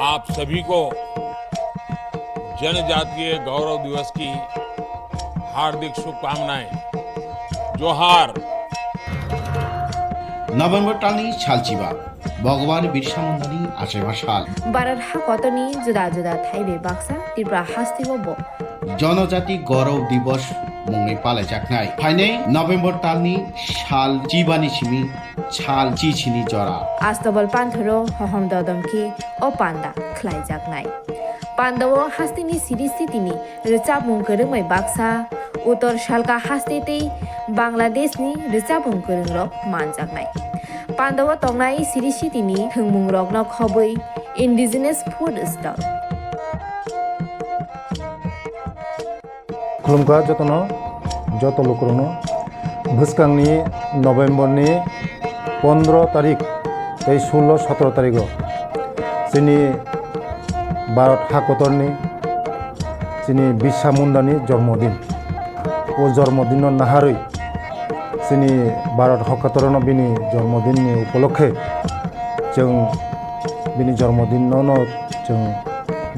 आप सभी को जनजातीय गौरव दिवस की हार्दिक शुभकामनाएं। जोहार। नभेम्बर टालनि सालचिबा भगवान बिरसा मुंडानि आशेबा साल भारत हाकतनि जुदा जुदा थाइबे बाक्सा त्रिपुरा हास्तिबो जनजाति गौरव दिवस मुंगै पालायजाखनाय फाइनै नभेम्बर टालनि साल चिबानि सिमि साल चिचिनि जरा आस्तबल पान्थरो हहम ददमखि ओ पान्दा ख्लाइजाखनाय पान्दावो हास्तिनि सिरिस्थितिनि रिचाबुं गोरोंमै बाक्सा उत्तर सालका हास्तितै बांलादेशनि रिचाबुं गोरोंरक मानजाखनाय पान्दावो तंनाय सिरिस्थितिनि थोंमुं रगन खबै इन्डिजिनास फुड स्टल खुलुमगा जत लोकरनो भुसकांनि नभेम्बरनि 15 तारिख 16-17 तारिख जोंनि भारत हाकतरनि जोंनि बिरसा मुंडानि जन्मदिन ओ जन्मदिन नाहारै जोंनि भारत हाकतरनो बिनि जन्मदिननि उपलक्षे जों बिनि जन्मदिनावनो जों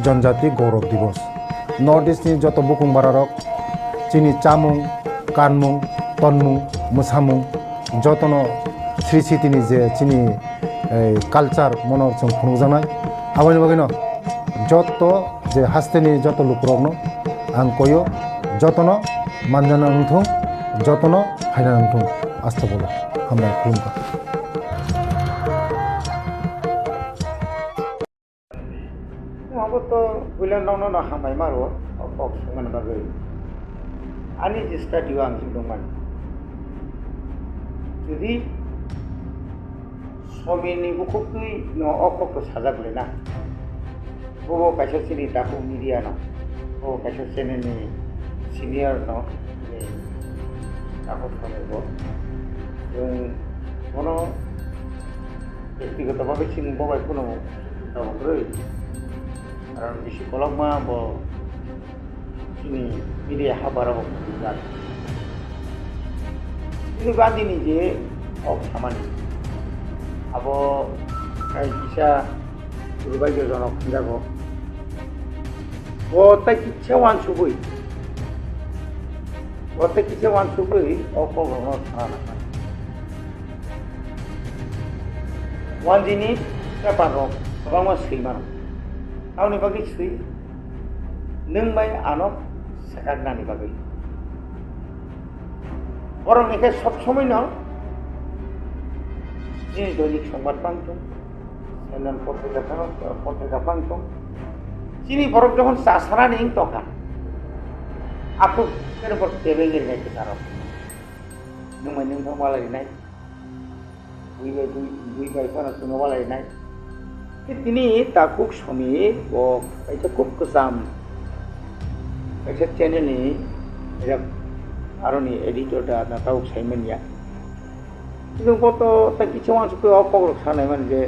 जनजाति गौरव दिवस नर्थ इस्टनि जत बुकुं बारारक जोंनि चामुं कानमुं तनमुं मोसामुं जतनो स्रिसितिनि जे जोंनि कालचार मनर जों खुंजानाय आबानि बागैनो जत जे हास्तेनि जत लुकरकनो आं कयो जतनो मानजाना नंथों जतनो हायना नंथों आस्था बोलो हामबाय खुलुमबाय। तो बुलानावनो ना हामबाय मारो अक संगन बागै आंनि जे स्टाडियाव आं दंमोन जुदि समिनि बुखुकनि न अकक साजागलेना बबो कायसा सिनि दाखु मिडिया न बबो कायसा चेनेलनि सिनियर न दाखु थानायबो जों कोनो व्यक्तिगतभावे सिंबाय कोनो दावग्रै कारण बेसि कलमा बो जोंनि मिडिया हाबाराव जादों কিন্তু গান্ধীনি যে অসামান্য আব কিসা দুর্ভাগ্যজনক যাব তাই কিচ্ছা ওয়ানসুবই তাই কিচ্ছা ওয়ানসুবই অপগ্রহণ থানা ওয়ান জিনিস পেপার রক गोबां मा सैमानो गावनि बागै सै नों बाय आनब सेकागनानि बागै बरंनिखे सब समय न जिनि दैनिक संबाद पांथं सेनन पत्रिका पांथं जिनि बरक जखन सासारानि तखा आखु केनबर टेबे गेलेनाय खोथाराव नोंबाय नोंथां मालायनाय दुइ बाय फाना सुनो मालायनाय তিনি তাকুক সমীর ও কাইছে খুব কসাম কাইছে চ্যানেলনি এরা আরনি এডিটরটা না তাও সাইমেনিয়া কিন্তু কত তা কিছু মানুষকে অপগ্রহ সানায় মানে যে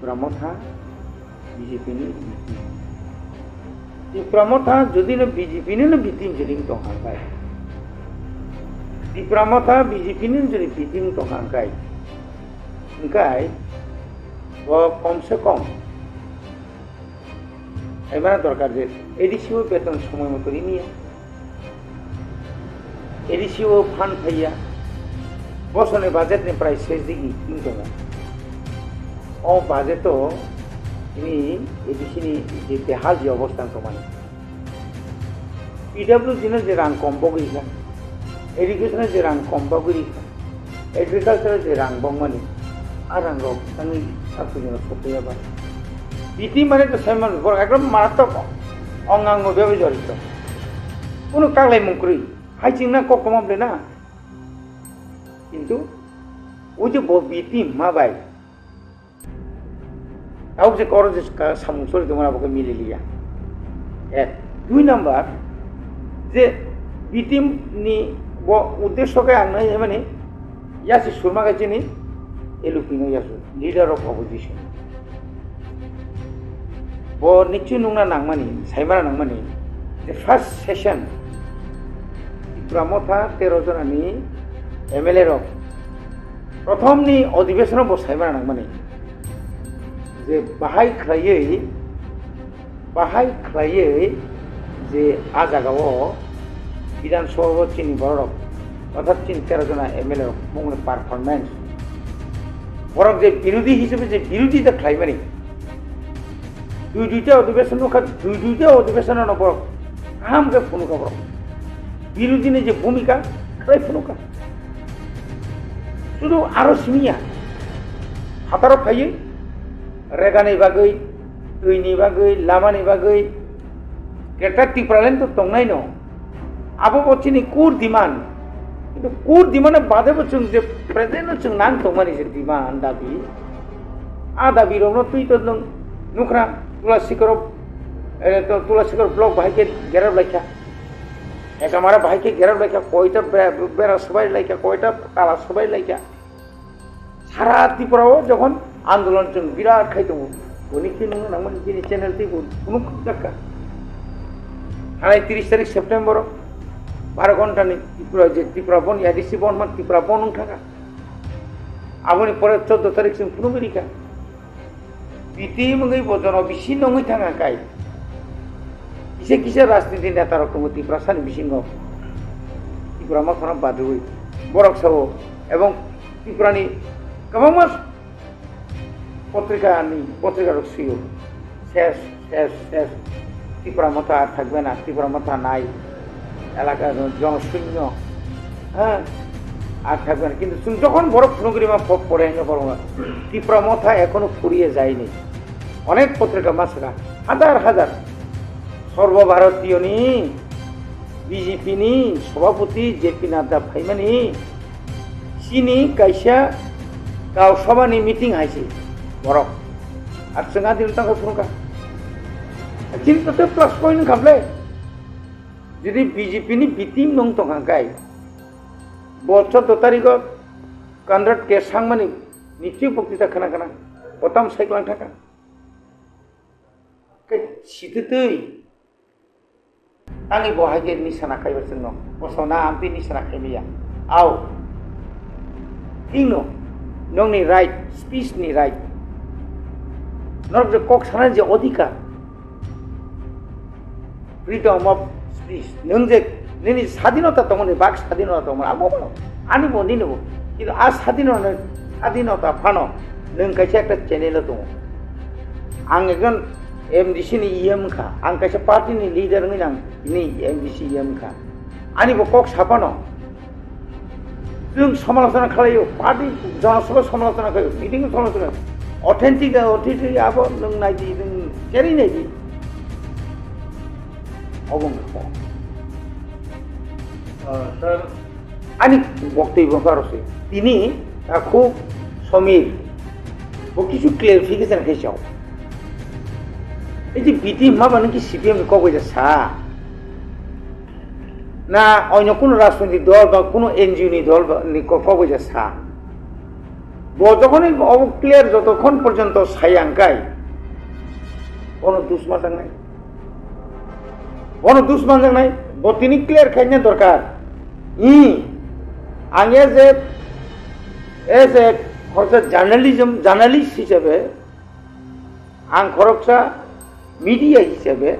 ব্রহ্মথা বিজেপিনি এই ব্রহ্মথা যদি না বিজেপিনি না বিতিম জরিং তো হাঙ্কায় এই ব্রহ্মথা বিজেপিনি যদি বিতিম তো হাঙ্কায় হাঙ্কায় कम से कम एबार दरकार जे एडिसिओ बेतन समय मतो निया एडिसिओ फान्ड फैया बसने बाजेटनि प्राइस सेस दिगि किंतोना ओ बाजेटो इनि एडिसिनि जे बेहाल जे अवस्था समाने पीडब्ल्यू जिनो जे रां कम बगैसा एडुकेशन जे रां कम बगैसा एग्रीकल्चर जे रां बंगमानि आरांगो तांनि साफुजों सफैयाबा बिदि माने तो साइमन बर एकदम मारात्मक अंगांग बेबे जड़ित कोनो कागलाय मुंक्री हाइचिंना ककमबले ना किंतु ओ जे बिति माबाय आउ जे कर जे सामुसरि दंना बके मिलिलिया एक दुई नम्बर जे बिटिमनि उद्देश्यके आंनाय माने यासि सुरमा गायजेनि एलुपिनो यासु लीडर ऑफ ऑपोजिशन वो निश्चय नुंगना नांगमानी साइमारा नांगमानी the first session Tripura Motha 13 जनानि एमएलए रक प्रथमनि अधिवेशन बो साइमारा नांगमानी जे बाहाय ख्लायै जे आ जागायाव বিধানসভা চিনি বড়ক অর্থাৎ 13 जना MLA মঙ্গল পারফরমেন্স বরং যে বিরোধী হিসেবে যে বিরোধিতা খাইমানি দুইটা অধিবেশন নবর আহামকে ফুনুকা বরং বিরোধীনি যে ভূমিকা খাই ফুনুকা শুধু আরো সিমিয়া হাতারো ফাইयो रेगानि बागै दैनि बागै लामानि बागै केटा टिप्रालेन तो तंनाय न आबो बचिनि कुर डिमान्ड किन्तु कुर डिमान्ड बादेबो जों जे प्रेजेन्ट जों नां तंमानि जे डिमान्ड दाबि आ दाबि रनो तुइ तो नों नुख्रा तुलासिकर ब्लक बाहायके गेराब लायखा एकामारा बाहायके गेराब लायखा कयटा बेरा सबाय लायखा कयटा ताला सबाय लायखा सारा त्रिपुराव जखन आंदोलन जों बिराद खायदों बनिखि नोङो नांमोन दिनै चेनेल टिभि कुनु जाखा थानाय 30 तारिख सेप्टेम्बर 12 घन्टानि त्रिपुरा बन यादिसि बन मान त्रिपुरा बन थाका आबनि परे 14 तारिख जों कुनु गरिखा बिति मङै बजन बिसि नङै थाङा काय किसे राजनीति नेता रकम त्रिपुरा सानि बिसिङाव त्रिपुरा मा खालाम बादुइ बरक सावो एवं त्रिपुरानि गोबां मास पत्रिका रखियो शेष त्रिपुरा मथा থাকবে না त्रिपुरा मथा নাই এলাকার জনশূন্য হ্যাঁ আর থাকবে না কিন্তু তুমি যখন বড় ফুনগিরিমা পড়ে এনে বড় त्रिपुरा मथा এখনো ফুরিয়ে যায়নি অনেক পত্রিকা মাসরা হাজার সর্বভারতীয়নি বিজেপিনি সভাপতি জেপি নাড্ডা ফাইমানি চিনি কাইসা गाव सभानि मिटिं हायसै बरक আর जोंहा दिन तांखौ फुनका কিন্তু তো প্লাস পয়েন্ট খাবলে যদি বিজেপিनि बिटिं नं तंखांखाय 14 तारिखआव कन्ड्रेट के सांमानि निश्चय बक्तृता खोनागोना बटाम साइक्लां थाका सिथै आंनि बहायगे निशाना खायबासो नं बसना आंति निशाना खायमिया आव इनो नोंनि राइट स्पीचनि राइट नरक कक साना जे अधिकार फ्रीडम अफ स्पीच नों जे नोंनि स्वाधीनता दङ बाक स्वाधीनता दङ आबो आनि बनि नबो किन्तु आ स्वाधीनता फानो नों कायसे একটা চ্যানেল दङ आं एकजन एमडिसि नि इएम खा आं कायसे पार्टीनि लिडार नङै आं नि एमडिसि इएम खा आनिबो कक साफानो जों समालोचना खालायो पार्टी जनसभा समालोचना खालायो मिटिं समालोचना अथेन्टिक आबो नों नायदि नों जेरै नायदि अबंखौ স্যার আনি বক্তব্য করছে তিনি খুব সমীর ও কিছু ক্লিয়ারিফিকেশন খাইছাও এই যে বিটি মাবা নাকি সিপিএম কবে যাচ্ছা না অন্য কোনো রাজনৈতিক দল বা কোনো এনজিও দল কবে যাচ্ছা যখনই ক্লিয়ার যতক্ষণ পর্যন্ত সাইয়াঙ্কাই কোনো দুশ্মন নাই কোনো দুশ্মন নাই তিনি ক্লিয়ার খাইনে দরকার आंगे जे एज ए खरसा জার্নালিস্ট हिसाबै आं खरसा मीडिया हिसाबै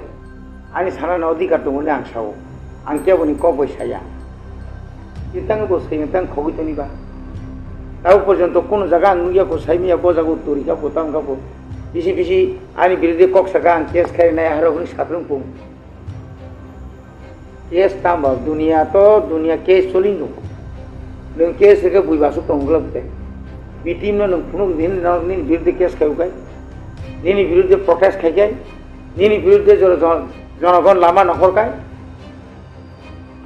आंनि साननो अधिकार दङ आं सावो आं केवल कबय साया इतांग बसाय तां खगैतनिबा ताव पर्यन्त कोनो जागा आं नुयाखौ साइमिया बजागौ तरिका बोतांगाबो बिसि आंनि बिरुद्धे कक्सागा आं केस खारिनाय हारौनि सात्रंखौ केस तांबा दुनिया केस सोलिनो नों केस के बुइबासो दंग्लाबते बिटिमनो नों फुनु नि बिरुद्धे केस खायबाय निनि बिरुद्धे प्रोटेस्ट खायगाय निनि बिरुद्धे जनगण लामा नहरगाय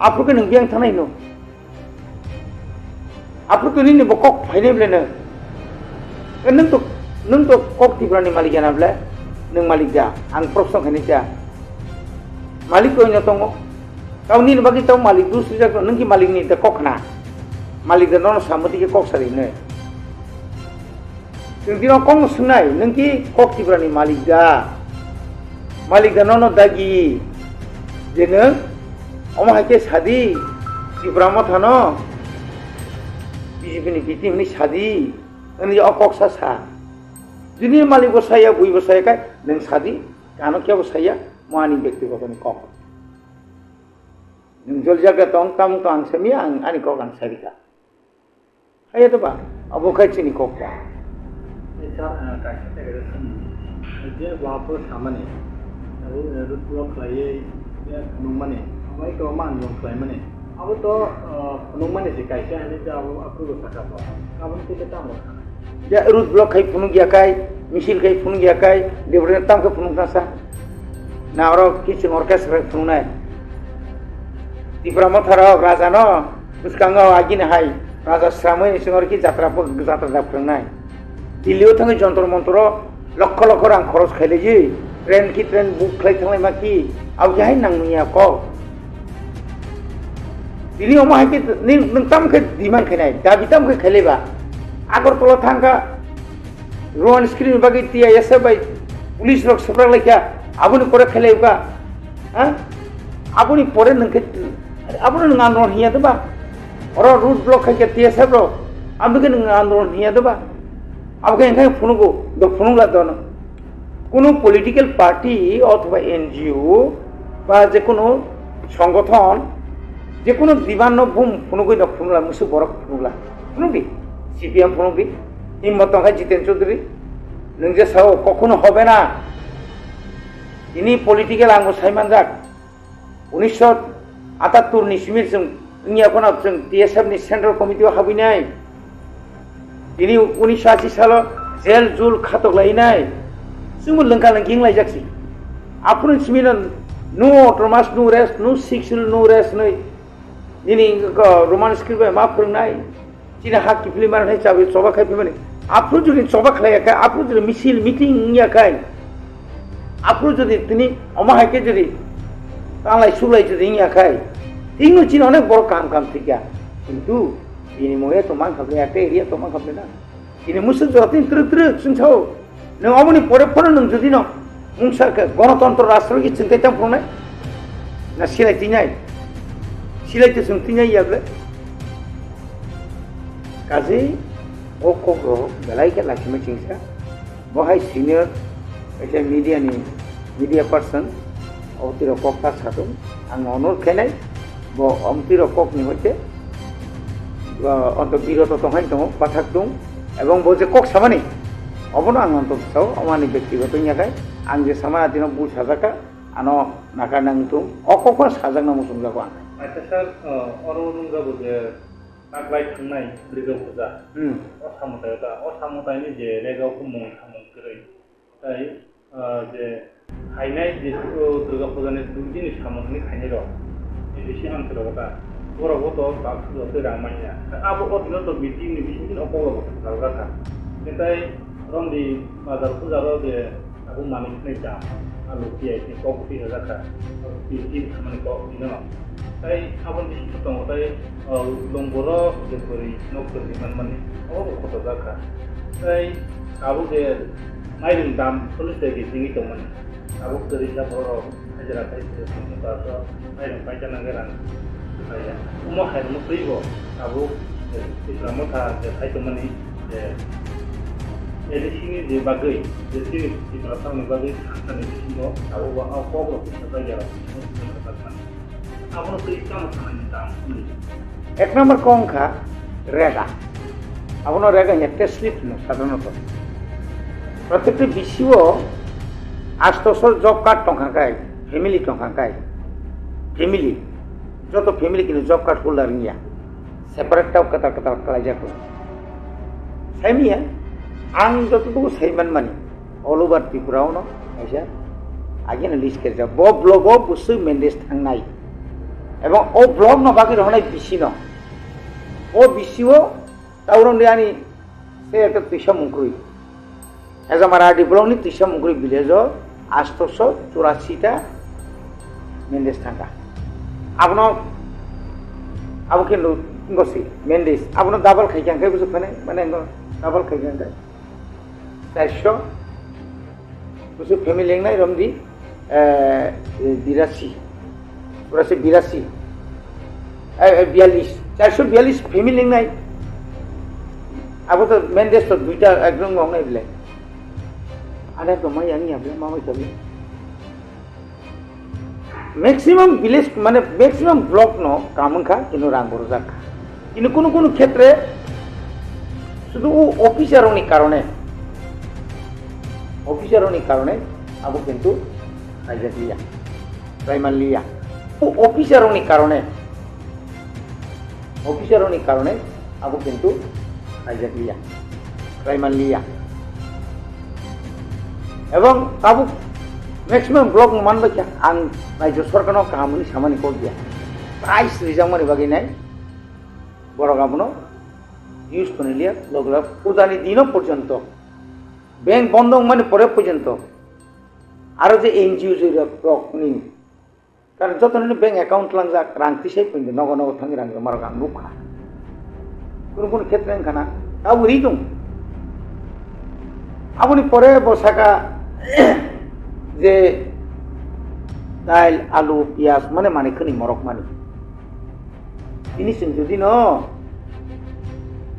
आपके नों बियां थानाय नो आपके निनि बकक फाइनेब्लेनो नों तो कक त्रिपुरानि मालिक जानाब्ला नों मालिक जा आं प्रश्न खायनाय जा मालिक कोइनो दङ गावनि बागै ताव मालिक दुसरि जागोन नोंखि मालिकनि दा कखना मालिक दा नन सामति के कक सारिनो जों दिनाव कम सोंनाय नोंखि कक त्रिपुरानि मालिक दा नन दागि जे नों अमाहायके सादि त्रिपुरा मथानो बिजेपिनि बिटिंनि सादि नोंनि अकक सा যদি মালিক সাইয়া বুইব সাইকায় নং সাদি কানো কেউ সাইয়া মানি ব্যক্তিগত কক নং জল জায়গা তং তাম তো আং সামিয়া আনি কক আং সারিকা হাইয়া তো বা অবকাই চিনি ককটা जे वापर सामाने आरो रुट ब्लक खालायै नंमाने आमाय तो मान नं खालाय माने अब तो नंमाने से कायसा हने जा अब आपको साका तो काबन के ताम या रुट ब्लक खाय फुनु गया काय मिसिल खाय फुनु गया काय देबरे ताम के फुनु कासा ना और किछ ऑर्केस्ट्रा फुनु नाय तिप्रा मथार राजा न उसकांग आगिन हाय राजा श्रामय सिंगर की यात्रा जाफुंनाय दिल्लीयाव थाङै जन्तर मन्तर लक्ष लक्ष रां खरस खायले जी ट्रेन की ट्रेन बुक खालायथांनाय मा की आव जाहाय नांनिया क दिल्ली अमा हाय के नों ताम के दिमान खायनाय दा बिताम के खायलेबा आगरतला थांगा रोहन स्क्रीन बागै तिया एसे बाय पुलिस रक सप्रा लायखा आबुनि परे खायलेबा हा आबुनि परे नोंके आबुनि नों आन्दोलन हिया दबा और रूट ब्लक खायके तिया सबरो आबुके नों आन्दोलन हिया दबा आपके एंखाय फुनुगो द फुनुला दन कोनो पलिटिकल पार्टी अथवा एनजिओ बा जे कोनो संगठन जे कोनो दिबान बुम फुनुगो द फुनुला मुसु बरक फुनुला फुनुबि सीपीएम फुनुबि हिम्मत दंखाय जितेन चौधुरी नों जे साव कखनो হবে না इनि पलिटिकल आंगो साइमान जाक 1978 नि सिमिर जों इनिया कोना जों टीएसएफ नि सेंट्रल कमिटियाव हाबैनाय ini 1980 साल जेल जुल खातक लायनाय जोंबो लोंखा लोंखिं लायजाक्सि आपुन सिमिन नो अटोमास नो रेस्ट नो सेक्सुअल नो रेस्ट नै दिनै रोमान स्क्रिप्ट मा फोरोंनाय दिनै हाकि फिल्म मारनाय जाबाय सभा खायफै माने आपुन जुदि सभा खालायाखै आपुन जुदि मिছিল मिटिं याखै आपुन जुदि दिनै अमा हायके जुदि तांलाय सुलाय जुदि याखै तिंनो चिन अनेक बड़ काम काम थिका किन्तु ini moya to man khabe ate area to man khabe na ini musu jotin truk sunchau no amuni pore pore nung jodi no mungsa ka ganatantra rashtra ki chintai tam pone na silai te sung tinai yable kazi o kokro belai ke lakshmi chingsa bohai senior ese media person autiro kokta satum ang honor khenai bo amtiro kok ni hote অন্ত বিরত তহাই দङ পাঠাক দং এবং বজে cock সামানি অবনো আং অন্ত Sao আমানি ব্যক্তিগত ইয়াকাই आं जे सामा दिन bull साजाका आनो नाका नांगतुम अकखौ साजाक नामु समजाको आं आच्छा सर अरुणगा बुजे नागलाय थांनाय दुर्गा पूजा असामतायनि जे रेगावखौ मुं थांमोनगरै ताय जे खायनाय जे दुर्गा पूजानि दुदिनि सामनि खायनाय र एसे आंतरगता बर'बो बाक्सुलसो रामायना आबो अदिनो तो बिदिनि बिसिनि अकल लागाथा नेताय रंदी बाजार पूजारो जे आबो मानिसनै दा आलु पियाइनि ककपि जाका बिदि खामानि ककपिनो ताय आबन बिसिनि दङ ताय लंबर जे बोरै नखरनि मानमानि अबो खत जाका ताय आबो जे माइरं दाम सलिसे गिदिङि दंमोन आबो करिसा बर' हाजिरा थाइसे संसार माइरं पाइजाना गोरान उमा हायनो फैगो आबो तिप्रा मथा जे थाइतमनि जे एलिसिनि जे बागै जे तिप्रा सामनि बागै साननि बिसिनो आबो बा कबो जायगा आबो फै काम खामानि दाम एक नम्बर कंखा रेगा आबो रेगा हेटे स्लिप न साधारणत प्रत्येकটি बिसिओ 800 जॉब कार्ड टंखाकाय फैमिली टंखाकाय फैमिली जो तो फैमिली किने जॉब कार्ड होल्डर निया सेपारेट टाव कता कलाइजाको साइमिया आं जतटुकु साइमान मानि ऑल ओवर त्रिपुराव न ऐसा आगे लिस्ट करजा बो ब्लॉग ऑफ बुसु मेंडेस थांनाय एवं ओ ब्लॉग न बाकी रहनाय बिसि न ओ बिसिओ तावरंदियानि से एक तिशा मुंक्रुइ एजा माराडी ब्लॉग नि तिशा मुंक्रुइ विलेज 884 टा मेंडेस थांगा आपनो आबो के ngasi mendes आपनो डाबल खाइखां खाइ बुझु फने माने डाबल खाइखां खाइ 400 बुझु फैमिली लेंनाय रमदि 82 पुरासे 82 42 442 फैमिली लेंनाय आबो तो मेंडेस तो दुइटा एकदम गंनाय बिलाय ada to mai yang ya mama sabi maximum village মানে maximum block no কামন খা কিন্তু রাং বড় যাক কিন্তু কোন কোন ক্ষেত্রে শুধু অফিসারনিক কারণে আবু কিন্তু আইজাক লিয়া প্রাইমার লিয়া অফিসারনিক কারণে আবু কিন্তু আইজাক লিয়া প্রাইমার লিয়া এবং আবু ম্যাক্সিমাম ব্লক মানবে আং রাজ্য সরকার কাহামনি সামানি কর দিয়া প্রাইস রিজার্ভমানি বাকি নাই বড় গাবনো ইউজ করে লিয়া লগলা পূজানি দিনও পর্যন্ত ব্যাংক বন্ধ মানে পরে পর্যন্ত আরো যে এনজিও যে ব্লক নিন কারণ যত ব্যাংক অ্যাকাউন্ট লাংজাক রাংতি সেই পর্যন্ত নগদ থাকি রাং আমার গান লুকা কোন ক্ষেত্রে খানা আবু রি দং আপনি পরে বসাকা যে ডাইল আলু পিঁয়াজ মানে খনি মরক মানে জিনিস যদি ন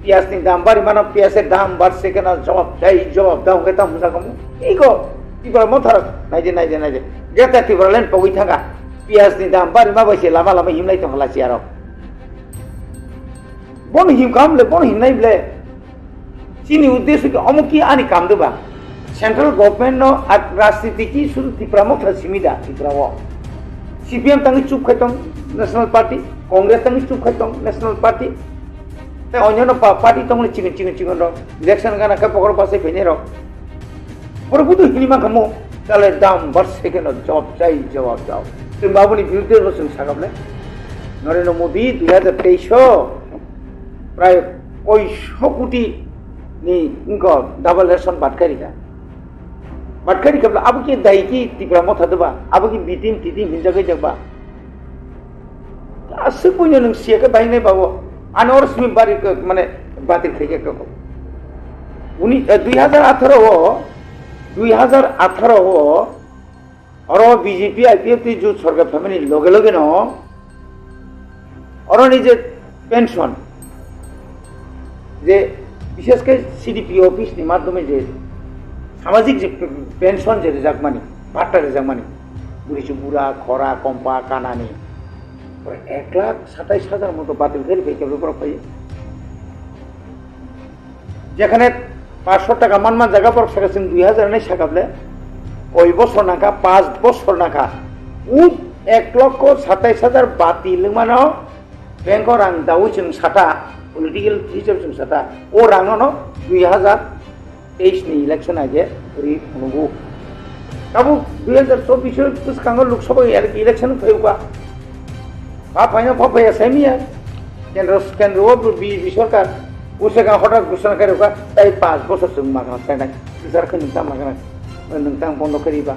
পিঁয়াজ দাম বাড়ি মানে পিঁয়াজের দাম বাড়ছে কেন জবাব দাও কেতাম মুসা কম কি করে মথার নাই যে গেতা ত্রিপুরা লেন পগই থাকা পিঁয়াজ দাম বাড়ি মাবাইছে লামা হিমলাই তো হলাছি আর বন হিম কামলে বন হিম নাই বলে চিনি উদ্দেশ্য কি অমুকি আনি কাম দেবা সেন্ট্রাল গভর্নমেন্ট আর রাজনীতি কি শুধু ত্রিপুরা মথা সীমিতা ত্রিপুরা সিপিএম তাঙ্গি চুপ খাইতং ন্যাশনাল পার্টি কংগ্রেস তাঙ্গি চুপ খাইতং ন্যাশনাল পার্টি তাই অন্যান্য পার্টি তখন চিকেন ইলেকশন গানা খাই পকড় পাশে ফেনে পরে বুধ হিনিমা খামো তাহলে দাম বাড়ছে কেন জবাব দাও তুমি বাবুনি বিরুদ্ধে বসুন সাকাবলে নরেন্দ্র মোদী 2023 প্রায় 500 কোটি ni ingko double ration batkari kabla abu ki dai ki Tipra Motha deba abu ki bitim hinjaga jagba asu punya nung sia ka dai nei babo anor smi bari mane batir khege ko uni 2018 aro BJP IPF jo sarkar family loge no aro ni je pension যে বিশেষ করে CDP office নি মাধ্যমে যে সামাজিক যে pension যে রেজাক মানি ভাট্টা রেজাক মানি বুড়া খরা কম্পা কানানি 1,27,000 মতো বাতিল করে ভেকেবল করা পাই যেখানে 500 টাকা মান জায়গা পর সাকাছেন 2000 নাই সাকাবলে ওই বছর নাকা 5 বছর নাকা 1,27,000 বাতিল মানো ব্যাংক রাং দাও जों সাটা পলিটিক্যাল হিসাব जों সাটা ও রাঙনো 2023 नि ইলেকশন আগে রি অনুভব কাবু 2024 পুস্কাঙ্গ লোকসভা ইলেকশন ফেউকা ফাইনা ফাইয়া সেমিয়া কেন্দ্র বি সরকার উসেকা হঠাৎ ঘোষণা করেকা তাই 5 বছর जों মাগনা চাইনা সরকার নিতা মাগনা নংতাং বন্ধ করিবা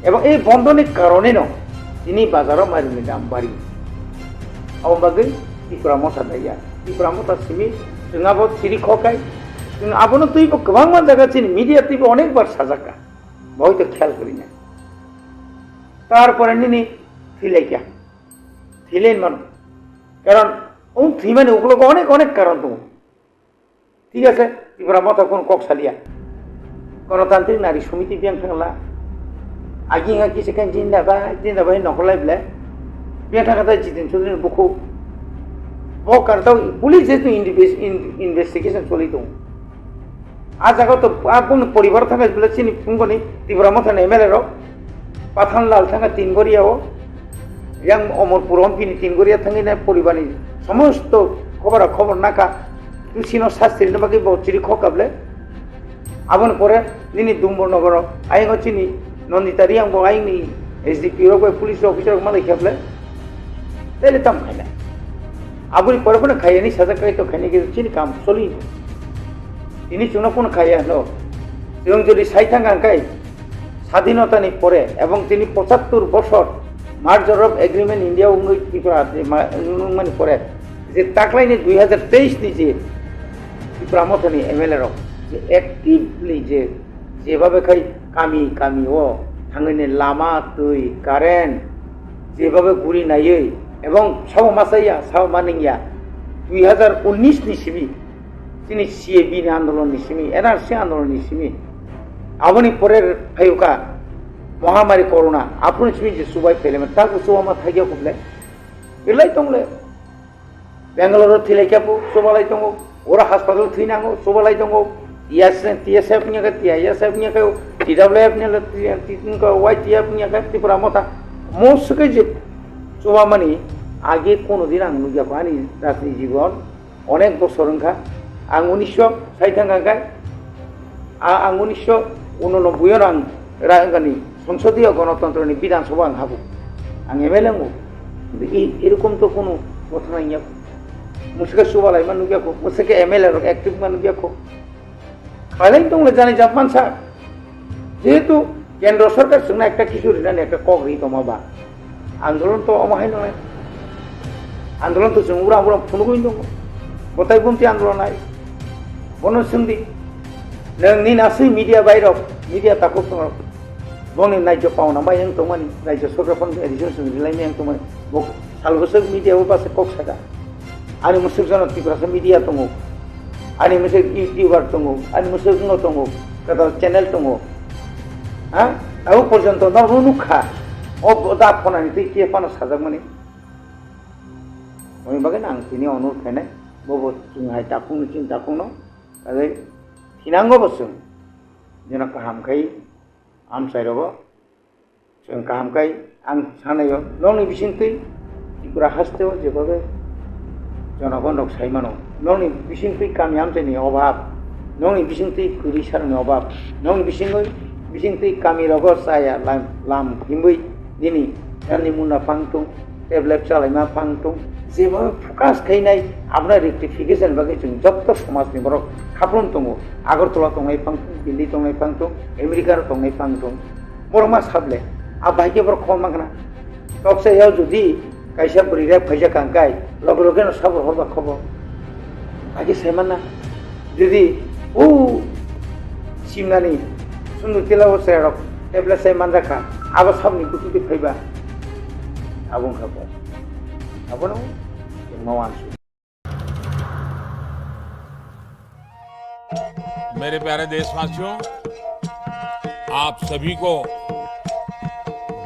এবং এই বন্ধনের কারণে ন তিনি বাজারও মারিনি দাম বাড়ি আবাগে Tipra Motha daya Tipra Motha simi जों आबो सिरि खकाय जों आबोनो तुइबो गोबां मान जागा चिन मिडिया तुइबो अनेक बार साजाका হয়তো খেয়াল করি না তারপরে নিনি থিলাইকা থিলেন মান কারণ ও থিমানে ওগুলো অনেক কারণ তো ঠিক আছে Tipra Motha কোন ককসালিয়া গণতান্ত্রিক নারী সমিতি বিয়াং থাকলা আগিঙা কি সেখান জিন্দাবাই নকলাই বলে বিয়া থাকাতে জিতেন চৌধুরীর বুকু वो करता हूँ पुलिस जैसे इन्वेस्टिगेशन चली तो आज जगह तो आपको परिवार था बोले चिनी तुमको नहीं Tipra Motha एमएलए रो पाथान लाल था 3 गरिया हो yang अमरपुर पिनी 3 गरिया थांगे ना परिवार नहीं समस्त खबर ना का तुसिनो शास्त्री ने बाकी बहुत चिरी खकाबले आबन परे निनी दुम्बर नगर आइंगो चिनी नंदितारी आंगो आइंगनी एसडीपी रो पुलिस ऑफिसर को माले खेबले तेले तम खाइला আবুরি পরে পরে খাইয়ে নি সাজা খাই তো খাইনি কিন্তু চিনি কাম চলি তিনি চুনো কোন খাইয়া হলো এবং যদি সাইথাঙ্গাঙ্কাই স্বাধীনতা নি পরে এবং তিনি 75 বছর মার্জার অফ এগ্রিমেন্ট ইন্ডিয়া উঙ্গই ত্রিপুরা মানে পরে যে তাকলাইনি 2023 নি যে Tipra Motha নি এমএলএ র যে অ্যাক্টিভলি যেভাবে খাই কামি ও থাঙ্গিনে লামা তুই কারেন্ট যেভাবে গুড়ি নাইই এবং সব মাসাইয়া সব মানিয়া 2019 नि सिमी তিনি সিএবি আন্দোলন नि सिमी এনআরসি আন্দোলন नि सिमी aboni porer phayuka মহামারী করোনা আপনি চিনি যে সবাই ফেলেমেন তাকে সোয়ামা থাকিয়া কুবলে এলাই তংলে বেঙ্গালোর থিলাই কাপু সোবালাই তঙ্গ ওরা হাসপাতাল থুই নাঙ্গো সোবালাই তঙ্গ টিএসএফ নিয়ে টিআইএসএফ নিয়ে টিডব্লিউএফ নিয়ে ওয়াই টিএফ নিয়ে ত্রিপুরা মথা মোসকে যে সোবামানি আগে কোনোদিন আং নুজাকো আনি রাজনীতি জীবন অনেক বছর ওনখা আং 1960 থাঙ্গায় আং 1989 আং রাঙ্গানি সংসদীয় গণতন্ত্রনি বিধানসভা আং হাবো আং এমএলএ মো এরকম তো কোনো কথা নাই মুসকে সুবালাই মান নুজাকো মুসকে এমএলএ অ্যাক্টিভ মান নুজাকো খাইলাই দংলে জানি যাব মানসা যেহেতু কেন্দ্র সরকার সঙ্গে একটা কিছু রিটার্ন একটা কগরি তোমাবা আন্দোলন তো অমাহাই নয় আন্দোলন তো जों উড়া উড়া ফুনুগুই দङ গতাই বুমতি আন্দোলন আই বনসুন্দি नोंनि नासै मिडिया बायराव मिडिया ताको बंनि नायजो पावना बाय आं तमानि रायजो सरकारफोर एडिसन सुंदिलायनि आं तमानि सालबसक मिडिया बासे कक्सागा आनि मुसुक जन त्रिपुराखौ मिडिया दङ आनि मोनसे इउटिउबार दङ आनि मोनसे गुनो दङ कदा चेनेल दङ हा आउ पर्यन्त नरुनुखा अ दा फनानि दै फाना साजागमानि ओइ बागै आं तिनि अनुरोध खायनाय बबो जोंहाय दाफुंनो चिन दाफुंनो आरो थिनांगौ बसुं जोंना गाहामखाय आमसायरावबो जों गाहामखाय आं सानायो नंनि बिसिंथै त्रिपुरा हास्तेव जेबाबो जनगण रक साइमानो नंनि बिसिंथै गामि आमसायनि अभाब नंनि बिसिंथै गुरि सारनि अभाब नंनि बिसिंथै गामि रग साया लाम हिमै दिनि दानि मुना फांtung टेबलेट चालायमा फांtung जेबो फकास खायनाय आपना रेक्टिफिकेशन बागै जों जब्द समाजनि बरक खाफ्रोम दङ आगरतला दंनाय फांtung दिल्ली दंनाय फांtung आमेरिका दंनाय फांtung बरमा साबले आ बायके बर खम मागना तकसेयाव जुदि कायसा बरिरा फैसा कांगाय लगे लगे साबर हरबा खबर आगे सेमाना जुदि ओ सिमनानि सुनु तेलाव सेरक टेबलेट साय मानराखा आबा साबनि गुटुति फैबा आबुं खबर आबनो मावांसु मेरे प्यारे देशवासियों, आप सभी को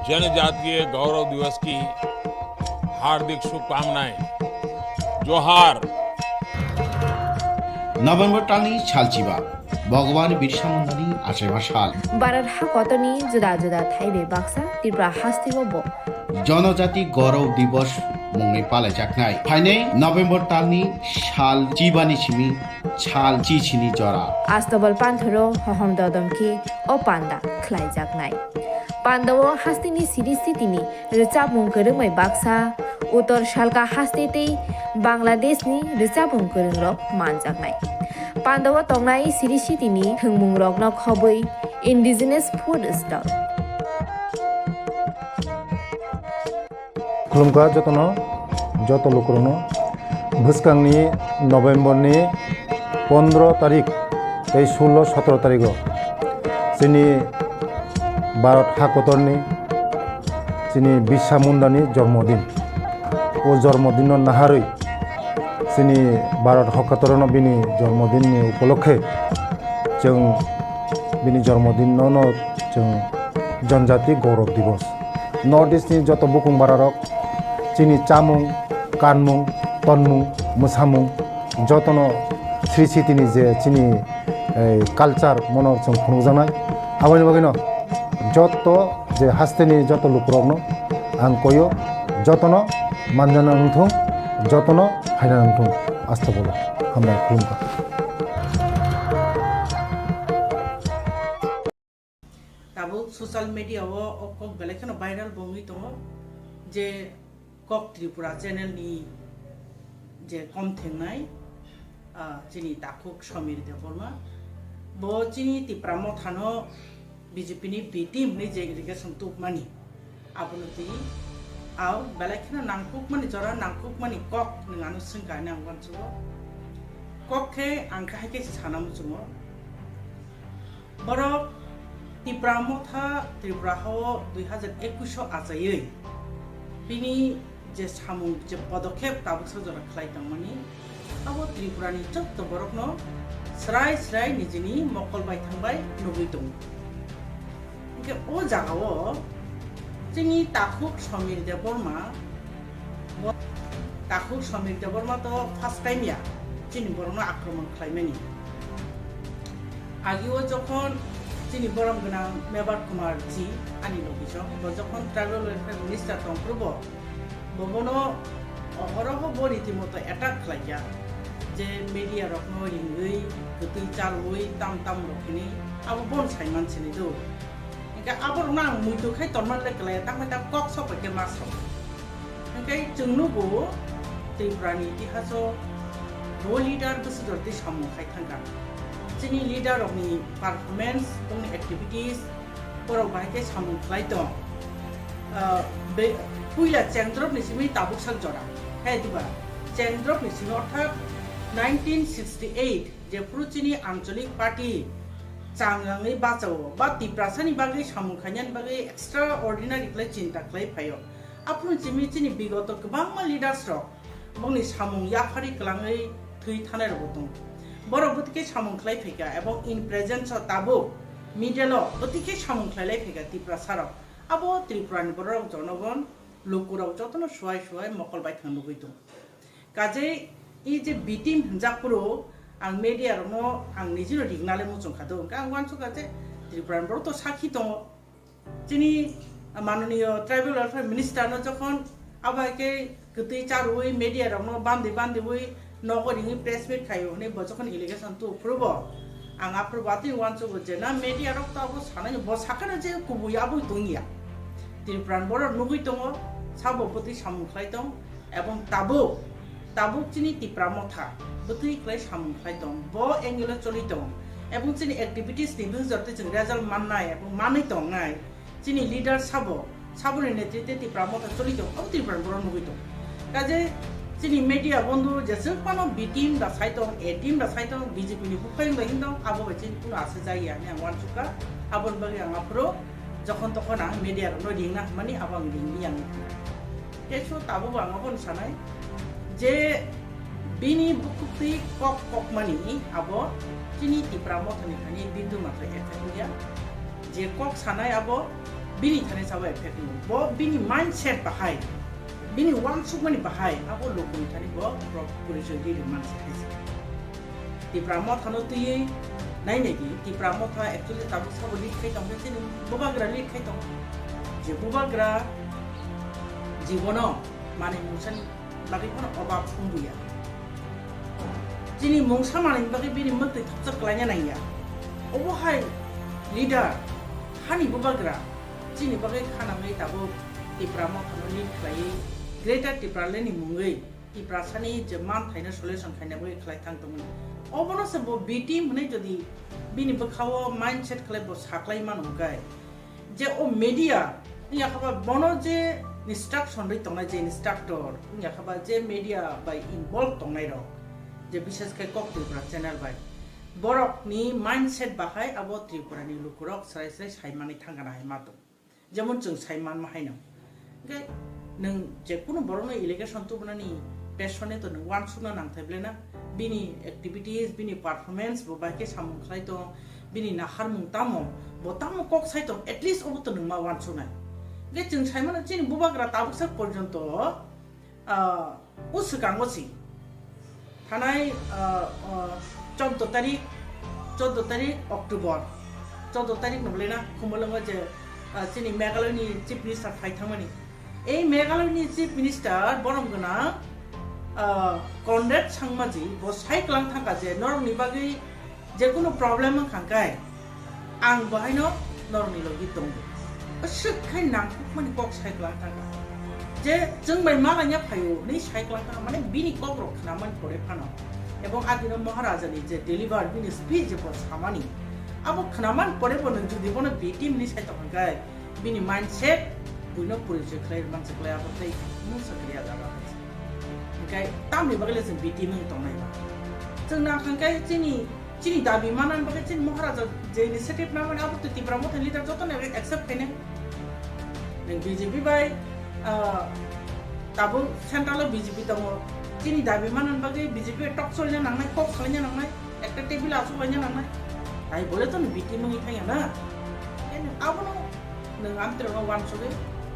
जनजातीय गौरव दिवस की हार्दिक शुभकामनाएं। जोहार। नभेम्बर टालनि सालचिबा भगवान बिरसा मुंडानि आसेबा साल भारत हाकतनि जुदा जुदा थाइबे बाक्सा त्रिपुरा हास्तिबो जनजाति गौरव दिवस मुंनि पालायजाखनाय फाइनै नभेम्बर टालनि साल चिबानि सिमि साल चिचिनि जरा आस्तबल पान्थरो हहम ददमकी ओ पान्दा ख्लाइजाखनाय पान्दाव हास्तिनि सिरिस्थितिनि रिचाबुं गोरोंमै बाक्सा उत्तर सालका हास्तेतै बांलादेशनि रिचाबुं गोरोंरक मानजाखनाय पान्दाव तंनाय सिरिस्थितिनि थोंमुं रकन खबै इन्डिजिनास फुड स्टल खुलुमका যত লোকরনো ভুসকাংনি নভেম্বরনি 15 তারিখ এই 16-17 তারিখ চিনি ভারত হাকতরনি চিনি বিরসা মুন্ডানি জন্মদিন ও জন্মদিন নাহারই চিনি ভারত হাকতরন বিনি জন্মদিননি উপলক্ষে जों बिनि जन्मदिन जों जनजाति गौरव दिवस नर्थ इस्टनि जत बुकुं बारारक चिनि चामुं कानमुं तनमुं मोसामुं जतन स्रिसितिनि जे चिनि कालचार मन जों खुंजानाय आबानि बागैनो जत जे हास्तेनि जत लुकरकनो आं कयो जतन मानजाना नंथुं जतन हायना नंथुं आस्था बोलो हामबाय खुलुमबा सोशल मीडिया कक बेलेखन भाइरल बंगी दङ जे कक त्रिपुरा चैनल नि जे कम थेंनाय चिनि दाखुक समीर देवबर्मा बो चिनि तिप्रा मथानो बीजेपी नि बीटी नि जे इरिगेशन तुकमानि आबुनति आव बेलेखन नांकुक मानि जरा नांकुक मानि कक नङानो संगा नांगवानसो ककखे आंखा हाके सानाम जुमो बरक त्रिपुरा मथा त्रिपुराखौ 2021 आजायै बिनि जे सामुं जे पदक्षेप दाबुसो जरा खालायदोंमोन आबो त्रिपुरानि जत बरकनो स्राय निजिनि मकल बाय थांबाय नुबै दं Ke o jagao jini takuk Samir Deborma takuk Samir Deborma to first time ya jini borno akromon khlaimani আগেও যখন যিনি বরম গোনাং মেবার কুমার জি আনি লবিছ যখন ট্রাইবেল ওয়েলফেয়ার মিনিস্টার তংপ্রব ববনো অহরহ রীতিমতো অ্যাটাক খাইয়া যে মিডিয়া রকম রিঙ্গই গতি চালুই তাম তাম রকনি আবো বন সাই মানছিনি দো একা আবর নাং মুইতো খাই তরমান লেকলে তামটা কক সপকে মাস একাই जोंनुबो ত্রিপুরানি ইতিহাস रो लिडार गोसो दरते सामु खाय थांगा जोंनि लिडार नि पारफरमेंस जोंनि एक्टिविटीज बराव बाहायके सामु खाय दं बे पुइला चेंद्रब निसिमि ताबुक सल जरा खायदिबा चेंद्रब निसिमि अर्थात 1968 जे फ्रुचिनि आंचलिक पार्टी चांगलाङै बाचाव बा तिप्रासानि बागै सामु खायनानि बागै एक्सट्रा अर्डिनारि क्लाय चिन्ता क्लाय फायो आपनु जिमि चिनि बिगत गोबां लिडार्स रक बंनि सामु याफारि कलाङै थै थानाय रबोदं बरबोतके सामु क्लाय फैगा एबं इन प्रेजेंस ताबो मिडियालो बतिके सामु क्लाय फैगा तिप्रा साराव आबो त्रिपुरानि बरराव जनगण लोकुराव जतनो सुवाय सुवाय मकल बाय थांनो गैदं काजे इ जे बिटिम हंजापुरो आं मीडिया रनो आं निजिनो दिगनाले मुचं खादो आं वानसु काजे त्रिपुरानि बर तो साखी दं जिनि माननीय ट्राइबल वेलफेयर मिनिस्टार न जखन आबाके गतै चारुई मीडिया रनो बान्दे बान्दे वई नगरिनि प्रेस मीट खायो ने बजखन इलिगेशन तो प्रूव आं आप्रबाति वानसु जेना मीडिया रक ताबो सानाय ब साखाना जे कुबुयाबो दंगिया त्रिपुरानि बर नुगै दङ साबोपति सामुख्लाय दं एबं ताबो चिनि तिप्रा मथा बतै क्लाय सामुख्लाय दं ब एंगेल चलि दं एबं चिनि एक्टिविटीज नि जरते जों रिजल्ट माननाय एबं मानै दंनाय चिनि लिडार साबोनि नेतृत्वे तिप्रा मथा चलि दं अब त्रिपुरानि बर नुगै दं काजे चिनि मीडिया बंधु जेसे पानो बी टीम दा साइटों ए टीम दा साइटों बीजेपी नि बुफाइन लहिंदों आबो बचिन कुनो आसे जायो आने आं वानसुका आबन बागे आं आप्रो जखन तखन आं मीडिया नो दिंना माने आबां दिंनि आं केसो ताबो आंबो सानाय जे बिनि बुकुति कक मानि आबो चिनि तिप्रा मथनि खानि बिन्दु मात्र एफेक्टिया जे कक सानाय आबो बिनि थाने साबो एफेक्टिव बो बिनि माइंडसेट बाहाय बिनि वानसुक मानि बाहाय आबो लोकनि थानि बो पुलिसनि दिरि मानसि खायसे तिप्रा मथानो तुयै नायनाय दि तिप्रा मथा एक्चुअली ताबो साबो लिख खाय दं जे बबाग्रा लिख खाय दं जे बबाग्रा जीवन माने मुंसानि बागै कोन अभाब फुंबुया जिनि मुंसा माने बागै बिनि मते थपसा क्लायना नाया अबहाय लिडार हानि बबाग्रा जिनि बागै खानाङै ताबो तिप्रा मथानो लिख खायै ग्रेटर तिप्रालेनि मुङै तिप्रासानि जे मान थाइना सल्युशन खायनाबो Khlaithung अबनो से बो बीटी मने जदि बिनि बखावो माइंडसेट खलायबो साख्लाय मानंगाय जे ओ मीडिया या खबा बनो जे इंस्ट्रक्शन रै तंनाय जे इंस्ट्रक्टर या खबा जे मीडिया बाय इनवॉल्व तंनाय र जे विशेष के कक त्रिपुरा चैनल बाय बरक नि माइंडसेट बाहाय अबो त्रिपुरानि लुकुरक सराय सराय सायमानै थांगाना हाय मातो जेमन जों सायमान माहायनो गे नों जे कुनो बरनो इलिगेशन तो बनानि पेशने तो नों वान सुना नांथायब्लेना बिनि एक्टिविटीज बिनि परफॉर्मेंस बो बाके सामुख्लाय दं बिनि नाहार मुंतामो बोतामो कक साइतो एटलिस्ट अबो तो नों मा वान सुनाय गे जों सायमान चिनि बुबाग्रा ताबुसा पर्यन्त उसगांगसि थानाय 14 तारिख अक्टोबर 14 तारिख नबलेना खुमलंगा जे चिनि मेघालयनि चीफ मिनिस्टार Khlaithung ए मेघालयनि चीफ मिनिस्टार बरमगना कॉन्ड्रेट सांगमाजी बो साइक्लां थांगा जे नरमनि बागै जे कुनो प्रॉब्लेम खांगाय आं बहायनो नरमनि लगि दं असुखाय नांखुक माने कक साइक्लां थांगा जे जों बाय मालाया फायो नै साइक्लां थांगा माने बिनि कक रक खानामान करे फानो एबं आदिनो महाराजानि जे डेलिभार बिनि स्पीच जे बो सामानि आबो खानामान परे बनो जुदि बनो बीटी मिनि साइतो खांगाय बिनि माइंडसेट बुनो पुलिस क्लाय मानसि क्लाय आबो तै मु सक्रिया जाबा ओंखाय तामनि बागै जों बीटी मुं तंनाय बा जों ना खांगाय चिनि दाबि मानान बागै चिनि महाराजा जे इनिशिएटिभ ना माने आबो तिप्रा मथानि लिडार जतने एक्सेप्ट खायने नों बीजेपी बाय ताबो सेंट्रल बीजेपी दङ चिनि दाबि मानान बागै बीजेपी टक सलना नांनाय कक खालायना नांनाय একটা টেবিল আসু বাইনা নাंनाय তাই বলে তো बीटी मुं थाया ना abono nang amtro no wan soge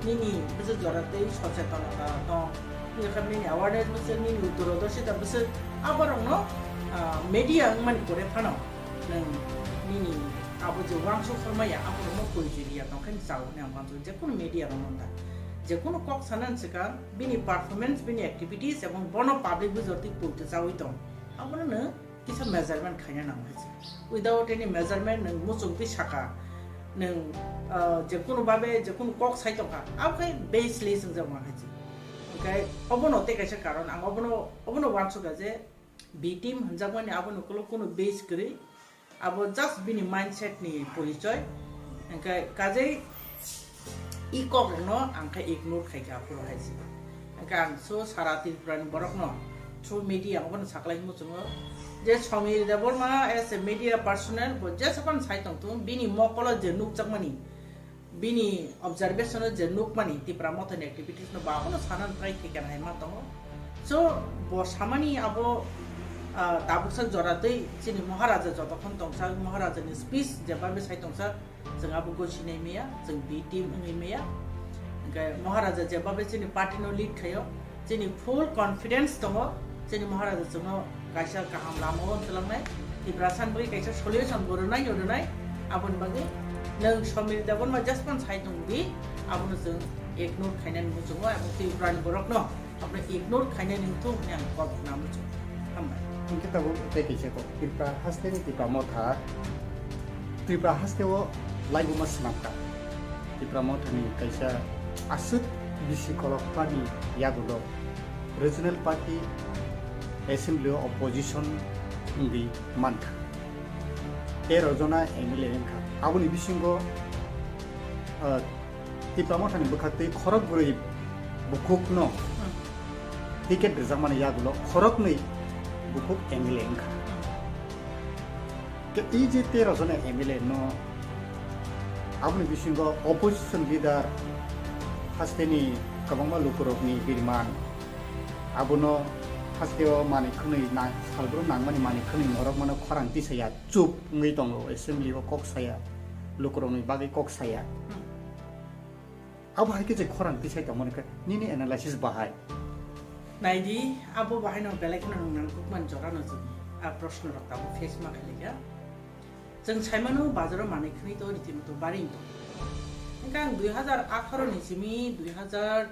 nini bisa jorate সচেতনতা dong ni kami ni awareness bisa ni duradoshita bisa abarong no media man kore phano nang nini abo je wangso khamaya abo no koijiria dong kan saw nang wangso je kono media ro nonda je kono kok sanan seka bini performance bini activities ebong bono public bujorti pulte sawi dong abo no কিছু measurement খাইনা নাম হয়েছে without any measurement নং মুচুকতি শাখা নং যে কোনো ভাবে যে কোনো কক সাইতকা আবখাই বেসলি जों जमा হয়েছে ओमफ्राय অবনতে কাছে কারণ আং অবনো ওয়ানসুকা যে বি টিম হনজাগমানি আবনো কলো কোনো বেস করি আবো জাস্ট বিনি মাইন্ডসেট নি পরিচয় ओमफ्राय কাজে ই কক ন আংখাই ইগনোর খাইকা পুরো হয়েছে ओमफ्राय आं सो सारा त्रिपुरानि बरक न थ्रु मिडिया अबनो साकलाइ मुचुङो जे Samir Debbarma as a media personal बो जे सपन साइतंग तुम बिनी मकल जे नुक जगमनी बिनी ऑब्जर्वेशन जे नुक मनी तिप्रा मथन एक्टिविटीज न बाबनो सानन प्राय केन हाय मा दङ सो बो सामानि आबो ताबुसा जरातै चिनि महाराजा जतखन तंसा महाराजानि स्पीच जेबाबे साइतंसा जों आबो गोसिनै मेया जों बि टीम नै मेया महाराजा जेबाबे चिनि पार्टीनो लीड खायो चिनि फुल कॉन्फिडेंस दङ चिनि महाराजा जों kaisa kaham lamo telangnai tibrasan bri kaisa solution bornai yodonai abon bagi nang somir dabon ma jaspan saitung bi abon जों ignore khainan mujungo abon tibran borok no apne ignore khainan tu yang kop nam chu hambai kita bu teki seko Tipra haste ni Tipra Motha Tipra haste wo laibu masnapka Tipra Motha ni kaisa asut bisi kolok pani yagulo regional party Assembly opposition ngi manka 13 jona MLA enka abuni bisingo Tipra Motha ni bukhatei khorok gurei bukuk no ticket rezamane yagulo khorok nei bukuk MLA enka ke ije 13 jona MLA no abuni bisingo opposition leader hasteni kabangma lukurokni birman abuno hasteo mani khunei na salbro nangmani mani khunei norok mano khorang tisaya chup ngei tongo assembly o kok saya lukurokni bagi kok saya abu haike je khorang tisai ta monika nini analysis bahai naidi abu bahai no belekna nang kukman jorano ju a proshno rakta face ma khaliga जों साइमानो बाजाराव माने खनि तो रीतिमतो बारिं तो Enka 2018 नि सिमी 2018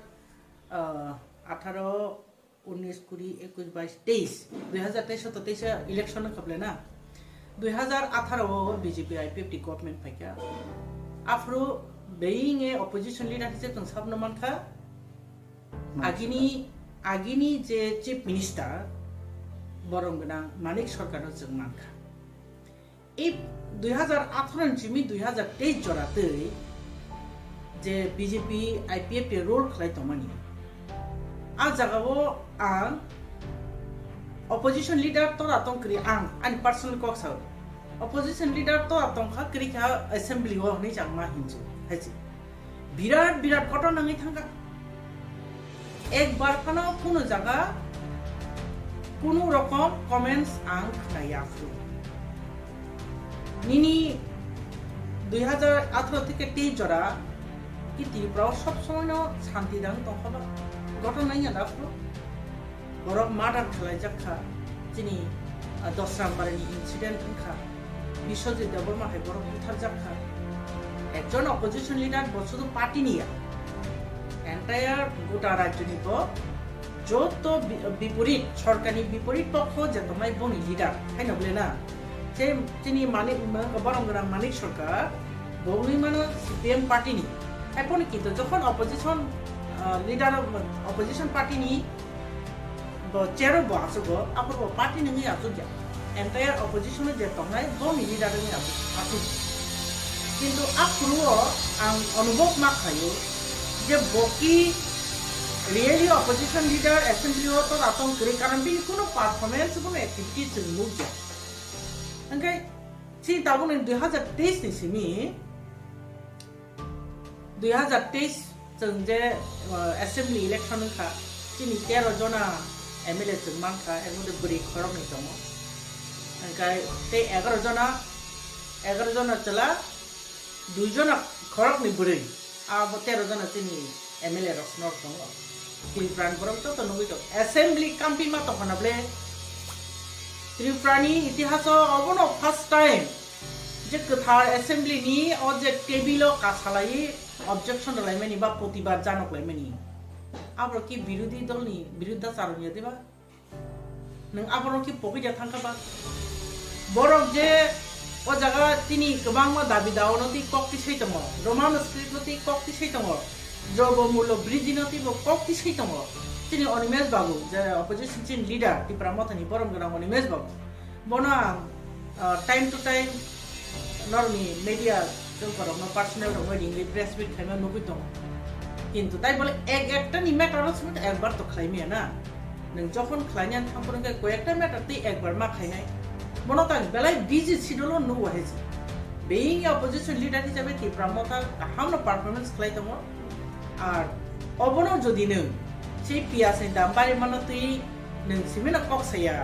19 20 21 22 2023 तो 23 election खबले ना 2018 बीजेपी आईपीएफ गवर्नमेंट फाइका आफ्रो being a opposition leader से तो सब नमन था आगिनी जे चीफ मिनिस्टर बरंगना मानिक सरकार जों मानखा এই 2018 जिमी 2023 जराते जे बीजेपी आईपीएफ के रोल खलाइतमानि आ जगावो आं opposition leader तो आतंक करी आं पर्सनल कक्साव opposition leader तो आतंक करी का assembly हो नहीं जामा हिंसु हैसी बिराट घटना नङै थांगा एक बार खाना कोनो जगह कोनो रकम कमेंट्स आं खनायाफु निनी 2018 থেকে 23 জরা কি ত্রিপুরা সব সময় শান্তি দান তখবা ঘটনাই আদাফলো বড় মার্ডার খেলাই যাখা যিনি 10 নাম্বারনি ইনসিডেন্ট খা বিশ্বজিৎ দেববর্মা হাই বড় উঠার যাখা একজন অপোজিশন লিডার বছর পার্টি নিয়া এন্টায়ার গোটা রাজ্য নিব যত বিপরীত সরকারি বিপরীত পক্ষ যে তোমায় বনি লিডার তাই না বলে না যে যিনি মানিক বরংগ্রাম মানিক সরকার বৌনি মানে সিপিএম পার্টি নি এখন কিন্তু যখন অপোজিশন লিডার অপোজিশন পার্টি নি চেয়ারও আসব আপর পার্টি নঙি আসুক এন্টায়ার অপোজিশন যে তোমায় বনি লিডার নঙি আসুক কিন্তু আপ্রুও আং অনুভব মা খায়ো যে বকি রিয়েলি অপোজিশন লিডার অ্যাসেম্বলি তো আতঙ্ক করে কারণ বি কোনো পারফরমেন্স কোনো অ্যাক্টিভিটি जों नुजा ओंखाय सि दाबोनो 2023 नि सिमी 2023 जों जे असेम्बली इलेक्शन खा सिनि 13 जना एमएलए जों मानखा एगुदे बोरै खरमनि दङ ओंखाय ते 11 जना चला 2 जना khorok ni buri abo 13 jana chini MLA rosnor tongo Tripura borok to nugui to assembly kampi ma to hanable Tripura ni itihaso obono first time je kathar assembly ni object table kasalai objection laimani ba protibad janok laimani abro ki birodi dol ni biruddha charoniya deba nang abro ki pokija thangka ba borok je o jaga tini kobang ma dabi daono ti kokti seitongo roman script ti kokti seitongo jobo mulo bridino ti bo kokti seitongo tini onimes babu je opposition chin leader Tipra Mothani borom gana onimes babu bono time to time normi media jong korok no personal ro wedding li press meet khaima nugui tongo কিন্তু তাই বলে একটা নি matter আছে একবার তো খাইমিয়া না নং যখন খাইনিয়ান থামপরকে কয়েকটা ম্যাটার তে একবার মা খাইনাই মনে তাই বেলায় বিজি ছিল নো হয়েছে বেইং অপোজিশন লিডার হিসেবে Tipra Motha হামনো পারফরম্যান্স খাইতামো আর অবনো যদি নং সেই পিয়াসে দাম বাড়ি মানে তুই নং সিমেনা কক্সাইয়া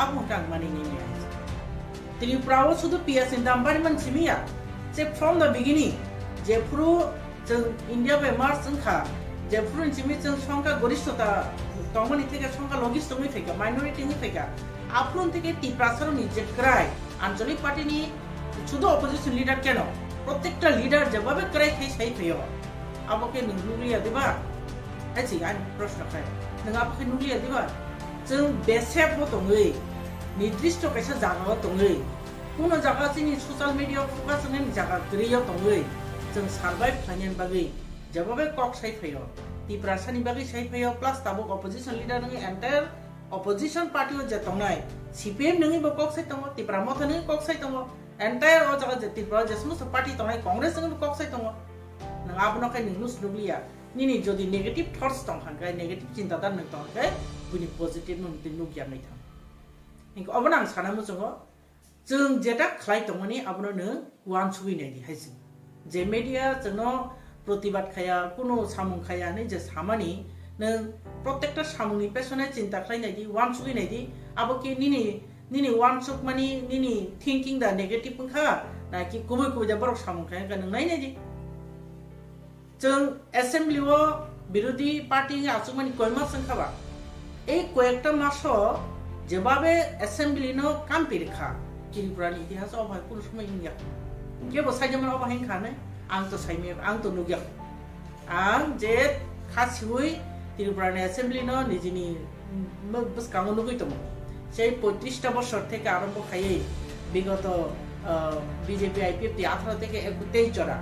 আপন কাং মানি নিমি আছে Tripura শুধু পিয়াসে দাম বাড়ি মান সিমিয়া যে ফ্রম দ্য বিগিনিং যে পুরো India by Mars Sanka, Jeffrey Jimmy Sanka Goristota, Tongmano থেকে সংখ্যা লঘিষ্ঠমই থেকে মাইনরিটি নি থেকে আপন থেকে টিপ্রাসর নিজে ক্রাই আঞ্চলিক পার্টি নি শুধু অপোজিশন লিডার কেন প্রত্যেকটা লিডার যেভাবে ক্রাই সেই ফেয় আমাকে নুলিয়া দিবা আছি আই প্রশ্ন খাই নং আমাকে নুলিয়া দিবা जों বেসেব মতই নির্দিষ্ট কাছে জায়গা দङै কোন জায়গা চিনি সোশ্যাল মিডিয়া ফোকাস होनाय জায়গা গরিয়া দङै जों सार्भाइव खालामनायनि बागै जेबाबे कक साइफायो Tipra सानि बागै साइफायो प्लास ताबो अपोजिशन लीडर नङै एंटायर अपोजिशन पार्टी जे तंनाय CPM नङै बो कक साइ तंगो Tipra Motha नङै कक साइ तंगो एंटायर ओ जगा जे Tipra जे समस्त पार्टी तंनाय कांग्रेस नङै कक साइ तंगो नङ आबनो खाय नुस नुगलिया निनि जदि नेगेटिव थॉट्स तंखानखाय नेगेटिव चिन्तादार नङ तंखाय बुनि पजिटिव नुति नुगिया नै थां इंक अबन आं सानामो जों जेटा खलाय तंगनि आबनो नो वान सुबिनाय दि हायसि যে মিডিয়া जोंनो प्रतिबाद खाया कोनो सामुं खाया नै जे सामानि नों प्रत्येकटा सामुंनि पेसने चिन्ता खालायनाय दि वान सुगिनाय दि आबो कि निनि वान सुक मानि निनि थिंकिंग दा नेगेटिभ खा ना कि गुबै गुबै दा बरक सामुं खाया गन नायनाय दि जों एसेम्बलिओ बिरोधी पार्टी आसुमानि कयमा संखाबा এই কয়েকটা মাস যেভাবে এসেম্বলিনো কাম্পিরখা Tripuraनि ইতিহাস অভায় কোনো সময় ইন্ডিয়া কেবো সাইজমান অবাহিন খানে আং তো সাইমে আং তো নুগিয়া আং যে খাসিউই Tripuraनि এসেম্বলিনো নিজনি বসকাঙ্গ নুগই তম সেই 35টা বছর থেকে আরম্ভ খাইয়ে বিগত বিজেপি আইপিএফ 18 থেকে 23 জরা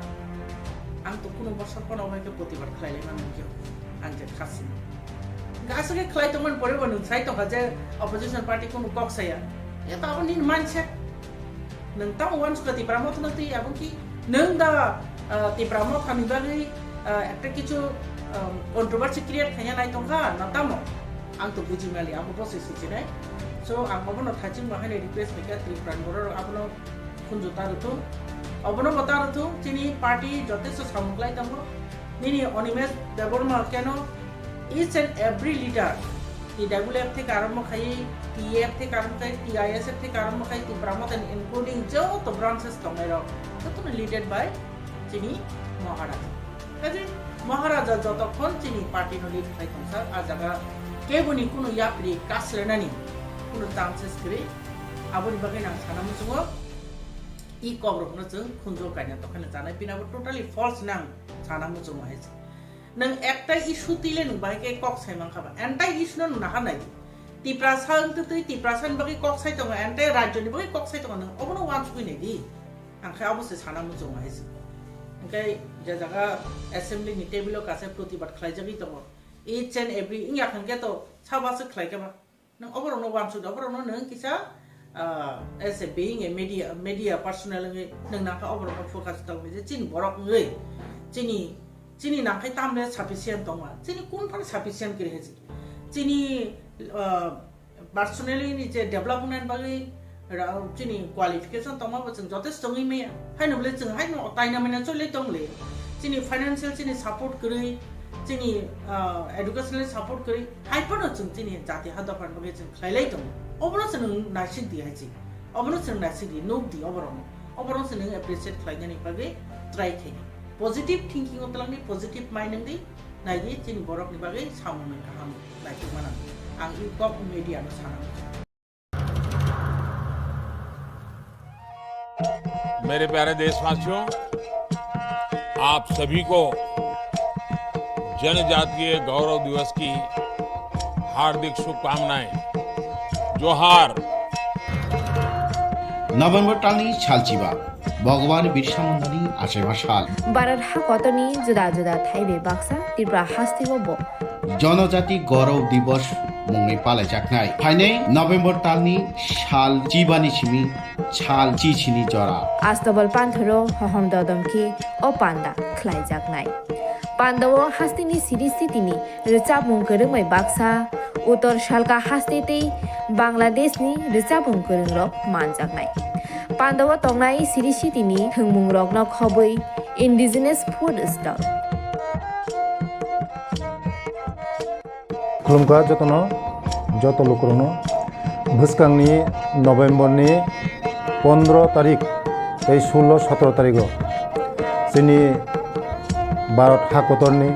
আং তো কোনো বছর কোন অবাইকে প্রতিবাদ খাইলে না নুগিয়া আং যে খাসি গাছকে খাইতমান পরিবন সাই তো যে অপোজিশন পার্টি কোনো কক্সায়া এটা আপনি মানছে नोंथां वान सुका Tipra Motha नति आबो कि नों दा Tipra Motha नि बागै একটা কিছু কন্ট্রোভার্সি ক্রিয়েট খাইয়া নাই তংখা নাতামো आं तो बुजिमालि आबो बसे सिचिनाय सो आं अबनो थाचिं बाहायनाय रिक्वेस्ट मेका Tripura बर आबनो खुनजुता रथु अबनो बता रथु चिनि पार्टी যথেষ্ট সামগ্লাই তংগো निनि অনিমেষ দেববর্মা কেন each and every leader TWF থেকে আরম্ভ খাই TF থেকে আরম্ভ খাই TISF থেকে আরম্ভ খাই Tipra Motha including যত ব্রাঞ্চেস তংনাইর তত লিডেড বাই চিনি মহারাজা কাজে মহারাজা যতক্ষণ চিনি পার্টি নো লিড খাই তংসা আজাগা কেবনি কোনো ইয়াপ্রি কাসলেনানি কোনো চান্সেস করে আবনি বাগে না সানামু জङ ই কবরকनो जों खुनजो गायना तखने जानाय बिनाबो टोटाली फल्स नां सानामु जङ हायस नों একটা ইস্যু দিলে নং বাকে কক সাইমাং খাবা এন্টাই ইস্যু নং না হানাই Tipra সাং তুই Tipra সাং বাকে কক সাই দङ এন্টাই রাজ্যনি বাকে কক সাই দङ নং অবনো ওয়ান সুইনাই দি আংখাই অবশ্যই সানামু জङ হাইস ओंखाय जे जागा एसेम्बली नि टेबल कासे प्रतिबाद खालायजागै दङ each and every इंया खनके तो साबासो खालायखाबा नों अबरनो वान सुद अबरनो नों किसा as a being a media personnel नों नाखा अबरनो फोकास दङ जे चिन बरक ngै चिनी नाखाय तामले साफिसियेंट दङ चिनी कोन फार साफिसियेंट करे हेजि चिनी पार्सोनेली नि जे डेभलपमेंट बागै चिनी क्वालिफिकेशन तमाबो जों जथेष्ट ngै मेया हायनोबले जों हायनो ताइनामेना चले दंले चिनी फाइनान्शियल चिनी सपोर्ट करै चिनी एडुकेशनल सपोर्ट करै हायपनो जों चिनी जाति हादफान बागै जों खायलाय दं अबनो जों नासिक दि हायसि अबनो जों नासिक दि नो दि अबरनो जों एप्रिशिएट खालायनायनि बागै ट्राइ खाय पजिटिभ थिंकिं तलांनि पजिटिभ माइन्ड नि नायनि जोंनि बरकनि बागै सावनो गाहाम नायथुमाना आं कक मिडियानो साना मेरे प्यारे देशवासियों, आप सभी को जनजातीय गौरव दिवस की हार्दिक शुभकामनाएं। जोहार। नभेम्बर टालनि सालचिबा भगवान बिरसा मुंडानि आसेबा साल भारत हाकतनि जुदा जुदा थाइबे बाक्सा त्रिपुरा हास्तिगो जनजाति गौरव दिवस मुङै पालायजानाय फाइनै नभेम्बर टालनि साल चिबानि सिमी साल चिचिनि जरा आस्तबल पान्थरो हहम ददमखि ओ पान्दा ख्लाइजाकनाय पान्दावो हास्तिनि सिरिस्थितिनि रोचाबुं गोरोंमै बाक्सा उत्तर सालका हास्तेतै बांलादेशनि रोचाबुं गोरोंरक मानजाकनाय पान्दावो तंनाय सिरिस्थितिनि थोंमुं रकन खबै इन्डिजिनास फुड स्टल खुलुमखा जतनो जत लोकरनो भुसकांनि नभेम्बरनि 15 तारिख 16-17 तारिख जोंनि भारत हाकतरनि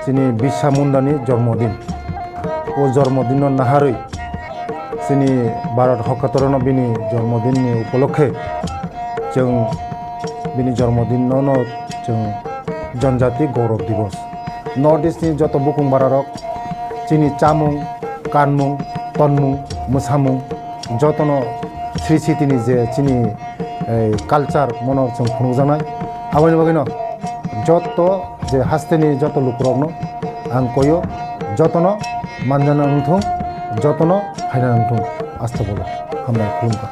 जोंनि बिरसा मुंडानि जन्मदिन ओ जन्मदिन नाहारै जोंनि भारत हाकतरनो बिनि जन्मदिननि उपलक्षे जों बिनि जन्मदिनावनो जों जनजाति गौरव दिवस नर्थ इस्टनि जत बुकुं बारारक जोंनि चामुं कानमुं तनमुं मोसामुं जतनो श्री सिटिनि जे जोंनि कालचार मनर जों खुंजानाय आबानि बागैनो जत जे हास्तेनि जत लुकरकनो आं कयो जतनो मानजाना नंथों जतनो हायना नंथों आस्था बोलो हामबाय खुलुमबाय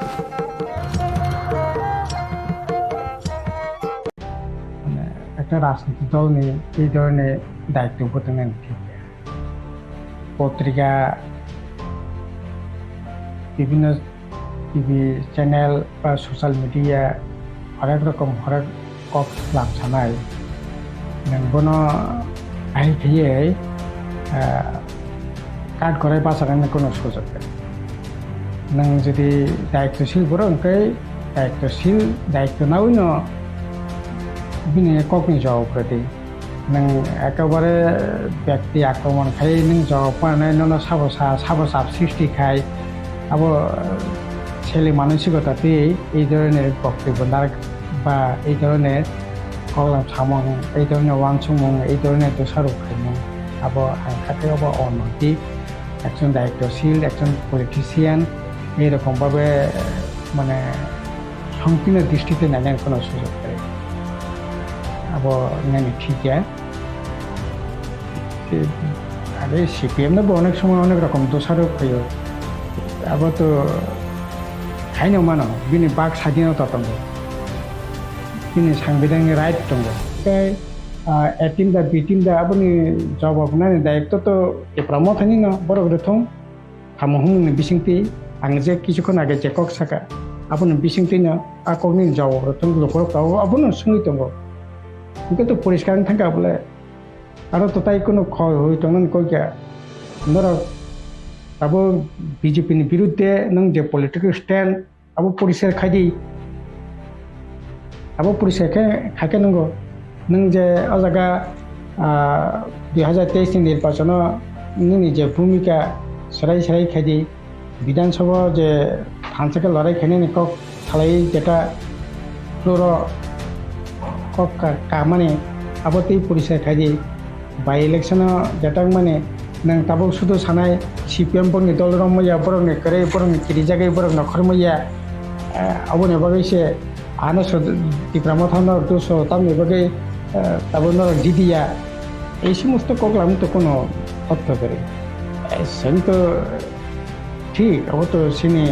একটা রাজনৈতিক দল নিয়ে এই ধরনের দায়িত্ববোধ নেন ঠিক পত্রিকা বিভিন্ন টিভি চ্যানেল বা সোশ্যাল মিডিয়া হরেক রকম হরেক কক লাভ সানায় नोंबोनो आइफियै काट गराय बासारानो कोनो सुजुग नों जुदि दायित्वशील बर ओंकै दायित्व नावैनो बिनि ककनि जवाबफोरदि नों एकेबारे व्यक्ति आक्रमण खाय नों जवाब पानाय नों साबसाब सृष्टि खाय अब ছেলে মানসিকতাতে এই ধরনের বক্তব্য বা এই ধরনের কলম সামং এই ধরনের ওয়াংসুমং এই ধরনের দোষারোপ খাইমং আবো আইনখাতে আবো অনৈতিক একজন দায়িত্বশীল একজন পলিটিশিয়ান এইরকমভাবে মানে সংকীর্ণ দৃষ্টিতে নেওয়ার কোনো সুযোগ নেই আবো নেনি ঠিক আরে সিপিএম নেবো অনেক সময় অনেক রকম দোষারোপ হইও আবার তো খাইনো মানো বিনি বাক স্বাধীনতা দङ बिनि सांबिधानिक राइट दङ ओमफ्राय ए टिम दा बि टिम दा आबोनि जवाब नायनो दायित्व तो Tipra Mothani no borok rothong हामुहुंनि बिसिंथि आं जे किछुखन आगे जे कक साका आबोनि बिसिंथि no akokni jawab rothong लोकर काव आबोनो सुंगि दङ ओंखाय तो परिष्कार थांगा बले आरो तो ताइ कोनो खय होय तंगन कयका नरा आबो बीजेपी नि बिरुद्धे नों जे पलिटिकल स्टैंड आबो परिष्कार खायदि आबो परिष्कार खाके नंगो नों जे अजागा 2023 नि निर्वाचन नि जे भूमिका सराय खायदि विधानसभा जे हांसके लड़ाई खाने कक खालाई जेटा फ्लोर कक का माने आबो तै परिष्कार खायदि बाय इलेक्शन जेटा माने नों ताबो सुदु सानाय सीपीएम बंनि दल रमया बरंनि करे बरंनि किरि जागाय बरं नखरमया आबोने बागैसे आनो Tipra Mothani दोसो तामनि बागै ताबो नर जिदिया এই সমস্ত কগলাম তো কোনো অর্থ করে সেমি তো ঠিক আবার তো সিনে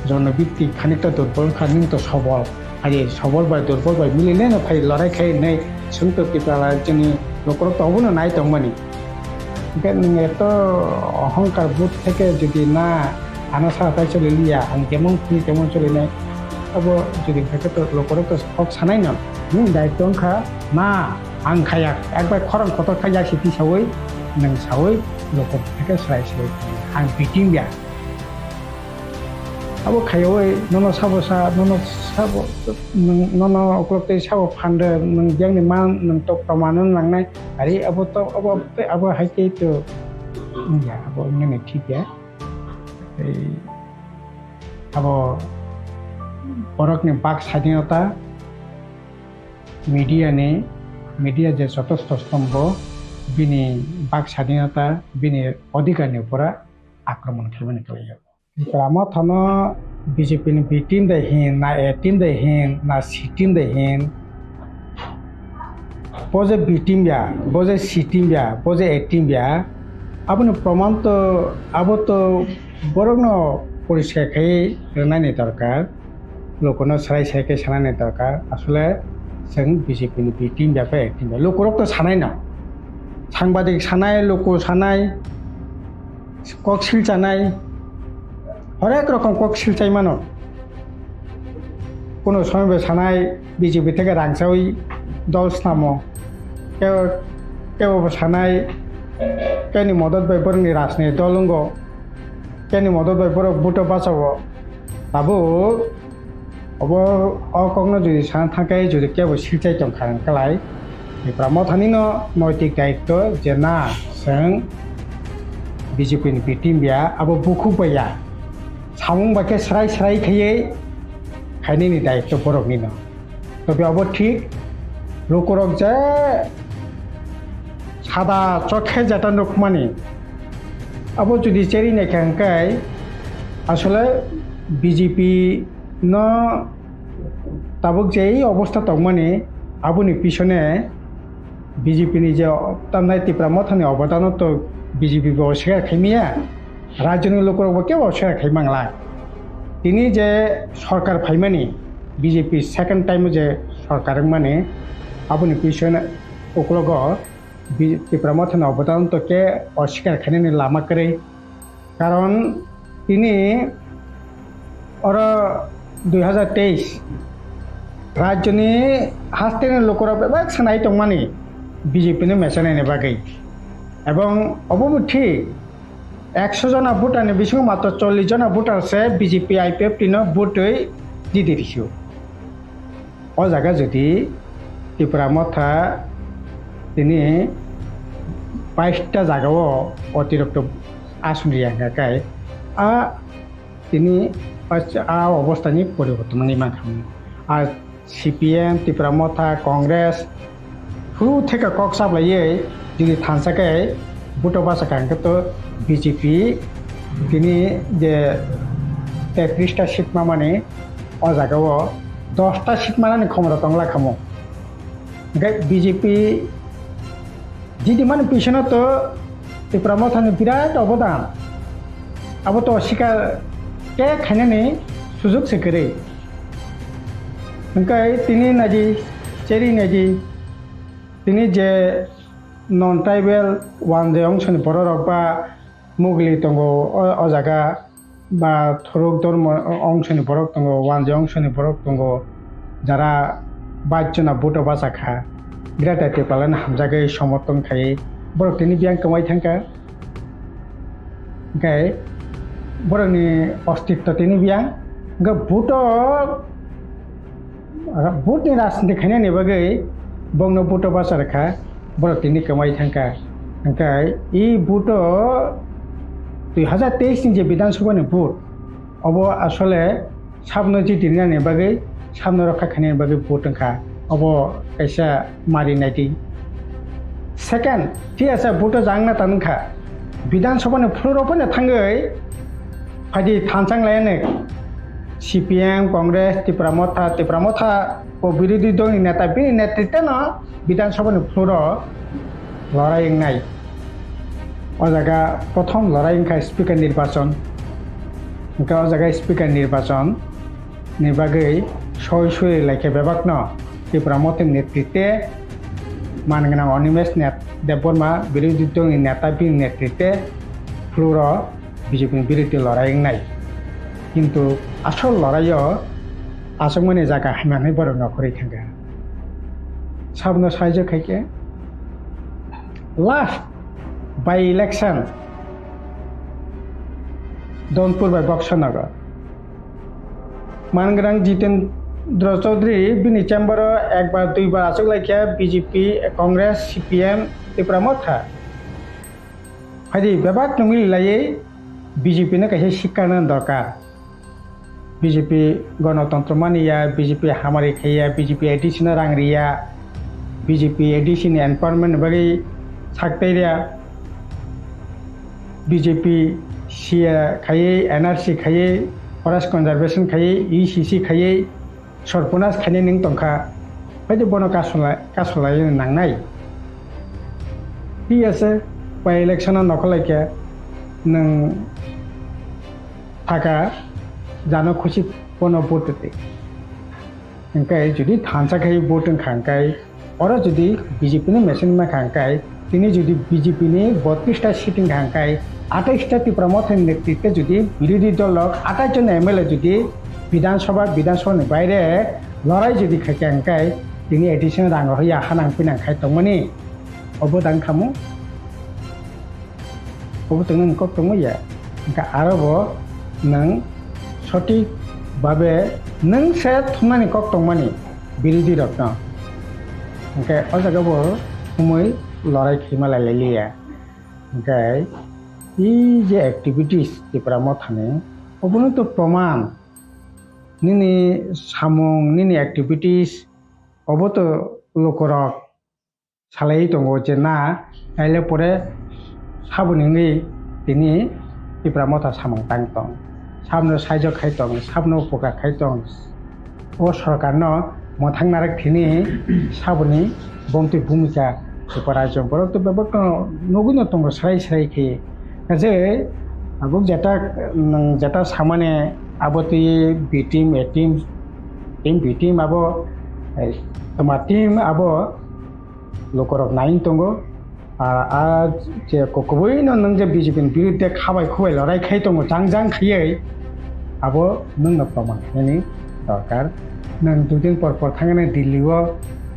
জনভিত্তিক খানিকটা দুর্বল খানিক তো সবল আর এই সবল বা দুর্বল বা মিলিলে না ভাই লড়াই খাই নেই শুন তো Tipra जोंनि न'खराव তো অবনো নাই তংমানি এত অহংকার বোধ থেকে যদি না আনা সাহায্য চলে লিয়া আমি কেমন খুনি কেমন চলে নাই अब যদি থাকে তো লোকরা তো হক সানাই না দায়িত্ব খা না आं खाया একবার খরন কত খাইয়া সিটি সাवै नों सावै लोकर থেকে স্রাই স্রাই आं बिटिं बिया sabo khayoi nono sabo sa nono oklokte sabo phande nang jangni man nang tok pramano nangnai ari abo haike to ya abo ngene ঠিক ya abo borokni bak স্বাধীনতা media je চতুর্থ স্তম্ভ bini bak স্বাধীনতা bini অধিকারনি উপরা আক্রমণ খাইবানি খাইয়া Pramo thano BJP ni B team da hin na A team da hin na C team da hin boje B team ya boje C team ya boje A team ya apni proman to abo to borogno poriskar khai ranani dorkar lokono sarai saike sanani dorkar asole जों BJP ni B team ya A team ya lokorok to sanai na সাংবাদিক সানাই লোকো সানাই koksilchagai হরেক রকম koksilchai মানো কোনো সময় সানাই BJP থেকে রাংসাই দল স্নামো কেউ সানাই কেনি মদত বাইপরনি রাজনীতি দলঙ্গ কেনি মদত বাইপর বুটো বাঁচাবো বাবু অব অকগ্ন যদি সানা থাকে যদি কেউ সিলচাই দंखान কালাই Mothani no নৈতিক দায়িত্ব যে না जों BJP ni B team ya abo buku baya samung bake serai khayei khaini ni daitto borok ni no tobe abo ঠিক lokorok je sada chokhe jata nokmani abo jodi cheri ne kangkai আসলে BJP no tabuk je ei obostha tongmani aboni pishone BJP ni je tamnai Tipra Mothani অবদান তো BJP অস্বীকার খাইমিয়া রাজনীতিক লোকের কেউ অস্বীকার খাইমাংলা তিনি যে সরকার ফাইমানি বিজেপি সেকেন্ড টাইম যে সরকার মানে আপনি পিছনে ওকলগ Tipra Mothani অবদান তো কে অস্বীকার খাইনি লামা করে কারণ তিনি ওর 2023 রাজনী হাস্তেনের লোকের বেবাক সানাই টংমানি বিজেপি নে মেশানাইনে বাগৈ এবং অবমুঠি 100 जना ভোটারনি বিসঙ্গ মাত্র 40 जना ভোটারসে বিজেপি আইপিএফ টিনো ভোটই দিদি দিছো ও জায়গা যদি ত্রিপুরা মথা তিনি 22টা জায়গাও অতিরিক্ত আসন রিয়াঙ্গাকাই তিনি অবস্থানি পরিবর্তন নিমান খাম আর CPM ত্রিপুরা মথা কংগ্রেস ফ্রু থেকে কক সাবলাইয়ে যদি থানসাকে বুটো বাসাকাঙ্কে তো বিজেপি তিনি যে 33টা সিট মানে ও জায়গাও 10টা সিট মানে ক্ষমতা তংলা খামো বিজেপি যদি মানে পিছনে তো Tipra Mothani বিরাট অবদান আবো তো অস্বীকার কে খাইনানি সুযোগ সেকরে ओंखाय তিনি নাজি চেরি নাজি তিনি যে নন ট্রাইবেল ওয়ান যে অংশনি বড়রক বা মুগলি দङ অ জায়গা বা থরক ধর্ম অংশনি বড়ক দङ ওয়ান যে অংশনি বড়ক দङ যারা 22 जना ভোটো বাসাখা বিরাট টিপ্রালান হামজাগৈ সমর্থন খাই বড় তিনি বিয়াং কমাই থাকা ओंखाय বড়নি অস্তিত্ব তিনি বিয়াং भोटनि राजनीति खायनायनि बागै बंनो भोट बासारखा बर तिनि कमाय थांका ओंखाय इ भोट 2023 नि जे विधानसभानि भोट अब आसले साबनो जिदिनायनि बागै साबनो रखा खायनायनि बागै भोट ओंखा अब कैसा मारिनायदि सेकेन्ड ठीक আছে भोट जांना तानखा विधानसभानि फ्लोरावनो थांगै फादि थानसांलायानो CPM Congress Tipra Motha ও বিরোধী দল নেতা বিনি নেতৃত্বে না বিধানসভানি ফ্লোর লড়াই নাই ও জায়গা প্রথম লড়াই স্পিকার নির্বাচন ও জায়গা স্পিকার নির্বাচন নির্বাগৈ সই লাইকে বেবাক ন Tipra Mothani নেতৃত্বে মানগোনাं অনিমেষ দেববর্মা বিরোধী দলनि নেতা বিনি নেতৃত্বে ফ্লোর বিজেপিनि বিরুদ্ধে লড়াই নাই কিন্তু আসল লড়াইও আসংমানি জায়গা হাইমাनै बर' नखरै थांगा साबनो साइजो खायके last by election Dhanpur by Boxanagar मानग्रां जितेन्द्र चौधरी बिनि चेम्बार एक बार दुई बार आसुक लाइकिया बीजेपी कांग्रेस CPM त्रिपुरा मथा फायदि बेबाक नमिल लाये बीजेपी ने कहे शिक्षण दरकार बीजेपी गणतंत्र मानिया बीजेपी हमारी खैया बीजेपी एडिशनल रांगरिया बीजेपी एडिशनल एनवायरनमेंट बगी साक्तेरिया बीजेपी सिया खाये NRC खाये फरेस्ट कन्जारभेशन खाये ECC खाये सरपनास खाने निं तंखा फायदि बनो कासलाय नांनाय पियासे बाय इलेक्शन नखलायके नों थाका जानो खुशी बनो बोटते ओंखाय जुदि थानसाखाय बोटन खांखाय और जुदि बीजेपी ने मेसिन में खांखाय तिनी जुदि बीजेपी ने 32टा सीटिंग खांखाय 28टा त्रिपुरा मथानि नेतृत्वे जुदि विरोधी दल 28 जन MLA जुदि विधानसभा बाहरे लड़ाई जुदि खांखाय तिनी एडिशनल रांग होया हानांफैनांखाय तंमोनि अबदान खामु अबतंग कब तंमोया ओंखाय आरोबो नों सठिक भावे नों से थुमनानि कक तंमानि विरोधी रत्न ओंखाय अजागाबो समय लड़ाई खैमालायलिया ओंखाय ई जे एक्टिविटीज त्रिपुरा मथानि अबनो तो प्रमाण निनि सामुं निनि एक्टिविटीज अबतो लोकरक सालाय दंगो जे ना आइले परे साबुनिंगि तिनि त्रिपुरा मथा सामुं तांतं साबनो साइजक खायतं साबनो उपकार खायतं ओ सरकारनो मथांनारक थिनि साबुनि बंति भूमिका त्रिपुरा जंबर तो बेबक नगुनो तंगो स्राय खे जे आबुक जेटा सामाने आबोति बी टीम ए टीम बी टीम आबो तमा टीम आबो लोकरक नाइन तंगो आज जे कोकबोइनो नों जे बीजेपी बिरुद्धे खाबाय खुबाय लड़ाई खाय तंगो जांजां खायै आबो नोंनो प्रमाण होनायनि दरकार नों दुदिन पर थांनानै दिल्लीआव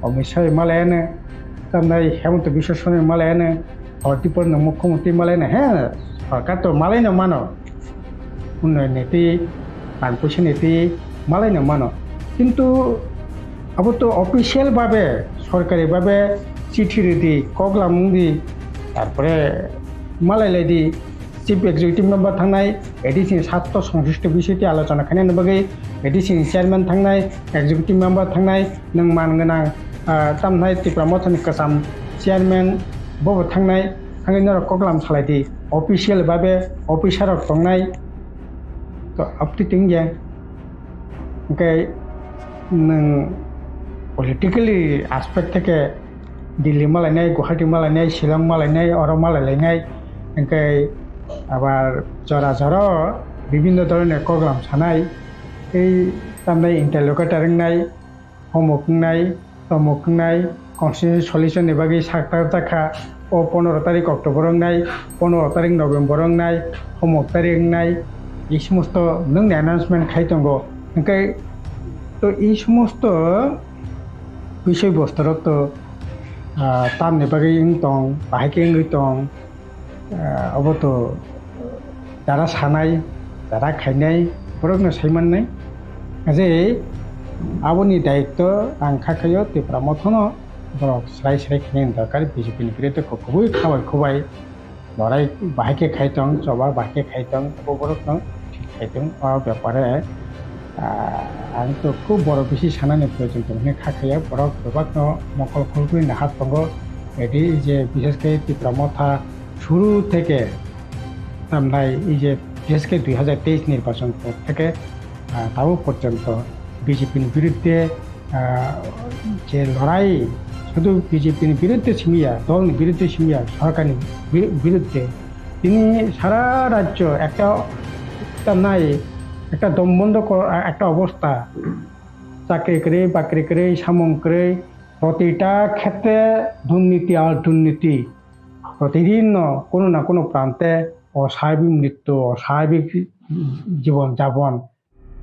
अमित शाह मालायानो तमनाय हेमंत बिश्व शर्मा मालायानो हरदीपरनो मुख्यमंत्री मालायानो हे सरकार तो मालायनो मानो उन्नयन नीति मानपुषि नीति मालायनो मानो किन्तु अब तो अफिशियल भावे सरकारी भावे चिठी रेडी कगलामुंदी तारपरे मालायलायदि चिफ एक्जिक्यूटिव मेम्बर थांनाय एडिशनल 7 संश्लिष्ट विषयटी आलोचना खालामनो बागै एडिशनल चेयारमैन थांनाय एक्जिक्यूटिव मेम्बर थांनाय नों मानगोनां तामनाय त्रिपुरा मथानि कसाम चेयारमैन बबो थांनाय हांगैनो कगलाम सालायदि अफिशियल भावे अफिसारक थांनाय तो अपटिटिं गया ओंखाय नों पलिटिकली एस्पेक्ट थेके दिल्ली मालायनाय गुवाहाटी मालायनाय शिलं मालायनाय अर मालायलायनाय ओंखाय आबार जरा जरा विभिन्न धरনের कगलाम सानाय এই तामनाय इंटरल'केटर रोंनाय होमवर्क रोंनाय तमवर्क रोंनाय कन्स्टिट्यूशन सल्यूशननि बागै साक्तार थाखा 15 तारिख अक्ट'बर रोंनाय 15 तारिख नभेम्बर रोंनाय होमवर्क तारिख रोंनाय এই সমস্ত नों अनाउन्समेन्ट खायतंगो ओंखाय तो এই সমস্ত বিষয়বস্তুর তো तामनि बागै दं बाहायके दं अब तो जारा सानाय जारा खायनाय बरकनो सायमाननाय जे आबोनि दायित्व आं खाखायो त्रिपुरा मथनो बरक स्राय खायनायनि दरकार बीजेपीनि बिरुद्धे खुबै खाबाय खुबाय लड़ाई बाहायके खायतं जबा बाहायके खायतं बरकनो ठीक खायतं ब्यापारे आं तो खूब बड़ बेसि सानानि प्रयोजन दं खाखाया बरक बेबाकनो मकल खलकुनि नाहात दंगो एदि जे बिशेषके त्रिपुरा मथा शुरू থেকে তামনাই এই যে বিশেষকে 2023 নির্বাচন থেকে তাও পর্যন্ত বিজেপির বিরুদ্ধে যে লড়াই শুধু বিজেপির বিরুদ্ধে সীমিয়া দলের বিরুদ্ধে সীমিয়া সরকারের বিরুদ্ধে তিনি সারা রাজ্য একটা তামনাই একটা দমবন্ধ একটা অবস্থা চাকরি করে বাকরি করে সামং করে প্রতিটা ক্ষেত্রে দুর্নীতি আর দুর্নীতি प्रतिदिन कोनो ना कोनो प्रांते असाभाविक मृत्यु असाभाविक जीवन जापन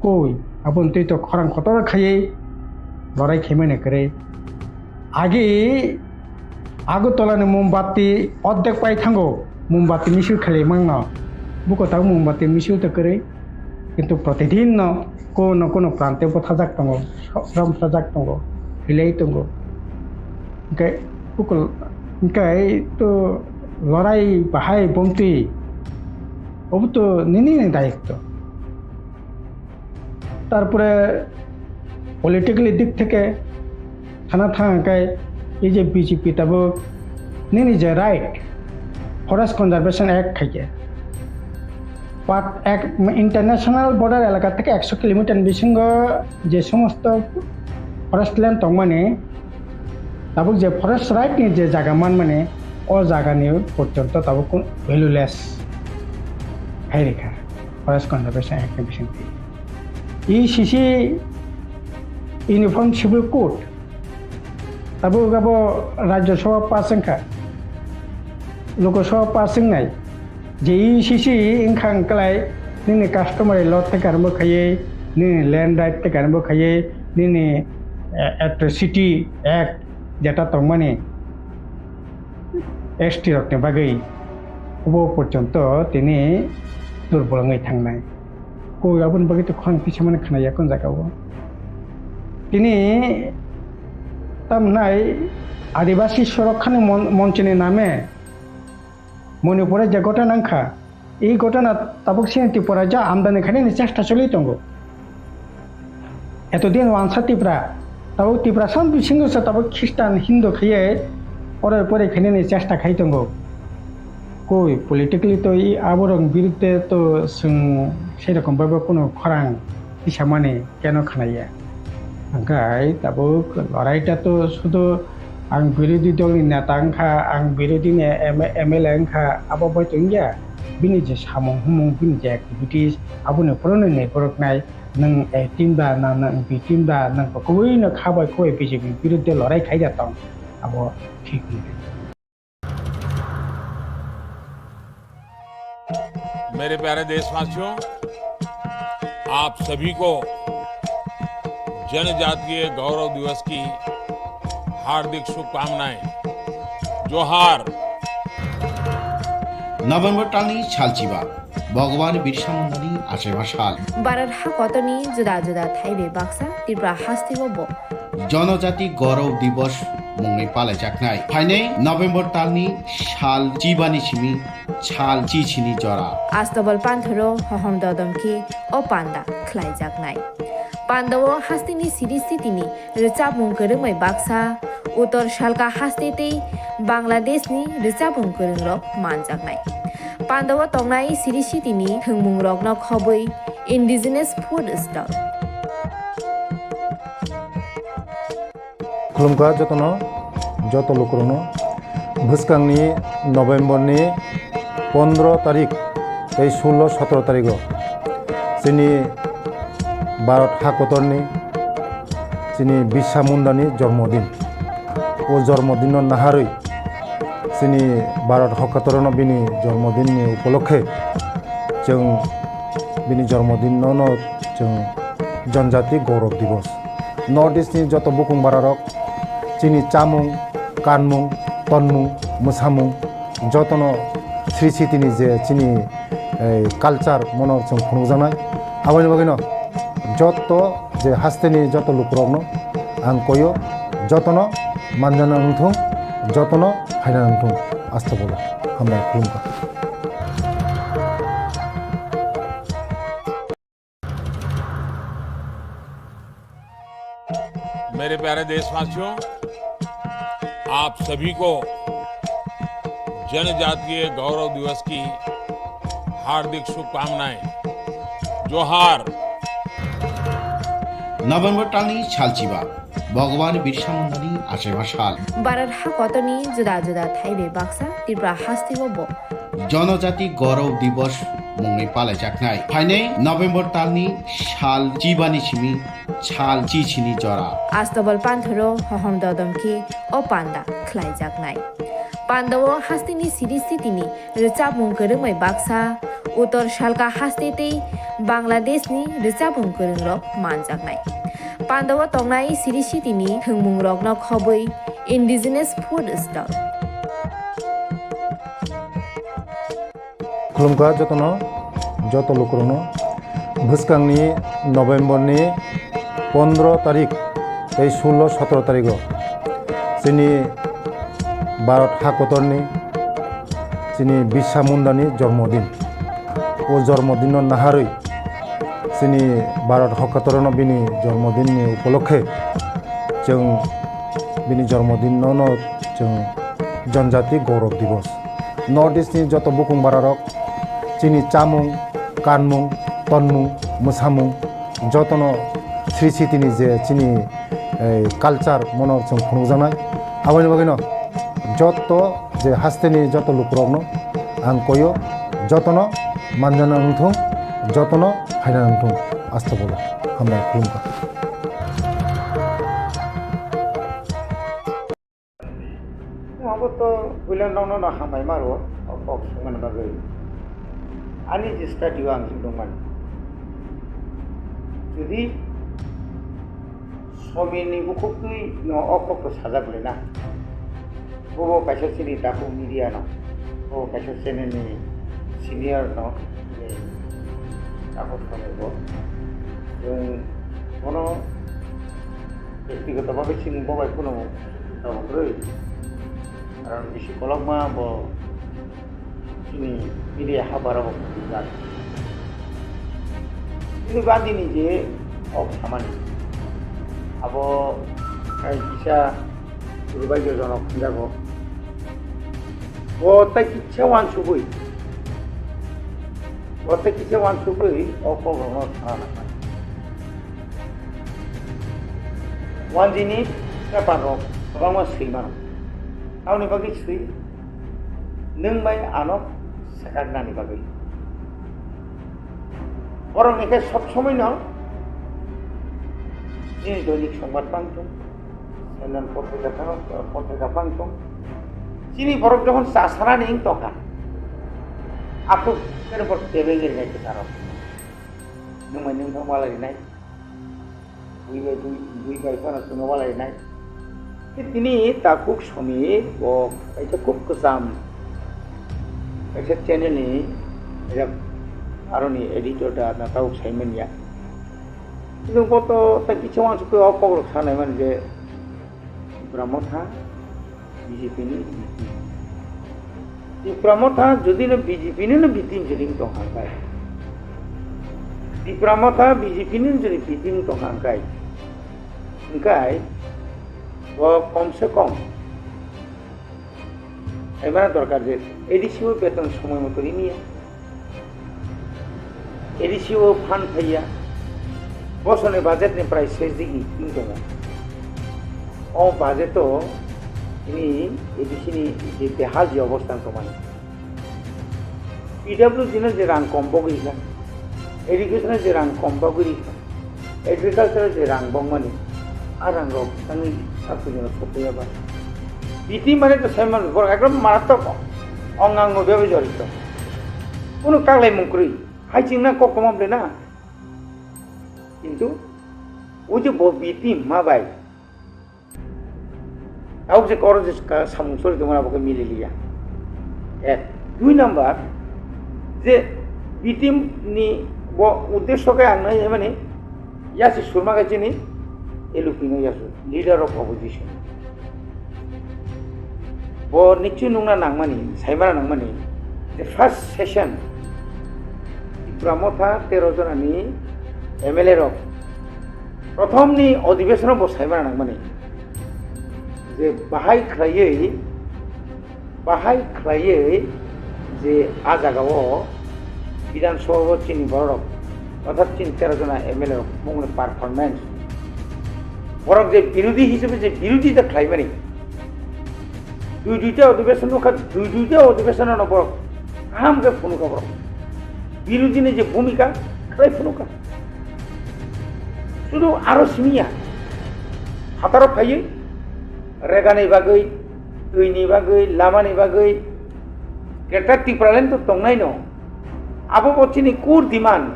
कई अपन तो खरां खतर खाई लड़ाई खेमे करे आगे आगरतलानि मोमबाती अर्धेक पाई थांगो मोमबाती मिছিল खाली मांगना बुको मोमबाती मिছিল तो करे किन्तु प्रतिदिन কোনো প্রান্তে থাজাক दङ स्रम थाजाक दङ हिलै दङ ओमफ्राय तो लड़ाई बाहाय बमती अब तो निनी दायित्व तारपरे पलिटिकली दिक থেকে थाना थांगाय এই যে বিজেপি তাবো নিনি যে রাইট ফরেস্ট কনজারভেশন অ্যাক্ট থাকে পার্ট এক ইন্টারন্যাশনাল বর্ডার এলাকা থেকে 100 কিলোমিটার বিসঙ্গ যে সমস্ত ফরেস্ট ল্যান্ড দं মানে তাবো যে ফরেস্ট রাইট नि যে জায়গা মানে ও জায়গা নিয়ে পর্যন্ত তাবো কোন ভ্যালুলেস হাইরেখা ফরেস্ট কনজারভেশন অ্যাক্ট বিসঙ্গে এই সিসি ইউনিফর্ম সিভিল কোড তাবো গাবো রাজ্যসভা পাসंखा लोकसभा पासिंनाय जे सिसि इंखां कलाय निनि कास्टमारि लॉ ते गारबो खायै निनि लैंड राइट ते गारबो खायै निनि एट्रसिटी एक्ट जेटा तंमाने एसटी रकने बागै अबो पर्यन्त तिनि दुर्बलङै थांनाय कोयाबन बागै तो खां किसुमान खोनाया कोन जागावो तिनि तमनाय आदिवासी सुरक्षानि मन्चनि नामे मणिपुरे जे घटना अंखा এই ঘটনা তাবক সিং ত্রিপুরা যা আমদানি খানে চেষ্টা চলি দंगो এতদিন ওয়ানসা ত্রিপুরা তাবক ত্রিপুরা সাম বিসিংসে তাবক খ্রিস্টান হিন্দু খাইয়ে পরে খানে চেষ্টা খাই दंगो কই পলিটিক্যালি তো এই আবরং বিরুদ্ধে তো সেরকম ভাবে কোনো খরাং হিসাব মানে কেন খানাইয়া ओमफ्राय তাবক লড়াইটা তো শুধু आं बिरोधी दलनि नेता अंखा आं बिरोधीनि एमएलए अंखा आबाबाय दंया बिनि जे सामं हुमं बिनि जे एक्टिविटीज आबुनो पुरनो नेटवर्कनाय नों ए टीम दा ना नों बी टीम दा नों कोइनो खाबाय कोइ बीजेपी बिरुद्धे लड़ाई खाइ जाता अब ठीक नहीं। मेरे प्यारे देशवासियों, आप सभी को जनजातीय गौरव दिवस की हार्दिक शुभकामनाएं। जोहार। नभेम्बर टालनि सालचिबा भगवान बिरसा मुंडानि आसेबा साल भारत हाकतनि जुदा जुदा थाइबे बाक्सा त्रिपुरा हास्तिबो जनजाति गौरव दिवस मुङै पालायजानाय फाइनै नभेम्बर टालनि साल चिबानि सिमी साल चिचिनि जरा आस्तबल पान्थरो हहम ददमखि ओ पान्दा ख्लाइजाकनाय पान्दावो हास्तिनि सिरिस्थितिनि रोचाबुं गोरोङै बाक्सा उत्तर सालका हास्तेतै बांलादेशनि रोचाबुं गोरोंरक मानजाकनाय पान्दावो तंनाय सिरिस्थितिनि थोंमुं रकनो खबै इन्डिजिनास फुड स्टल खुलुमगा जत लोकरनो भुसकांनि नभेम्बरनि 15 तारिख 16-17 तारिख जोंनि भारत हाकतरनि जोंनि बिरसा मुंडानि जन्मदिन ओ जन्मदिन नाहारै जोंनि भारत हाकतरनो बिनि जन्मदिननि उपलक्षे जों बिनि जन्मदिनावनो जों जनजाति गौरव दिवस नर्थ इस्टनि जत बुकुं बारारक जोंनि चामुं कानमुं तनमुं मोसामुं जतनो श्री सिटिनि जे जोंनि कालचार मनर जों खुंजानाय आबानि बागैनो जत जे हास्तेनि जत लोकरनो आं कयो जतनो मानजाना नंथों जतनो हायना नंथों आस्था बोलो हामबाय खुलुमबाय। मेरे प्यारे देशवासियों, आप सभी को जनजातीय गौरव दिवस की हार्दिक शुभकामनाएं। जोहार। नभेम्बर टालनि सालचिबा भगवान बिरसा मुंडानि आसेबा साल भारत हाकतनि जुदा जुदा थाइबे बाक्सा त्रिपुरा हास्तिबो जनजाति गौरव दिवस मुङै पालायजानाय फाइनै नभेम्बर टालनि साल चिबानि सिमी साल चिचिनि जरा आस्तबल पान्थरो हहम ददमखि ओ पान्दा ख्लाइजाकनाय पान्दावो हास्तिनि सिरिस्थितिनि रोचाबुं गोरोङै बाक्सा उत्तर सालका हास्तेतै बांलादेशनि रोचाबुं गोरोंरक मानजाकनाय पान्दावो तंनाय सिरिस्थितिनि थोंमुं रकनो खबै इन्डिजिनास फुड स्टल खुलुमगा जत लोकरनो भुस्कांनि नभेम्बरनि 15 तारिख 16-17 तारिखआव जोंनि भारत हादरनि जोंनि बिरसा मुंडानि जन्मदिन ओ जन्मदिनाव नाहारै जोंनि भारत हादराव बिनि जन्मदिननि उपलक्षे जों बिनि जन्मदिनाव जों जनजाति गौरव दिवस नर्थ इस्टनि जत बुकुं बारारक जोंनि चामुं कानमुं तनमुं मोसामुं जतनो श्री सिटिनि जे जोंनि कालचार मनर जों खुंजानाय आबानि बागैनो जत जे हास्तेनि जत लुकरनो आं कयो जतनो मानजाना नंथों जतनो हायना नंथों आस्था बोलो हामबाय खुलुमबाय आबोथ' बुलानावनो ना हामबाय मारो अक संगन बागै आंनि जे स्टाडियाव आं दंमोन जुदि समिनि बुकुकनि न अकखौ साजाबलेना बबो कायसा सिनि दाखु मिडिया न बबो कायसा चेनेलनि सिनियर न दाखु थानायबो जों कोनो व्यक्तिगतभावे सिंबाय कोनो दाबोरै কারণ বেশি কলমা ব চিনি মিডিয়া হাবারাবো কিন্তু বাদিনি যে অক সামানি আবো কিসা দুর্ভাগ্য জনক যাব বতে কিচ্ছা ওয়ান সুবই বতে কিচ্ছা ওয়ান সুবই অপগ্রহণ থানা ওয়ান জিনিস পারক गोबां सैमानो गावनि बागै सै नों बाय आनक सेकागनानि बागै बरंनिखाय सब समयनो दिनै दैनिक संबाद पांथं सेनेल पत्रिका पांथं चिनि बरक जखन चासारानि तखा आखु केरबर टेबे गेलेनाय फोथाराव नोंबाय नोंथां मालायनाय दुइ बाय फाना मालायनाय তিনি তাকুক সমীর ও এটা খুব কসাম এটা চ্যানেলে এটা আরনি এডিটরটা না তাও সাইমেনিয়া কিন্তু কত তা কিছু মানুষকে অপগ্রহ সানায় মানে যে ব্রহ্মথা বিজেপিনি এই ব্রহ্মথা যদি না বিজেপিনি না বিতিম যদি তো হাঙ্কায় এই ব্রহ্মথা বিজেপিনি যদি বিতিম তো হাঙ্কায় হাঙ্কায় कम से कम एबार दरकार जे एडिसिओ बेतन समय मतो निया एडिसिओ फान्ड फैया बसने बाजेटनि प्राइस सेस दिगि किंतोना ओ बाजेटो इनि एडिसिनि जे बेहाल जे अवस्था समाने पीडब्ल्यू दिनो जे रां कम बगैसा एडुकेशन जे रां कम बगैसा एग्रीकल्चर जे रां बंगमानि आरांगो तांनि साफुजों सफैयाबा बिदि माने तो साइमन बर एकदम मारात्मक अंगांग बेबो जड़ित कोनो कागलाय मुंक्रि हाइचिंना ककमबले ना किंतु ओ जे बिति माबाय आउ जे कर जे सामुसरि दंना बके मिलिलिया एक दुई नम्बर जे बिटिमनि उद्देश्यके आंनाय माने यासि सुरमा गायजिनि एलुपिनो यासु लीडर ऑफ ऑपोजिशन वो निश्चय नुंगना नांगमानी साइमारा नांगमानी the first session Motha 13 जनानि एमएलए रक प्रथमनि अधिवेशन बो साइमारा नांगमानी जे बाहाय ख्लायै जे आजागाव विधानसभा चिनि बरक अर्थात 13 जना एमएलए रक मुंगनि पारफरमेंस बरक जे विरोधी हिसाबै जे विरोधिता खालामनानै दुइटा अधिवेशन दुइटा अधिवेशन नबर गाहामके फुनुका बरक विरोधीनि जे भूमिका खालाय फुनुका शुधु आरो सिमिया हाताराव फायो रेगानि बागै दैनि बागै लामानि बागै ग्रेटार त्रिपुरालेण्ड तो दंनाय न आबो बचिनि कुर डिमान्ड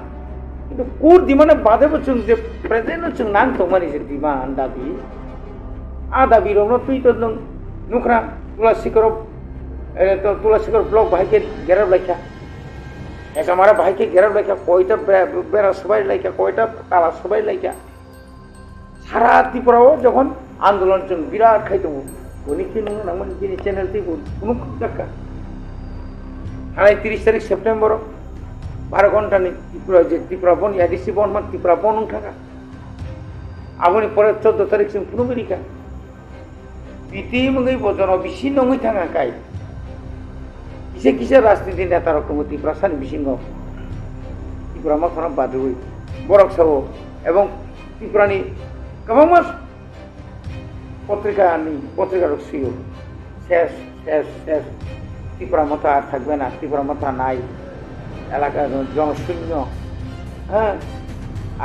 কিন্তু কোর ডিমান্ডে বাদে বছর যে প্রেজেন্ট হচ্ছে নাং তোমানি যে ডিমান্ড দাবি দাবি রমন তুই তো নুখরা তুলাসিকর ব্লক ভাইকে গেরাব লাইখা हमारा भाई के घेरा लाइका कोईटा बेरा सबाई लाइका कोईटा ताला सबाई लाइका सारा त्रिपुरा जखन आंदोलन जों बिराद खायदों उनी कि नों नामन दिनै चैनल ती कुनु जाका थानाय 30 तारिख सेप्टेम्बर 12 घन्टानि त्रिपुरा बन एडिसि बन मान त्रिपुरा बन थाका आबनि परे 14 तारिख जों कुनु गरिका बिति मंगै बजन बिसि नङै थाङा काय किसे राजनीति नेता रकम त्रिपुरा सानि बिसिङाव त्रिपुरा मा खालाम बादुई बरक सावो एवं त्रिपुरानि गोबां मास पत्रिका रखसियो शेष त्रिपुरा मथा थाकबे ना त्रिपुरा मथा नाय एलाका जनशून्य हाँ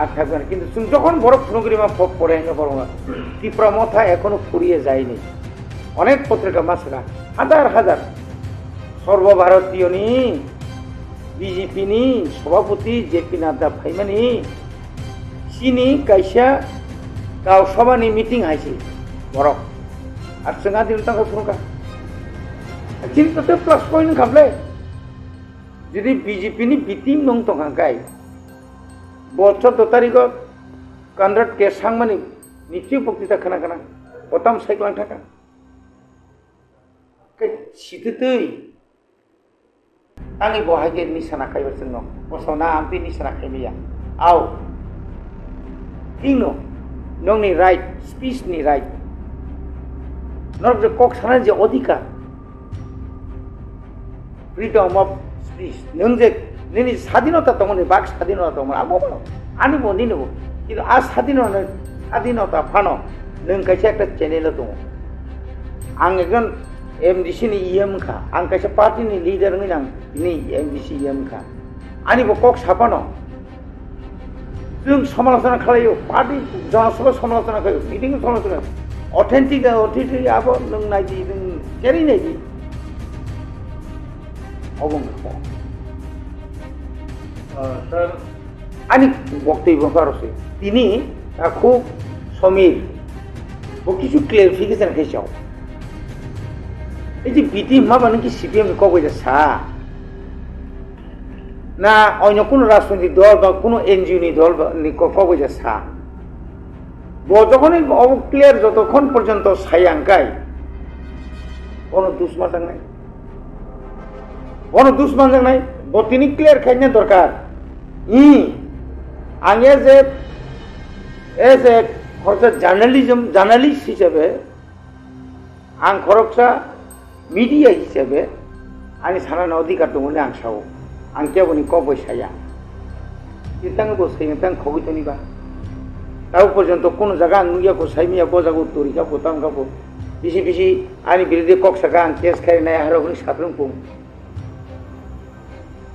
আর থাকবে না কিন্তু তুমি যখন বড় ফুনগিরিমা পড়ে হেঁকে বড় ত্রিপুরা মথা এখনো ফুরিয়ে যায়নি অনেক পত্রিকা মাসরা হাজার সর্বভারতীয় নি বিজেপি নি সভাপতি জেপি নাড্ডা ফাইমানি চিনি কাইসা গাঁও সভানি মিটিং হাইছে বড় আর जोंहा দিন তাকে ফুনকা কিন্তু তো প্লাস পয়েন্ট খাবলে যদি বিজেপি নি বিটিম নং তঙ্কা গাই 14 तारिख कन्ड्रेट के सांगमानि निश्चय बक्तृता खोना अताम साइक्लां थाका सिथै आंनि बहायगे निशाना खायबा जोंनो बसना आंबि निशाना खायबिया आव इनो नोंनि राइट स्पीच नि राइट नर जे कक साना जे अधिकार फ्रीडम ऑफ स्पीच नों जे नोंनि स्वाधीनता दङ नै बाक स्वाधीनता दङ आबो आनि बनि नबो किन्तु आ स्वाधीनता फानो नों कायसे एकटा चेनेल दङ आं एकजन एमडिसि नि इएम खा आं कायसे पार्टी नि लिडार नै आं नि एमडिसि इएम खा आनि बो कक सापानो जों समालोचना खालायो पार्टी जनसभा समालोचना खायो मिटिं समालोचना अथेन्टिक आबो नों नायदि नों जेरै नायदि अबं सर आणि বক্তব্য আছে তিনি খুব সমীর ও কিছু ক্লিয়ারিফিকেশন খাইছাও এই যে বিটি মাবা নাকি সিপিএম কবে সা না অন্য কোনো রাজনৈতিক দল বা কোনো এনজিও নি দল কবে সা যখন ক্লিয়ার যতক্ষণ পর্যন্ত সাইয়াঙ্কাই কোনো দুশ্মন নাই কোনো দুশ্মন নাই তিনি ক্লিয়ার খাইনে দরকার आं एज ए खरसा जार्नालिस्ट हिसाबै आं खरसा मिडिया हिसाबै आंनि साननो अधिकार दङ होनना आं सावो आं केवल कबय साया इतां बसाय इतां खगैतनिबा दाउ पर्यन्त कोनो जागा आं नुयाखौ साइमिया बजागौ तरिका बोतांगाबो बिसि आंनि बिरुद्धे कक्सागा आं केस खारिनाय हारौनि सात्रंखौ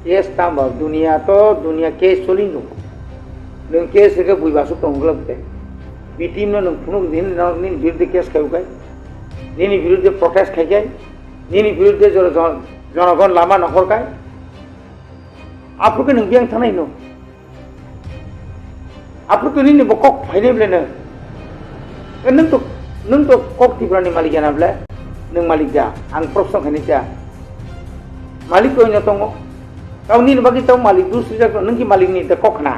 केस तांबा दुनिया केस सोलिनो नों केस के बुइबासो दंग्लाबते बिटिमनो नों फुनु नि बिरुद्धे केस खायगाय निनि बिरुद्धे प्रोटेस्ट खायगाय निनि बिरुद्धे जनगण लामा नखरगाय आपको नों बियां थानाय नो आपको निनि बकक फाइनेब्लेनो नों तो कक त्रिपुरानि मालिक जानाब्ला नों मालिक जा आं प्रश्न खायनिजा मालिक कोइनो दङ गावनि बागै ताव मालिक दुसरि जागोन नोंखि मालिकनि दा कखना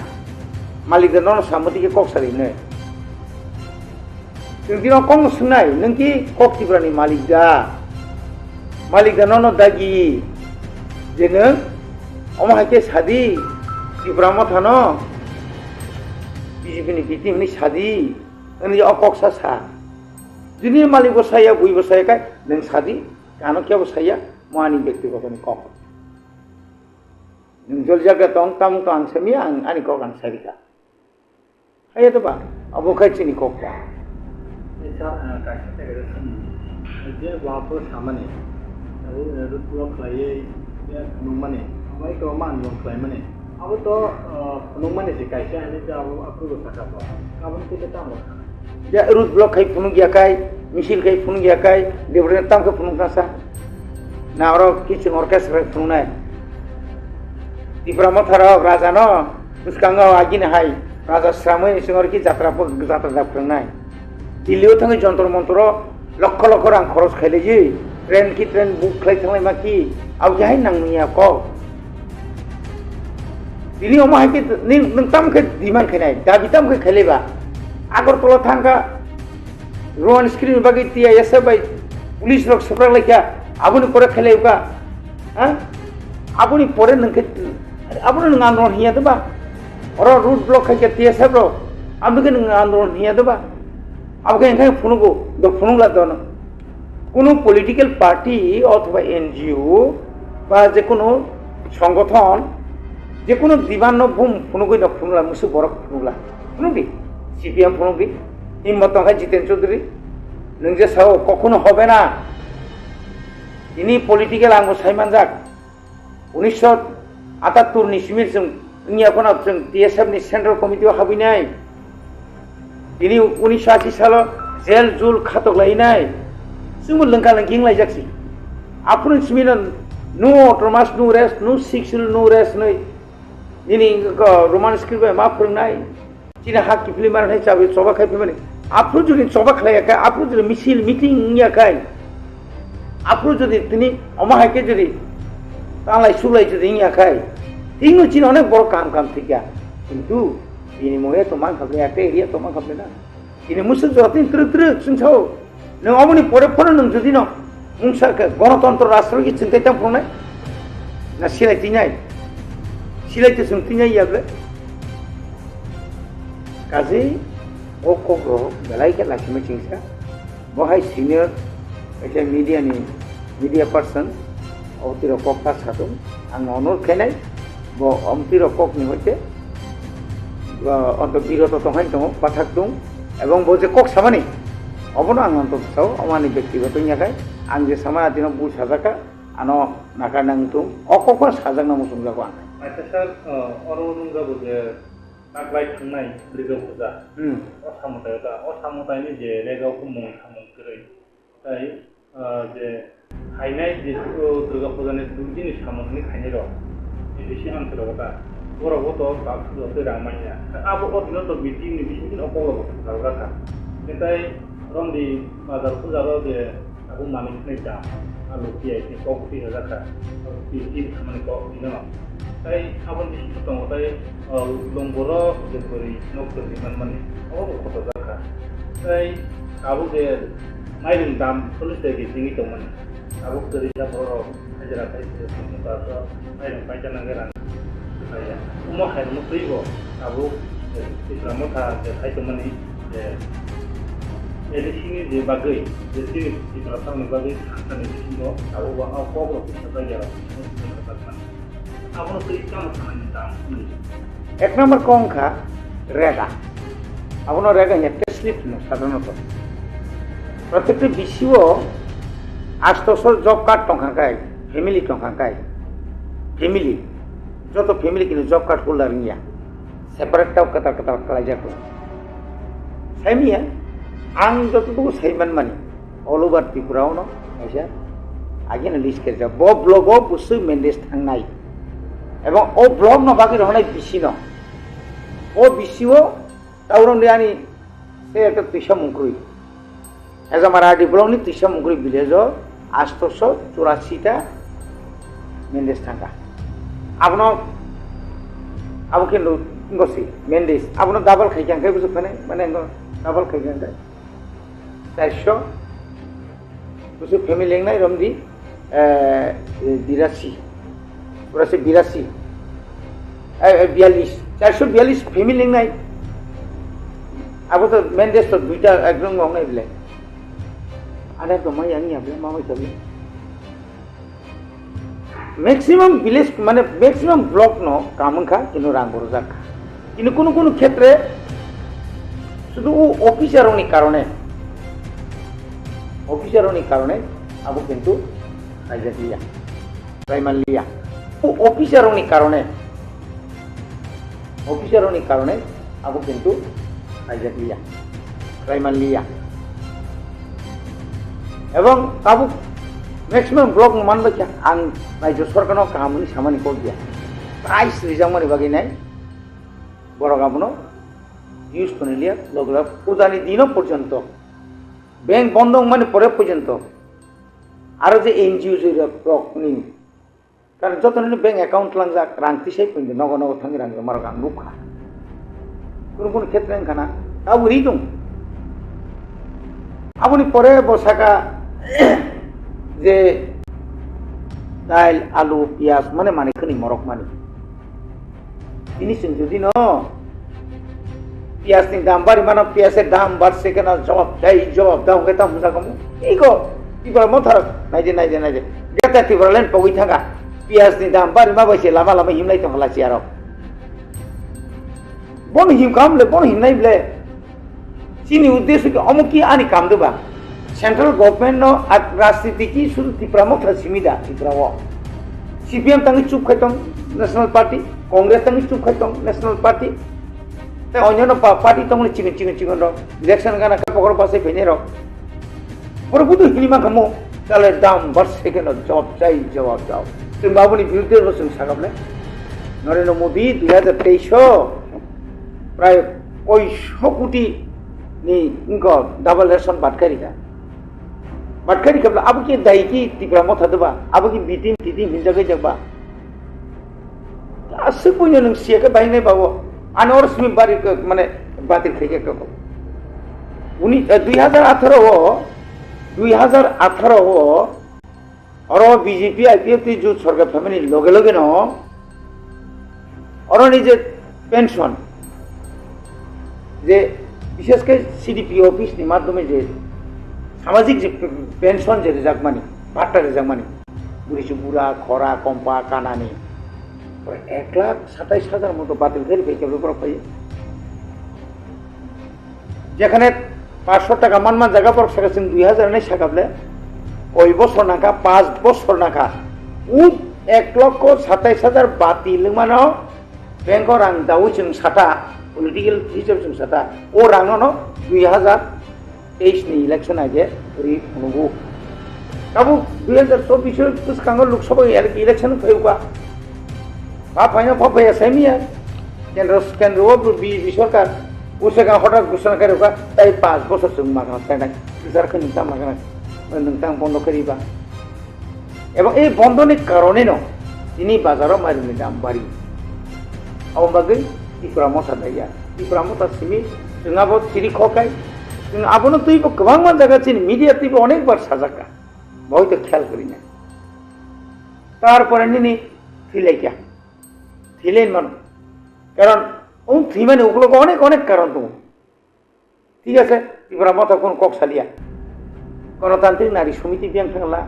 मालिक दा नन सामति के कक सारिनो जों दिनाव कम सोंनाय नोंखि कक त्रिपुरानि मालिक दा नन दागि जे नों अमाहाके सादि त्रिपुरा मथानो बिजेपिनि बिटिमनि सादि नोंनि अकक सा जुनि मालिक बसाया बुइ बसायकाय नों सादि कानो के बसाया मानि व्यक्तिगतनि कक नोंजल जागा दं तामु तो आं सेमिया आंनि कक आं सारिका हाय तो बा अब खायथिनि ककआ एसा कायसे जायगा जे वाफोर सामाने रुट ब्लक खालायै नुमाने ओमफ्राय तो मान लं खालाय माने अब तो नुमाने जे कायसे आने जा अब आपको साकाबो गाबोन के तामो जे रुट ब्लक खाय फुनु गयाखाय मिसिल खाय फुनु गयाखाय देबरे तामखौ फुनुखासा ना और किछु अर्केस्ट्रा फुनुनाय त्रिपुरा मथाराव राजानो मुस्कांगाव आगिनो हाय राजा श्रामै सिङर कि जात्रा जाफ्रांनाय दिल्लीयाव थाङै जन्तर मन्तर लक्ष रां खरस खायलायै ट्रेन बुक खालाय थांनाय मा कि आव जाहाय नांनिया क Ini omah kita ni nengtam ke diman kenai, dah bitam ke keleba. Agar tolong tangga ruang screen bagi tia ya sebai polis rok seberang lagi abu ni pore keleba, abu ni pore nengke abu ni nganron hiya tu ba, orang root block ke tia sebro, abu ke nganron hiya tu ba, abu ke yang phunu do phunu la dono, কোনো political party অথবা NGO বা যে কোনো সংগঠন যে কোনো দিবান্ন ভূম ফুনুগই না ফুনুলা মুসু বড় ফুনুলা ফুনুবি CPM ফুনুবি হিম্মত হয় জিতেন চৌধুরী নों যে সাও কখনো হবে না ইনি পলিটিক্যাল আঙ্গ সাইমান যাক 1978 नि सिमिर जों इनियाखना जों DSF नि सेंट्रल कमिटियाव हाबैनाय इनि 1980 सालाव जेल जुल खातक लायनाय जोंबो लोंखा लोंखिं लायजाक्सि आफुन सिमिरन no autonomous no rest no sexual no rest नै ini roman script ma फोरोंनाय चिना हाकि फिल्म मारनाय चाबे सबा खायफे माने आपरु जुदि सबा खालायाखै आपरु जुदि मिছিল মিটিং नियाखै आपरु जुदि तिनि अमाहायके जुदि तांलाय सुलाय जुदि नियाखै तिनु चिना अनेक बड़ काम थिका किन्तु ini moye toman खाबे एकटा एरिया toman खाबे ना ini मुसु जतिन त्रुक सुनछौ नों अमनि परे परे नों जुदि न मुंसा गणतन्त्र राष्ट्र की चिंता पुरनाय ना सिलायथिनाय सिलायथि सोंथिनाय याबले काजै ओ कग्र बेलायके लाखिमे चिंसा बहाय सिनियर एटा मीडिया पर्सन अवतिर कक्का सादुं आं अनुरोध खायनाय ब अमतिर कक नि हयते अंत बिरत तहाय दङ पाठक दं एवं बजे कक सामानि अबनो आं अंत साव अमानि व्यक्तिगत नियाखाय आं जे सामाना दिनाव बुल साजाका आनो नाका नांगथुं अककन साजांना मुसुंजाखौ आं आच्ছা স্যার অরুণগাবো যে Khlaithung রেগাও পূজা অসামতায়নি যে রেগাওखौ मुं सामोनगोरै তাই যে খাইনাय যে দুর্গা পূজাनि দুদিन सामोननि खायनाय र एसे आंतरगता बर'गत बाक्सुजों रामायना आबो अदिनो तो बिदिनि बिसिनि अकलबो जावगाथा नाथाय रंदी बाजार फुजारो जे आबो मानिनाय दा आलु पियाइनि ककपि जाखा बिदि खामानिखौ दिनो ताई आबन बिसिनि दङ ताई लंबर जे बोरै नखरनि माने अबो खथ जाखा ताई आबो जे माइरं दाम पुलिस गेजिंनि दंमोन आबो गोरिजा बर' हाजिरा खायसे संबार माइरं बायजानांगोन उमा खायनो फैगौ आबो Tipra Motha जे खायदोंमोन जे एलिसिनि जे बागै जे Tipra सावनि बागै साननानै बिसिनो आबो KOKBOROK जायगायाव आबो फै काम खामानि दाम एक नम्बर कंखा रेगा आबनो रेगा नेटे स्लिप न साधारणत प्रत्येकটি बिसिओ 800 जब कार्ड टंखाकाय फैमिली टंखाकाय फैमिली যত ফ্যামিলি কিনে জব কার্ড হোল্ডার নিয়া সেপারেটটাও কতা কালাইজাকো সাইমিয়া आं যতটুকু সাইমান মানি অল ওভার ত্রিপুরাও ন আইসা আগেনে লিস্ট করে যা ব ব্লগ বুসু মেন্ডেস থাংনাই এবং ও ব্লগ ন বাকি রহনাই বিসি ন ও বিসিও তাউরন দিয়ানি সে একটা তিসা মুংক্রুই এজ আমার আরডি ব্লগ নি তিসা মুংক্রুই ভিলেজ 884টা মেন্ডেস থাকা आपनो आबो के ngसी मेंडिस आपनो डाबल खाइखांखाय बुझु फाने माने डाबल खाइखांखाय 400 बुझु फैमिली लेंनाय रमदि 82 पुरासे 82 42 442 फैमिली लेंनाय आबो तो मेंडिस तो दुइटा एकदम गंनाय बिलाय आदा तो माय आंनि आबले मामाय थाबले मैक्सिमाम विलेज माने मैक्सिमाम ब्लॉक नो कामनखा किनु रांगोर जाखा किनु कोनो क्षेत्रे शुद्ध ऑफिसरनि कारणे आबो किन्तु रायजालिया रायमालिया ऑफिसरनि कारणे आबो किन्तु रायजालिया रायमालिया एवं आबो मैक्सिमाम ब्लॉक मान बच्चा आं राज्य सरकार कहामुनि सामानि को दिया प्राइस रिजामनि बागिनाय बड़ गाबनो यूज कनिलिया लगला पूजानि दिन पर्यंत बैंक बंद माने परे पर्यंत आरो जे एनजिओ जे ब्लॉक नि কারণ যতদিন ব্যাংক অ্যাকাউন্ট লাংজাক রাং তিসাই পইতে নগ নগ থাঙ্গি রাং মারো গাং নুখা কোনো ক্ষেত্রে খানা তাও রি দं আপনি পরে বসাকা যে ডাইল আলু পিঁয়াজ মানে মানে খনি মরক মানি জিনিসিং যদি ন পিঁয়াজনি দাম বাড়ি মানে পিঁয়াজের দাম বাড়ছে কেন জবাব দাও গে তাম মুজা কমু এই গো ত্রিপুরা মথার নাইজে গেতা ত্রিপুরা লেন পগই থাকা পিঁয়াজনি দাম বাড়ি মাবাইছে লামা লামা হিমলাই তো হলাছি আর বন হিম কামলে বন হিম নাইবলে চিনি উদ্দেশ্য কি অমুকি আনি কাম দেবা সেন্ট্রাল গভর্নমেন্ট রাজনীতি কি শুধু ত্রিপুরা মথা সিমিদা ত্রিপুরা সিপিএম তাঙ্গি চুপ খাইতং ন্যাশনাল পার্টি কংগ্রেস তাঙ্গি চুপ খাইতং ন্যাশনাল পার্টি তাই অন্যান্য পার্টি তখন চিকন ইলেকশন গানা পকর পাশে ফেনে রক পরে বুধ হিলিমা খামো তাহলে দাম বাড়ছে কেন জবাব দাও তুমি বাবুনি বিরুদ্ধে বসুন সাকাবলে নরেন্দ্র মোদী 2023 প্রায় 500 কোটি ni ingko double ration batkari kabla abu ki dai ki Tipra Motha deba abu ki biting hinjaga jaba asu punya nung sia ke baine bawo anor smi bari mane batir khege ko uni 2018 oro BJP IPF ti ju sarkar family loge no oro ni je pension যে বিশেষ করে CDP office নি মাধ্যমে যে সামাজিক যে pension যে রেজাক মানি ভাট্টা রেজাক মানি বুড়া খরা কম্পা কানানি 1,27,000 মতো বাতিল করে ভেকেবল করা পাই যেখানে 500 টাকা মান জায়গা পর সেখানে 2000 নাই সাকাবলে ওই বছর নাকা 5 বছর নাকা 1,27,000 বাতিল মানো ব্যাংক রাং দাও जों সাটা पॉलिटिकल हिसाब जों साता ओ रांनो 2023 नि इलेक्शन आगे रि नुगु काबु 2024 पुसकांग लोकसभा इलेक्शन फैबा फाइना फफाया सेमिया केंद्र बि सरकार उसेगा हठात घोषणा करेगा ताई 5 बছর जों मागा साइना सरकार नि दाम मागा नोंतां बन्द करिबा এবং এই বন্ধনের কারণে ন তিনি বাজারও মারিনি দাম বাড়ি আওবাগে Tipra Motha daya Tipra Motha simi जों आबो थिरि खकाय जों आबोनो तुइबो गोबां मान जागा चिनि मिडिया तुइबो अनेक बार साजाका बयतो खेल करि ना तारपरे निनि थिलाइका थिलेन मान कारण उन थिमाने उगलो अनेक कारण दं ঠিক আছে Tipra Motha কোন ককসালিয়া গণতান্ত্রিক নারী সমিতি বিয়াং থাকলা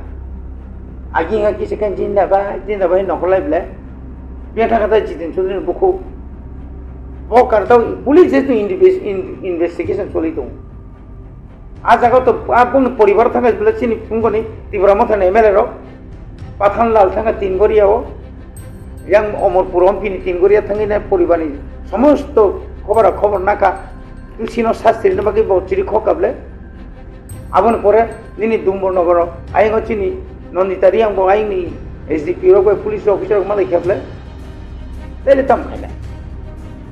আগিঙা কি সেখান জিন্দাবাই নকলাইবলে বিয়া থাকাতে জিতেন চৌধুরীর বুকু वो करता हूँ पुलिस जैसे इन्वेस्टिगेशन चली तो आज जगह तो आपको परिवार था बोले चिनी तुमको नहीं Tipra Motha एमएलए रो पाथान लाल था 3 गरिया हो yang अमरपुर पिनी 3 गरिया थांगे ना परिवार नहीं समस्त खबर नाका तुसिनो शास्त्री ने बाकी बहुत चिरी खकाबले आबन परे निनी दुम्बर नगर आइंगो चिनी नंदितारी आंगो आइंगनी एसडीपी रो पुलिस ऑफिसर माले खेबले तेले तम खाइला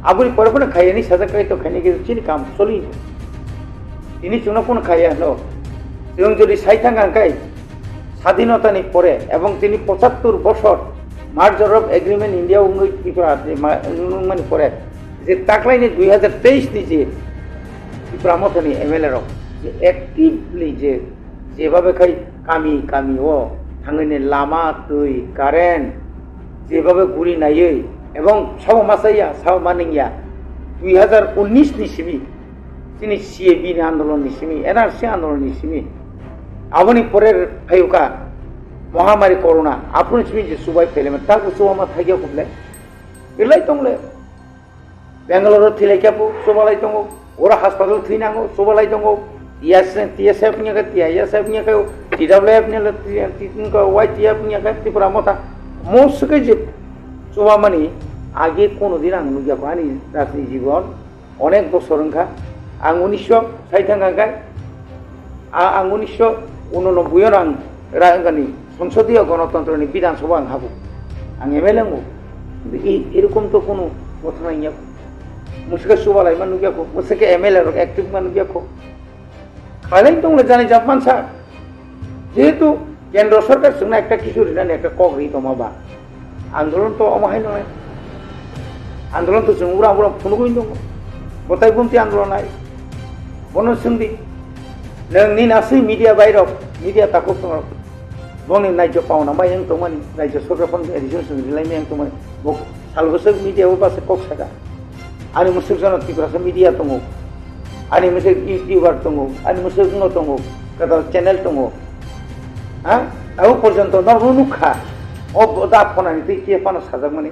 आबुनी परे खाइयानी साजा खाइ तो खाइने चिनी काम चलि তিনি চুনো কোন খাইয়া নো এবং যদি সাইথাঙ্গাঙ্কাই স্বাধীনতানি পরে এবং তিনি 75 বছর মার্জার অফ এগ্রিমেন্ট ইন্ডিয়া উঙ্গই ত্রিপুরা মানে পরে যে তাকলাইনি 2023 নি যে Tipra Motha নি এমএলএ র যে অ্যাক্টিভলি যেভাবে খাই কামি ও থাঙ্গিনে লামা তুই কারেন্ট যেভাবে গুড়ি নাইয়ে এবং সব মাসাইয়া সব মানিয়া 2019 নি সিমি তিনি সিএবি আন্দোলন নি সিমি এনআরসি আন্দোলন নি সিমি আবনি পরের ফাইকা মহামারী করোনা আপনি সিমি যে সুবাই ফেলেমেন তাকে সুবামা থাইয়া কুবলে এলাই তংলে বেঙ্গালুরু থিলাইকাপু সুবালাই তঙ্গ ওরা হাসপাতাল থিনাঙ্গো সুবালাই তঙ্গ টিএসএফ নিয়া টিআইএসএফ নিয়া টিডব্লিউএফ নিয়া তিনকা ওয়াইটিএফ নিয়া Tipra Motha মোসকে যে সুবামানি আগে কোনোদিন আং নুইয়া পানি রাজনীতি জীবন অনেক বছর সংখ্যা आं 1960 थांगांगाय आं 1989 आं रांगानि संसदीय गणतंत्रनि विधानसभा आं हाबो आं एमएलए मो एरकम तो कोनो घटना नहीं मुसके सुबालाय मान नुगियाखौ मुसके एमएलए एक्टिव मान नुगियाखौ खालाय दंले जाने जाब मानसा जेहेतु केंद्र सरकार जोंना একটা কিছু রিনাनि একটা কগরি दमाबा आंदोलन तो अमाहाय नङा आंदोलन तो जों उरा उरा फुनुगै दङ गथाय बुमथि आंदोलन आय बनो सोंदि नोंनि नासै मिडिया बायरक मिडिया ताको बंनि नायजो पावना बाय एं तमानि नायजो सरकारफोर एडिसन सोंजिलाय में तमानि बक सालबोसो मिडिया वो बासे कक्सागा आनि मुसुक जन त्रिपुरासो मिडिया दङ आनि मुसुक इउटिउबार दङ आनि मुसुक न दङ कदा चेनेल दङ हा आउ पर्यन्त नरनो नुखा अब दा फनानि दै के फाना साजाक माने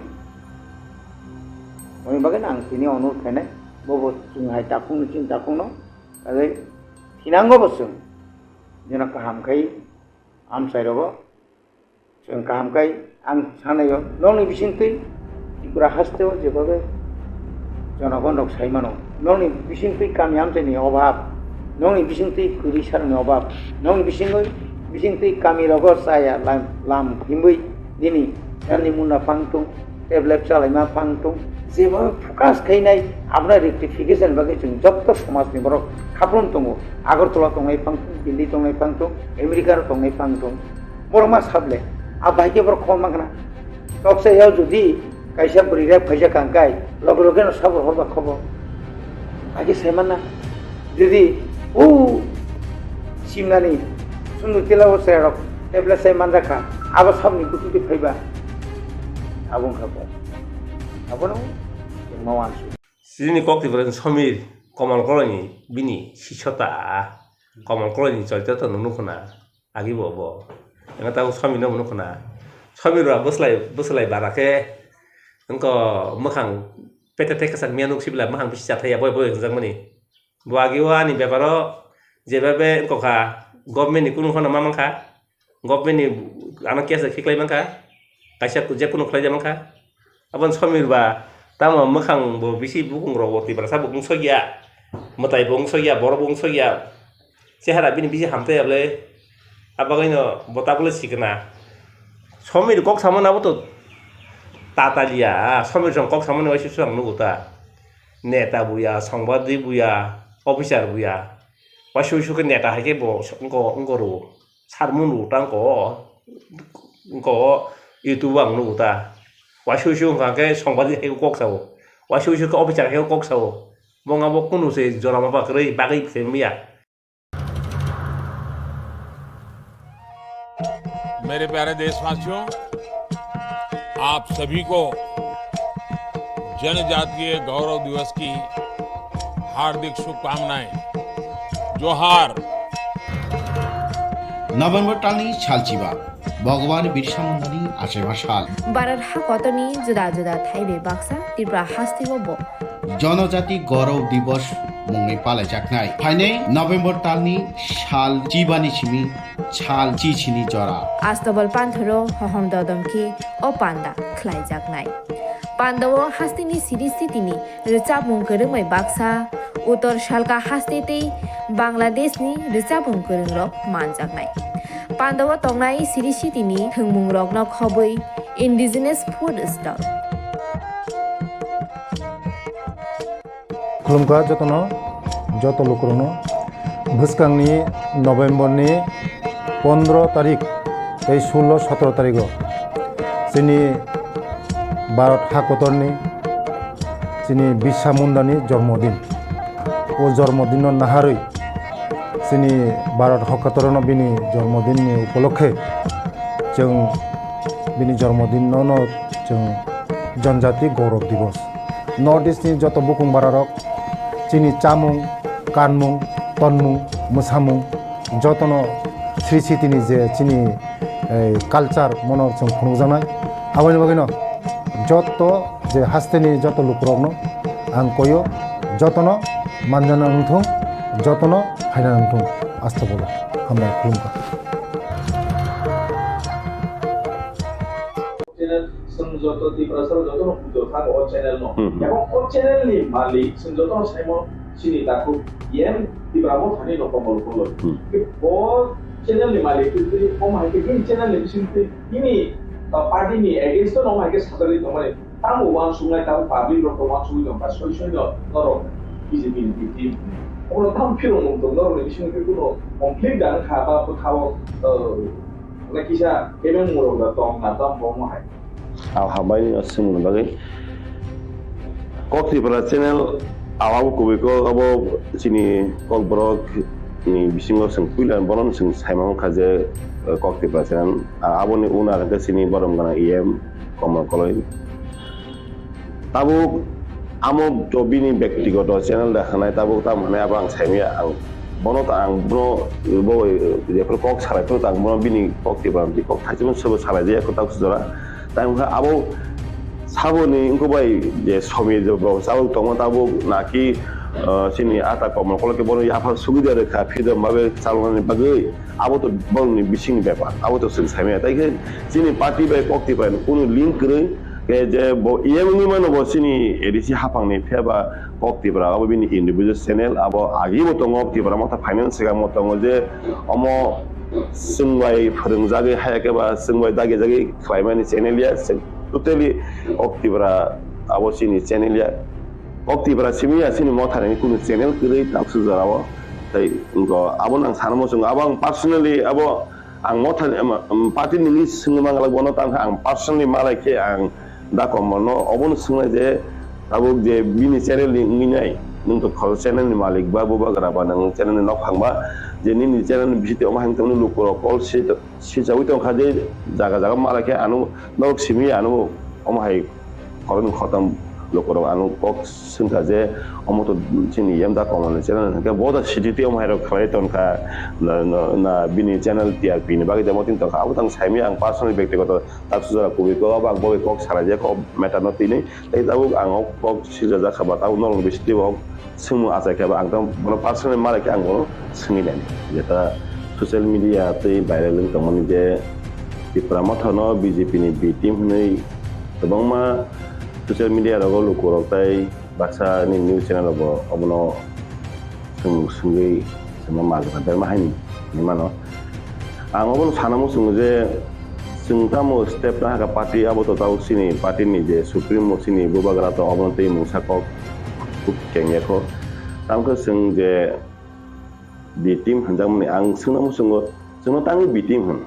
ओइ बागै आं तिनि अनुरोध खायनाय बबो जोंहाय दाखुंनो थिन दाखुंनो आरो थिनांगौ बसों जोंना गाहामखाय आमसायरबो जों गाहामखाय आं सानायो नंनि बिसिंथै त्रिपुरा हास्तेव जेबाबो जनगण रक साइमानो नंनि बिसिंथै गामि आमसायनि अभाब नंनि बिसिंथै गुरि सारनि अभाब नंनि बिसिंथै गामि रग साया लाम हिमै दिनै दानि मुना फांtung टेब्लेट चालायमा फांtung जेबो फकास खायनाय आपना रेक्टिफिकेशन बागै जों जब्द समाजनि बर' खाफ्रोम दङ आगरतला दंनाय फांtung दिल्ली दंनाय फांtung आमेरिका दंनाय फांtung बर' मा साबले आ बाइके बर' खम मागना तकसेयाव जुदि कायसा बुरिरा फैसा कांकाय लगे लगे साबर हरबा खबर आगे सेमाना जुदि ओ सिमनानि सुनु तेलाव सेरक टेब्लेट साइमान राखा आबा साबनि गुतुति फैबा आबुं खाबो आबनो मावान सिनि कक्तिपुरा समीर कमल कलनि बिनि सिसता कमल कलनि चलते त नुनुखना आगि बबो एंगा ताउ समीर न नुनुखना समीरआ बोसलाय बाराके अंको मखां पेटे टेकसा मियानुक सिबला मखां बिसि जाथाया बय बय जंगमनि बुआगिवा नि बेपारो जेबाबे अंकोखा गभर्नमेन्टनि कुनु खना मामांखा गभर्नमेन्टनि आना केस खिक्लाय मांखा कायसा जेकुनु खलाय जामांखा अपन समीरबा तामा मखां बो बिसि बुकुं रगति ब्रासा बुकुं सगिया मताय बुकुं सगिया बर बुकुं सगिया सेहारा बिनि बिसि हामथायाबले आबागैनो बताबले सिकना समीर कक सामनाबो तो तातालिया समीर जं कक सामने वाइसु सांग नुगुता नेता बुया संबादि बुया अफिसार बुया वाइसु के नेता हाके बो अंको रो सारमुनु टांको यूट्यूब आं नुगुता वाइसु हाके संबादि हाके कक्साव वाइसु के अफिसार हाके कक्साव बंगाबो कुनु से जरामा बाकरै बागै फेमिया मेरे प्यारे देशवासियों आप सभी को जनजातीय गौरव दिवस की हार्दिक शुभकामनाएं जोहार नभेम्बर टालनि सालचिबा भगवान बिरसा मुंडानि आसेबा साल भारत हाकतनि जुदा जुदा थाइबे बाक्सा त्रिपुरा हास्तिगबो जनजाति गौरव दिवस मुङै पालायजानाय फाइनै नभेम्बर टालनि साल चिबानि सिमी साल चिचिनि जरा आस्तबल पान्थरो हहम ददमखि ओ पान्दा ख्लाइजाकनाय पान्दाव हास्तिनि सिरिस्थितिनि रिचाबुं गोरोङै बाक्सा उत्तर सालका हास्तेतै बांलादेशनि रिचाबुं गोरोंरक मानजाकनाय पान्दाव तंनाय सिरिस्थितिनि थोंमुं रकन खबै इन्डिजिनियास फुड स्टल खुलुमखा जतनो जत लुकरनो भुसकांनि नभेम्बरनि 15 तारिख 16-17 तारिख जोंनि भारत हाकतरनि जोंनि बिरसा मुंडानि जन्मदिन ओ जन्मदिन नाहारै जोंनि भारत हाकतरनो बिनि जन्मदिननि उपलक्षे जों बिनि जन्मदिनावनो जों जनजाति गौरव दिवस नर्थ इस्टनि जत बुकुं बारारक जोंनि चामुं कानमुं तनमुं मोसामुं जतनो श्री सिटिनि जे जोंनि कालचार मनर जों खुंजानाय आबानि बागैनो जत जे हास्तेनि जत लुकरकनो आं कयो जतनो मानजाना नंथों जतनो हायना नंथों आस्था बोलो हामबाय खुलुमबाय संजोto Tipra joto no pujo tang o channel no এবং o channel ni malik संजोto no saimo sini taku yen Tipra Mothani no komol kolo o channel ni malik itu o mai ke channel ni sinti ini party ni against no mai ke sadari no mai tamu wan sungai tamu public ro wan sungai no pas solution no no BJP ni team o tam piro no do no ni sinti ko no complete dan khaba ko thawo na kisa kemeng mo ro da tong na tam bo mo hai habai sing bagai KOKPIN channel awabu kubiko abo sini KOKBOROK ni bisingo sing puilan bonon sing saimang kaje KOKPIN channel abo ni una ke sini borom gana CEM komal koloi tabuk amo jobini ব্যক্তিগত channel dekhana tabuk tam hane abang saimia ang bono ta ang bono bo je kok sarai to tang bono bini KOKPIN bi kok thajibon sobo sarai je ko tak sujora tang abo 사본이 인코바이 이제 소미 저거 사고 동원 타고 나기 sini ata komal kalau ke bono apa sugidah ka pida mabe calon bagai aboto bono bising bepa aboto sensame tai ke sini party by KOKPIN kuno link ke je bo CEM ni mano bo sini edisi hapang ni pheba KOKPIN abo bini individual channel abo agi bo tong KOKPIN Motha finance ga mo tong je omo Swrai phurungjage hayake ba Swrai dage jage khlaimani channel ya totally KOKPIN abo sini channel ya KOKPIN sini Mothani kuno channel kiri tak sujarawo tai engko abo nang sanamo sung abang personally abo ang Mothani party ni sungmangala bono tang ang personally malake ang dakomono obon sungai je abo je bini channel ni nginai nung to khol channel ni malik ba bo ba graba nang channel ni nok phangba je ni channel ni bisite oma hang tamni lukoro call si jawi tong khaje jaga malake anu nok simi anu oma hai koron khatam lukoro anu kok sungka je omo to chini yam da komal channel ka boda siditi oma hai Khlaithung ka na bini channel TRP ni bagi demotin to abu tang saimi ang personal ব্যক্তিগত tapsujara kubi ko abang boy kok saraje ko meta notini tai tabu ang kok sijaja khaba tabu nolong bisiti bo sungmu asa ka ang tam bono personal malake ang bono sungilen jeta social media tai viral lung tamani je TRIPURA Mothano BJP ni B team nei tabang ma social media rogo lukurok tai baksa ni news channel rogo obono sungai sama magna bermahani ni mano ang obono sanamu sungje sungtamo step na ka party abo to tau sini party ni je supreme sini bubagra to obono tei musa kok kengye ko tamko sungje B team hanjam ni ang sungnamu sungo sungno tangi B team hun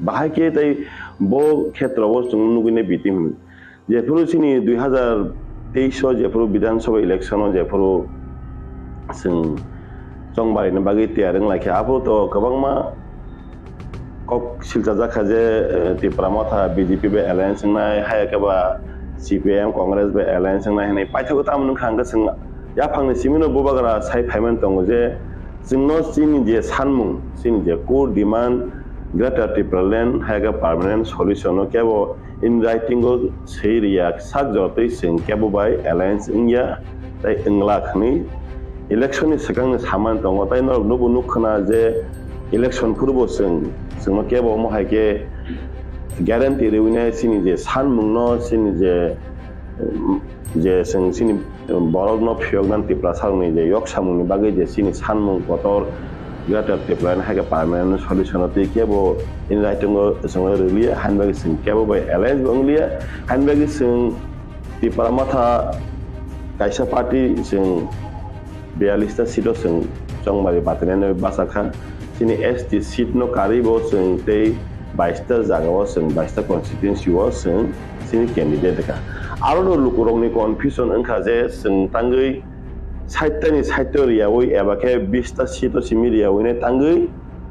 bahai ke tai bo khetra bo sungnu B team जेफोर सिनी 2023 जेफोर विधानसभा election जेफोर जों जंबारिनि बागै तयारं लाखि आबो तो गोबांमा koksilchagui जे Tripura Motha BJP बे Allianz नाय हायकेबा CPM Congress बे Allianz नाय हनै पाइथागो तामनु खांगो जों याफांनि सिमिनो बोबाग्रा साइ फाइमेन दङ जे जोंनो सिनि जे सानमुं सिनि जे core demand Greater Tipra land haga permanent solution kebo in writing go seria sak jotai sing kebo by alliance india tai ingla khani election ni sakang saman tong tai no nubu nukhna je election purbo sing kebo mo haike guarantee rewine sini je sanmung no sini je sini borog no phiyognan Tipra sarni je yok samung ni bagai je sini sanmung kotor Greater Tipra haga permanent solution te kebo in writing go song relia hanbag sing kebo by alliance onglia hanbag sing Tipra Motha kaisa party sing 42 ta seat sing jongmari batene basakha sini ST seat no karibo sing te 22 ta jaga sing 22 ta constituency sing sini candidate ka aro lukurong ni confusion angkha je sing tangai 사이트니 사이트리아 위 에바케 비스타 시토 시미리아 위네 땅의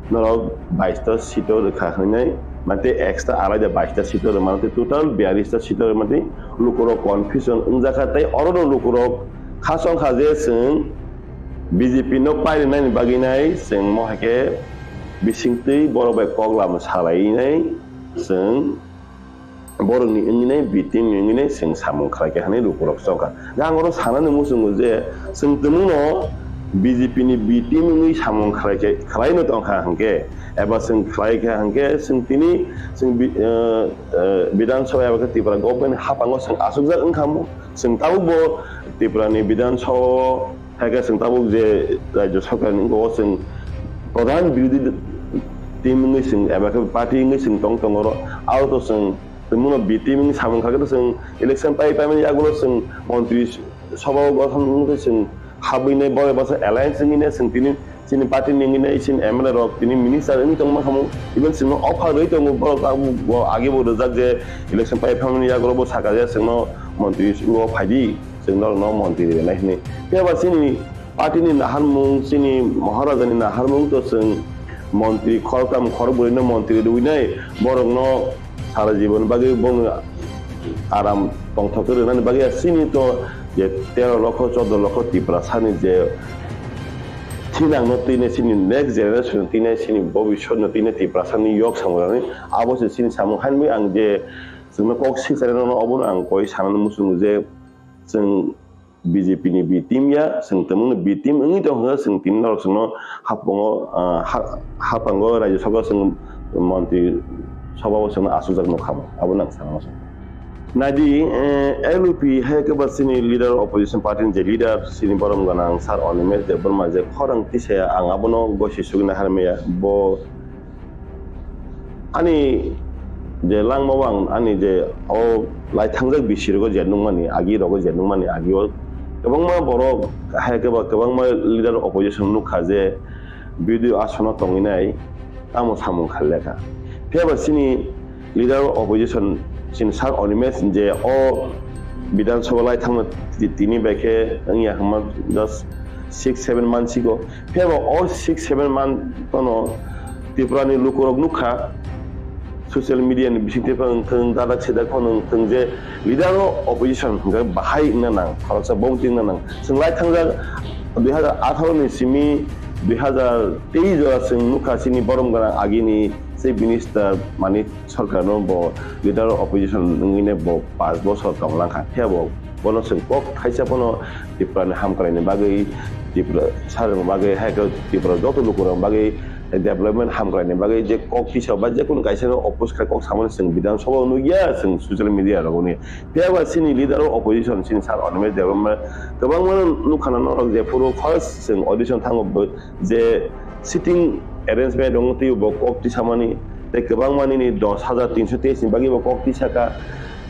너로 바이스타 시토를 가하네 마테 엑스트라 아라데 바이스타 시토를 마테 토탈 42타 시토를 마테 루코로 컨퓨전 응자카타이 어로로 루코로 카송 카제승 BJP no 파이나니 바기나이 생 모하게 비싱티 보로베 코글람 살아이네 생 boroni ingine bitim ingine sing samung khrake hane lukurok soka jangoro sanane musung je sing tumuno BJP ni bitim ngi samung khrake khlaino tong kha hangke eba sing khlai kha hangke sing tini sing bidan sabha eba Tipra government hapango sing asukja ingkhamu sing tau bo Tipra ni bidan sabha haga sing tau je rajya sarkar ni go sing pradhan birodhi team ngi sing eba party ngi sing tong tongoro auto sing তেমন বিটিমিং সামন খাগে তো जों election পাইমেন यागुलो जों মন্ত্রী সভা গঠন जों हाबैनाय बय बास एलायंस नि जों तिनि sini party ningine sin MLA rok tini minister ini tong makamu even sino offer roi tong borok kamu bo age bo rojak je election pai family ya gorobo sakaja sino montri go phadi sino no montri nai ni peba sini party ni naharmung sini maharaja ni naharmung to sing montri khorkam khorboi no montri duinai borok no sara jibon bagi bong aram tongthok rena bagi sini to je 13 লক্ষ 14 লক্ষ ত্রিপুরা সানি যে Tinang no tine sini next generation tine sini bobishon no tine Tipra sani yok samurani abo se sini samu hanmi ang je sungna Koksilchagui no obon ang koi sanan musung je sung BJP ni B team ya sung temung B team ngi to nga sung tin no sungno hapango rajya sabha sung mantri sabha sung asujak no kham abo nang sanang Nadi LP hai ke bas sini leader opposition party je leader sini borom ganang sar onimet je berma je khorang tisaya ang abono gosi sugna harmeya bo ani je lang mawang ani je o lai thangjak bisirgo je nungmani agi rogo je nungmani agi o kebang ma boro hai ke ba kebang ma leader opposition nu khaje video asona tonginai tamo samung khalleka peba sini leader opposition sin sar onimes je o bidan sobalai thang tini beke angya hama just 6-7 months ago peba o 6-7 month tono Tipra ni lukorok nukha social media ni bisite pang thang dadak seda khon thang je leader opposition ga bahai nanang kharsa bongting nanang singlai thangja 2018 ni simi 2023 jora sing nukha sini borom gana agini Chief Minister mani sarkar no bo leader opposition ngine bo 5 bosor tonglang kha thebo bono sing kok khaisa bono Tipra ni ham karaine bagai Tipra sarang bagai hacker Tipra joto lukurang bagai development ham karaine bagai je kok kisa ba je kun kaisa no oppose kha kok saman sing bidan sabha nu ya sing social media rogoni theba sini leader opposition sini sar onme development gobang man nukhana no je puro first sing audition thango je sitting arrangement dong ti bo kok ti samani te kebang mani ni 10323 ni bagi bo kok ti saka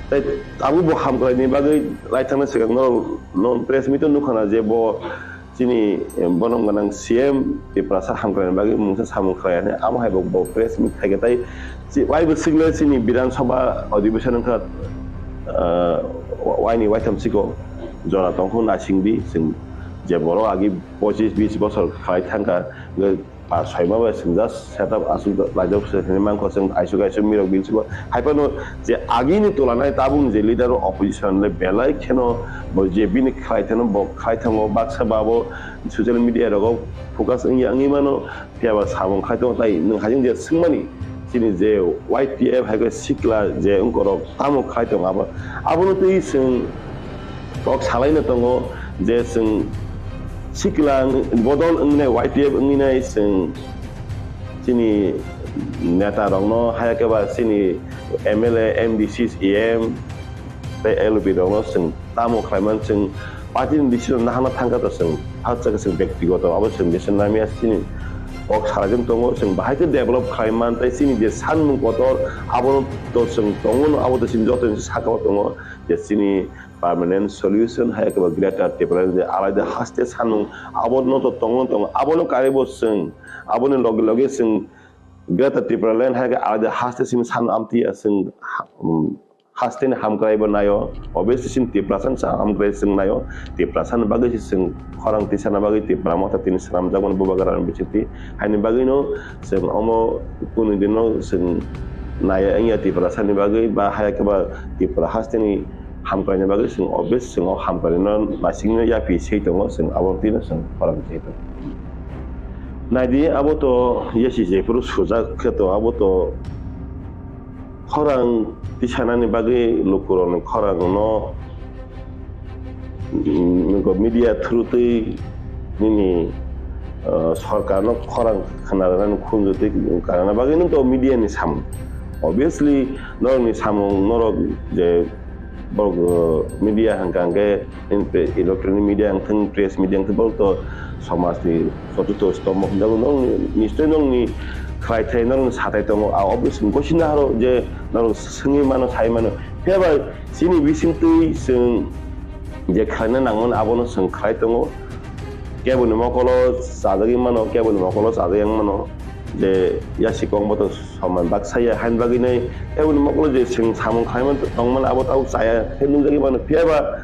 te abu bo ham krai ni bagi lai thana se no non press meet nu khana je bo sini bonong ganang CEM Tipra sa ham krai bagi mungsa samung krai ne am hai bo press meet thage tai si wai bo signal sini bidan sabha ଅଧିবেশন kha wai ni waitam siko jora tongkhon na singdi sing je boro agi 25-20 বছর Khlaithung ka Swrai ba sing just set up asu lajok se man ko sing aisu mirok bil sibo haipano je agi ni tolanai tabung je leader opposition le belai kheno bo je bin Khlaithung bo Khlaithung baksa babo social media ro focus angi mano piaba samung Khlaithung tai nung hajing je singmani sini je YTF haga sikla je ungkoro tamo Khlaithung abono tei sing kok salaina tongo je sing siklang bodol ngne YTF ngne sing sini neta rongno haya ke ba sini MLA MDC CEM te LB rongno sing tamo klaiman sing party decision nahana thangka to sing hatsa sing ব্যক্তিগত abo sing decision namia sini ok sarajum tongo sing bahai ke develop klaiman te sini je sanmung kotor abo to sing tongo abo to sing joto Sakao tongo je sini permanent solution hai ke greater Tipra je alai de haste sanung abono to tongo abono karibo sing abono loge sing greater Tipra land hai ke alai de haste sing san amti sing haste ne ham krai banayo obviously sing Tipra san ham krai sing nayo Tipra san bagai sing khorang ti sana bagai Tipra Motha tin saram jagon bubagaran biciti hani bagai no sing omo kun dino sing naya anya Tipra san bagai ba hai ke ba Tipra haste ni hamkanya bagai sing obvious sing hamkanya masing ya pi sei tongo sing abortina sing parang sei to nadi aboto yesi je puru suja kheto aboto khorang tisanani bagai lukuron khorang no media through te nini sarkar no khorang khanaran khunjute karana bagai no to media ni sam obviously no ni samung no je borg media hangkangke electronic media yang thing press media yang tebal to samas ni foto to stomok dalu nong ni nong ni Khlaithung nong satai to obvious gosinda haro je nong sengi mano sai mano peba sini bising tu sing je khana nangon abono sing Khlaithung kebun mokolo sadagi mano kebun mokolo sadagi mano je yasi kong boto saman bak saya han bagi nei kebun mokolo je sing samung khaiman tongmano abo tau saya henung jagi mano piaba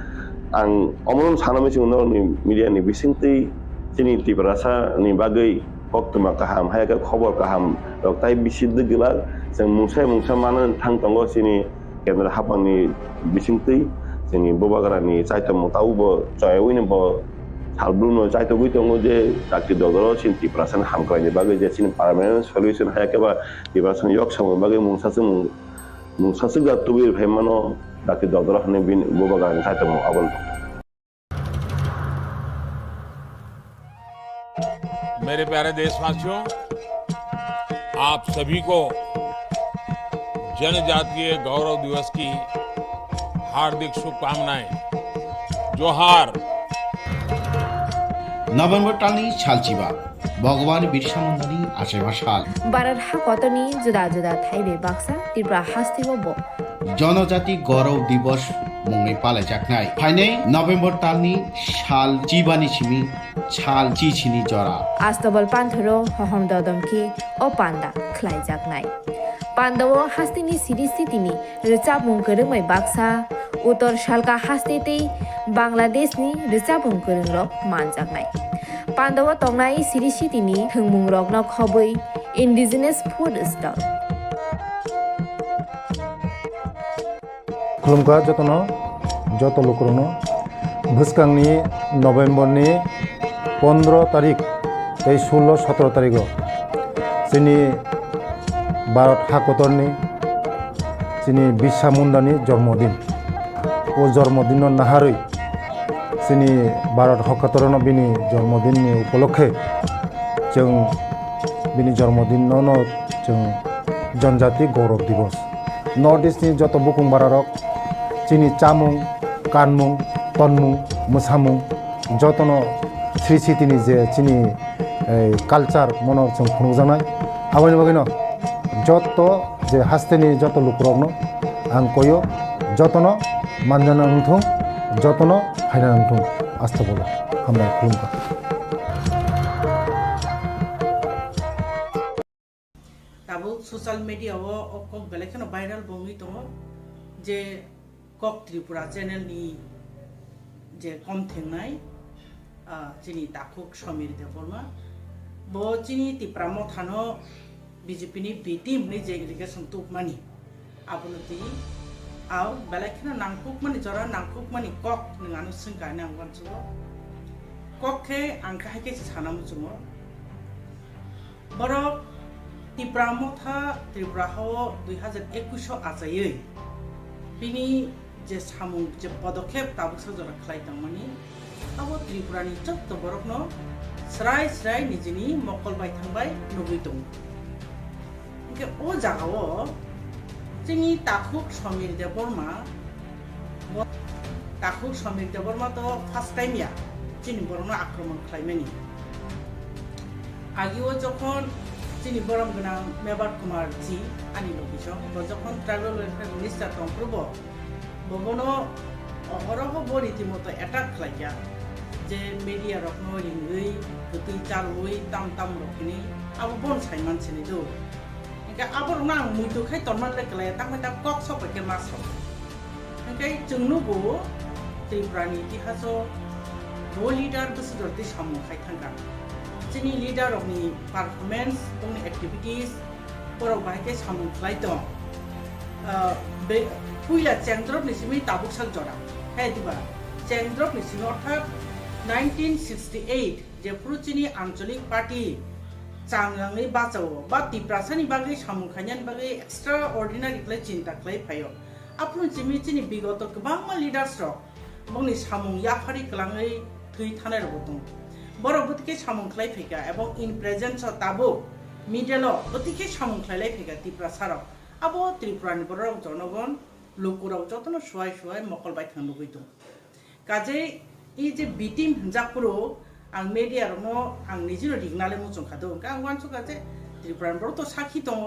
ang omon sanami sing no ni media ni bisingti sini tiprasa ni bagai koktuma kaham hai ka khobor kaham roktai bisid gila sing mungsa manan thang tongo sini kendra hapani bisingti sini bobagara ni saitam tau bo chaywi ni bo salbruno chaito gui tongo je takti dogoro sin tiprasan hamkai ni bagai je sin permanent solution hai ka ba tiprasan yok sam bagai mungsa ga tubir phemano takti dogoro ne bin bobagara ni saitam abon मेरे प्यारे देशवासियों, आप सभी को जनजातीय गौरव दिवस की हार्दिक शुभकामनाएं। जोहार। নভেম্বর টালনি শালচিবা ভগবান বিরসা মুন্ডানি আশেবা শাল বারার হা কতনি জুদা জুদা থাইবে বাক্সা ত্রিপুরা হাস্তিব ব জনজাতি গৌরব দিবস মুংনি পালে জাকনাই ফাইনে নভেম্বর টালনি শাল চিবানি সিমি শাল চিছিনি জরা আস্তবল পান্থরো হহম দদমকি ও পান্ডা খ্লাই জাকনাই পান্ডাও হাস্তিনি সিরিস্থিতিনি রেচাবুং করংমাই বাক্সা উত্তর শালকা হাস্তেতেই বাংলাদেশনি রেচাবুং করংরক মানজাকনাই পান্ডাও তংনাই সিরিস্থিতিনি থংমুং রকন খবই ইন্ডিজিনাস ফুড স্টল खुलुमखा जतनो जत लोकरनो भुसकांनि नभेम्बरनि 15 तारिख 16-17 तारिख जोंनि भारत हादरनि जोंनि बिरसा मुंडानि जन्मदिन ओ जन्मदिन नाहारै जोंनि भारत हादरनो बिनि जन्मदिननि उपलक्षे जों बिनि जन्मदिनावनो जों जनजाति गौरव दिवस नर्थ इस्टनि जत बुकुं बारारक जोंनि चामुं कानमुं तनमुं मोसामुं जतनो श्री सिटिनि जे जोंनि कालचार मनो जों खुंजानाय आबानि बागैनो जत जे हास्तेनि जत लुकरकनो आं कयो जतनो मानजाना नंथों जतनो हायना नंथों आस्था बोलो हामबाय खुलुमबाय दाबो सोशल मीडिया कक बेलेखनो भाइरल बंगि दङ जे कक त्रिपुरा चैनल नि जे कम थेंनाय चिनी दाखुक समीर देवबर्मा बो चिनी तिप्रा मथानो बीजेपी नि बी टीम नि जे इरिगेशन तुकमानि आबुनति आव बेलेखनो नांकुक मानि जरा नांकुक मानि कक नङानो संगाय नांगनसो ककखे आंखा हाके सानामु जुमो बरक Tipra Motha Tipra ho 2021 आजायै बिनि जे सामुं जे पदक्षेप ताबुक जरा Khlaithung मानि आबो त्रिपुरानि चत्त बरकनो स्राय स्राय निजिनि मकलबाय थांबाय नुबै दं इनके ओ जागाव जोंनि ताखुक समीर देवबर्मा तो फार्स्ट टाइम या जोंनि बरनो आक्रमण खालामनायनि आगियाव जखन जोंनि बरम गोनां मेबार कुमार जी आनि लोकेशन जखन ट्राइबल वेलफेयर मिनिस्टार दंप्रब बबनो अहरह बरितिमत एटाक खालाया जे मीडिया रखनो रिंगै गतै चालुयै ताम ताम रखिनि आबो बन साइमान सिनि दो इनका आबो ना मुइदुखाय तनमान लेकले ताकमेता कक सपके मासो इनका जोंनुबो त्रिपुरानि इतिहासो बो लीडर बसुदरति सामु खायथांगा जोंनि लीडर नि पारफरमेंस उननि एक्टिविटीज पर बायके सामु खालायदों बे पुइला चेंद्रब निसिमि ताबुकसाल जरा है दिबा चेंद्रब निसिमि अर्थात 1968 जे फ्रुचिनि आंचलिक पार्टी चांगलाङै बाचाव बा तिप्रासानि बागै सामु खायनानि बागै एक्सट्रा अर्डिनारि क्ले चिन्ता क्ले फायो आपुन जिमि चिनि बिगत गोबां लीडर्स र बंनि सामु याफारि कलाङै थै थानाय रबोदों बरक बतिके सामु क्लाय फैगा एबं इन प्रेजेंस ताबो मिडियालो बतिके सामु क्लाय फैगा तिप्रा सार आबो त्रिपुरानि बरक जनगण लोकुराव जतनो सुवाय सुवाय मकल बाय थांनो लुबैदों काजे इ जे बिटिम हंजापुरो आं मीडिया रनो आं निजिनो रिगनाले मुचंखादो आं वानसो काजे त्रिपुरानि बर तो साखी दङ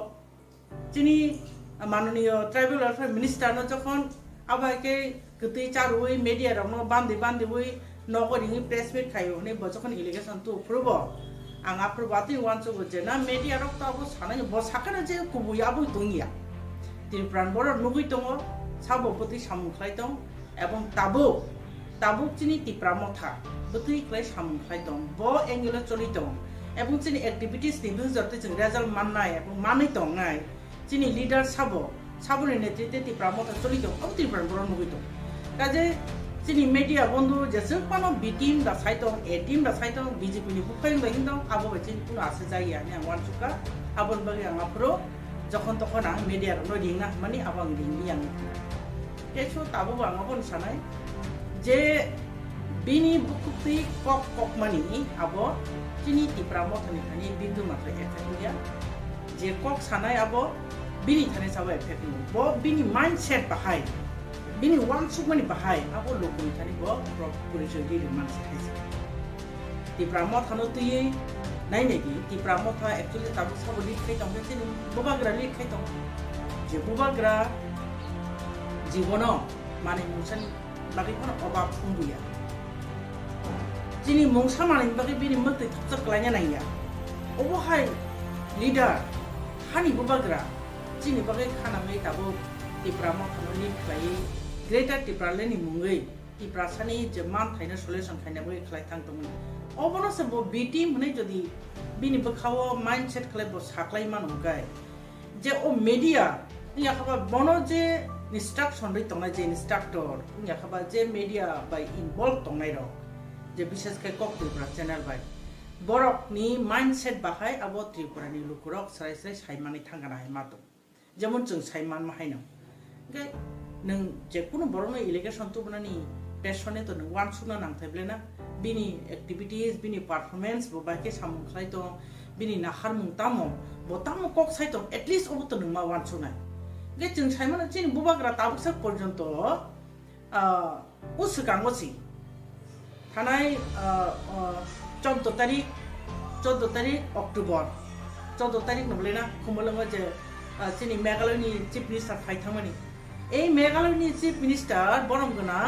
जोंनि माननीय ट्राइबल वेलफेयर मिनिस्टार जखन आबाके गतै चारुयै मीडिया रनो बान्दे बान्दे बै नगरिनि प्रेस मिट खायो ने बजखन इलेक्शन तो प्रुबो आं आप्रबाति वानसो जेना मीडिया रक ताबो सानाय ब साखाना जे कुबुयाबो दंगिया त्रिपुरान बर नुगै दङ साबोपति सामुखलाय दं एबं ताबुक चिनि तिप्रा मथा बतुइ क्लाय सामुखलाय दं ब एंगेल चलि दं एबं चिनि एक्टिविटीज नि बुजरते जों रिजल्ट माननाय एबं मानै दंनाय चिनि लिडार साबोनि नेतृत्वे तिप्रा मथा चलि दं अब त्रिपुरान बर नुगै दं काजे चिनि मीडिया बंधु जेसे पानो बी टीम दा साइटों ए टीम दा साइटों बीजेपी नि बुफाइन बायिंदों आबो बायचिन कुनो आसे जायो आनि आं वानसुका आबन बागे आं आप्रो जखन तखन आं मीडिया नो दिंना माने आबां दिंनि आं केसो ताबो आं आबन सानाय जे बिनि बुकुति कक मानि आबो चिनि तिप्रा मथनि खानि बिन्दु मात्र एफेक्ट गया जे कक सानाय आबो बिनि थाने साबो एफेक्ट ब बिनि माइंडसेट बाहाय बिनि वानसुक मानि बाहाय आबो लोकनि थानि ब पुलिस दिरि मानसि थाइसे तिप्रा मथानो तुयै नायनाय दि तिप्रा मथा एक्चुअली ताबो साबो लिड खाइ दं जे बुबाग्रा लिड खाइ दं जे बुबाग्रा जीवन माने मुंसान बागै कोन अभाब खुंबुया जिनि मुंसा माने बागै बिनि मते थपचक लायना नाया अबहाय लिडार हानि बुबाग्रा जिनि बागै खानामै ताबो तिप्रा मथानो लिड खाइ ग्रेटर तिप्रा लेनि मुंगै तिप्रा सानि जे मान थाइना सल्युशन खाइनाबो Khlaithung दंमोन अबनो से बो बी टीम हनै जदि बिनि बखाव माइंडसेट खलाय बो साख्लाय मान हगाय जे ओ मीडिया या खबा बनो जे इंस्ट्रक्शन रै तंनाय जे इंस्ट्रक्टर या खबा जे मीडिया बाय इनवॉल्व तंनाय र जे विशेष के कक त्रिपुरा चैनल बाय बरक नि माइंडसेट बाहाय अब त्रिपुरानि लुकुरक सराय सायमानै थांगाना हाय मातो जेमन जों सायमान माहायनो गे नों जेकुनु बरनो इलेक्शन तो बनानि पेशने तो नों वान सुना नांथायब्लेना बिनि एक्टिविटीज बिनि परफॉर्मेंस बो बाके सामुखलाय दं बिनि नाखार मुंतामो बोतामो कक साइतो एटलिस्ट अब तो नों मा वान सुनाय गे जों सायमान चिन बुबाग्रा ताबुक पर्यन्त उसगांगोसि थानाय 14 तारिख अक्टोबर 14 तारिख नबलेना खुमलंग जे चिनि मेघालयनि चीफ मिनिस्टार Khlaithung ए मेघालयनि चीफ मिनिस्टार बरमगना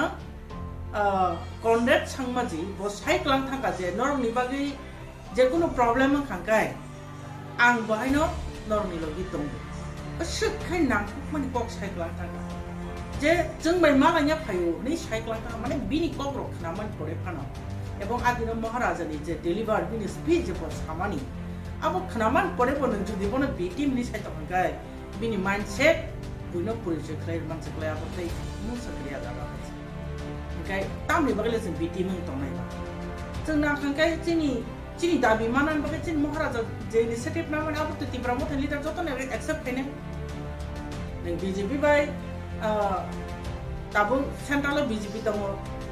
कॉन्ड्रेट सांमाजी बो साइक्लां थांगा जे नरमनि बागै जेकुनु प्रॉब्लेम खांगाय आं बहायनो नरमनि लगी दं सखाय नांखुक माने कक साइक्लां थांगा जे जों बाय मालाया फायो नै साइक्लां थांगा माने बिनि ककरक खानामान करे फानो एबं आदिनो महाराजानि जे डेलिभार बिनि स्पीच जे सामानि अब खानामान करे बनो जुदि बनो बी टीम नि साइट खांगाय बिनि माइंडसेट बुनो पुलिस खलाय मानसि खलाय आबथै नु सक्रिया जाबा ओंखाय तामनि बागले जों बी टीम तंनाय जों ना खांगाय चिनि दाबि मानान बागै चिन महाराजा जे इनिशिएटिभ ना माने आबो तिप्रा मथन लिडार जतन एक्सेप्ट खायने नै बीजेपी बाय ताबो सेंट्रल बीजेपी दङ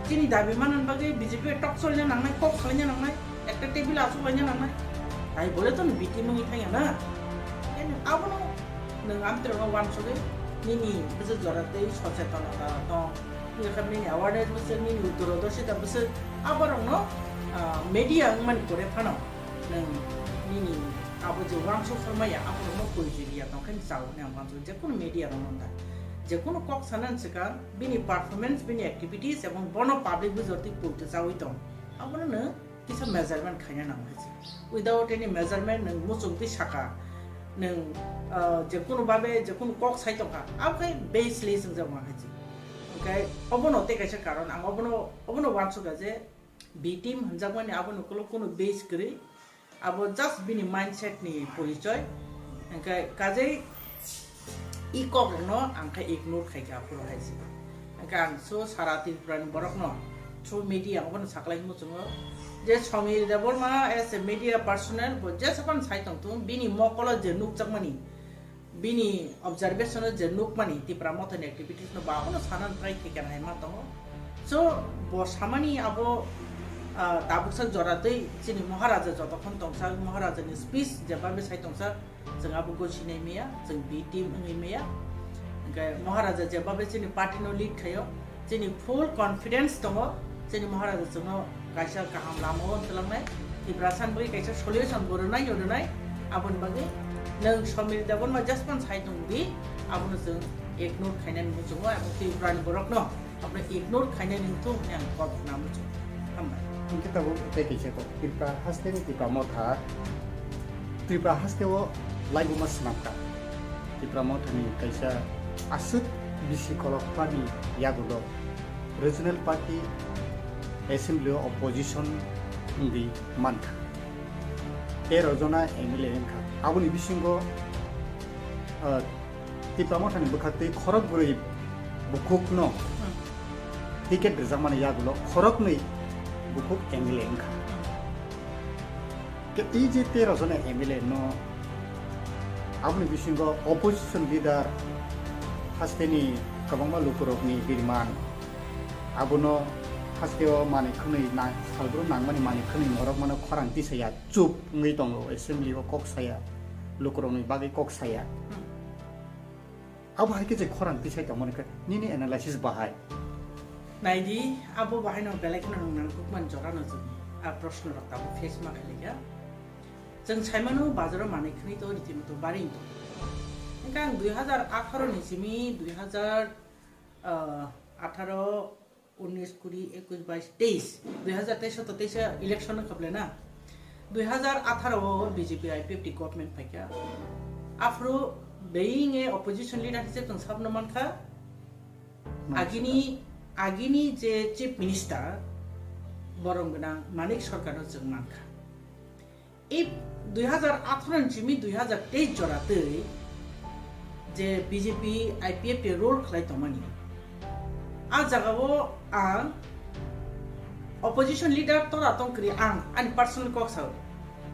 चिनि दाबि मानान बागै बीजेपी टक सलिना नांनाय कक खालायना नांनाय একটা টেবিল आसु लायना नांनाय आइ बोले तो बी टीम थाया ना आबो नों आमत्रनो वानसुगे निनि बिसोर जराते सचेतनता दं नि अवेयरनेस बिसोर नि दूरदर्शिता बिसोर आबारनो मीडिया मन करे फानो नों निनि आबो जे वानसु फरमाया आबो पुलिसिया दं खान जाव ने वानसु जे कुन मीडिया दंदा जे कुन कक सानान सिका बिनि परफॉर्मेंस बिनि एक्टिविटीज एवं बनो पब्लिक बिजरति पुलते जावै दं आबो न किसा मेजरमेंट खायना नांगौ विदाउट एनी मेजरमेंट नों मुसुंति साका नों जेकुनु बाबे जेकुनु कक साइटका आबो बेसली जों जामा हाजि ओके अबनो ते कैसे कारण आं अबनो वानसुगा जे बी टीम हनजागमानि आबनो कोनो बेस करी आबो जस्ट बिनि माइंडसेट नि परिचय ओके काजे इ कक न आंखा इग्नोर खायगा पुरो हाजि ओके आं सो सारा त्रिपुरानि बरक न थ्रु मीडिया अबनो साखलाय मुचुङो जे Samir Debbarma as a media personal बो जेसपन साइटं तु बिनि मकल जे नुकजमनि बिनि ऑब्जर्वेशन जे नुकमनि तिप्रा मथन एक्टिविटीज न बावनो सानन ट्राई केन हाय मातो सो बो सामानि आबो ताबुक जरातै चिनि महाराजा जतखन तंसा महाराजानि स्पीच जेबाबे साइटंसा जों आबो गसिनै मेया जों बी टीम मेया महाराजा जेबाबे चिनि पार्टी नो लीड खायो चिनि फुल कॉन्फिडेंस दङ चिनि महाराजा जों कायसा गाहाम लामो ओनसोलांनाय तिप्रा सानबै कायसा सल्युशन बरनाय यदनाय आबन बागै नों समीर देबनमा जसपन साइटं दि आबनो जों इग्नोर खायनाय मुजुङो आबो तिप्रानि बरक न आबनो इग्नोर खायनाय निंतु आं कब नामुजु हामबाय इनके तब एक ही को त्रिपुरा हस्ते में त्रिपुरा मोथा त्रिपुरा हस्ते वो लाइव मस नापका त्रिपुरा मोथा में कैसा असुत बिसी कलक पानी यागुलो रीजनल पार्टी असेंबली ऑपोजिशन इंगी मानका 13 जना एमएलए इनका आबुनि बिसिंगो त्रिपुरा मोथानि बखाते खरक बुरै बुकुक न टिकेट रिजामाने यागुलो खरक नै बुकुक एमएलए इनका के ई जे 13 जना एमएलए न आबुनि बिसिंगो ऑपोजिशन लीडर हास्तेनि कबांबा लुकुरकनि बिरमान आबुनो हास्तेओ माने खनै ना सालब्रु नांमानि माने खनै मरक माने खरां दिसया चुप ngै दंगो एसेंब्ली ओ कक्साया लुकुरकनि बागै कक्साया अब हाइके जे खरां दिसय दंमोन के निनि एनालाइसिस बाहाय नाइदि आबो बाहायनो बेलेखनो नंनां कुकमान जरानो जों आ प्रश्न रक्ताबो फेस मा खालिगा जों साइमानो बाजाराव माने खनै तो रितिमतो बारिं तो इनका 2018 नि सिमी 2018 19 20 21 22 23 2023 तो 23 इलेक्शन कबले ना 2018 बीजेपी आईपीएफटी गवर्नमेंट फाइका आफ्रो being a opposition leader हिसाब से सब नमन खा आगिनी जे चीफ मिनिस्टर बरंगना मानिक सरकार जों मान खा ए 2018 जिमी 2023 जराते जे बीजेपी आईपीएफ पे रोल खलाइतमानि आ जगावो आं opposition leader तो रातों करी आं पर्सनल कॉक्साव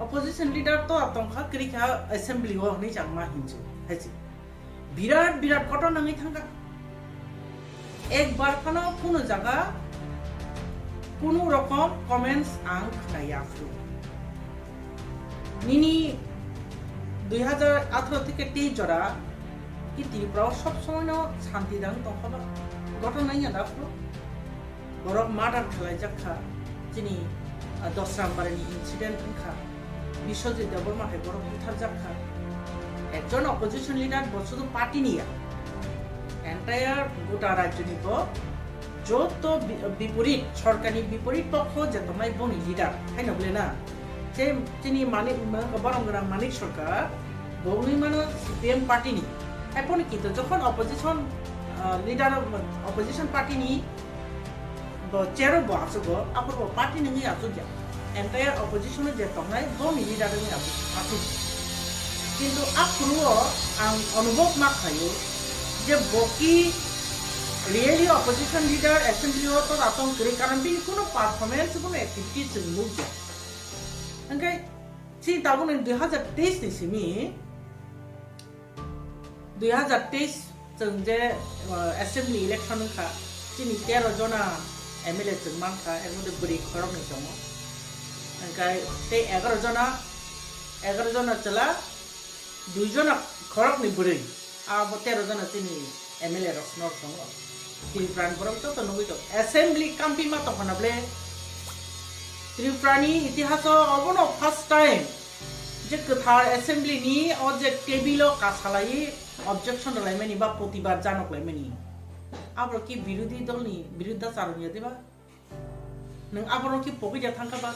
opposition leader तो रातों खा करी क्या असेंबली हो नहीं जामा हिंजो बिराट बिराट घटना नहीं थांगा एक बार खाना कोनो जगह कोनो रकम कमेंट्स आं खनाया फ्रू निनी 2018 থেকে 23 जरा कि त्रिपुरा सब समय न शांति दां तखबा घटना या दाफ्रो बरक मार्डर खलाय जाखा जिनि दसरामबारनि इन्सिडेंट खा बिश्वजित देवबर्मा है बरक बुथार जाखा একজন অপোজিশন লিডার বছর পার্টি নিয়া এন্টায়ার গোটা রাজ্যনিক যত বিপরীত সরকারি বিপরীত পক্ষ যে তোমায় বনি লিডার তাই না বলে না যে তিনি মানিক বরংগ্রাম মানিক সরকার বনি মানে সিপিএম পার্টি নি এখন কিন্তু যখন অপোজিশন লিডার অপোজিশন পার্টি নি চেয়ার বসগো আপর পার্টি নঙ্গি আসুগা এন্টায়ার অপোজিশন যে তোমায় বনি লিডার নি আসু কিন্তু आपको अनुभव मा खायो जे बोकी रियली ऑपोजिशन लीडर असेंबली हो तो रातों करे कारण भी कोनो परफॉर्मेंस कोनो एक्टिविटी से मुझ जा अंके सी ताबुन 2023 नि सिमी 2023 जों जे असेंबली इलेक्शन खा जिनि 13 जना एमएलए जों मान खा एमोदे बरि खरम नि दङ अंके ते 11 जना चला 2 जना खरक नि बुरै आ 13 जना तिनी एमएलए रसनर दङ त्रिपुरानि बरम तो नगै तो असेंबली काम्पि मा तो हनाब्ले त्रिपुरानि इतिहास अबनो फर्स्ट टाइम जे कथार असेंबली नि अ जे टेबिलो कासालाई ऑब्जेक्शन लाइमेनि बा प्रतिबाद जानक लाइमेनि आब्रो कि विरोधी दलनि विरुद्धाचारनि देबा नों आब्रो कि पकिजा थांखाबा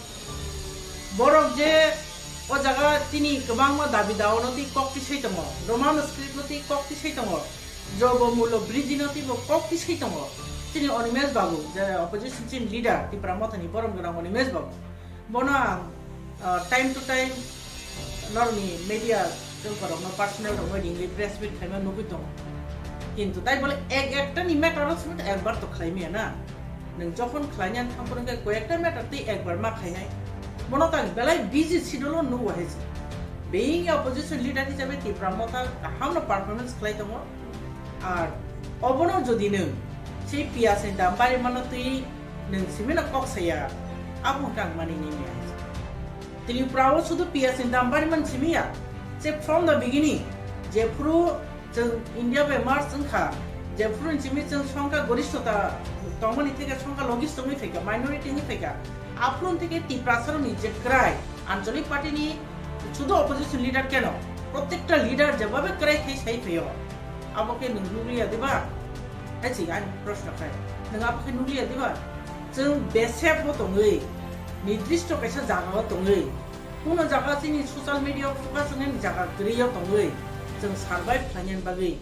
बरक जे ओ जगह तिनी गोबां मा दाबि दावनति कक्ति सैतम रोमान स्क्रिप्टनति कक्ति सैतम जब मूल्य ब्रिजि नति कक्ति सैतम तिनी अनिमेश बाबू जे अपोजिशन टीम लीडर त्रिपुरा मथानि परम गोनां अनिमेश बाबू बना टाइम टू टाइम नरनि मीडिया जोंफोराव न पर्सनल दङ इंग्लिश प्रेस मिट खायमा नुबि दङ किन्तु ताइ बोले एकटा नि मैटर समेत एकबार तो खायमिया ना नों जखन खायनान थांफोरनगे कयेकटा मैटर ति एकबार मा खायनाय Monotan belai busy schedule no wahai being opposition leader hisabe Tipra Motha hamno performance khlaitamo ar obono jodi nung sei piase dambari manotui nung simena koksaya abung kang mani ni me Tipra o sudu piase dambari man simia se from the beginning jepru India be march kha jepru simi সংখ্যা গরিষ্ঠতা তমনি থেকে সংখ্যা লঘিষ্ঠমি ফেকা minority নি ফেকা आपलोन থেকে টিপ্রাসর নিজে Cry আঞ্চলিক party নি শুধু opposition leader কেন প্রত্যেকটা লিডার যেভাবে ক্রাই সেই সেই পেও আমাকে নুলিয়া দিবা আছি আই প্রশ্ন খাই নঙ্গা আপকে নুলিয়া দিবা जों बेसेबो दङै निर्दिष्ट कायसा जागा दङै कुनो जागा जोंनि ससियेल मिडिया फकास होनायनि जागा गैयैयाव दङै जों सार्भाइभ खालामनायनि बागै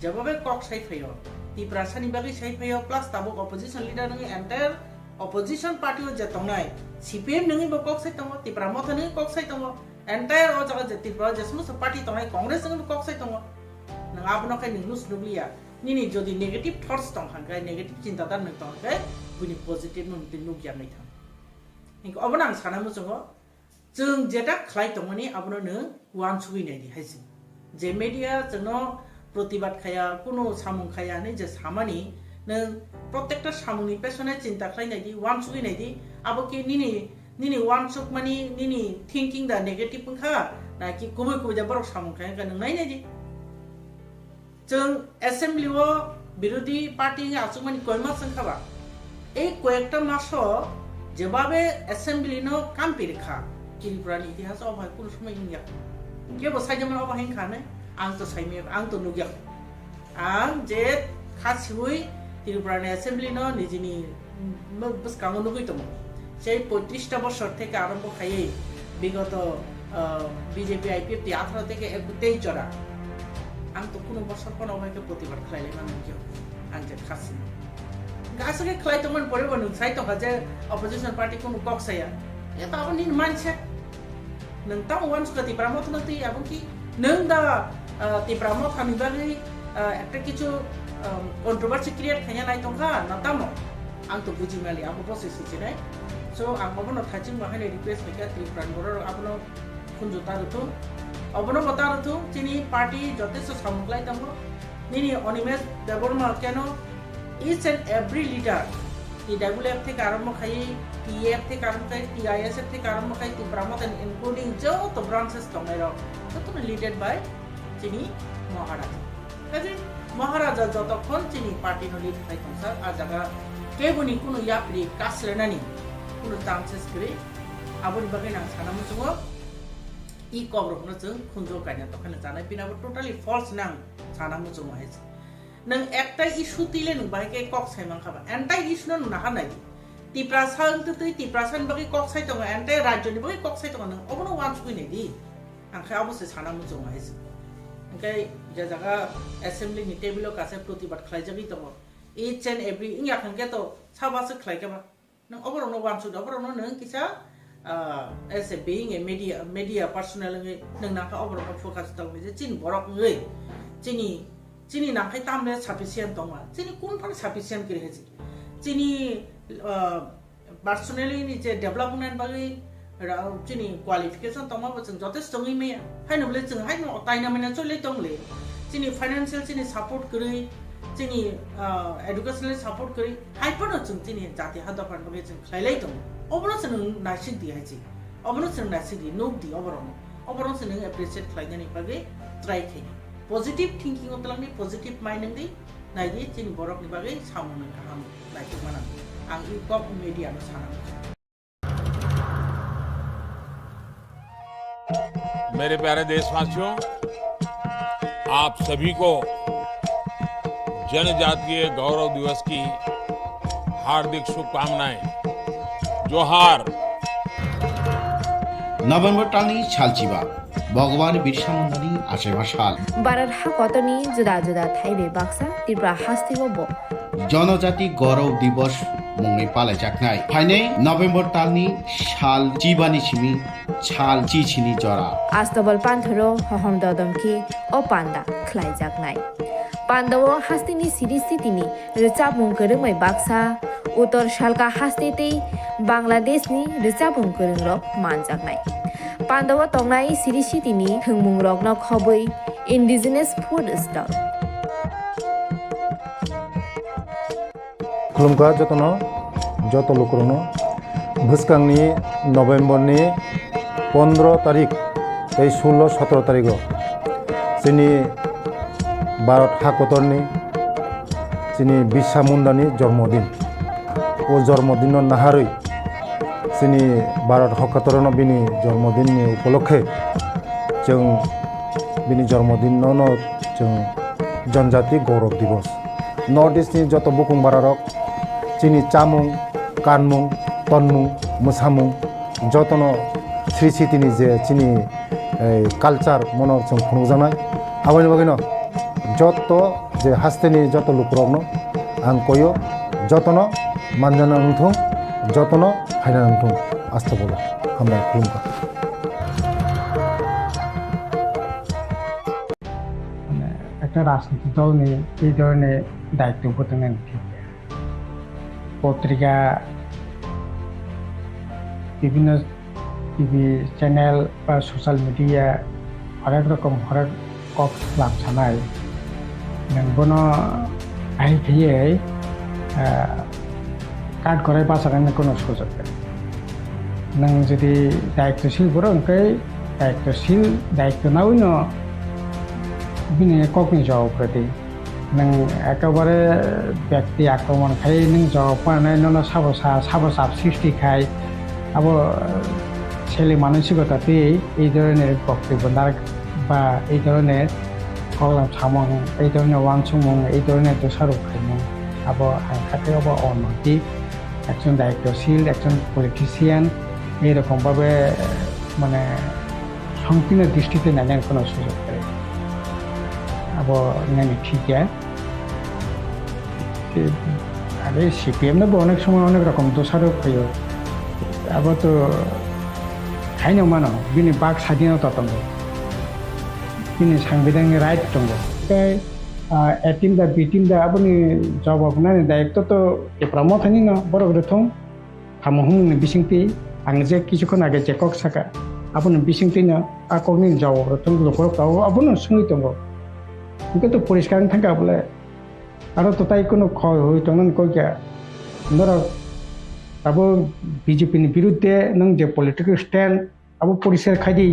जेबाबे कक साइफायो त्रिपुरा सानि बागै साइफायो प्लास दाबो अपोजिशन लिडार नोङो एन्टायर अपोजिशन पार्टी जे दंनाय CPM नोङै बो कक साइ दङ त्रिपुरा मथा नोङै कक साइ दङ एन्टायर अ जागा जे त्रिपुरा जे समस्त पार्टी दंनाय कांग्रेस नोङै कक साइ दङ नों आबनो खाय नों नुसनुग्लिया निनि जदि नेगेटिभ थट्स दं हांगाय नेगेटिभ चिन्तादार नों दंखाय बुनि पजिटिभ नों नुगिया नै थां इंको अबन आं साना मोजोङो जों जेटा ख्लाइथंमनि आबनो नों वान सुगिनाय दि हायसि जे मीडिया जोंनो प्रतिबाद खाया कुनो सामुं खाया नै जे सामानि नों प्रत्येकटा सामुंनि पेसने चिन्ता खालायनाय दि वान सुगिनाय दि आबो कि निनि वान सुक मानि निनि थिंकिं दा नेगेटिभ पंखा ना कि गुबै गुबै दा बरक सामुं खाया नों नायनाय दि जों एसेम्बली व बिरोधी पार्टी आसुमानि कयमा संखाबा ए कयेकटा मासो जेबाबे एसेम्बली नो काम पिरखा त्रिपुरानि इतिहास अबाय कुनो समय इंया केबो साइजमान अबा हेंखाने आं तो साइमे आं तो नुगिया आं जे खासिवै त्रिपुरानि एसेम्बली नो निजिनि बस कांगो नुगै दङ সেই 35টা বছর থেকে আরম্ভ খাইয়ে বিগত বিজেপি আইপিএফ 18 থেকে 23 জরা आं तो कुनो बसर कोन अबायके प्रतिबाद खालायले माने कियो आं जे खासि गासैके खालायतमन परेबो नों साइतो हाजे अपोजिशन पार्टी कुनो कक्साया ए त अब निन मानसे नों ता वान्स कति प्रमोट नति अब कि नों दा ति प्रमोट खानि बागै একটা কিছু কন্ট্রোভার্সি ক্রিয়েট খাইয়া নাই তংখা না তামো आं तो बुझि मालि अब बसे सिचिनाय सो आं अबनो थाचिं बाहायनाय रिक्वेस्ट मेका त्रिपुरान बर अबनो खुनजुता रथु अबनो बता रथु चिनी पार्टी যথেষ্ট সামগ্লাই তামো নিনি অনিমেষ দেবর্মা কেন each and every leader TWF থেকে আরম্ভ খাই TF থেকে আরম্ভ খাই TISF থেকে আরম্ভ খাই ত্রিপুরামতন ইনক্লুডিং যত ব্রাঞ্চেস দংনাই র তত লিডেড বাই চিনি মহারাজা কাজে মহারাজা যতক্ষণ চিনি পার্টি নো লিড খাই তংসা আ জায়গা কেবনি কোনো ইয়াপ্রি কাসলেনানি কোনো চান্সেস করে আবনি বাগে না সানামু সঙ্গ ই কবরকनो जों खुंजो गायना तखने जानाय पिनाबो टोटाली फल्स नां साना मुजो मायस नों एकटा इशु तिले नों बायके कक साइमां खाबा एन्टाइ इशु नों ना हानाय त्रिपुरा सान बागै कक साइ दङ एन्टाइ राज्यनि बागै कक साइ दङ नों अबनो वान्स फैनाय दि आंखाय अबसे साना मुजो मायस ओंखाय जे जागा एसेम्बली नि टेबुलो कासे प्रतिबाद खालायजागै दङ इच एन्ड एभरि इंया खंगे तो साबासो खालायकेबा नों अबरनो वान्स अबरनो नों किसा as a being a media personnel nang naka over focus tang je chin borok ngai chini nakai tamle sufficient tongma chini kun par sufficient kire heji chini personally ni je development bagi chini qualification tongma ba chung jotesh tongi me haino le chung haino taina mena chole tongle chini financial chini support kri chini educational support kri haipono chung chini jati hada pan bagi chung khlailai tong अबरन से नों नासिक दी हाइची अबरन से नासिक दी know the अबरन से नों appreciate खालायनानै बागै try खाय positive thinking अतलांनि positive mind दी नायदि चिन बरकनि बागै सामनो गाहाम नायखौ माना आं इ कप मीडिया नो साना मेरे प्यारे देशवासियों आप सभी को जनजातीय गौरव दिवस की हार्दिक शुभकामनाएं जोहार नभेम्बर टालनि सालचिबा भगवान बिरसा मुन्डानि आसेबा साल भारत हाकतनि जुदा जुदा थाइबे बाक्सा त्रिपुरा हास्तिगो जनजाति गौरव दिवस मुङै पालायजानाय फाइनै नभेम्बर टालनि साल चिबानि सिमी साल चिचिनि जरा आस्तबल पान्थरो हहम ददमखि ओ पान्दा ख्लाइजानाय पान्दावो हास्तिनि सिरिस्थितिनि रोचाबुं गोरोङै बाक्सा उत्तर सालका हास्तेतै बांलादेशनि रोचाबुं गोरोंरक मानजानाय पान्दावो तंनाय सिरिस्थितिनि थोंमुं रकनो खबै इन्डिजिनास फुड स्टल खुलुमगा जतनो जत लोकरनो भुसकांनि नभेम्बरनि 15 तारिख 16-17 तारिख जोंनि भारत हाकतरनि जोंनि बिरसा मुन्डानि जन्मदिन ओ जन्मदिन नाहारै जोंनि भारत हाकतरनो बिनि जन्मदिननि उपलक्षे जों बिनि जन्मदिनावनो जों जनजाति गौरव दिवस नर्थ इस्टनि जत बुकुं बारारक जोंनि चामुं কানমুং তন্মুং মোসামুং যতনো শ্রী স্মৃতিনি যে চিনি কালচার মনৰ जों खुंजानाय आबायनि बागैनो যত যে हास्तेनि যত लुकरगनो आं कयो যতनो मानजाना नंथों যতनो फायना नंथों आस्था बोलो हामबाय खुलुमबाय একটা রাজনৈতিক দল নিয়ে এই ধরনের দায়িত্ব করতে নেন ঠিক পত্রিকা বিভিন্ন টিভি চ্যানেল বা সোশ্যাল মিডিয়া হরেক রকম হরেক কক লাভ সানায় नोंबोनो बाहायखायै कार्ड गराय बासारनो कोनो सुजुग नों जुदि दायित्वशील बर ओंखाय दायित्व नावैनो बिनि ककनि जवाबफोरदि नों एकेबारे व्यक्ति आक्रमणखाय नों जवाब पानाय नों साबसाब सृष्टिखाय आबो ছেলে মানসিকতাতে এই ধরনের বক্তব্য বা এই ধরনের কলম সামং এই ধরনের ওয়ানসুমং এই ধরনের দোষারোপ খাইমং আবো আইনখাতে আবো অনৈতিক একজন দায়িত্বশীল একজন পলিটিশিয়ান এইরকমভাবে মানে সংকীর্ণ দৃষ্টিতে নেওয়ার কোনো সুযোগ নেই আবো নেমে ঠিক আরে সিপিএম নেবো অনেক সময় অনেক রকম দোষারোপ হইও আবো তো খাইনো মানো বিনি বাক স্বাধীনতা দङ बिनि सांबिधानिक राइट दङ ओमफ्राय ए टिम दा बि टिम दा आबोनि जवाब नायनो दायित्व तो टिप्रा मथानि न बरक रथं हामुहुमनि बिसिंति आं जे किछुखन आगे जे कक साका आबोनि बिसिंतिनो आकनि जवाब रथं लखरकाव आबोनो सुनि दङ बेखौ तो परिष्कार थांगा बले आरो तो ताइ कोनो खय होय तंगन कयका नरा आबो बीजेपी नि बिरुद्धे नों जे पलिटिकल स्टैंड आबो परिष्कार खायदि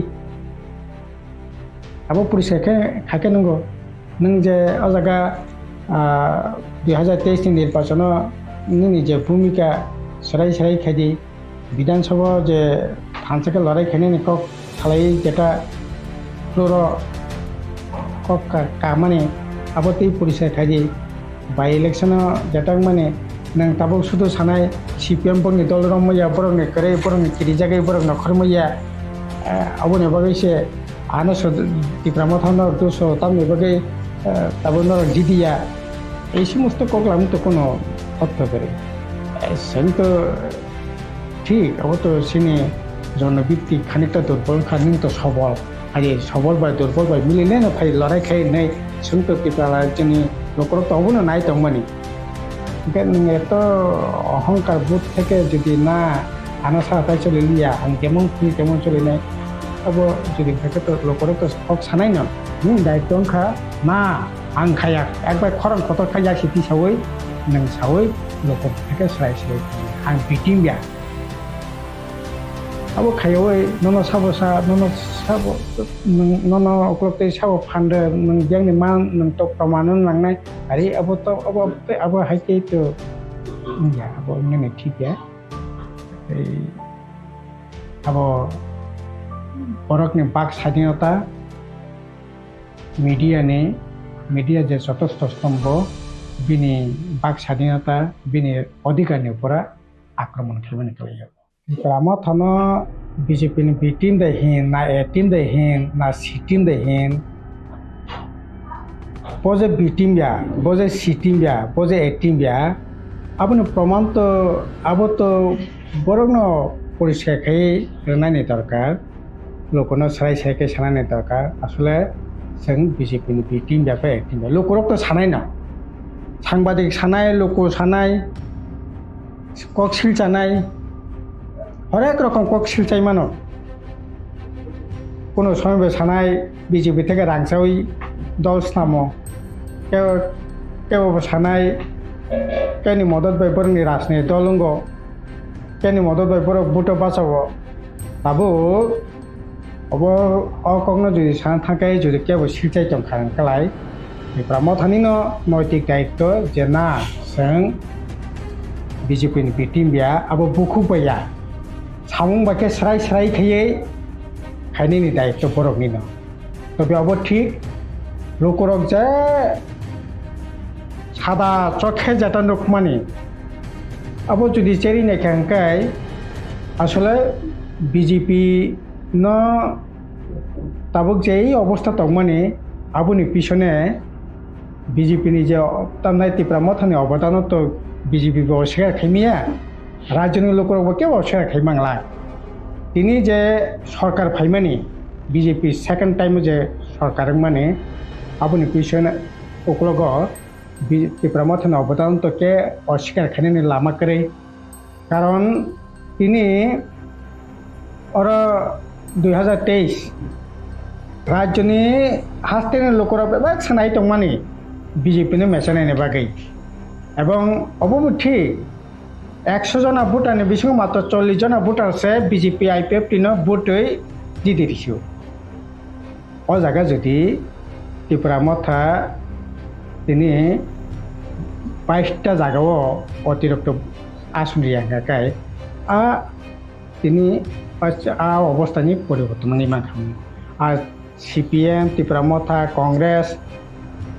आबो परिषदखे खाके नंगौ नों जे अजागा 2023 नि निर्वाचन नोंनि जे भूमिका सराय खायदि विधानसभा जे थानसाके लड़ाई खायनायनि कक खालाय जेटा फ्लोर कक कामाने आबो तै परिषद खायदि बाय इलेक्शन जेटा माने नों ताबो सुदु सानाय सीपीएम बंनि दल रमया बरंनि करे बरंनि किरि जागाय बरं नखरमया आबोनि बागैसे आनो टिप्रा मथानो दोसो तामनि बागै ताबोनो दिदिया এই সমস্ত কগলাম তো কোনো অর্থ করে সেন তো ঠিক আবার তো সিনে জনভিত্তিক খানিকটা দুর্বল খানিক তো সবল আর এই সবল বা দুর্বল বা মিলিলে না ভাই লড়াই খাই নেই সেন তো টিপ্রা जोंनि নকরত হবো না নাই তংমানি এত অহংকার বোধ থেকে যদি না আনা সাথে চলে লিয়া আং কেমন খুনি কেমন চলে নাই अब যদি থাকে তো লোকরে তো হক সানাই না দায়িত্ব অংখা না आं खाया একবার খরং কত খাইয়া সিটি সাवै नों सावै लोक থেকে স্রাই आं बिटिंबिया अब खायवै नन साबसा नन अक्लते साब फान्द नों जोंनि मा नों तो प्रमाण लांनाय आरे अब हाइके तो या अब नों ठीक है अब बरकनि बाक स्वाधीनता मीडिया जे चतुर्थ स्तम्भ बिनि बाक स्वाधीनता बिनि अधिकारनि उपरा आक्रमण खालामनो खालायो ग्रामा थाना बीजेपी नि बी टीम दे हिन ना ए टीम दे हिन ना सी टीम दे हिन बजे बी टीम या बजे सी टीम या बजे ए टीम या आपनि प्रमाण तो अब तो बरनो परिष्कार खाय नायनो दरकार लोकनो स्राय सायके सानायनो दरकार आसले जों बीजेपी नि बी टीम या ए टीम या लोकरक तो सानाय ना सांबादिक सानाय लोक सानाय ककसिल जानाय हरेक रकम ककसिल चाय मानो कोनो समय सानाय बीजेपी থেকে রাংসাই দল স্নামো কেউ সানায় কেনি মদত বাই বরংনি রাজনীতি দলঙ্গ কেনি মদত বাই বরং বুটো বাঁচাবো তাবো अब अकग्न जुदि सान थाके जुदि केबो सिलचाय दं खालाय टिप्रा मथानिनो नैतिक दायित्व जे ना जों बीजेपी नि बिटिमबिया अब बुखुबया सामुं बाके स्राय खायै खायनायनि दायित्व बरकनिनो तो बेयावबो ठीक लोकरक जे सादा चखे जाता नखमानि abo jodi cheri ne khangkai আসলে বিজেপি ন তাবক যে এই অবস্থা তংমানি আবুনি পিছনে বিজেপিনি যে তামনাই ত্রিপুরা মথানি অবদান তো বিজেপি অস্বীকার খাইমিয়া রাজ্যের লোকের কেউ অস্বীকার খাইমাংলা তিনি যে সরকার ফাইমানি বিজেপি সেকেন্ড টাইম যে সরকার মানে আবুনি পিছনে ওকলগ ত্রিপুরা মথানি অবদান তো কে অস্বীকার খাইনি লামা করে কারণ তিনি ওর 2023 রাজ্যনি হাস্তেনি লোকরা বেবাক সানাই তংমানি বিজেপিনি মেসানাইনি বাগै এবং অবমুঠি 100 जना ভোটারনি বিসঙ্গ মাত্র 40 जना ভোটারসে বিজেপি আইপিএফ টিনো ভোটই জিতে দিছো ও জায়গা যদি ত্রিপুরা মথা তিনি 22টা জায়গাও অতিরিক্ত আসন রিয়াঙ্গাকাই তিনি অবস্থানি পরিবর্তন নিমান খাম আর সিপিএম ত্রিপুরা মথা কংগ্রেস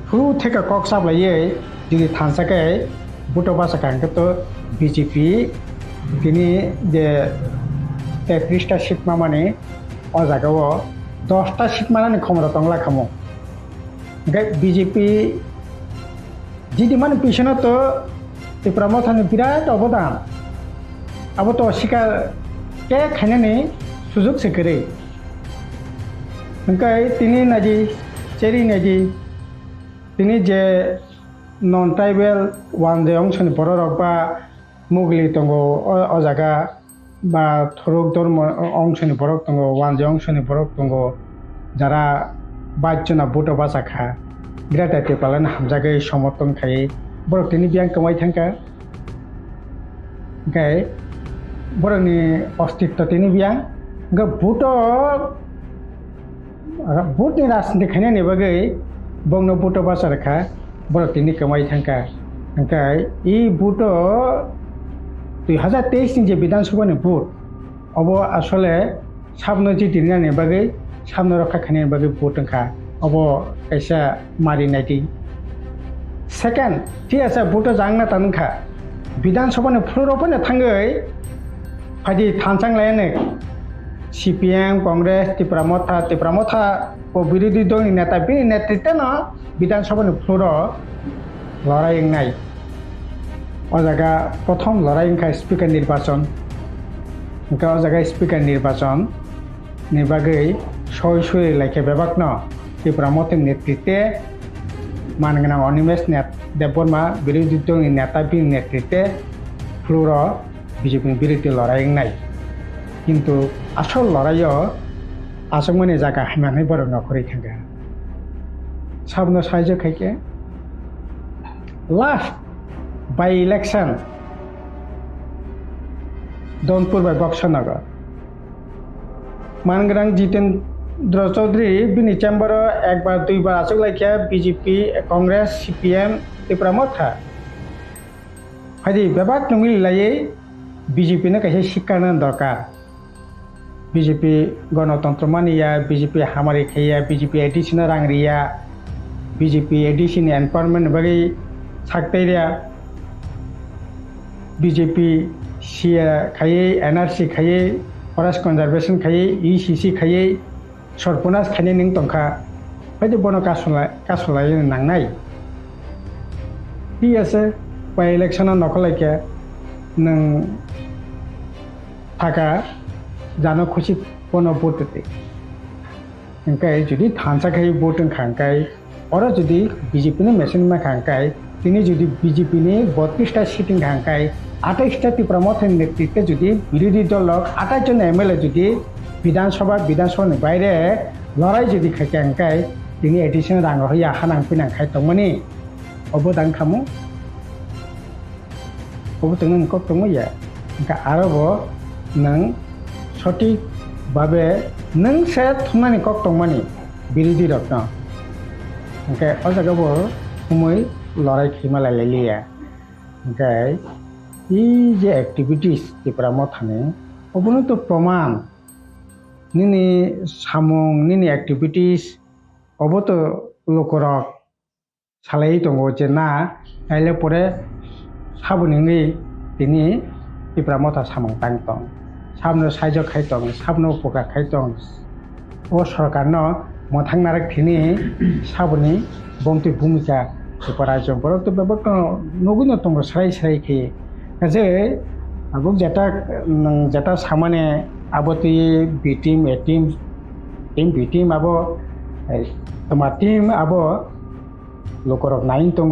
শুরু থেকে কক সাবলাইয়ে যদি থানসাকাই বুটো বাসা কাঙ্কে তো বিজেপি তিনি যে 33টা সিট মানে ও জায়গাও 10টা সিট মানে ক্ষমতা তংলা খামো বিজেপি যদি মানে পিছনে তো ত্রিপুরা মথানি বিরাট অবদান আবো তো অস্বীকার কে খাইনানি সুযোগ সেকেরে ओंखाय তিনি নাজি চেরি নাজি তিনি যে নন ট্রাইবেল ওয়ান যে অংশনি বড় বা মুগলি দङ অ জায়গা বা থরক ধর্ম অংশনি বড় দङ ওয়ান যে অংশনি বড় দङ যারা বাচ্চনা বুটো বাসা খা বিরাট আইতে পালেন হামজাগै সমর্থন খাই বড় তিনি বিয়াং কমাই থাকা ओंखाय बर'नि अस्तित्व তিনি বিয়াং भोटनि राजनीति खायनायनि बागै बंनो भोट बासा रेखा बर' তিনি कमाई थांका ओंखाय इ भोट 2023 नि जे विधानसभानि भोट अब आसले साबनो जे दिनानि बागै साबनो रखा खायनायनि बागै भोट ओंखा अब कैसा मारिनायदि सेकेंड ठीक আছে भोट जांना तानखा विधानसभानि फ्लोरावनो थाङै फायदि थानसांलायानो सीपीएम कांग्रेस त्रिपुरा मथा विरोधी दल नेता बे नेतृत्व विधानसभा फ्लोर लड़ाई जगह प्रथम लड़ाई स्पीकर निर्वाचन जगह स्पीकर निर्वाचन बागै सही सही लाइके बेबाक त्रिपुरा मथ नेतृत्व मानगोनां अनिमेश देवबर्मा विरोधी दल नेता बे नेतृत्व फ्लोर बीजेपी विरोधी लड़ाई किंतु आसल लड़ाइयो आसमानी जगह हामनानै बर' नखरै थांगा साबनो साइजो खायके लास्ट बाय इलेक्शन दौनपुर बाय बक्सनगर मानगोनां जितेन्द्र चौधरी बिनि चेम्बर एक बार दुई बार आसक लाइके बीजेपी कांग्रेस सीपीएम त्रिपुरा मथा फायदि बेबाक मिली लायै बीजेपी ने कैसे शिक्षण दरकार बीजेपी गणतंत्र मानिया बीजेपी हमारी खाया बीजेपी एडिशन रांगरिया बीजेपी एडिशन एनपावरमेंट बागै साकतैरिया बीजेपी सीए खायै एनआरसी खायै फरेस्ट कन्जारभेशन खायै ईसीसी खायै सरपनास खायनाय नों दंखा बायदि बन कासलाय नांनाय ठीक আছে बाय इलेक्शना नखलायके नों थाका जानो खुशी बन भोट होते ओंखाय जुदि थानसाखाय भोट ओंखांखाय और जुदि बीजेपी ने मेसिन में खांखाय তিনি যদি बीजेपी ने 32टा सीट ओंखांखाय 28टा त्रिपुरा मथनि नेतृत्व जुदि विरोधी दलक 28 जन एमएलए जुदि विधानसभानि बायरे लड़ाई जुदि खायखांखाय তিনি एडिशन रां होया हानांफैनांखाय दंमोनि अबदान खामु अबदों नोंखौ दंमोया ओंखाय आरोबाव नों सठिक भावे नों से थुमनानै कक दंमानि बिरोधी रत्न ओंखाय अ जायगायावबो समय लड़ाई खैमालायलायलिया ओंखाय इ जे एक्टिविटीज त्रिपुरा मथानि अबनो तो प्रमाण निनि सामुं निनि एक्टिविटीज अबो तो लोकरक सालाय दङ जे ना आइले परे साबुनिङै তিনি ত্রিপুরা মথা সামং তাং তং সামনো সাইজ খাইতং সামনো উপকার খাইতং ও সরকার মথাং নারক তিনি সাবনি বংতি ভূমিকা রাজ্য বড় তো ব্যাপার নগুন দङ স্রাই স্রাই খেয়ে যে আবু যেটা সামানে আবো তুই বি টিম এ টিম টিম বি টিম আবো তোমার টিম আবো লোকরক নাইন দङ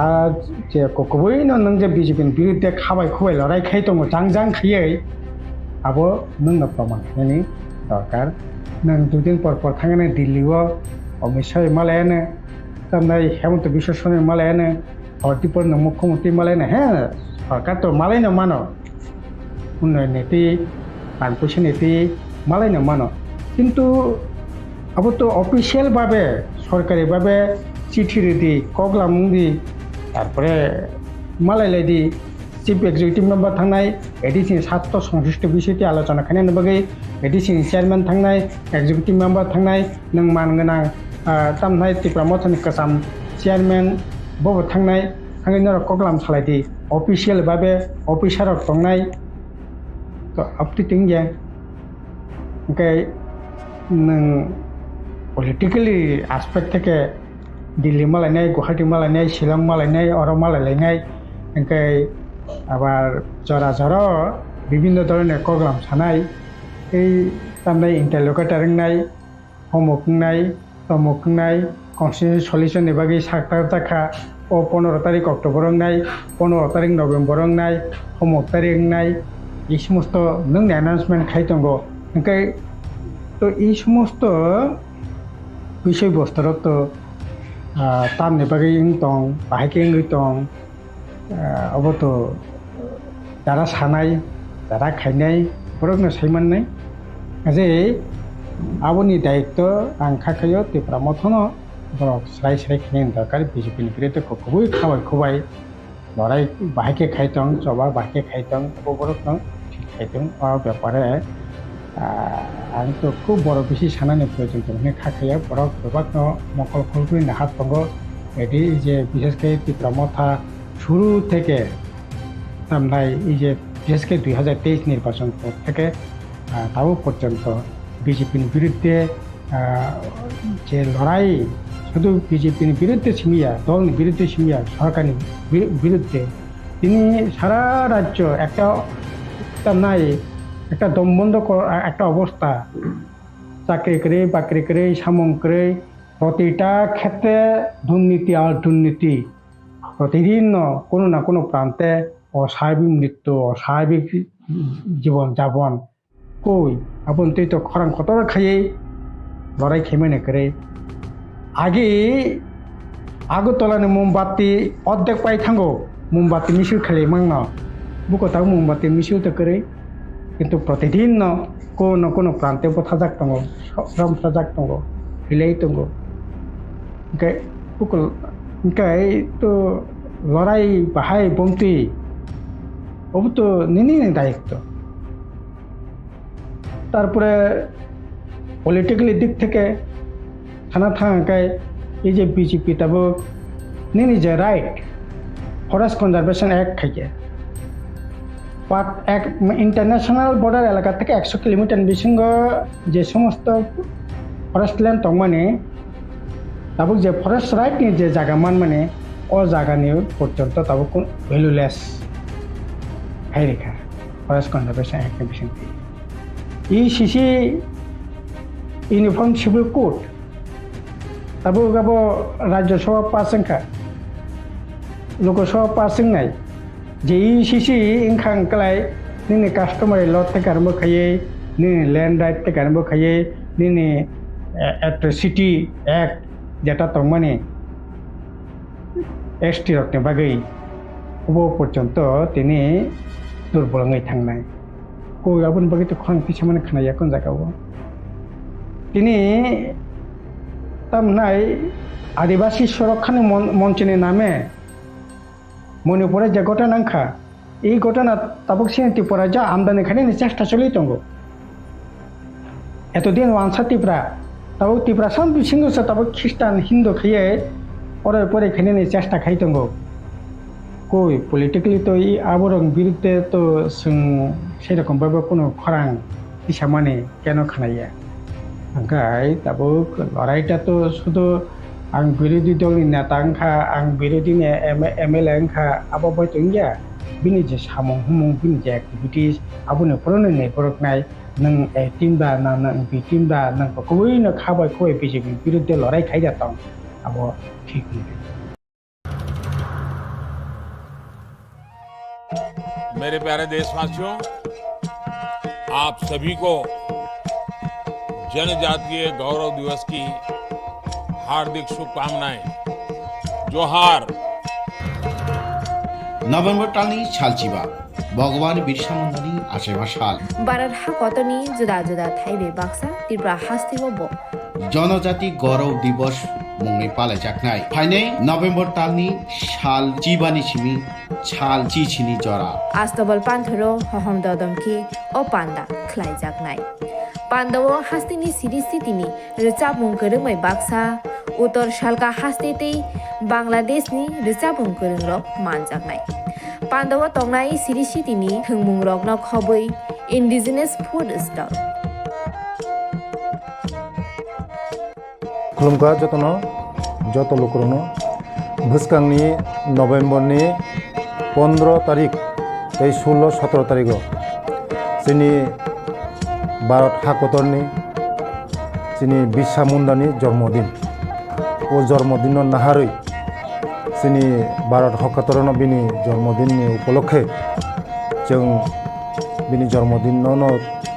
আর যে ককবই নং যে বিজেপির বিরুদ্ধে খাবাই খুবাই লড়াই খাই দङ জাং খাইयै আবো নং প্রমাণ হয়নি দরকার নং দুদিন পর থাঙ্গানে দিল্লিও অমিত শাহ মালায়াनो তামনাই হেমন্ত বিশ্ব শর্মা মালায়াनो হরদীপর মুখ্যমন্ত্রী মালায়ানো হ্যাঁ সরকার তো মালাইনো মানো উন্নয়ন নীতি পানপয়সা নীতি মালাইনো মানো কিন্তু আবো তো অফিসিয়াল ভাবে সরকারি ভাবে চিঠি দি কগলা মুং দি তারপরে মালাইলাই দি চিফ এক্সিকিউটিভ মেম্বার থাকনাই এডিসি স্বার্থ সংশ্লিষ্ট বিষয়টি আলোচনা খাইनायनि बागै एडिसि चेयारमैन थांनाय एग्जिक्यूटिव मेम्बर थांनाय नों मान गोनां तामनाय त्रिपुरा मथानि कासाम चेयारमैन बबो थांनाय थांनायनि कगलाम सालायदि अफिशियल भाबे अफिसार दंनाय तो अपटिटिं जे ओंखाय नों पलिटिकली एस्पेक्ट থেকে दिल्ली मालायनाय गुवाहाटी मालायनाय शिलं मालायनाय अर मालायलायनाय ओंखाय আবার জরা জরা বিভিন্ন ধরনের কগলাম সানাই এই তামনাই ইন্টারলোকেটার নাই হোমওয়ার্ক নাই তমক নাই কনস্টিটিউশন সলিউশন এবাগে সাকটা দেখা ও 15 তারিখ অক্টোবর নাই 15 তারিখ নভেম্বর নাই হোমওয়ার্ক তারিখ নাই এই সমস্ত নং অ্যানাউন্সমেন্ট খাইতঙ্গ ওকে তো এই সমস্ত বিষয়বস্তুর তো তামনে বাগে ইং তং বাহাইকে ইং তং অবতো যারা সানাই যারা খাইনাই বরকनो সাইমাननाय যে আবনি দায়িত্ব আং খাখাयो त्रिपुरा मथनो বরক স্রাই স্রাই খাইनायनि দরকার বিজেপিनि বিরুদ্ধে খুবই খাবাই খুবাই লড়াই বাহাইকে খাইতং সবার বাহাইকে খাইতং বরকनो ঠিক খাইতং ও ব্যাপারে আং তো খুব বড় বেশি সানানি প্রয়োজন মানে খাখাयो বরক বেবাকনো মকল খুলকুই নাহাত দङ এটি যে বিশেষ করে त्रिपुरा मथा শুরু থেকে তামনাই এই যে বিশেষ করে 2023 নির্বাচন থেকে তাও পর্যন্ত বিজেপির বিরুদ্ধে যে লড়াই শুধু বিজেপির বিরুদ্ধে সীমিয়া দল বিরুদ্ধে সীমিয়া সরকারের বিরুদ্ধে তিনি সারা রাজ্য একটা তামনাই একটা দমবন্ধ একটা অবস্থা চাকরি করে বাকরি করে সামং করে প্রতিটা ক্ষেত্রে দুর্নীতি আর দুর্নীতি প্রতিদিন কোনো না কোনো প্রান্তে অস্বাভাবিক মৃত্যু অস্বাভাবিক জীবন যাপন কই আপন তুই তো খরাং কতর খাইয়ে লড়াই খেমেনে করে আগে আগরতলানি মোমবাতি অর্ধেক পাই থাঙ্গো মোমবাতি মিছিল খেলে মাংনা বুকো তাও মোমবাতি মিছিল তো করে কিন্তু প্রতিদিন কোনো প্রান্তে থাজাক দङ শ্রম থাজাক দङ হিলাই দङ ओंखाय बुकल ओंखाय तो লড়াই বাহাই বমতি ওব তো নিনি দায়িত্ব তারপরে পলিটিক্যালি দিক থেকে থানা থাকায় এই যে বিজেপি তাবো নিনি যে রাইট ফরেস্ট কনজারভেশন অ্যাক্ট খাইছে পার্ট এক ইন্টারন্যাশনাল বর্ডার এলাকা থেকে 100 কিলোমিটার বিসঙ্গ যে সমস্ত ফরেস্ট ল্যান্ড তংমানে তাবো যে ফরেস্ট রাইট নিয়ে যে জায়গা মানে ও জায়গা নিয়ে পর্যন্ত তাবো কোন ভ্যালুলেস হাই রেখা ফরেস্ট কনজারভেশন অ্যাক্ট বিসঙ্গে ইসিসি ইউনিফর্ম সিভিল কোড তাবো গাবো রাজ্যসভা পাসংখা লোকসভা পাসংনাই যে ইসিসি ইনখাं कलाय निने कास्टमारि लॉ থেকে আরম্ভ খাইয়ে নিনে ল্যান্ড রাইট থেকে আরম্ভ খাইয়ে নিনে এট্রসিটি অ্যাক্ট যেটা তো মানে এসটি রকনে বাগৈ অব পর্যন্ত তিনি দুর্বলङै थांनाय কই আপন বাগৈ তো খান কিছু মানে খানায়া কোন জায়গাও তিনি তামনাই আদিবাসী সুরক্ষা মঞ্চের নামে মণিপুরের যে ঘটনাঙ্খা এই ঘটনা তাবক সিং ত্রিপুরা যা আমদানি খাইনাयनि চেষ্টা চলি দङ এতদিন ওয়ানসা ত্রিপুরা তাবক ত্রিপুরা সাম বিসিংসে তাবক খ্রিস্টান হিন্দু খাইয়ে পরে খাইनायनि চেষ্টা খাই দङ কই পলিটিক্যালি তো এই আবরণ বিরুদ্ধে তো সেরকমভাবে কোনো খরাং হিসাব মানে কেন খানাইয়া ओमफ्राय दाबो लड़ाईटा तो शुधु आं बिरोधी दलनि नेता ओंखा आं बिरोधी एमएलए ओंखा आबाबाय दंया बिनि जे सामं हुमं बिनि जे एक्टिभिटिस आबुनो फोरोंनाय बरकनाय नों ए टीम दा नों बि टीम दा नों बकबैनो खाबाय खय बीजेपी बिरुद्धे लड़ाई खाइजा दं आबो ठीक नहीं। मेरे प्यारे देशवासियों, आप सभी को जनजातीय गौरव दिवस की हार्दिक शुभकामनाएं। जोहार। नभेम्बर टालनि सालचिबा भगवान बिरसा मुंडानि आसेबा साल भारत हाकतनि जुदा जुदा थाइबे बाक्सा त्रिपुरा हास्तिबो जनजाति गौरव दिवस मुंनि पालायजाखनाय फाइनै नभेम्बर टालनि साल चिबानि सिमि साल चिचिनि जरा आस्तबल पान्थरो हहम ददमकी ओ पान्दा ख्लाइजाखनाय पान्दाव हास्तिनि सिरिस्थितिनि रोचाबुं गोरोंमै बाक्सा उत्तर सालका हास्तेतै बांलादेशनि रोचाबुं गोरोंरक मानजाखनाय पान्दाव तंनाय सिरिस्थितिनि थोंमुं रकन खबै इन्डिजिनास फुड स्टल खुलुमगा जत लोकरनो भुसकांनि नभेम्बरनि 15 तारिख 16-17 तारिख जोंनि भारत हाकतरनि जोंनि बिरसा मुंडानि जन्मदिन ओ जन्मदिन नाहारै जोंनि भारत हाकतरनो बिनि जन्मदिननि उपलक्षे जों बिनि जन्मदिनावनो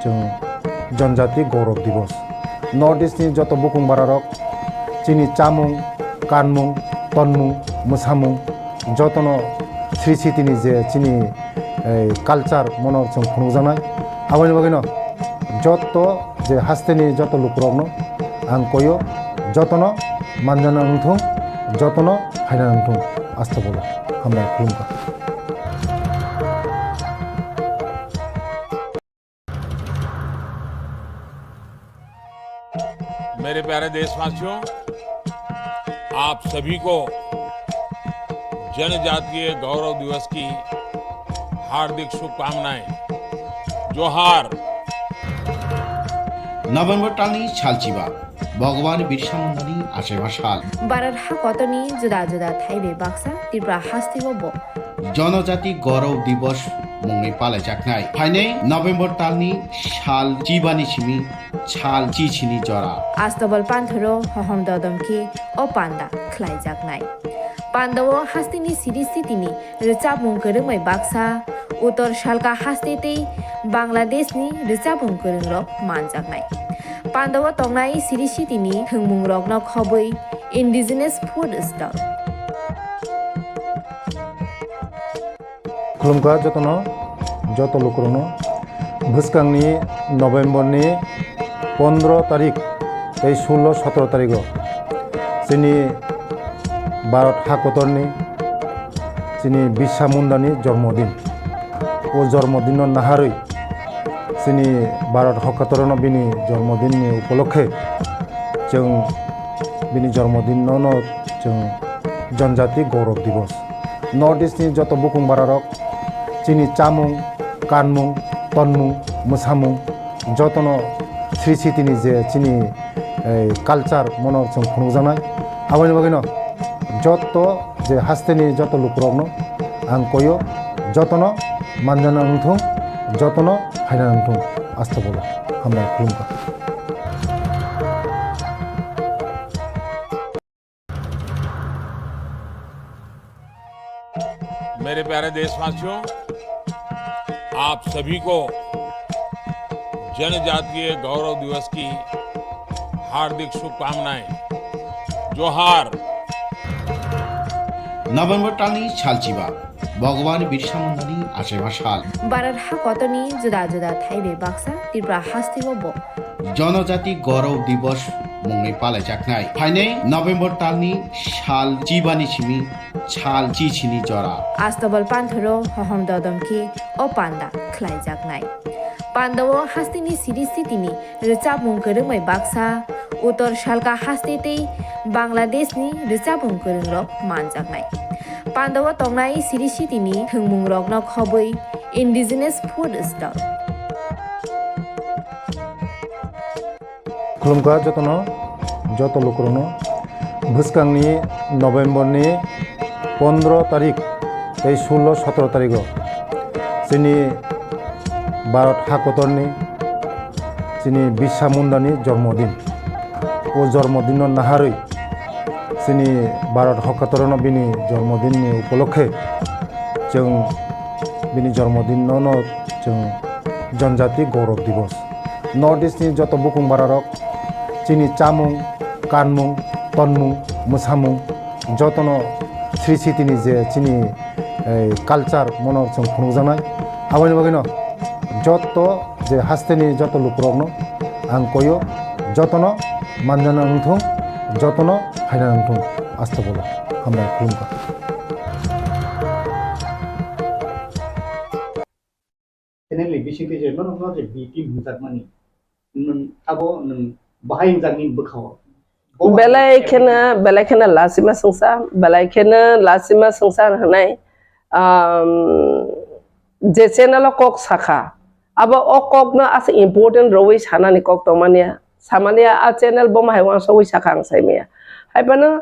जों जनजाति गौरव दिवस नर्थ इस्टनि जत बुकुं बारारक जोंनि चामुं कानमुं तनमुं मोसामुं जतनो श्री सिटिनि जे जोंनि कालचार मनर जों खुंजानाय आबानि बागैनो जत जे हास्तेनि जत लोकरकनो आं कयो जतनो मानजाना नंथों जतनो हायना नंथों आस्था बोलो हामबाय खुलुमगा। मेरे प्यारे देशवासियों, आप सभी को जनजातीय गौरव दिवस की हार्दिक शुभकामनाएं। जोहार। नभेम्बर टालनि सालचिबा भगवान बिरसा मुंडानि आसेबा साल भारत हाकतनि जुदा जुदा थाइबे बाक्सा त्रिपुरा हास्तिबो जनजाति गौरव दिवस मुंनि पालायजाखनाय फाइनै नभेम्बर टालनि साल चिबानि सिमि साल चिचिनि जरा आस्तबल पान्थरो हहम ददमकी ओ पान्दा ख्लाइजाखनाय पान्दाव हास्तिनि सिरिस्थितिनि रोचाबुं गोरोंमै बाक्सा उत्तर सालका हास्तेतै बांलादेशनि रोचाबुं गोरोंरक मानजाखनाय पान्दाव तंनाय सिरिस्थितिनि थोंमुं रकन खबै इन्डिजिनास फुड स्टल खुलुमगा जत लोकरनो भुसकांनि नभेम्बरनि 15 तारिख 16-17 तारिख जोंनि भारत हाकतरनि जोंनि बिरसा मुंडानि जन्मदिन ओ जन्मदिन नाहारै जोंनि भारत हाकतरनो बिनि जन्मदिननि उपलक्षे जों बिनि जन्मदिनावनो जों जनजाति गौरव दिवस नर्थ इस्टनि जत बुकुं बारारक जोंनि चामुं कानमुं तनमुं मोसामुं जतनो श्री सिटिनि जे जोंनि कालचार मनर जों खुंजानाय आबानि बागैनो जत जे हास्तेनि जत लोकरकनो आं कयो जतनो मानजाना नंथों जतनो हायना नंथों आस्था बोलो हामबाय खुलुमगा। मेरे प्यारे देशवासियों, आप सभी को जनजातीय गौरव दिवस की हार्दिक शुभकामनाएं। जोहार। नभेम्बर टालनि सालचिबा भगवान बिरसा मुंडानि आसेबा साल भारत हाकतनि जुदा जुदा थाइबे बाक्सा त्रिपुरा हास्तिबो जनजाति गौरव दिवस मुंनि पालायजाखनाय फाइनै नभेम्बर टालनि साल चिबानि सिमि साल चिचिनि जरा आस्तबल पान्थरो हहम ददमकी ओ पान्दा ख्लाइजाखनाय पान्दाव हास्तिनि सिरिस्थितिनि रोचाबुं गोरोंमै बाक्सा उत्तर सालका हास्तेतै बांलादेशनि रोचाबुं गोरोंरक मानजाखनाय Pandawa tongnai siri sitini thungmung rokno khobui indigenous food stall. खुलुमगा जतनो जत लोकरनो भुसकांनि नभेम्बरनि 15 तारिख 16-17 तारिख जोंनि भारत हादरनि जोंनि बिरसा मुंडानि जन्मदिन ओ जन्मदिन नाहारै जोंनि भारत हादरनो बिनि जन्मदिननि उपलक्षे जों बिनि जन्मदिनावनो जों जनजाति गौरव दिवस नर्थ इस्टनि जत बुकुं बारारक जोंनि चामुं कानमुं तनमुं मोसामुं जतनो श्री सिटिनि जे जोंनि कालचार मनर जों खुंजानाय आबायनि बागैनो जत जे हास्तेनि जत लुकरकनो आं कयो जतनो मानजाना नंथों जतनो हायना नंथों आस्था बोलो हामबाय खुलुमबाय Kenali bising ke jerman orang je biti mutak mani, abo neng bahaya jangan berkau. Belai kena lasima sengsa hanai, je channel kok saka, abo kok na as important role sana ni kok tomania, samania a channel bom haiwan so saka ang saya mea. Hai pana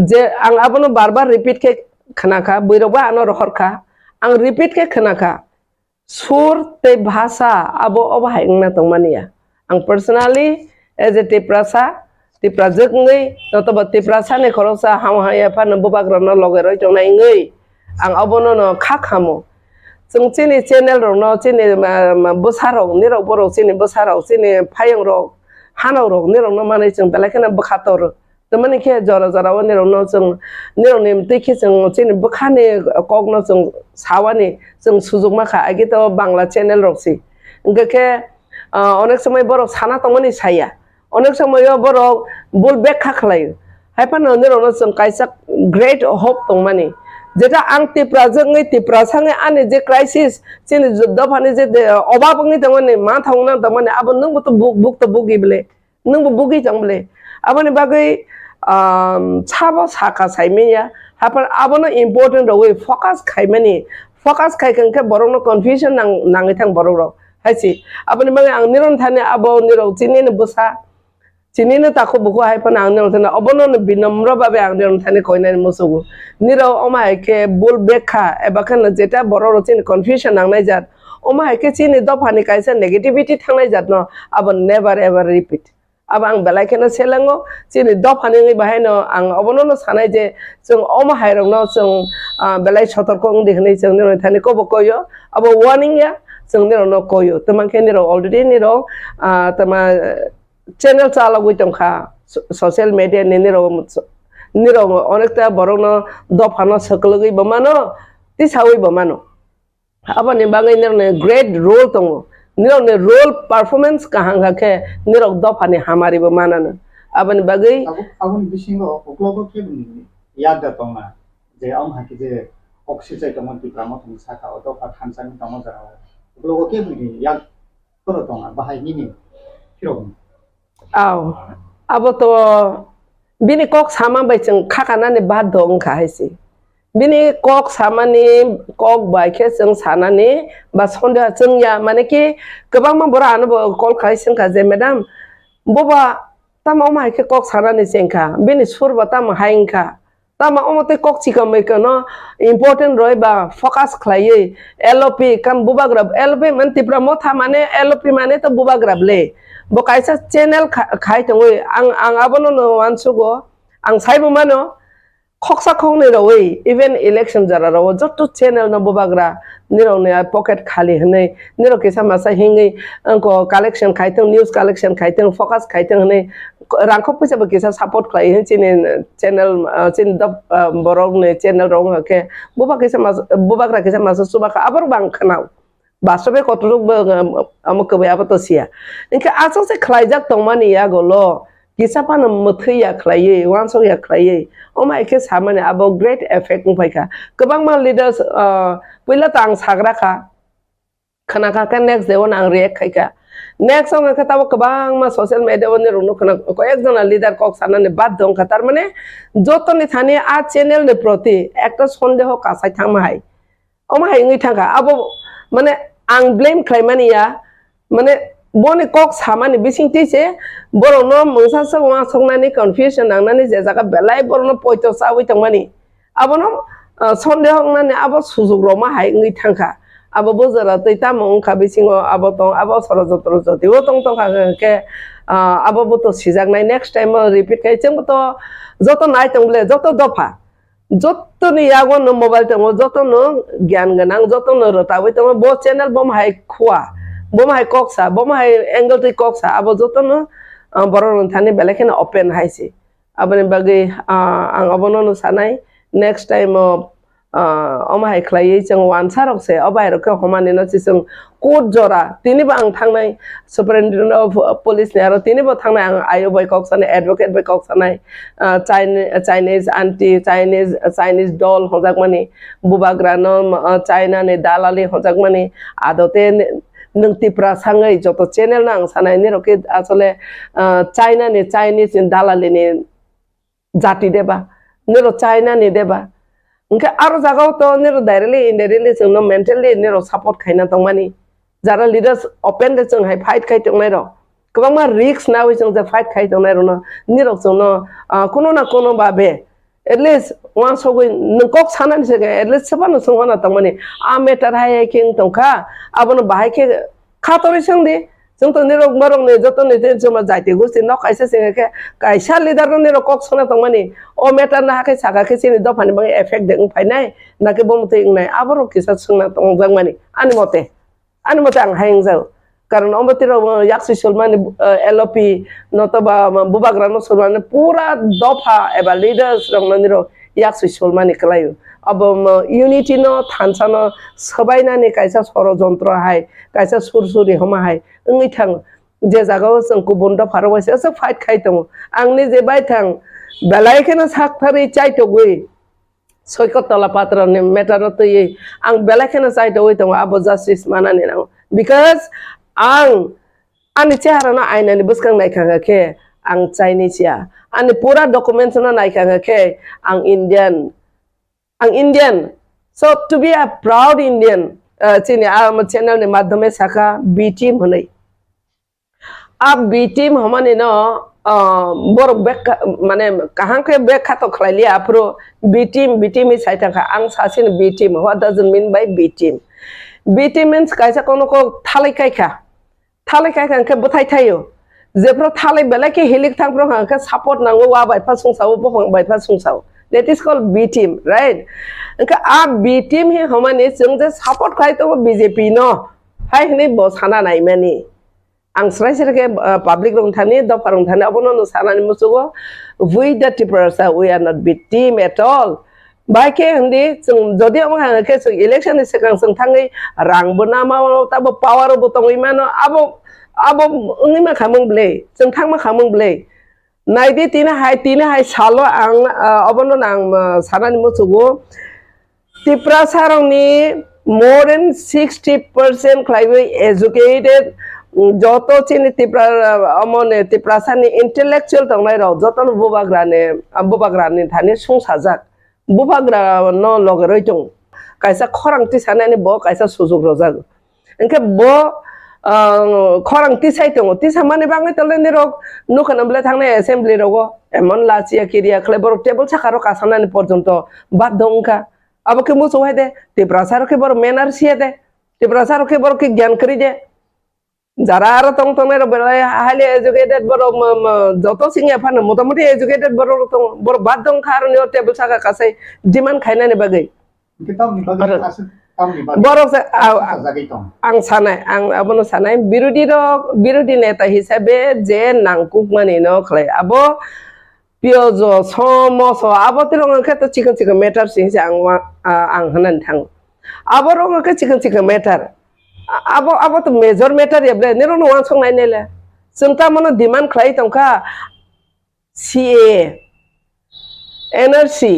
je ang abo no barbar repeat ke khenaka, biroba ano rohor ka, ang repeat ke khenaka. Sur te bahasa abo bahayang na Tongmania. Ang personally as a Tipra ngai noto ba Tipra ne khorosa ham haya pa no bubagrana logeroi tong nai ngai ang abo no khakamo chung chini channel ro no chini busaro ni ro boro chini busaro chini phayang ro hanau ro ni ro no mane chung belakena bukhator temani ke jora ni ro no chung ni ro nem teki chung chini bukhane kogno chung sawani chung sujug makha age to bangla channel roksi ngake onek সময় borok sana tongmani saya onek সময় borok bul bekha khlai haipan ni ro no chung kaisa great hope tongmani যেটা আং টিপ্রা জঙ্গই টিপ্রা সাঙ্গে আনে যে crisis চিনি যুদ্ধ ফানে যে অভাবনি তমানে মা থাউনা তমানে আব নংবো তো বুক তো বুগিবলে নংবো বুগি জংবলে আবনি বাগৈ ছাবো সাকা সাইমেয়া হাপার আবনো ইম্পর্টেন্ট রই ফোকাস খাইমানি ফোকাস খাইখাंखे बरनो कन्फ्यूजन नाङै थां बररो हाइसि आबनि बागै आं निरन थाने आबो निरौ चिनिने बुसा चिनिने ताखो बुखो हाइपन आं निरन थाने अबनो बिनम्र भाबे आं निरन थाने कइनानि मोसगु निरौ अमायके बुल बेखा एबाखन जेटा बररो चिनि कन्फ्यूजन नांनाय जात अमायके चिनि दफानि काइसा नेगेटिविटी थांनाय जात न आबो नेभार एभार रिपीट अब आं बेलायखेनो सेलाङो चिनि दफानि बाहायनो आं अबनो सानाय जे जों अमाहायरनो जों बेलाय सतर्क दिखनै जों निरन थाने कबो कयो अब वार्निंग या जों निरन कयो तमाखे निरौ अलरेडी निरौ तमा channel चालगुइ तंखा सोशल मीडिया नि निरौ अनेकटा बरनो दफानो सकलगै बमानो तिसावै बमानो abani बागै निरने ग्रेट रोल तंगो निरने रोल परफॉर्मेंस काहांगाखे निरौ दफानि हामारिबो मानानो abani बागै abun bisingo oklogo ke buni याद दतंगा जे आम हाकि जे ऑक्सीजन तमन टिप्रा मथन साकाओ दफा खानसानि तमन जाराव oklogo ke buni याद करो तंगा बाहाय निनि फिरो Aw, abo to bini kok sama bai chung khakana ne bad dong kha haisi bini kok sama ni kok bai khe chung sana ni ba sonda chung ya mane ki gobang ma bora anu kol khai sing kha je madam boba tama ma ke kok sana ni sengkha bini sur ba tam haing kha tama omote kok chika mai kana important roi ba focus khlaiye LOP kam buba grab LOP man Tipra Motha mane LOP mane to buba grab le bo kaisa channel khai tongoi ang abono no wansugo ang saibo mano khoksa khongni roi even election jara ro jotto channel no bobagra niro ne pocket khali hne niro kesa masa hingi angko collection khaitong news collection khaitong focus khaitong hne rangkho puisa ba kesa support khlai hin chine channel chin da borong ne channel rong ke bobagra kesa masa subaka abar bang khanau বাস্তবে কতটুক আমাকে আপাতত সিয়া ইনকে আচলতে খ্লাইজাক তংমানি ইয়াগলো কিসাপান মথैया ख्लायै वानसया ख्लायै अमायके सामाने आबो great effect फायखा गोबां मा lidars पहिला तां साग्राखा खोनाखाखा नेक्स्ट देवन आं रिएक्ट खायखा नेक्स्ट आव खा ताबो गोबां मा ससियेल मिडिया वन रुनो खोना कयेकजना लिडार कक सानाने बाद दं खा तारमाने जतनि थाने आ चैनल ने प्रति একটা সন্দেহ কাসাই থামাই অমাই ngui থাকা আবো মানে आं ब्लेम खालामनिया माने बने कक सामानि बिसिंतिसे बरनो मोसासो वा संनानि कन्फ्यूजन नांनानि जे जागा बेलाय बरनो पयतो सावै थांमानि आबनो सन्देह नानि आबो सुजुग्रमा हाय ngui थांखा आबो बोजरा तैता मंखा बिसिङो आबो तं आबो सरजत्र जतिबो तं तं के आबो बतो सिजागनाय नेक्स्ट टाइम रिपीट खाय जोंबो जतो नाय तंबले जतो दफा जतो नि यागो न मोबाइल तंगो जतो न ज्ञान गनां जतो न रताबै तंगो बो चैनल बम हाय खुआ बम हाय कक्सा बम हाय एंगल तै कक्सा आबो जतो न बरन थानि बेलेखन ओपन हायसि आबनि बागै आं अबनो न सानाय नेक्स्ट टाइम अमाय खलायै जों वानसारकसे अबायरक हमानि न सिसं कोट जरा तिनिबो आं थांनाय सुपरिनटेन्डेन्ट अफ पुलिस ने आरो तिनिबो थांनाय आं आयो बाय कक्साने एडवोकेट बाय कक्सानाय चाइनीज आंटी चाइनीज डल हजाकमानि बुबाग्रानो चाइना ने दालालि हजाकमानि आदते नों तिप्रा सांगै जत चैनल ना आं सानाय निरके आसले चाइना ने चाइनीज दालालि ने जाति देबा निरो चाइना ने देबा उनके आरो जागाव तो निरो डायरेक्टली इनडायरेक्टली जोंनो मेंटली निरो सपोर्ट खायना दंमानि जारा लिडार्स ओपन दे जों हाय फाइट खाय दंनाय र गोबां मा रिस्क ना जों जे फाइट खाय दंनाय रनो निरो जोंनो कोनो ना कोनो बाबे एटलिस्ट वन सगै नोंकक सानानि से एटलिस्ट सबानो संहना दंमानि आ मेटार हाय किं दंखा आबनो बाहाय के खातरि संदि जों तो निरो मरं ने जतो ने जों जायते गुस्ति न कायसा से के कायसा लिडार ने कक सना दंमानि ओ मेटार ना हाके सागा के सिनि दफानि बाय इफेक्ट दें फायनाय नाके बमते इंनाय आबरो किसा संना दंजांमानि आनि मते आं हायं जाव कारण अमतिरो याक्सि सलमानि एलओपी नतबा बुबाग्रा न सलमानि पूरा दफा एबा लिडार्स रंनिरो याक्सि सलमानि खलायो अब यूनिटी न थानसा न सबायनानि कायसा सरजन्त्र हाय कायसा सुरसुरि हमा हाय ओंइ थां जे जागाव जों गुबुन दफारवायसे सो फाइट खाय दं आंनि जे बाय थां बेलायखेना साखथारि चाइटगुइ सयकतला पात्रनि मेटार तयै आं बेलायखेना चाइटगुइ दं आबो जस्टिस मानानि नां बिकज आंनि चेहारा न आइनानि बुसखां नायखाङाखे आं चाइनिसिया आंनि पूरा डकुमेन्ट्स न नायखाङाखे आं Indian so to be a proud Indian chini channel ni madhyame saka B team honai ab B team homani no bor back mane kahang ke back khato khlaili apro B team is saita ka ang sasin B team what does it mean by B team means kaisa kono ko thalai kai ka ke buthai thayo jepro thalai bela ke helik thang pro ka support nango wa bai pha sungsaw bo bai pha sungsaw that is called B team right ka a B team he homani जों जे support khai to BJP no hai hne bo sana nai mani ang srai srai ke public rong thani do parong thani abono no sana ni musugo we the TRIPURA we are not B team at all bai ke hndi जों jodi amang ke election ni sekang जों thangai rang bo nama ta bo power bo tong imano abo ngi ma khamung ble जों thang ma khamung ble नाइदे तीन हाय सालो आं अबनो नां सानानि मुसुगो Tipra सारंनि more than 60% क्लाइबे educated जतो चिनि तिप्रा अमने तिप्रा सानि इंटेलेक्चुअल तंनाय र जतन बुबाग्रानि थानि संसाजाक बुबाग्रा न लगरै दं कायसा खरांति सानानि ब कायसा सुजुग रजाग एंके ब खरांति साइतंग तिसा माने बाङै तलनि रग नुखनमले थांनाय एसेम्बली रगो एमन लाचिया किरिया क्लेबर टेबल साखारो कासानानि पर्यन्त बाद दंका अब के मुसो है दे तिप्रा सार के बर मेनर सिया दे तिप्रा सार के बर के ज्ञान करी दे যারা আর তং তংনে বেলায় হাইলি এডুকেটেড বড় যত সিংয়া ফান মোটামুটি এডুকেটেড বড় বড় বাদ দং কারণে টেবল সাকা কাছে ডিমান্ড খাইনানি বাগै বড় आं सानाय आं आबनो सानाय बिरोधी नेता हिसाबै जे नांकुक माने न खलाय आबो पियोजो समोस आबो तिरंग के तो चिकन मेटार सिंसे आं हनन थां आबो रंग के चिकन मेटार आबो तो मेजर मेटार एब्ले निरो न वान संनाय नेले जोंता मनो demand खलाय तंका CA NRC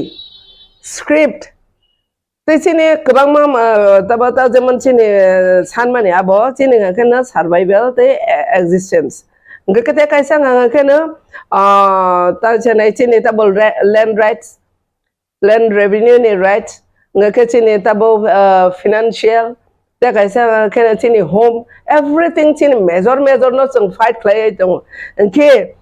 script tei chini kwbangma taba ta jemon chini sanmani abo chini ngakeno survival tei existence ngake te kaisa ngakeno ta chene chini table land rights land revenue ni rights ngake chini tabo financial te kaisa ngakeno chini home everything chini major no chung fight khlai tong nke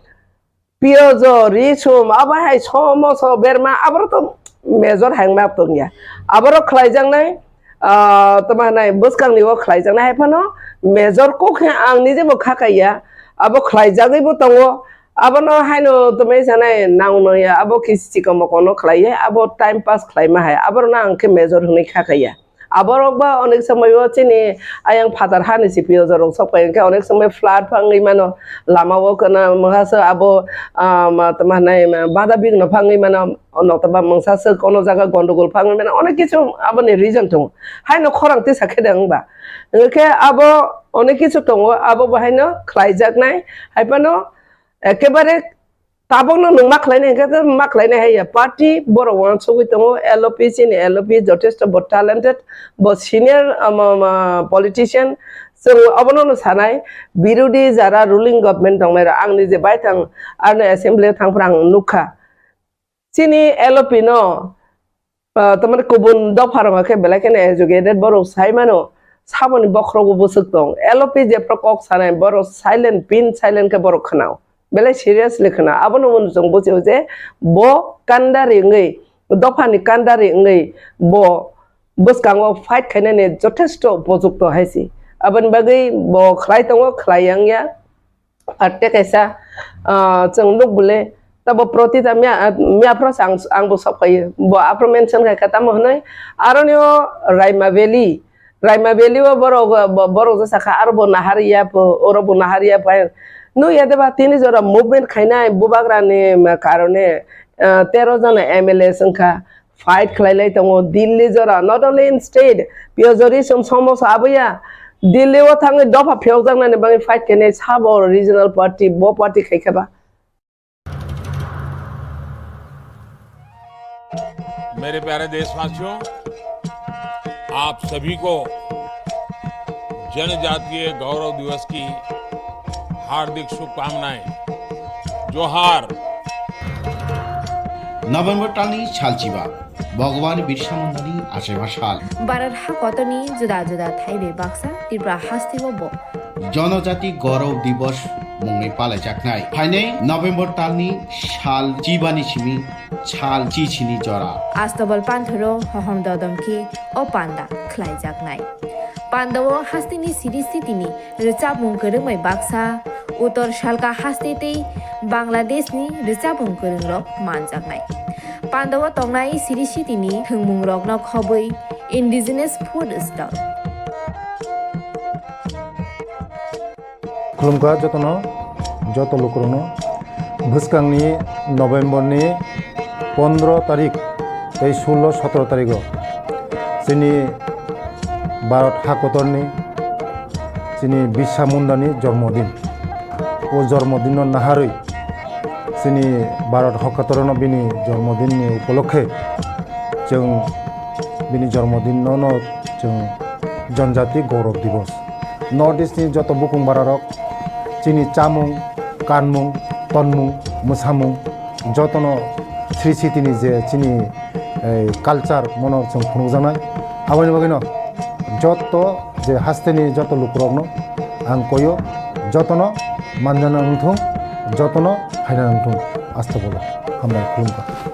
piozo richum abahai somoso berma abro to major hangma tongya abro khlaijangnai tamanai buskang niwo khlaijangnai haifano major ko ang nije bo khakaya abo khlaijagui bo tongo abono haino tumai sanai naungno ya abo kisi komo kono khlaiye abo time pass khlaima hai abro na angke major hunai khakaya aborok ba onek samoyo chini ayang phatar hani sipio jorong sokpai ke onek samay flat phangai mano lama wo kana mahasa abo tamanai bada bigno phangai mano onotaba mangsa se kono jaga gondogol phangai mano onek kichu aboni reason tong haino khorang te sakhedang ba ke abo onek kichu tongo abo bahaino khlaijaknai haipano ekebare tabongno nungma khlainai ke ma khlainai haya party boro wan sogui tongo LOP chini LOP jotesto bo talented bo senior politician so abono sanai birodi jara ruling government tongmai angni je baithang arno assembly thangprang nukha chini LOP no tamar kubun dopharama ke belakene educated boro saimano saboni bokrogo busuk tong LOP je prokok sanai boro silent pin silent ke boro khanao bela seriously khana abono mon jong bojo je bo kandari ngai dofani kandari ngai bo buskango fight khainane jothesto projukto haisi abon bagai bo khlai tongo khlayangya atte kaisa jong lukbule tabo protita mia pro ang bo sapai bo apro mention ka kata mohnai aronyo raima valley wo boro saka arbo nahariya po orobo nahariya pa no yadeba tini jora movement khainai bubagrani karone 13 jana MLA sangkha fight khlailai tongo Delhi jora not only in state piozori somosa abya Delhi wo thangai dofa pheojang nani bangi fight kene sabo regional party bo party khaikaba मेरे प्यारे देशवासियों आप सभी को जनजातीय गौरव दिवस की हार्दिक शुभकामनाएं जोहार नभेम्बर टालनि सालचिबा भगवान बिरसा मुंडानि आसेबा साल बारात हा कतनि जुदा जुदा थाइबे बाक्सा त्रिपुरा हास्तिबो जनजाति गौरव दिवस मुङै पालायजाखनाय फाइनै नभेम्बर टालनि साल चिबानि सिमि साल चिचिनि जरा आस्तबल पान्थरो हहम ददमकी ओ पान्दा ख्लाइजाखनाय पान्दावो हास्तिनि सिरिस्थितिनि रिचाबुं गोरोंमै बाक्सा उत्तर सालका हास्तेतै बांलादेशनि रिचाबुं गोरोंरक मानजाखनाय पान्दावो तंनाय सिरिस्थितिनि थोंमुं रकनो खबै इन्डिजिनास फुड स्टल खुलुमगा जत लोकरनो भुसकांनि नभेम्बरनि 15 तारिख 16-17 तारिख जोंनि भारत हाकतरनि जोंनि बिरसा मुंडानि जन्मदिन ओ जन्मदिन नाहारै जोंनि भारत हाकतरनो बिनि जन्मदिननि उपलक्षे जों बिनि जन्मदिनावनो जों जनजाति गौरव दिवस नर्थ इस्टनि जत बुकुं बारारक जोंनि चामुं कानमुं तनमुं मोसामुं जतनो श्री सिटिनि जे जोंनि कालचार मनर जों खुंजानाय आबानि बागैनो जत जे हास्तेनि जत लुकरकनो आं कयो जतनो मानजाना नंथुं जतनो हायना नंथुं आस्था बोलो हामबाय खुलुमबाय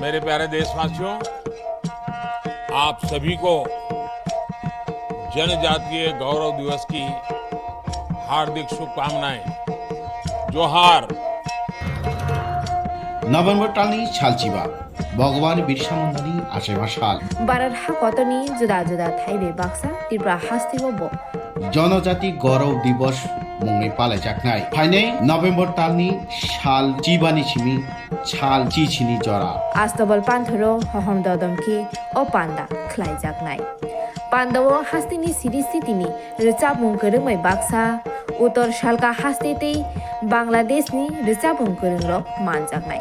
मेरे प्यारे देशवासियों आप सभी को जनजातीय गौरव दिवस की हार्दिक शुभकामनाएं जोहार नभेम्बर टालनि सालचिबा भगवान बिरसा मुंडानि आसेबा साल बारात हा कतनि जुदा जुदा थाइबे बाक्सा त्रिपुरा हास्तिबो जनजाति गौरव दिवस मुङै पालायजाखनाय फाइनै नभेम्बर टालनि साल चिबानि सिमि साल चिचिनि जरा आस्तबल पान्थरो हहम ददमकी ओ पान्दा ख्लाइजाखनाय Pandawo hastini siri-sitini recabung kerengmai baksa utor salka hastitei Bangladesh ni recabung kerengrok manjaknai.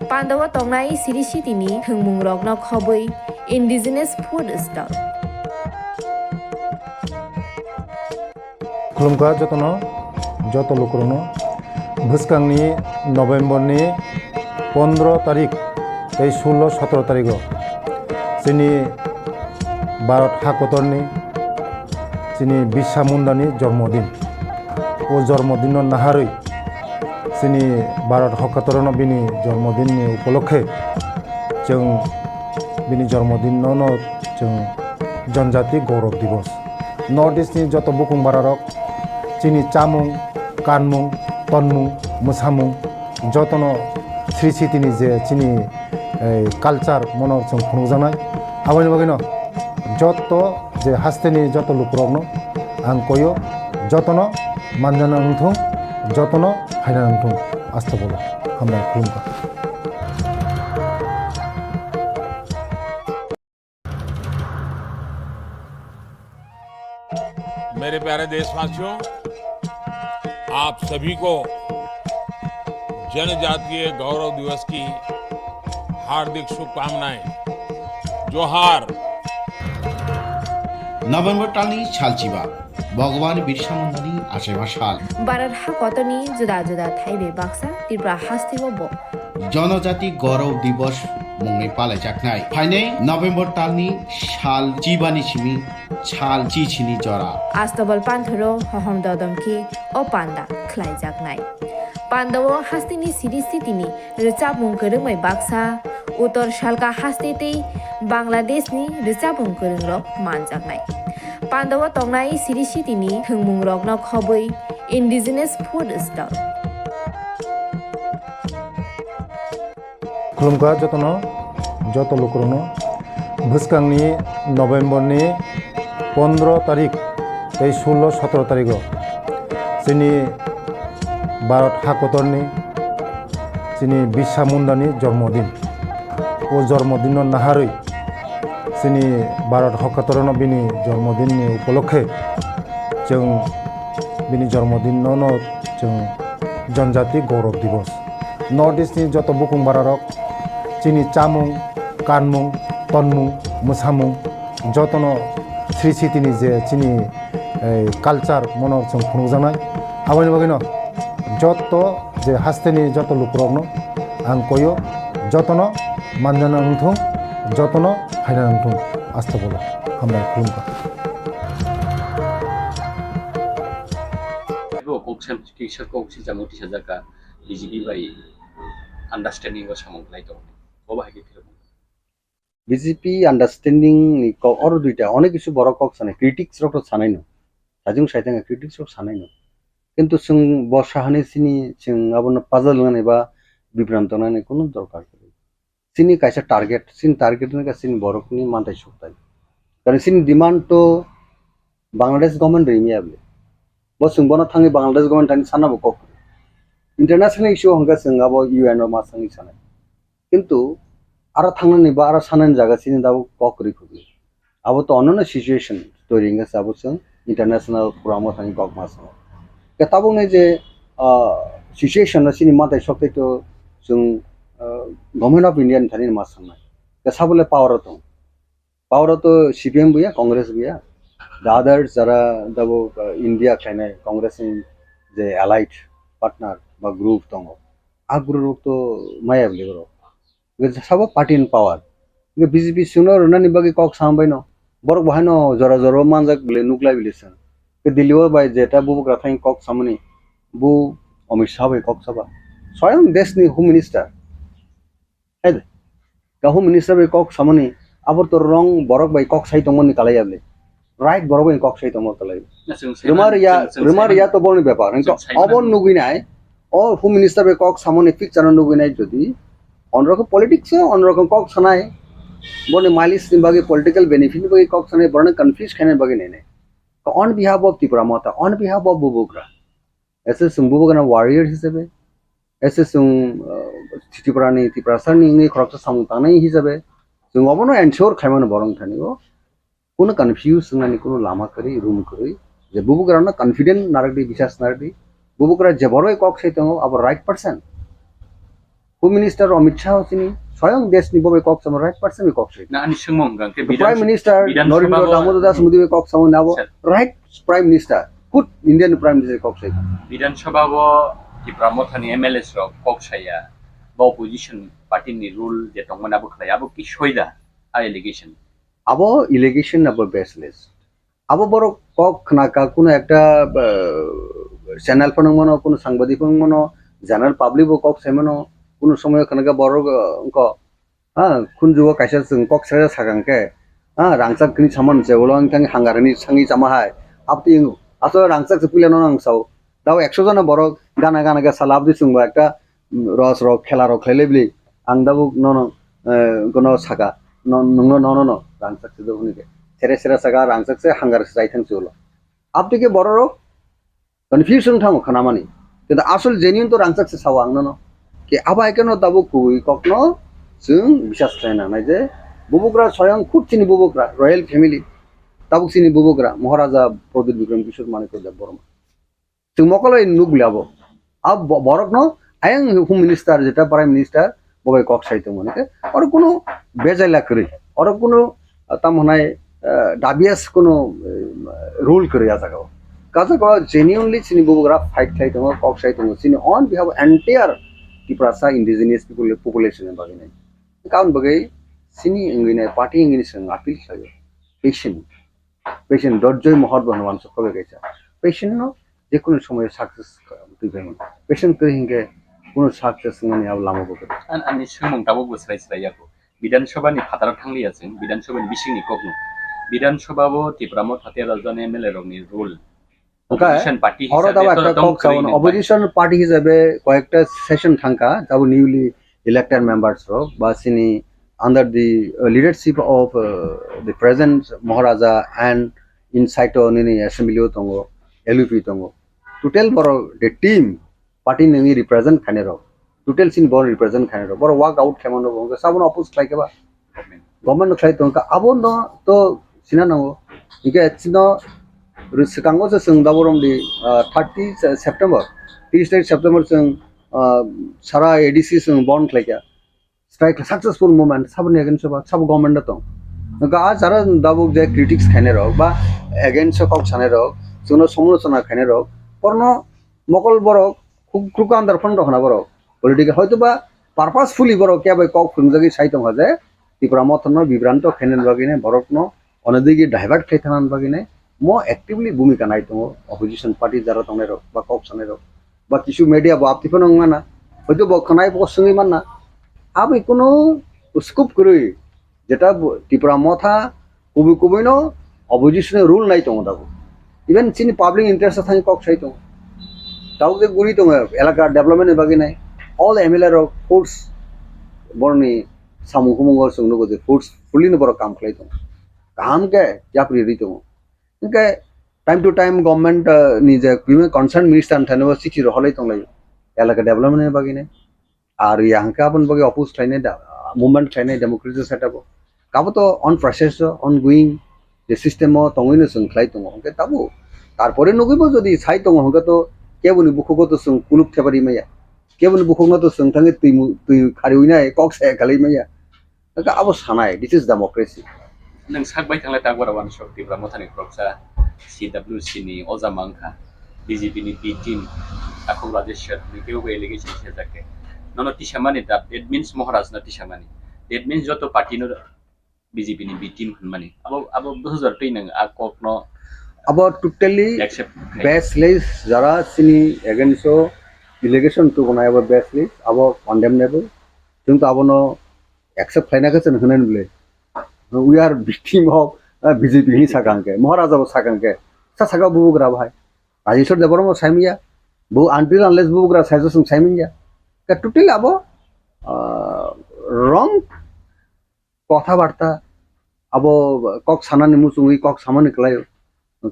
Pandawo tongnai siri-sitini thengmung rokno khoboi indigenous food stall. खुलुमगा जतनो जत लोकरनो भुसकांनि नभेम्बरनि 15 तारिख 16-17 तारिख जोंनि भारत हादरनि जोंनि बिरसा मुंडानि जन्मदिन ओ जन्मदिन नाहारै जोंनि भारत हादरनो बिनि जन्मदिननि उपलक्षे जों बिनि जन्मदिनावनो जों जनजाति गौरव दिवस नर्थ इस्टनि जत बुकुं बारारक जोंनि चामुं कानमुं तनमुं मोसामुं जतनो श्री सिटिनि जे जोंनि कालचार मनर जों खुंजानाय आबानि बागैनो जत जे हास्तेनि जत लुकरकनो आं कयो जतनो मानजाना नंथों जतनो हायना नंथों आस्था बोलो हामबाय खुलुमबाय मेरे प्यारे देशवासियों, आप सभी को जनजातीय गौरव दिवस की हार्दिक शुभकामनाएं। जोहार। नभेम्बर टालनि सालचिबा भगवान बिरसा मुंडानि आसेबा साल भारत हादरनि जुदा जुदा थाइबे बाक्सा त्रिपुरा हास्तिबो बो जनजाति गौरव दिवस मुङै पालायजानाय फाइनै नभेम्बर टालनि साल चिबानि सिमी साल चिचिनि जरा आस्तबल पान्थरो हहम ददमकी ओ पान्दा ख्लाइजागनाय पान्दावो हास्तिनि सिरि-सिटिनि recabung kerengmai baksa utor salka hastitei Bangladeshni recabung kerengrok manjaknai. Pandawo tongnai siri-sitini thengmung rokno khoboi indigenous food stall. खुलुमगा जतनो जत लोकरनो भुसकांनि नभेम्बरनि 15 तारिख 16-17 तारिख जोंनि भारत हादरनि जोंनि बिरसा मुंडानि जन्मदिन ओ जन्मदिन नाहारै जोंनि भारत हादरनो बिनि जन्मदिननि उपलक्षे जों बिनि जन्मदिनावनो जों जनजाति गौरव दिवस नर्थ इस्टनि जत बुकुं बारारक जोंनि चामुं कानमुं तनमुं मोसामुं जतनो श्री सिटिनि जे जोंनि कालचार मनर जों खुंजानाय आबानि बागैनो जत जे हास्तेनि जत लुकरकनो आं कयो जतनो मानजाना नंथों जतनो हायना नंथों आस्था बोलो हामबाय खुलुमबाय Koksilchagui tisajaka BJP by understanding was among Khlaithung. BJP understanding ko oro duita onek kichu boro kok sane critics rok sanai no sajung saitanga critics rok sanai no কিন্তু जों बर्षाहानि सिनि जों आबनो पाजल ngane ba बिभ्रान्त नाने कोनो दरकार गैया सिनि कायसा टारगेट सिनि टारगेट ने सिनि बरकनि मानथाय सकताय कारण सिनि डिमान्ड तो बांग्लादेश गवर्नमेंट रिमियाबले बसुं बना थांनि बांग्लादेश गवर्नमेंट थानि सानाबो कक इंटरनेशनल इश्यू हंगा जों आबो यूएन मा संनि सानाय किन्तु आरो थांनानै बा आरो सानायनि जागासिनो दाबो कक रिखुबि आबो तो अननो सिचुएशन स्टोरिंगा साबो जों इंटरनेशनल फोराम थानि कक मास केताबुंनि जे सिचुएशन सिनि माथाय सकते तो जों गवर्नमेंट ऑफ इंडिया थानि मा साननाय केसाबले पावर तो सीपीएम गैया कांग्रेस गैया द अदर्स जरा दाबो इंडिया खायनाय कांग्रेस जे एलाइड पार्टनर बा ग्रुप दङ आ ग्रुप तो मायाबले गरो सब पार्टी इन पावर बीजेपी सुनो रनानि बागै कक सामबाय न बरक बहायनो जरा जरा मानजाक बले नुक्लाय बिलेसन के दिल्लीवर बाय जेटा बुबु ग्राथाइन कक सामनि बु अमित शाह बाय कक साबा स्वयं देशनि होम मिनिस्टर हेद का होम मिनिस्टर बाय कक सामनि आबर तो रंग बरक बाय कक साइ दंमनि कालायाबले राइट बरक बाय कक साइ दंम कालाय रिमारिया तो बरनि ब्यापार अबन नुगिनाय ओ होम मिनिस्टर बाय कक सामनि पिक्चर नुगिनाय जदि অন্যরকম পলিটিক্স অন্যরকম কক সানায় বনে মাইলিস বাগে পলিটিক্যাল বেনিফিট বাগে কক সানায় বনে কনফিউজ খানে বাগে নেনে on behalf of Tripura Motha on behalf of বুবুগ্রা এসে সুং বুবুগ্রা ওয়ারিয়ার হিসেবে এসে সুং ত্রিপুরা সারনি ইংনি খরকটা সামুতানাই হিসেবে जों अबनो एनश्योर खायमानो बरं थानिगो কোনো কনফিউজ নানি কোনো লামা করি রুম করি যে বুবুকরা না কনফিডেন্ট নারদি বিশ্বাস নারদি বুবুকরা যে বড়ই কক সাইতে আবার right person home minister Amit Shah তিনি স্বয়ং দেশ নি ববে কক সাম রাইট পারসন কক সাইতে না আনি সুমং গাংকে প্রাইম মিনিস্টার নরেন্দ্র দামোদর দাস মোদী কক সাম নাবো right prime minister good Indian prime minister কক সাইতে বিধানসভা ত্রিপুরা মথানি এমএলএস রক কক সাইয়া বা অপোজিশন পার্টিনি রুল যে টংমানা আবো খাই আবো কি সইদা আ এলিগেশন আবো ইলিগেশন আবো বেসলেস আবো বড় কক নাকা কোনো একটা চ্যানেল ফনমনো কোনো সাংবাদিক ফনমনো জেনারেল পাবলিক কক সেমনো কোনো সময় খানাকা বড় অঙ্ক হ্যাঁ খুন যুব কাইসা जों কক সেরা সাগাংকে হ্যাঁ রাংসাক কিনি সামান যেগুলো অঙ্কাং হাঙ্গারানি সাঙ্গি জামাহায় আপনি আসলে রাংসাক পিলানো নাংসাও দাও 100 জন বড় গানা গানাকে সালাব দিছুংবা একটা রস রক খেলা রক খেলেবলি আং দাবু নন কোনো সাকা নন রাংসাক দোহনিকে সেরে সেরা সাগা রাংসাক সে হাঙ্গার যাইথাং চলো আপনি কি বড় রক কনফিউশন থামো খানামানি কিন্তু আসল জেনুইন তো রাংসাক সে সাও আং নন কি আবা কেন দাবু কুই কখনো जों বিশ্বাস খাই না যে বুবুকরা স্বয়ং খুব চিনি বুবুকরা রয়্যাল ফ্যামিলি তাবুক চিনি বুবুকরা মহারাজা প্রদীপ বিক্রম কিশোর মানিক দেব বর্মা जों মকলই নুগলাবো আব বরক ন আয়ং হোম মিনিস্টার যেটা প্রাইম মিনিস্টার ববে কক সাইতে মনেকে আর কোনো বেজাইলা করে আর কোনো তামনায় ডাবিয়াস কোনো রুল করে আজাগাও কাজা কো জেনুইনলি চিনি বুবুকরা ফাইট খাইতে কক সাইতে চিনি on behalf entire Tiprasa indigenous population বাকি নাই কারণ বাকি চিনি ইংলিনে পার্টি ইংলিশ আপিল খাবে পেশেন্ট ধৈর্যই মহৎ বহমান সকলে গেছে পেশেন্ট যে কোনো সময় সাকসেস দিবেন পেশেন্ট করে হিংকে কোনো সাকসেস মানে লামাবো করে আনি সুমং তাবো বসরাই সরাইয়াকো বিধানসভানি ফাতারা থাংলি আছেন বিধানসভানি বিশিংনি কখনো বিধানসভা ত্রিপুরা মথাতে রাজধানী এমএলএ রংনি role opposition party opposition party হিসেবে কয়েকটা সেশন থাকা যাব নিউলি ইলেক্টেড মেম্বার্স বা চিনি under the leadership of the present Maharaja and ইনসাইট নিনি অ্যাসেম্বলিও দङ এলইপি দङ টোটাল বড় দি টিম পার্টি নङि রিপ্রেজেন্ট খানে রক টোটাল সিন বড় রিপ্রেজেন্ট খানে রক বড় ওয়ার্ক আউট কেমন রক সাবন অপোজ খাইকেবা গভর্নমেন্ট খাই দङ আবন তো সিনা নङ ইকে চিন Sakao जों दाबरम di 30 September 30 September जों सारा एडीसी जों बन्द खालाया स्ट्राइक सक्सेसफुल मूवमेंट सबनि अगेंस्ट सब गवर्नमेंट दं गा जारा दाबु जे क्रिटिक्स खाने रक बा अगेंस्ट कक साने रक जोंनो समालोचना खाने रक परनो मकल बरक खुका आन्दार फन रखना बरक पॉलिटिकल हयतो बा पारपासफुली बरक क्या बे कक फुंजागि साइतम हजे त्रिपुरा मथन विभ्रांत खानेन बागिने बरकनो अनदिगि डाइभार्ट खाइथानान बागिने मो एक्टिवली भूमिका नाय दङ अपोजिशन पार्टी जारा दंनाय रक बा कक साने रक बा किछु मीडिया बा आपति फन माना हयतो बखनाय बसङै मानना आबे कोनो स्कोप करै जेटा त्रिपुरा मथा कबि कबिनो अपोजिशन रूल नाय दङ दाबो इवन चिनि पाब्लिक इंटरेस्ट थाङि कक साइ दङ दाउ जे गुरि दङ एलाका डेभलपमेन्ट बागि नाय ऑल एमएलए रक फोर्स बरनि सामुखुमंगर सोंनो गजे फोर्स फुलिनो बर काम खालाय दङ काम के याप्रि रि दङ इनके टाइम टू टाइम गवर्नमेंट निजे बिमे कंसर्न मिनिस्टर थानोबो सिटी रहलै दंलाय एलाका डेभलपमेन्ट बागिने आरो यांका अपन बगे अपोज खायने मूवमेंट खायने डेमोक्रेसी सेटअप काबो तो ऑन प्रोसेस ऑन गोइंग जे सिस्टेम तंगैनो जों खाय दङ ओके ताबो तारपरे नगैबो जदि साइ दङ होगा तो केबोनि बुखुगो तो जों कुलुप थेबारि मैया केबोनि बुखुगनो तो जों थाङै तै खारिउनाय कक साय खालै मैया का आबो सानाय दिस इज डेमोक्रेसी नों सागबाय थांलाय तागबरावान शक्तिफ्रा मथानि प्रक्सा सीडब्ल्यूसी नि अजामांखा बीजेपी नि बी टीम आखौ राजेश्वर निकेबो एलिगेशन सेजाके ननो तिसामानि दैट मीन्स महाराज न तिसामानि दैट मीन्स जतो पार्टी न बीजेपी नि बी टीम हनमानि अब 2003 नों आ ककनो अब टोटली बेसलेस जरा सिनी एगेंस्ट एलिगेशन तो बनाय अब बेसलेस अब कन्डेमनेबल जों तो आबनो एक्सेप्ट खायनाखौ जों होनानै बुले we are victim of BJP ni sakanke Maharaja bo sakanke Sakao bubugra bhai Rajeshwar debormo saimiya bu until unless bubugra suggestion saimiya ka totally abo wrong kotha barta abo kok sanani musungui kok samani klayo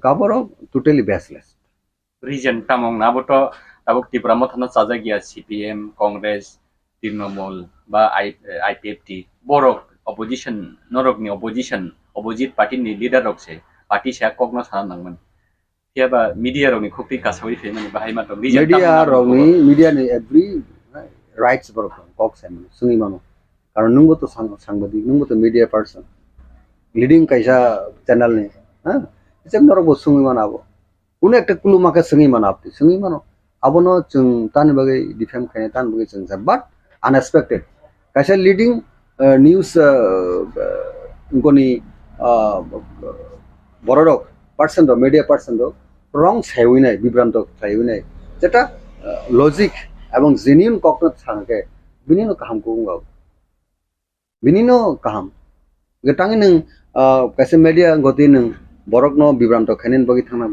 kaboro totally baseless region tamong naboto tabuk Tipra mothana chajagia CPM Congress Trinamool ba IPFT borok opposition norokni opposition opposite party ni leader rok se party sa kok no sana nangman hiaba media rok ni khokti kasawi fe mani bahai ma to media rok ni media ni every rights borok kok sem sungi mano karon nungbo to sangbadik nungbo to media person leading kaisa channel ni ha jem norok bo sungi mano abo কোনো একটা কুলু মাকে sungi mano apti sungi mano abono chung tan bagai defame khaine tan bagai chung sa but unexpected kaisa leading news ngoni borok person ro media person ro wrong সাইউই নাই বিভ্রান্ত সাইউই নাই যেটা logic এবং genuine ককনত সানকে বিনিনো কাহাম কুঙ্গাও বিনিনো কাহাম গটাঙ্গি নং কাছে মিডিয়া গতি নং borok no বিভ্রান্ত খাইনেন বগি থাংনা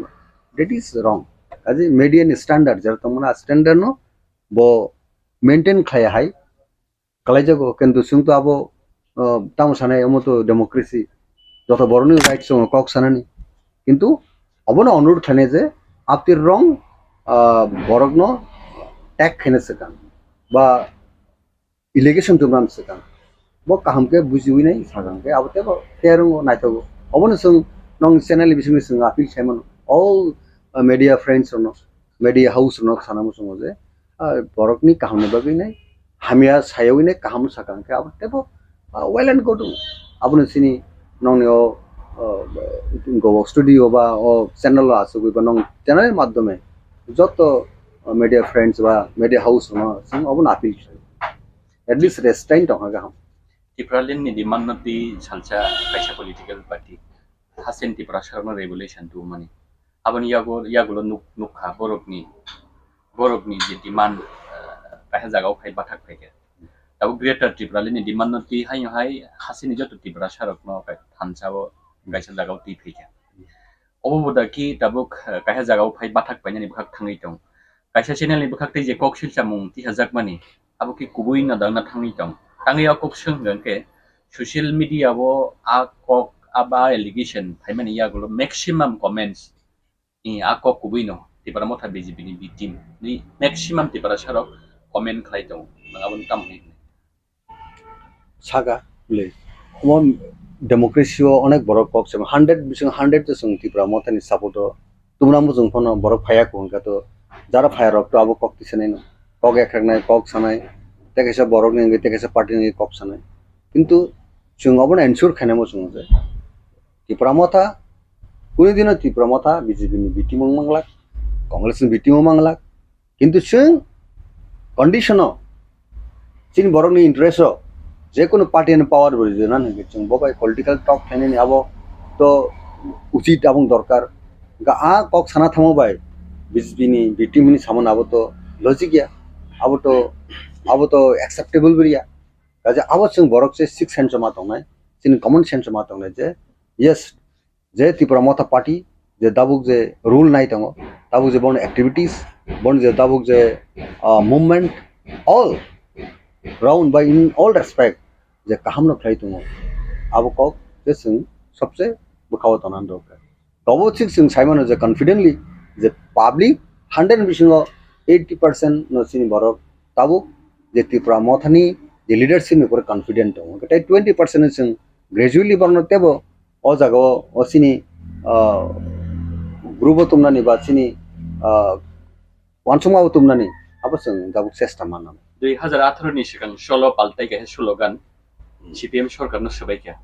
that is wrong আজি media ni standard jar tomna standard no bo maintain khai hai kalai jago কিন্তু sung to abo tamu sanai amoto democracy যত বড়নি রাইট সঙ্গ কক সানানি কিন্তু অবনা অনুরোধ থানে যে আপনি রং বরগ্ন ট্যাগ খেনে সেকান বা ইলিগেশন তুমরান সেকান ব কাহামকে বুঝিউই নাই সাগামকে আবতে তেরং নাইতগো অবনা সং নং চ্যানেল বিসিনি সং আপিল সাইমন all media friends no media house no sanamu songo je borokni kahamne bagai nai hamia sayawai nai kaham sakangke abte bo well and good abun sini nong o go studio ba o channel asugui ba nong channel er maddhome joto media friends ba media house no sing abun apil at least restraint tong gaham Tipralin ni demand ti salsa kaisa political party hasen Tipra sharma regulation tu mani abon yagulo nukha borokni je demand kaisa jagao phai bathak phege tabo greater Tipralin ni demand ti hai hasini joto Tipra sharok no ka thansabo kaisa jagao ti phege oboda ki tabuk kaisa jagao phai bathak paini bukhak thangi tong kaisa channel ni bukhak ti je Koksilchagui ti hajak mani abo ki kubui na dang na thangi tong tangi ya koksung gangke social media bo a kok aba allegation phai mani yagulo maximum comments akok kubino Tipra Motha BJP ni victim ni maximum Tipra sharok comment Khlaithung nangabon tam ni saga le mon democracy o onek borok kok sem 100 bising 100 to sung Tipra Motha ni support tumra mo jung phono borok phaya ko ka to jara phaya rok to abo kok tisene no kok ekrak nai kok sanai tekesa borok ni tekesa party ni kok sanai কিন্তু jung obon ensure khane mo jung je Tipra Motha कुनै दिन Tipra Motha BJP ni victim manglak Congress ni victim manglak কিন্তু sung condition চিন borok ni interest যে কোনো party এনে পাওয়ার বলি যে না নাকি chung bobai political talk খাইনে ni abo to উচিত এবং দরকার গা আ কক সানা থামো by BJP ni victim ni সামন abo to logic ya abo to acceptable beriya kaje abo chung borok se 6 sense ma tong nai চিন common sense ma tong nai je yes যে Tipra Motha party যে দাবুক যে rule নাই তঙ্গ দাবুক যে বন activities বন যে দাবুক যে মুভমেন্ট অল রাউন্ড বাই ইন অল রেসপেক্ট যে কাহামনো Khlaithung আবো কক যে সিং সবচেয়ে বখাও তনান দরকার তবো ঠিক সিং সাইমন যে কনফিডেন্টলি যে পাবলিক 100 বিশিং 80% নো সিনি বরক তাবুক যে Tipra Motha ni যে লিডারশিপ নি পুরো কনফিডেন্ট তঙ্গ তাই 20% সিং গ্রাজুয়ালি বর্ণ তেবো o jago o sini grupo tumnani ba sini wansuma tumnani abasung dabuk chesta manam 2018 ni sikang solo paltai ke slogan CPM Sarkar no sabaikya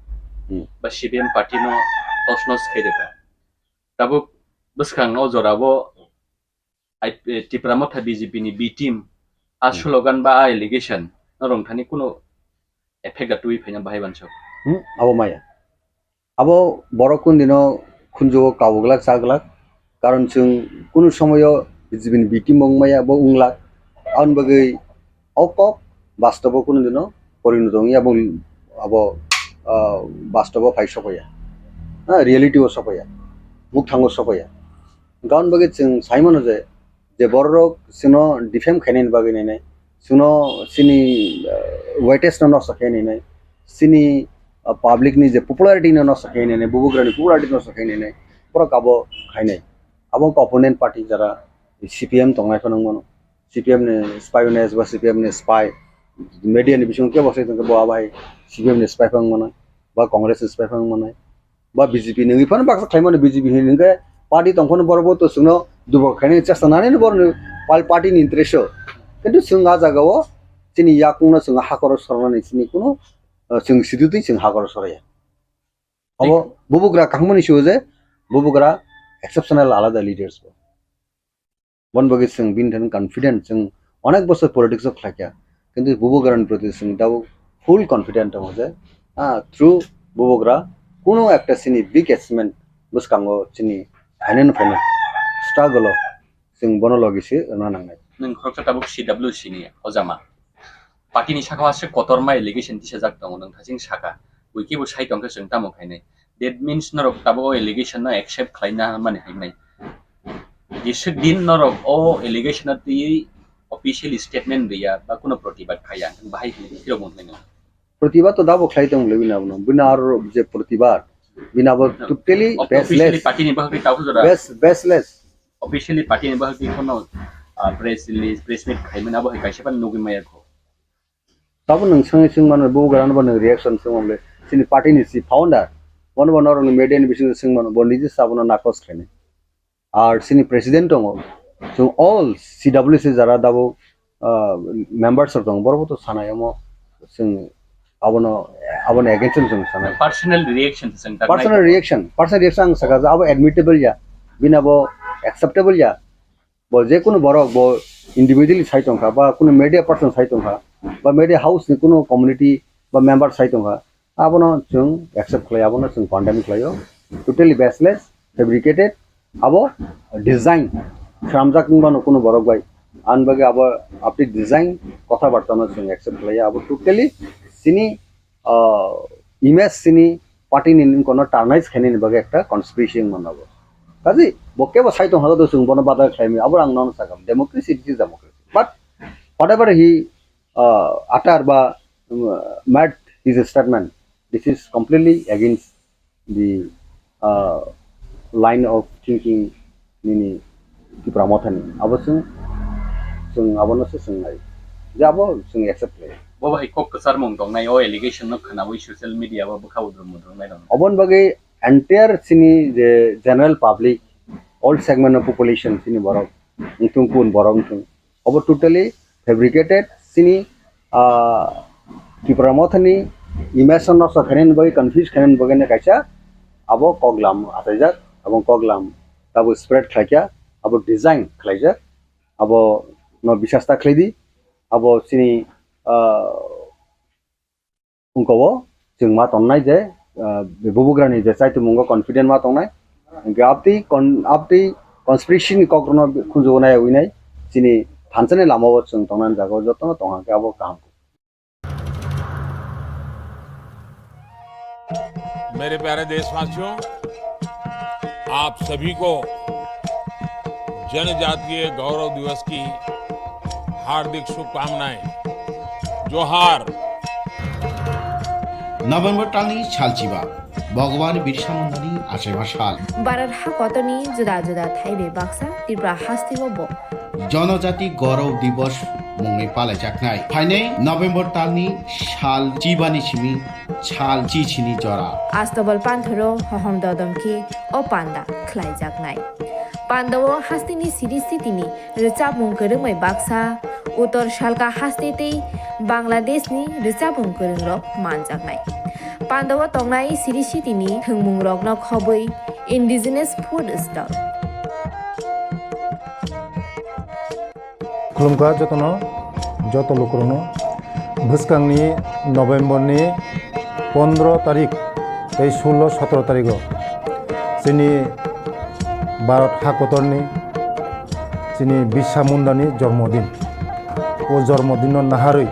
ba CPM party no tosnos khaideka tabuk buskang no jorabo Tipra Motha BJP ni B team a slogan ba allegation no rongthani kuno effect atui phaina bahai bansok abo maya abo borok kun dino khunjo kawglak saglak karon chung kunu samoyo BJP ni victim mongmaya bo unglak aun bagai okok bastobo kunu dino porinodong ya bong abo bastobo phai sopoya reality o sopoya mukthango sopoya gaun bagai chung saimon je borok sino defame khainen bagai nei sino sini weightage no sakhaine nei sini public ni je popularity no sakhaine nei bubugrani popularity no sakhaine nei pura kabo khaine abo opponent party jara CPM tongnai phonong mono CPM ne spionage ba CPM ne spy media ni bishong ke bosai tong bo abai CPM ne spy phang mono ba Congress spy phang mono বা BJP নोंनि फान बाक्सा खालामनो BJP नोंगे party तंखौनो बरबो तो जोंनो दुबो खायनो चेष्टा नानै बरनो पार्टीनि interest किन्तु जों आ जागाव जोंनि याकुंनो जों हाखर सरनानै जोंनि कुनो जों सिदुति जों हाखर सराया अब बुबुग्रा कांमनि सो जे बुबुग्रा एक्सेप्शनल आलादा लिडार्स वन बगे जों बिनथन कॉन्फिडेंट जों अनेक बছর पलिटिक्स खालाया किन्तु बुबुग्रानि प्रति जों दाव फुल कॉन्फिडेंट दङ जे थ्रू बुबुग्रा कुनो একটা सिनि बिग अचिभमेंट बुसकांगो सिनि फाइनेन फाइनेन स्ट्रगल जों बनलगिसे नानांनाय नों खरखताबुक CWC नि अजामा पार्टीनि साखावासो कतरमा एलिगेशन दिसे जाक दङ नों थाजिं साखा बयखिबो साइटंखौ जों तामो खायनाय दैट मीन्स नरक ताबो एलिगेशन ना एक्सेप्ट खालायना माने हायनाय दिसे दिन नरक ओ एलिगेशन ति ऑफिशियल स्टेटमेंट दिया बा कोनो प्रतिबाद खाया बाहाय हिरो मोननाय न प्रतिबाद तो दाबो खालायदों लेबिना बिनार जे प्रतिबाद बिनाबो टोटली बेसलेस पार्टीनि बाहागो ताबो जरा बेसलेस ऑफिशियली पार्टीनि बाहागो कोनो प्रेस रिलीज प्रेस मीट खायमनाबो हैकायसेबा नुगिमायाखौ ताबो नोंसों जों माने बुगारान बनो रिएक्शन सोंले सिनि पार्टीनि सि फाउंडर वन वन और मेडियानि बिसिं जों माने बनिजि साबना नाकस खायने आर सिनि प्रेसिडेंट दङ सो ऑल CWC जरा दाबो मेंबर्स दङ बरबो तो सानायमो जों आवनो एगेंस्ट जों सानाय पर्सनल रिएक्शन आं सका अब एडमिटेबल या बिनाबो एक्सेप्टेबल या बो जे कोनो बरक बो इंडिविजुअली साइटंखा बा कोनो मीडिया पर्सन साइटंखा बा मीडिया हाउस नि कोनो कम्युनिटी बा मेंबर साइटंखा आबनो जों एक्सेप्ट खालाय आबनो जों कन्डेम खालायो टोटली बेसलेस फैब्रिकेटेड आबो डिजाइन खामजाकबानो कोनो बरक बाय आनबागे आबो आपनि डिजाइन कथा बार्तानो जों एक्सेप्ट खालाय आबो टोटली सिनी इमेज सिनी पार्टी नि कोनो टार्नाइज खायनि बागे एकटा कन्स्पिरेसी माननाबो काजि बकेबो साइटं हागो जों बनो बादा खायमि आबो आं नन सागाम democracy is democracy but whatever he utter ba mad his statement this is completely against the line of thinking nini Tipra Mothani abosung जों abono se sungai jabo जों accept le bo bai kok kasar mong dong nai o allegation no khanawi social media ba bukhaw drum nai dong obon bage entire sini the general public all segment of population sini borok tung kun borong tung obo totally fabricated sini Tipra Mothani imagine no sakhanen bagi confuse khanen bagi ne kaisa abo koglam atajak abong koglam abo spread khaja abo design khaja abo no bisasta khledi abo sini ungkobo जों मा तंनाय जे बुबुग्रानि जे site मुंगो confident मा तंनाय आपति conspiracy नि कग्रनो खुजोनाय उइनाय जिनि थानसने लामाव जों तंनान जागो जतन तंहा के आबो काम मेरे प्यारे देशवासियों आप सभी को जनजातीय गौरव दिवस की हार्दिक शुभकामनाएं जोहार नभेम्बर टालनि सालचिबा भगवान बिरसा मुंडानि आसेबा साल भारत हाकतनि जुदा जुदा थाइबे बाक्सा त्रिपुरा हास्तिबो जनजाति गौरव दिवस मुंगै पालायजाखनाय फाइनै नभेम्बर टालनि साल चिबानि सिमि साल चिचिनि जरा आस्तबल पान्थरो हहम ददमखि ओ पान्दा खलायजाखनाय पान्दाव हास्तिनि सिरिस्थितिनि रोचाबुं गोरोङै बाक्सा उत्तर सालका हास्तेतै बांलादेशनि रोचाबुं गोरोंरक मानजाखनाय पान्दाव तंनाय सिरिस्थितिनि थोंमुं रकनो खबै इन्डिजिनास फुड स्टल खुलुमखा जतनो जत लोकरनो भुसकांनि नभेम्बरनि 15 तारिख 16-17 तारिख जोंनि भारत हाकतरनि जोंनि बिरसा मुंडानि जन्मदिन ओ जन्मदिन नाहारै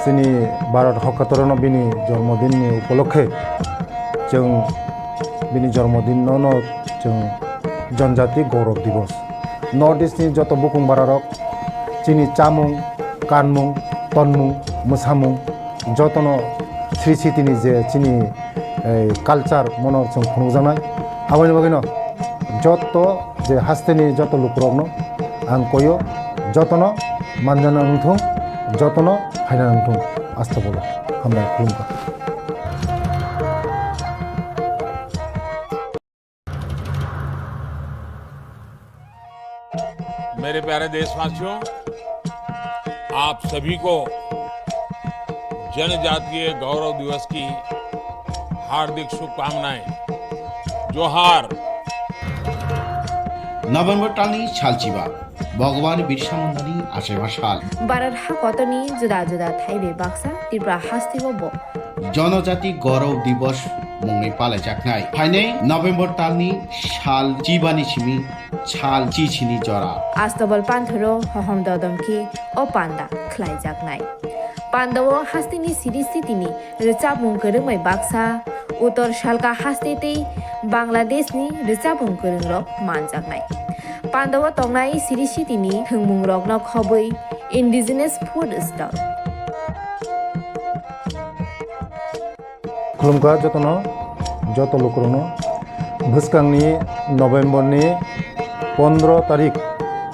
जोंनि भारत हाकतरनो बिनि जन्मदिननि उपलक्षे जों बिनि जन्मदिनावनो जों जनजाति गौरव दिवस नर्थ इस्टनि जत बुकुं बारारक जोंनि चामुं कानमुं तनमुं मोसामुं जतनो श्री सिटिनि जे जोंनि कालचार मनो जों खुंजानाय आबानि बागैनो जत जे हास्तेनि जत लुकरकनो आं कयो जतनो मानजाना नंथों जतनो फायना नंथों आस्था बोलो हामबाय खुलुमबाय मेरे प्यारे देशवासियों, आप सभी को जनजातीय गौरव दिवस की हार्दिक शुभकामनाएं। जोहार। नभेम्बर टालनि सालचिबा भगवान बिरसा मुंडानि आसेमा साल भारत हाकतनि जुदा जुदा थाइबे बाक्सा त्रिपुरा हास्तिबो जनजाति गौरव दिवस मुङै पालायजानाय फाइनै नभेम्बर टालनि साल चिबानि सिमी साल चिचिनि जरा आस्तबल पान्थरो हहम ददमखि ओ पान्दा ख्लाइजानाय पान्दावो हास्तिनि सिरि सितिनि रिचाबुं गोरोंमै बाक्सा उत्तर सालका हास्तेतै बांलादेशनि रिचाबुं गोरोंरक मानजानाय पान्दावो तंनाय सिरि सितिनि थोंमुं रकनो खबै इन्डिजिनियास फुड स्टल खुलुमगा जतनो जत लोकरनो भुसकांनि नभेम्बरनि 15 तारिख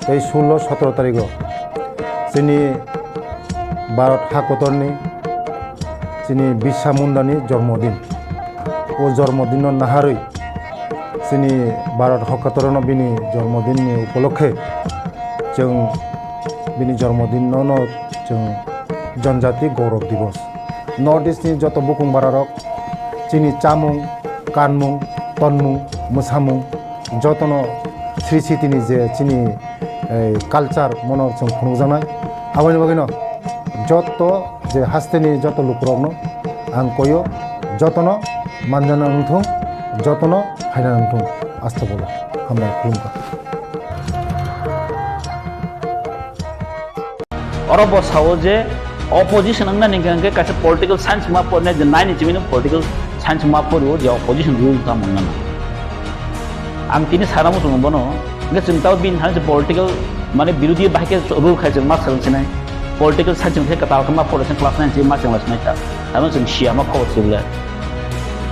16-17 तारिख जोंनि भारत हाकतरनि जोंनि बिरसा मुंडानि जन्मदिन ओ जन्मदिन नाहारै जोंनि भारत हाकतरनो बिनि जन्मदिननि उपलक्षे जों बिनि जन्मदिनावनो जों जनजाति गौरव दिवस नर्थ इस्टनि जत बुकुं बारारक जोंनि चामुं कानमुं तनमुं मोसामुं जतनो श्री सितिनि जे जोंनि कालचार मनर जों खुंजानाय आबानि बागैनो जत जे हास्तेनि जत लुकरकनो आं कयो जतनो मानजाना नंथों जतनो हायना नंथों आस्था बोलो हामबाय खुलुमगा अरब सावो जे opposition ang nani kang kasi political science ma po na the 9 chimino political science ma po ro je opposition rule ta mong na ang tini sara mo sung bono nga sung taw bin han political mane birodi bahike rule khai jeng ma sang sinai political science ng ka taw ma po sen class 9 ji ma sang las nai ta ano sung shia ma ko sula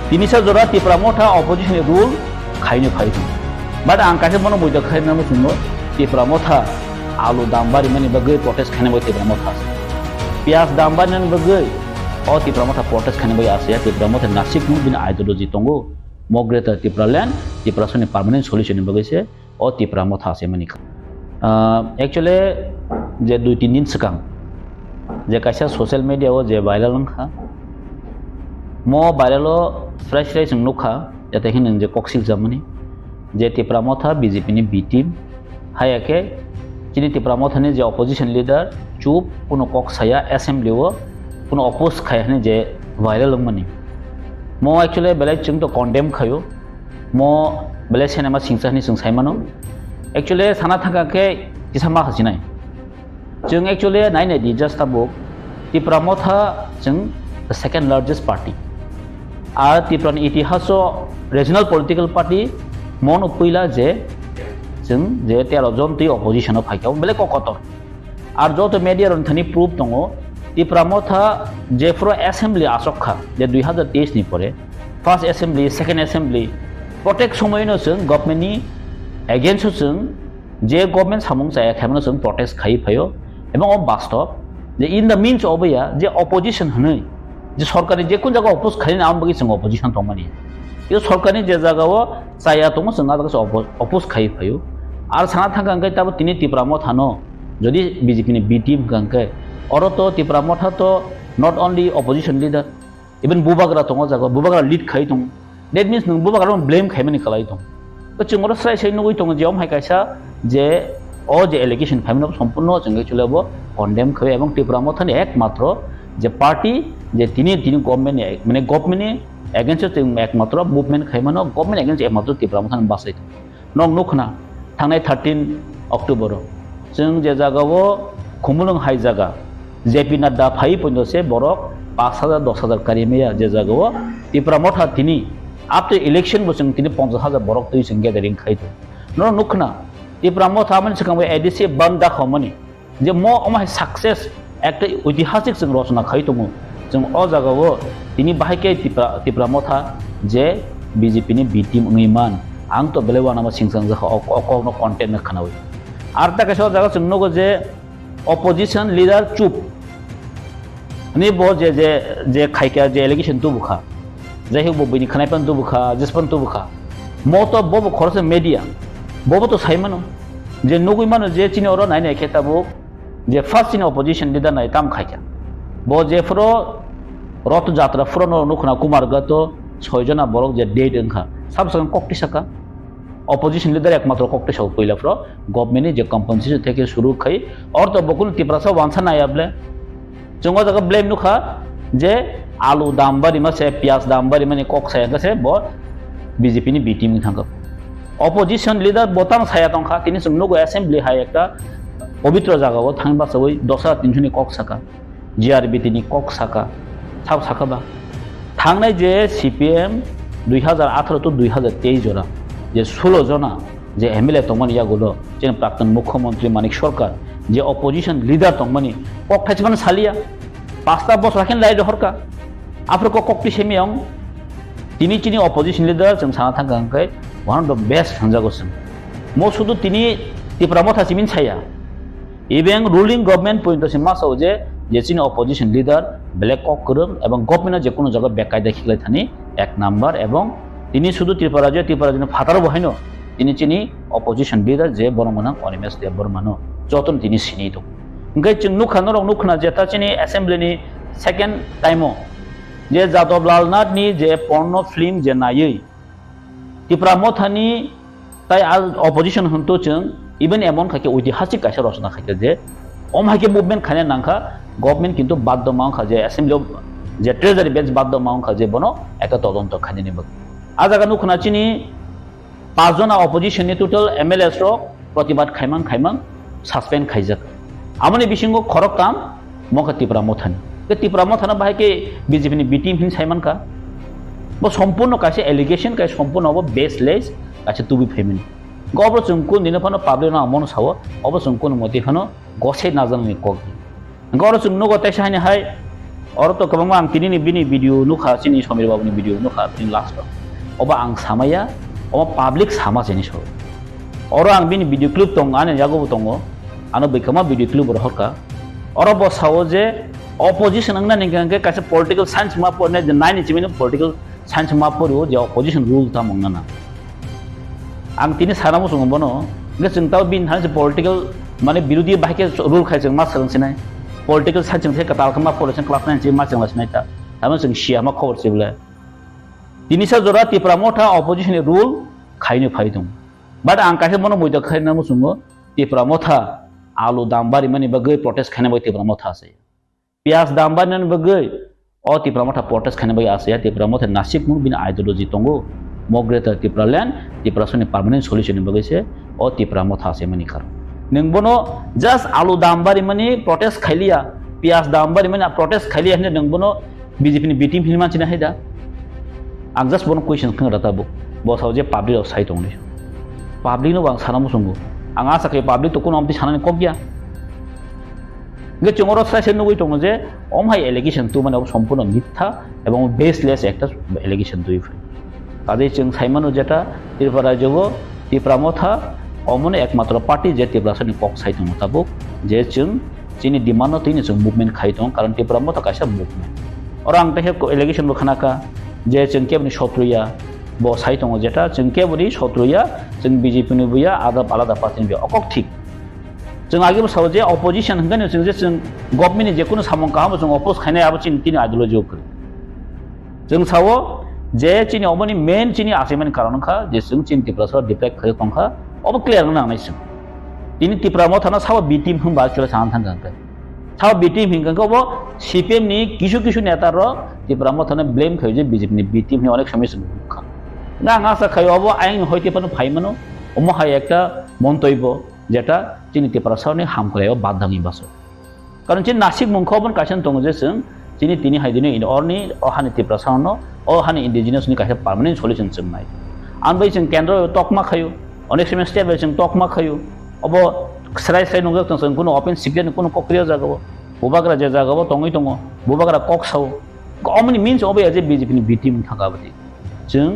tini sa jora ti pramotha opposition rule khai ne phai but ang kasi bono boida khai na mo sung ti pramotha alu dambari mane bagai protest khane mo ti pramotha pias dambanan bagai o Tipra Motha protest khane bai asia Tipra Motha nasib mu bin ideology tongo mogreta Tipra land Tipra sone permanent solution bagai se o Tipra Motha ase mani actually je 2-3 din sekang je kaisa social media o je viral ngkha mo viral o fresh fresh nukha jate hin je Koksilchagui je Tipra Motha BJP ni B team hayake chini Tipra Motha ni je opposition leader चुप पुनो Kock साया assembly वो पुनो oppose खाया ने जे viral money मो actually बेले चिंग तो कॉन्डेम खायो मो बेले सिनेमा सिंसा नि सिंसाय मानो एक्चुअली साना थाका के किसामा हसिनाय जों एक्चुअली नाइन दि जस्ट अबो Tipra Motha जों द सेकंड लार्जेस्ट पार्टी आर Tipra इतिहासो रीजनल पॉलिटिकल पार्टी मन पहिला जे जों जे 13 जन ति अपोजिशन फाइकाव बेले ककतर আর যত মিডিয়ার অন্থানি প্রুফ দङ Tipra Motha जेफ्रो एसेंबली आसखा जे 2023 नि परे फार्स्ट एसेंबली सेकेंड एसेंबली प्रत्येक समयनो जों गभर्नमेन्टनि एगेन्स्ट जों जे गभर्नमेन्ट सामुं जाया खामनो जों प्रोटेस्ट खाइ फायो एबं अ बास्तव जे इन द मीन्स अबया जे अपोजिशन हनै जे सरकारनि जे कोन जागा अपोज खालिन आम बगि जों अपोजिशन दंमानि यो सरकारनि जे जागाव जाया दङ जों आदा अपोज खाइ फायो आर साना थांगांगै ताबो तिनि Tipra Motha नो যদি বিজেপি নি বি টিম গাंके और तो Tipra Motha तो not only opposition leader even बुबाग्रा दङ जागा बुबाग्रा लीड खाइ दङ दैट मीन्स नों बुबाग्रा ब्लेम खाइमानि खालाय दङ तो जोंरो स्राय सै नगै दङ जेम हाय कायसा जे ओ जे एलिगेशन फाइमनो सम्पूर्ण जों चलेबो कन्डेम खाय एवं Tipra Motha नि एकमात्र जे पार्टी जे तिनि गभर्नमेन्ट माने गभर्नमेन्टनि एगेन्स्ट जों एकमात्र मुभमेन्ट खाइमानो गभर्नमेन्ट एगेन्स्ट एकमात्र Tipra Motha बासाय नों नुखना थांनाय 13 अक्टोबर जों जे जागावो खुमुलुं हाय जागा जेपि नाड्डा फाइ पन्जसे बरक 5000-10,000 कारिमेया जे जागावो Tipra Motha तिनि आफ्टर इलेक्शन बोसों तिनि 50,000 बरक तै जों गेदारिं खाइतो न नुखना Tipra Motha मन सिगां एडिसि बन्दा खमनि जे म अमाय सक्सेस एक ऐतिहासिक जों रचना खाइतोमो जों अ जागावो तिनि बाहायके Tipra Motha जे बीजेपी नि बी टीम ngैमान आं तो बेलेवा नामा सिंसां जाखा अकनो कन्टेन्ट खानावै আর তা কাছে জায়গা চিহ্ন যে অপোজিশন লিডার চুপ নি ব যে যে যে খাইকা যে এলিগেশন তো বুখা যাই হোক বইনি খানাইপান তো বুখা জিসপান তো বুখা মত বব খরচ মিডিয়া বব তো সাইমানো যে নগুই মানুষ যে চিনি ওরা নাই নাই খেতাবো যে ফার্স্ট চিনি অপোজিশন লিডার নাই কাম খাইকা ব যে ফ্রো রথযাত্রা ফুরানো নুখনা কুমারগত 6 জনা বরক যে ডেট ওংখা সাবসাং ককটি সাকা অপোজিশন লিডার একমাত্র ককটি সাও কইলা ফ্রো গভর্নমেন্ট যে কম্পেনসেশন থেকে শুরু খাই और तो बकुल टिप्रा सा वांसा नायाबले जोंगा जगह ब्लेम नुखा जे आलू दाम बारी मासे प्याज दाम बारी माने कक साया गसे ब बीजेपी नि बी टीम थांग অপোজিশন লিডার বতাং ছায়া তংখা তিনি সুংনুগো অ্যাসেম্বলি হাই একটা পবিত্র জায়গাও থাংবা সবই 10300 নি কক সাকা জিআরবি তিনি কক সাকা সাব সাকাবা থাংনাই যে সিপিএম 2018 to 2023 জোড়া যে 16 জনা যে এমএলএ তংমানি ইয়াগুলো যে প্রাক্তন মুখ্যমন্ত্রী মানিক সরকার যে অপোজিশন লিডার তংমানি কক থাইছমান সালিয়া 5টা বছর রাখেন লাই হরকা আফ্রিকা ককটি সেমিয়ং তিনি চিনি অপোজিশন লিডার जों সানা থাকাंखाय one of the best hanjagosim mo sudu tini tipra motha simin chaya ibeng ruling government point to simasau je chini opposition leader black cock kurung ebong government je kono jaga bekaida khiklai thani ek number ebong tini sudu tripura jino phataro bohaino tini chini opposition leader je boromanang onimes de bormano joton tini sini to ngai chung nukhna je ta chini assembly ni second time o je jadov lalnath ni je porno film je nayei Tipra मोथानी ताई opposition हंतो जों even एमन खाके ऐतिहासिक कासे रचना खाके जे ओम हाके movement खाने नांखा government किंतु बाध्य मांखा जे असेंबली जे ट्रेजरी बेंच बाध्य मांखा जे बनो एका तदন্ত खाने निब आजागा नुखना चिनी 5 जना अपोजिशन नि टोटल एमएलएस रो प्रतिबाद खाइमां सस्पेंड खाइजाक आमनि बिसिंगो खरक काम मखा टिप्रा मोथानी के टिप्रा मोथाना बाहाके बीजेपी नि बी टीम हिन साइमान का वो संपूर्ण कासे एलिगेशन का संपूर्ण वो बेसलेस कासे तुबि फेमिन गब्र चंकु निनफानो पाब्लिक ना मन साव अब चंकु मति खानो गसे नाजन को गब्र चंनु गते साइने हाय और तो कबंग आं तिनि बिनि भिडियो नुखा चिनि समीर बाबुनि भिडियो नुखा तिन लास्ट अब आं सामाया अब पाब्लिक सामा जेनि सो और आं बिनि भिडियो क्लिप दं आने जागो दङ आनो बेखमा भिडियो क्लिप रहका और अब साव जे अपोजिशन अंगना निगंगे कासे पॉलिटिकल साइंस मा पने जे नाइन चिमिन पॉलिटिकल साइंस मापरो जे अपोजिशन रूल था मंगना आं तिनि सारामो संगबनो ने जोंताव बिन हाजे पॉलिटिकल माने विरोधी बाहाके रूल खायजों मा सोलोंसिनाय पॉलिटिकल साइंस जों कताल खमा पॉलिटिकल क्लास 9 जे मा जोंलासिनाय ता तामो जों सिया मा खबर सिबले तिनि सा जरा टिप्रा मोथा अपोजिशन रूल खायनो फायदों बाट आं कासे मनो मोइदा खायनामो संगो टिप्रा मोथा आलु दाम बारि माने बगै प्रोटेस्ट खायना बय टिप्रा मोथा आसे प्याज दाम बारि बगै और टिप्रा मथा प्रोटेस्ट खाने बाय आसे टिप्रा मथा नासिक मुं बिन आइडियोलॉजी तंगो मग्रेटर टिप्रा लैंड टिप्रा सनि परमानेंट सॉल्यूशन बगैसे और टिप्रा मथा आसे मनि खार नंगबनो जस्ट आलु दाम बारि मनि प्रोटेस्ट खाइलिया प्याज दाम बारि मनि प्रोटेस्ट खाइलिया ने नंगबनो बीजेपी नि बीटीम फिल्म मानसिना हैदा आं जस्ट बनो क्वेश्चन खंगराता बु बसाव जे पब्लिक साइट दंनि पब्लिक नो आं सानामु संगो आं आसा खाय पब्लिक तो कोन अमति सानानि कगिया गे चंगरो साइसे नुगै दङ जे अमहाय एलिगेशन तु माने सम्पूर्ण मिथ्या एवं बेसलेस एकटा एलिगेशन दुइ फै कादे जों साइमानो जेटा त्रिपुरा जगो टिप्रा मोथा अमने एकमात्र पार्टी जे टिप्रा सनि कक साइट मुताबक जे जों चिनि डिमान्ड तिनि जों मुभमेंट खाइ दं कारण टिप्रा मोथा कासे मुभमेंट और आं तहे एलिगेशन बखानाका जे जों केबनि शत्रुया ब साइट दङ जेटा जों केबनि शत्रुया जों बीजेपी नि बुया आलादा पार्टी नि अकक ठीक जों आगे साव जे अपोजिशन हंगन जों जे जों गवर्नमेंट जे कोनो सामं काम जों अपोज खायनाय आबो चिन तिनि आइडियोलॉजी ओकर जों साव जे चिनि अमनि मेन चिनि आसेमन कारणखा जे जों चिन टिप्रा सर डिफेक्ट खय तंखा अब क्लियर ना नायसो तिनि टिप्रा म थाना साव बी टीम हम बाचला सान थांगांखा साव बी टीम हिंगंखा अब सीपीएम नि किछु नेता र टिप्रा म थाना ब्लेम खय जे बीजेपी नि बी टीम नि अनेक समय खा ना आसा खय अब आइन हयते पन फाइमानो अम हाय एकटा मन्तब्य जेटा चिनि टिप्रा सरनि हामखलायाव बादाङि बासो कारण चिन नासिक मुंखौबन कासन दङ जे जों चिनि तिनि हायदिनो इन अरनि अहानि टिप्रा सरनो अहानि इंडिजिनियस नि कासे परमानेंट सॉल्यूशन जों नाय आन बै जों केन्द्र तकमा खायो अनेक समय स्टेट जों तकमा खायो अब स्राय नंगो जों कोनो ओपन सिक्रेट कोनो प्रक्रिया जागाव बुबाग्रा जे जागाव तङै दङ बुबाग्रा कक्साव गमनि मीन्स अब जे बीजेपी नि बी टीम थागाबदि जों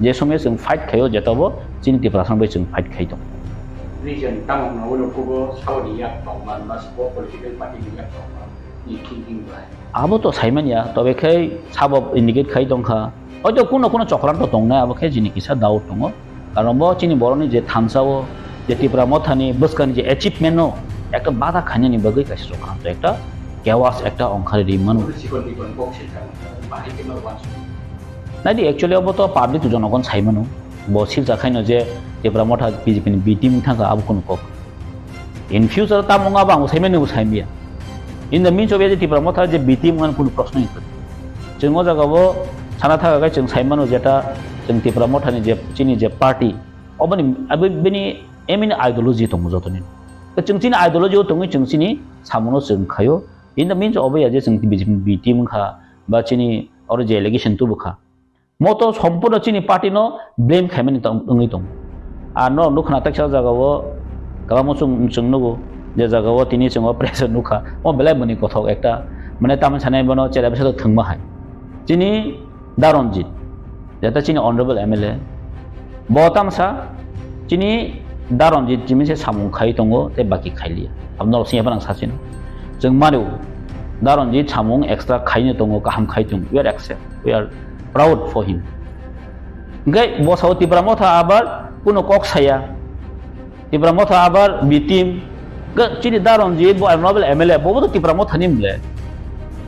जे समय जों फाइट खायो जेताबो चिनि टिप्रा सरबै जों फाइट खायो दं region tamang na ulo kubo saudi yak tongman mas po political party yak tongman ni thinking bai abo to saiman ya tobe khai sabab indicate khai dongkha hoyto kono chokran to tongnai abo khai jini kisa doubt tongo karon bo chini boroni je thansao যে ত্রিপুরা মথানি বসকানি যে achievement একটা বাধা খাইনানি বাগৈ কাছে রখান্ত একটা chaos একটা অংখারে রিমানো নাইদি actually अब तो पाब्लिक तो जनगण साइमानो बो सिल जाखाइनो जे ত্রিপুরা মথা बीजेपी नि बीटीम थांगा अब कोन कक इन फ्यूचर ता मंगा बांग साइमेनो साइमिया इन द मीन्स अफ जे ত্রিপুরা मथा जे बीटीम गन कोन प्रश्न इक जों जागाबो साना थागा जों साइमानो जेटा जों ত্রিপুরা मथानि जे चिनि जे पार्टी अबनि अब बेनि एमिन आइडियोलॉजी दङ जतनि जों चिनि आइडियोलॉजी दङ जों चिनि सामनो जों खायो इन द मीन्स अफ जे जों बीटीम खा बा चिनि और जे एलिगेशन तो बखा मतो सम्पूर्ण चिनि पार्टी नो ब्लेम खाइमानि तंगै दं आ न नुखना तक्सा जागावो गामो जोंनगो जे जागावो तिनि जोंङो प्रेसार नुखा ओ बेलाय मनि कथक एकटा माने तामन सानाय बनो चेला बेसा थंमा हाय चिनि दारनजित जेता चिनि ऑनरेबल एमएलए बतामसा चिनि दारनजित जिमिसे सामु खाइ दंगो ते बाकी खाइलिया अब न सियाबा नं सासिन जों मारो दारनजित सामु एक्सट्रा खाइनो दंगो गाहाम खाइ दं we are accept we are proud for him ngai bosau Tripura Motha আবার কোনো কক ছায়া ত্রিপুরা মথা আবার বিটিম গ চিনি দারনজিত বো নবেল এমএলএ বো তো ত্রিপুরা মথা নিমলে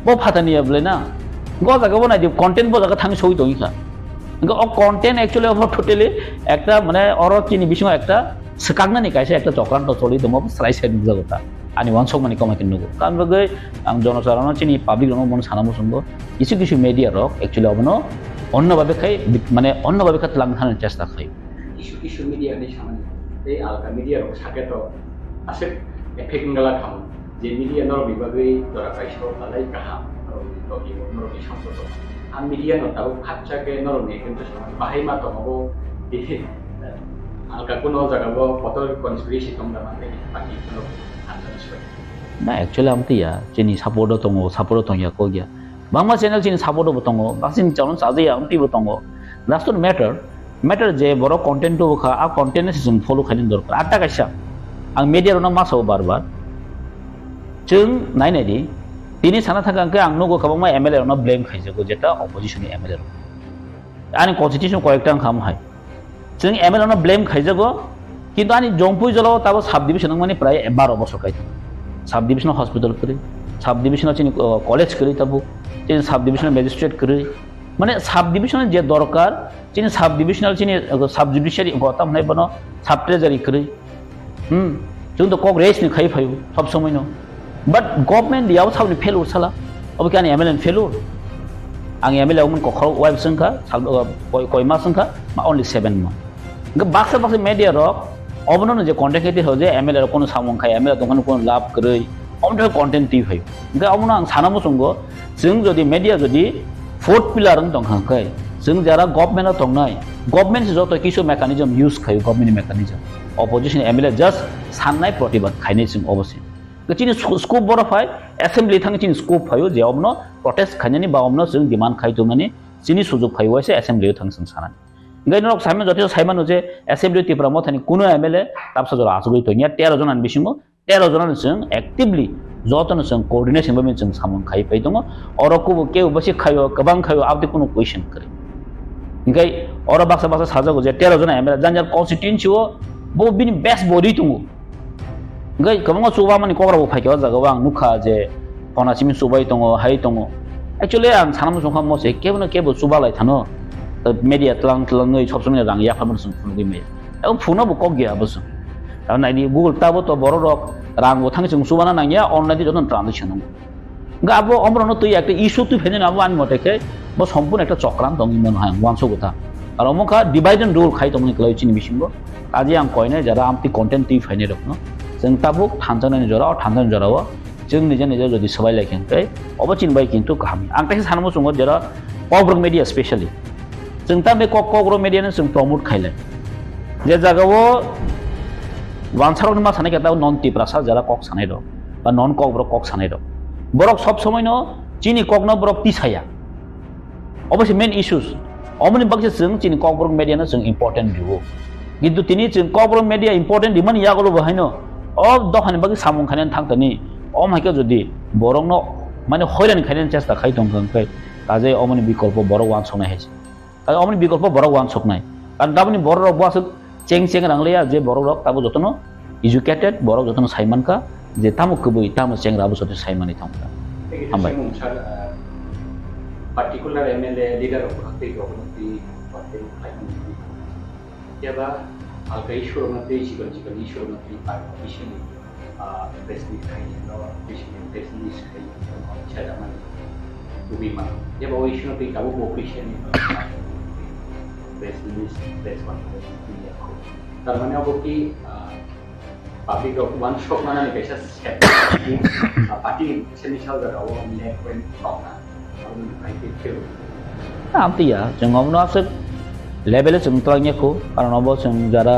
বো ফাতানিয়া বলে না গ জায়গা বনাই দি কন্টেন্ট বো জায়গা থামি সই দইখা গ ও কন্টেন্ট एक्चुअली অফ টোটালি একটা মানে অর চিনি বিসং একটা সকাগনানি কাইছে একটা চক্রান্ত চলি দম স্রাই সাইড জায়গাটা ani wansok mani koma kinugo kan bagai ang jonosarono chini public rono mon sanamo sunggo কিছু কিছু media rok actually obono onno babe khai mane onno babe khat lang thanar chesta khai কিছু media ni samani ei alka media rok sake to ase effect ngala kham je media nor bibagai dora kaiso alai kaham to ki nor ki sampoto am media no tau khatcha ke nor ne kintu samani bahai ma to mogo alka kuno jaga bo photo conspiracy tongda mane paki kuno na actually am tia chini support tong ya ko gya bangma channel chini support bo tongo basin channel saje ya amti bo tongo that's not matter je boro content to kha a content ne season follow khanin dorkar atta kaisa ang media ro na maso barbar chung nai nai di tini sana thaka angke ang nogo khabangma mla ro na blame khaise ko jeta opposition ni mla ro ani constitution koyekta kham hai chung mla ro na blame khaise go কিন্তু আনি জম্পুই জলাও তাবো sub division মানে প্রায় 12 বছর কাই sub divisional hospital করে sub divisional চিনি college করে তাবো চিনি sub divisional magistrate করে মানে সাব ডিভিশনাল যে দরকার চিনি সাব ডিভিশনাল চিনি সাব জুডিশিয়ারি গতাম নাই বনো সাব ট্রেজারি করে जों तो কক রেস নি খাই ফাইও সব সময় নো বাট গভর্নমেন্ট দিয়াও সাবনি ফেলুর সালা অবকে আনি এমএলএন ফেলুর आं एमएलए मन कखर वाइफ संखा कयमा संखा मा ओनली 7 मा बाक्सा बाक्सा मीडिया रक अबनो जे कन्टेक्ट हो जे एमएलए कोनो सामं खाय एमएलए दंखन कोनो लाभ करै अमनो कन्टेन्ट टी फै ग अमनो आं सानामो संगो जों जदि मीडिया जदि फोर्थ पिलार दंखाय जों जारा गभर्नमेन्ट दंनाय गभर्नमेन्ट जतो किसु मेकानिजम यूज खायो government mechanism opposition MLA just साननाय प्रतिबाद खायनाय जों अवश्य गचिनि स्कोप बरफाय एसेम्बली थांग चिनि स्कोप फायो जे अमनो प्रोटेस्ट खायनानि बा अमनो जों डिमान्ड खायदोंनानि चिनि सुजुग फायो एसे एसेम्बली थांग जों सानानि गैनरक साइमन जति साइमन जे एसेम्बली ত্রিপুরা मथानि कुनो एमएलए ताबसा जरा आसुगै तनिया 13 जन आन बिसिङो 13 जन जों एक्टिवली जतन जों कोऑर्डिनेशन बमे जों सामन खाइ फै दङ अरको के बसि खायो गोबां खायो आबदि कुनो क्वेश्चन करे गै अर बाक्सा बाक्सा साजागो जे 13 जन एमएलए जानजार कन्स्टिट्युएन्सी हो बो बिनि बेस्ट बडी दङ गै गोबां सुबा माने कग्राबो फाइकेवा जागाव आं नुखा जे पनासिम सुबाय दङ हाय दङ एक्चुअली आं सानाम संखाम मसे केबनो केबो सुबालाय थानो media telang-telangoi सब समय rang ya famous fungi me ang funo bo kog ya bos ang nai google tabo to boro rok rang bo thang chung subana nang ya online joton transaction ga abo omrono tui ekta issue tui phene abo an moteke bo সম্পূর্ণ একটা চক্রান্ত দং মন হয় ওয়ানসো কথা আর অমকা divide and rule খাই তমনি ক্লাই চিনি বিসিংগো কাজে আং কয়নে যারা আমতি কন্টেন্ট টি ফাইনে রকনো जों ताबो थानजानानि जरा थानजानानि जराव जों निजे निजे जदि सबाय लायखें कै अबचिन बाय किन्तु गाहाम आं ताइसे सानमो संगो जरा ककब्रोक मीडिया स्पेशली जों ता बे ककब्रोक मीडियानो जों प्रमोट खायले जे जागाव वानसारनि मा सानाय केता नन टिप्रासा जरा कक सानाय दं बा नन ककब्रोक कक सानाय दं बरक सब समयनो चिनि ककनो बरक तिसाया अबसे मेन इश्यूज अमनि बागसे जों चिनि ककब्रोक मीडियानो जों इम्पोर्टेन्ट भिउ किन्तु तिनि जों ककब्रोक मीडिया इम्पोर्टेन्ट दिमान यागलो बहायनो अब दखान बागै सामुं खायनानै थांतनि अमाइके जुदि बरंनो माने हयरान खायनानै चेष्टा खाय दंखै काजे अमनि बिकल्प बर वान संनाय हैसे काजे अमनि बिकल्प बर वान सकनाय कारण दाबनि बर बासो ceng ceng ranglia je borok rok tabo jotono educated borok jotono saiman ka je tamu kubui tamu ceng rabu sote saimani thamka hambai particular MLA leader of the Jaba alka issue mate chikan issue mate participation president kai no president kai chada man ubi ma jaba o issue mate kabu cooperation president tarmane abo ki public of one shop mana ni kaisa party seni chal da ro ni point tongna I think too amti ya jengom no asuk level e jeng tolangnya ko karon obo jeng jara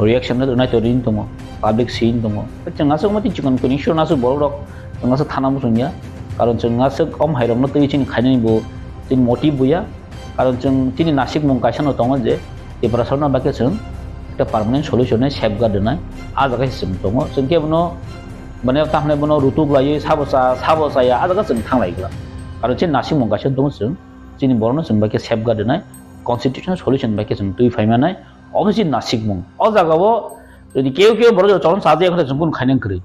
reaction na tunai torin tomo public scene tomo jeng asuk mati chikan kuni shon asuk borok jeng asuk thana musunya karon jeng asuk om hairom no tei chin khaini bo tin motive buya karon jeng tini nasik mung kaisa no tongo je Tipra sarna bake jeng একটা permanent সলিউশনে safeguard নাই আজাga system দङ जों केबनो माने ताहने बनो रुतुक लायो साबसाया आजाga जों थांलायग्ला आरो जे नासि मंगासिनो दङ जों जोंनि बरनो जों बाके सेफगार्ड নাই কনস্টিটিউশনাল সলিউশন बाके जों তুই फाइमानाय अबसि नासिक मं अ जागाबो যদি কেউ বড় চলন সাজে এখন जों কোন খাইनेन করি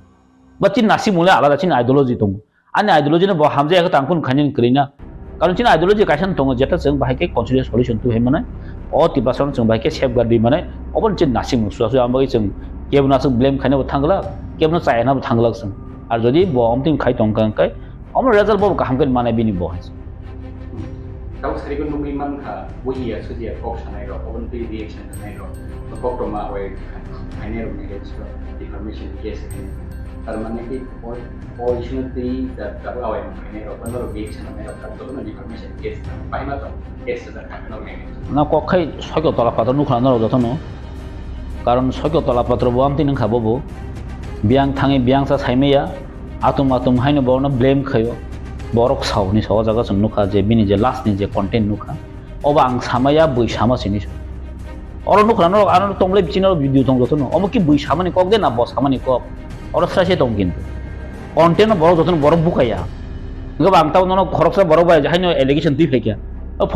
বা চিন নাসিক মলে আলাদা চিন আইডিयोलॉजी दङ आनि आइडियोलॉजीनो ब हामजे এখন तां कोन खाइनेन करिना কারণ চিন आइडियोलॉजी कायसान दङ जेटा जों बाहायके कनस्टिटिउशनाल सलिउशन तुइ फाइमानाय अ तिबासन जों बाके सेफगार्ड दै माने अबन चिन नासिक मुसुआसु आमबाय जों केबना जों ब्लेम खाइनाबो थांगला केबना चायनाबो थांगला जों आरो যদি ब अमतिं खाइ तंकांकाय अमर रेजाल्ट बो काहामगन माने बिनि बहाय Tahu sari kun nunggu iman ka buhiya sudia kok sanai ro open to reaction sanai ro kok to ma hoy ainer manage ro information case tarmane ki o issue ti da tabu awai ainer ro bandar reaction sanai ro ka to na information case pai ma to case da ka no manage na kok khai sogyo tola patro nu khana ro jotono karon sogyo tola patro bo amti nang khabo bo biang thangi biang sa saimeya atum haino bo na blame khayo borok sauni sawa jaga जों नुखा जे बिनि जे last नि जे content नुखा अबा आं सामाया बैसामा सिनि अर नुखा न आरो तंले बिचिनो video दं जतन अमो कि बैसामानि कक दे ना बस खामानि कक अर फ्रासे दं किन्तु कन्टेन्ट बरो जतन बरो बुकाया गोबां ताव न खरकसा बरो बाय हाइनो एलिगेशन दुइ फेकिया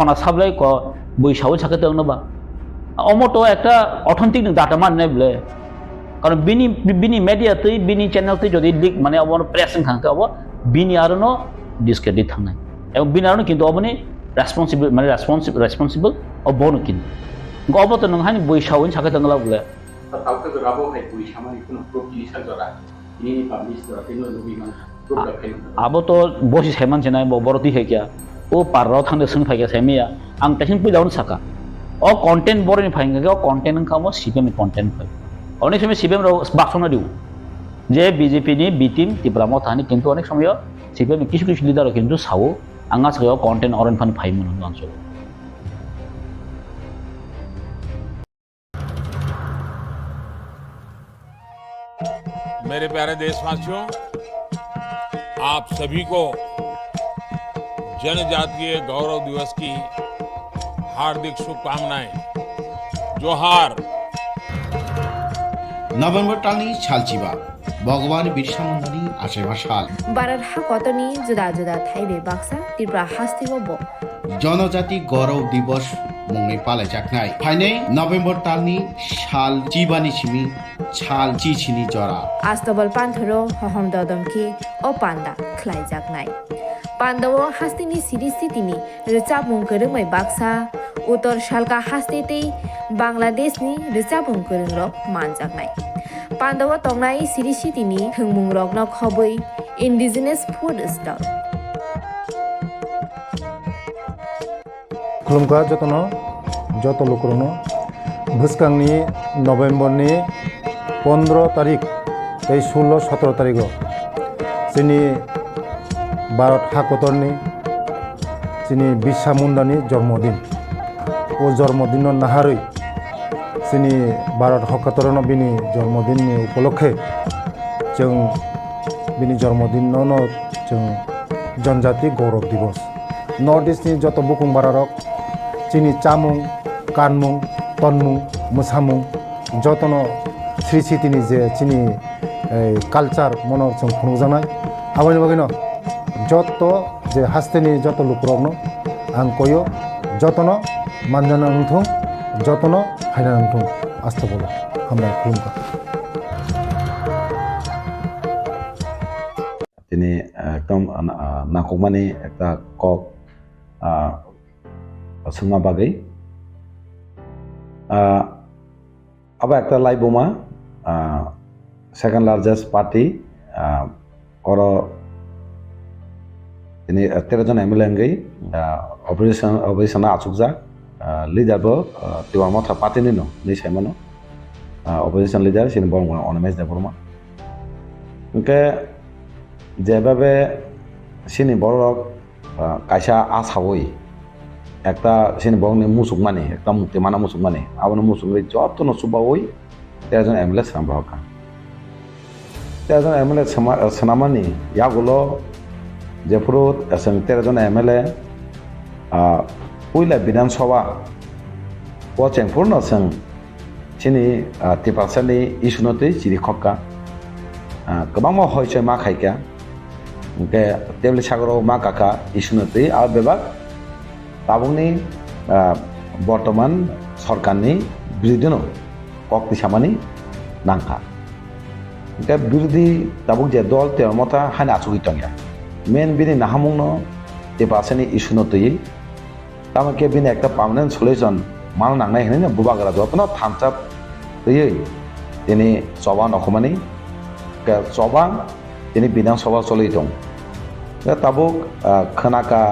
फना साबलाय क बैसाव साके दं नबा अमो तो একটা অথেন্টিক ডাটা मानने बले कारण बिनि मिडिया तै बिनि चैनल तै जदि लिक माने अब प्रेसिंग खांके अब बिनि आरो न डिसक्रेडिट थांनाय এবং बिनारनो किन्तु अबनि रेस्पॉन्सिबल माने रेस्पॉन्सिबल अबनो किन्तु गबो त नंहानि बैसावनि साके दंला बले tahu ke rabo hai puri sama itu proof ini saja ini publish ora tino lebih man proof da kai abo to bosi seman jenai bo boroti he kya o parro thangde sung phaiga semia ang tasin pu jaun saka o content boroni phainga o content ang kamo cpm content phai অনেক সময় CPM বাক্সনা দিও যে BJP নি B team Tripura মথানি কিন্তু অনেক সময় CPM কিছু লিডারও কিন্তু সাও আঙ্গা সাও কন্টেন্ট অরেন ফান ফাইমন অঞ্চল मेरे प्यारे देशवासियों, आप सभी को जनजातीय गौरव दिवस की हार्दिक शुभकामनाएं। जोहार। नभेम्बर टालनि सालचिबा भगवान बिरसा मुंडानि आसेबा साल भारत हाकतनि जुदा जुदा थाइबे बाक्सा त्रिपुरा हास्तिबो जनजाति गौरव दिवस मुंगै पालायजाखनाय फाइनै नभेम्बर टालनि साल चिबानि सिमि साल चिचिनि जरा आस्तबल पान्थरो हहम ददमकी ओ पान्दा ख्लाइजाखनाय पान्दाव हास्तिनि सिरिस्थितिनि रिचाबुं गोरोंमै बाक्सा उत्तर सालका हास्तेतै बांलादेशनि रिचाबुं गोरोंरक मानजाखनाय पान्दाव तंनाय सिरिस्थितिनि थोंमुं रकन खबै इन्डिजिनास फुड स्टल खुलुमका যত লোকরনো ভুসকাংনি নভেম্বরনি 15 তারিখ 16-17 তারিখ যিনি ভারত হাকতরনি যিনি বিরসা মুন্ডানি জন্মদিন ও জন্মদিন নাহারই যিনি ভারত হাকতরন বিনি জন্মদিনनि উপলক্ষে जों बिनि जन्मदिनावनो जों जनजाति गौरव दिवस नर्थ इस्टनि जत बुकुं बारारक चिनि चामुं कानमुं तनमुं मोसामुं जतनो स्रिसितिनि जे चिनि कालचार मनर जों खुंजानाय आबानि बागैनो जत जे हास्तेनि जत लुकरकनो आं कयो जतनो मानजाना नंथों जतनो हायना नंथों আসতে বলো আমরা খুলুন তিনি একদম নাকমানি একটা কক সুমা বাগै আবার একটা লাইবোমা সেকেন্ড লার্জেস্ট পার্টি और ini 13 জন MLA ngai operation achukja leader bo tiwa Motha party ni no ni saimano opposition leader sin bong onemes de borma ke যেভাবে সিনি বড় কাইসা আছাবই একটা সিনি বংনি মুসুক মানে একটা মুক্তি মানা মুসুক মানে আবার মুসুক যত নসুবা ওই 13 জন এমএলএ সামবা হকা 13 জন এমএলএ সানামানি ইয়াগুলো যে পুরো 13 জন এমএলএ পয়লা বিধানসভা ও চেংপুরনো जों सिनि टिपासानि इशुनतै जिरि खक्का गोबां हयसय मा खायका के टेबल सागराव मा काका इशुनतै आ बेबाग ताबुंनि बर्तमान सरकारनि बिरुद्धनो कक्ति सामानि नांखा के बिरुद्धि ताबुं जे दल तेर Motha हाना आचुगि तंया मेन बिनि नाहामुंनो टिपासानि इशुनतै तामाके बिनि एकटा पार्मानेंट सल्यूशन मान नांनाय हेने बुबागरा जतनो थामसाब दैयै दिनै सभा नखमानि के सभा दिनै बिधानसभा चलै दं दा ताबुक खोनाका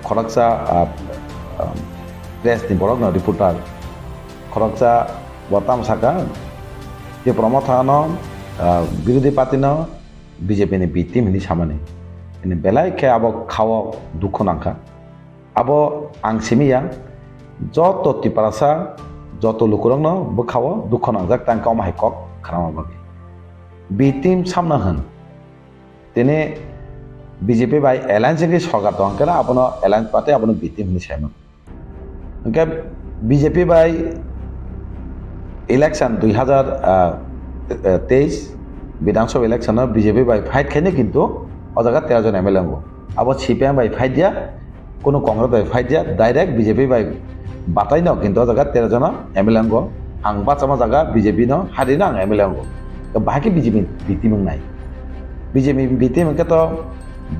खरकसा प्रेस नि बरक रिपोर्टार खरकसा बताम साका जे प्रमथानो बिरोधी पार्टी न बीजेपी नि बि टीम नि सामाने नि बेलाय के आबो खाव दुख नांखा आबो आं सिमिया যত টিপারাসা যত লোকরং বখাও দুঃখ নাংজাক তাঙ্কাও মাহাই কক খারামা বাকি বি টিম সামনা হন তেনে বিজেপি বাই এলায়েন্স কে সরকার তো আঙ্কেলা আপনো এলায়েন্স পাতে আপনো বি টিম নি সাইমন আঙ্কে বিজেপি বাই ইলেকশন 2023 বিধানসভা ইলেকশন বিজেপি বাই ফাইট খাইনে কিন্তু অজাগা 13 জন এমএলএ আঙ্গো আবো সিপিএম বাই ফাইট দিয়া কোনো কংগ্রেস বাই ফাইট দিয়া ডাইরেক্ট বিজেপি বাই বাতাই ন কিন্তু জায়গা 13 জন এমএলএ আঙ্গো আং বাচামা জায়গা বিজেপি ন হারি না এমএলএ আঙ্গো বাকি বিজেপি বিটিম নাই বিজেপি বিটিম কে তো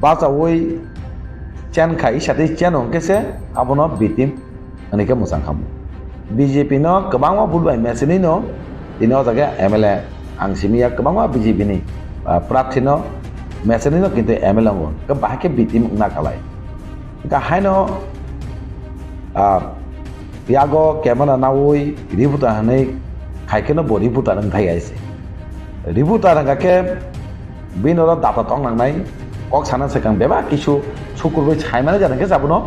বাচা ওই চেন খাই সাথে চেন কেসে আবনো বিটিম অনেকে মোসাং খাম বিজেপি ন গোबां বুলবাই মেসিনি ন দিনো জায়গা এমএলএ আং সিমিয়া গোबां বিজেপি নি প্রার্থী ন মেসিনি ন কিন্তু এমএলএ আঙ্গো বাকি বিটিম না কালাই গাহাইনো यागो केमना नावई रिबुता हनै खायकेनो बो रिबुता नों थाय आइसे रिबुता नगाके बिनर दाता तंग नांनाय कक साना सेकां बेबा किछु सुकुरबै छायमाने जानाके जाबनो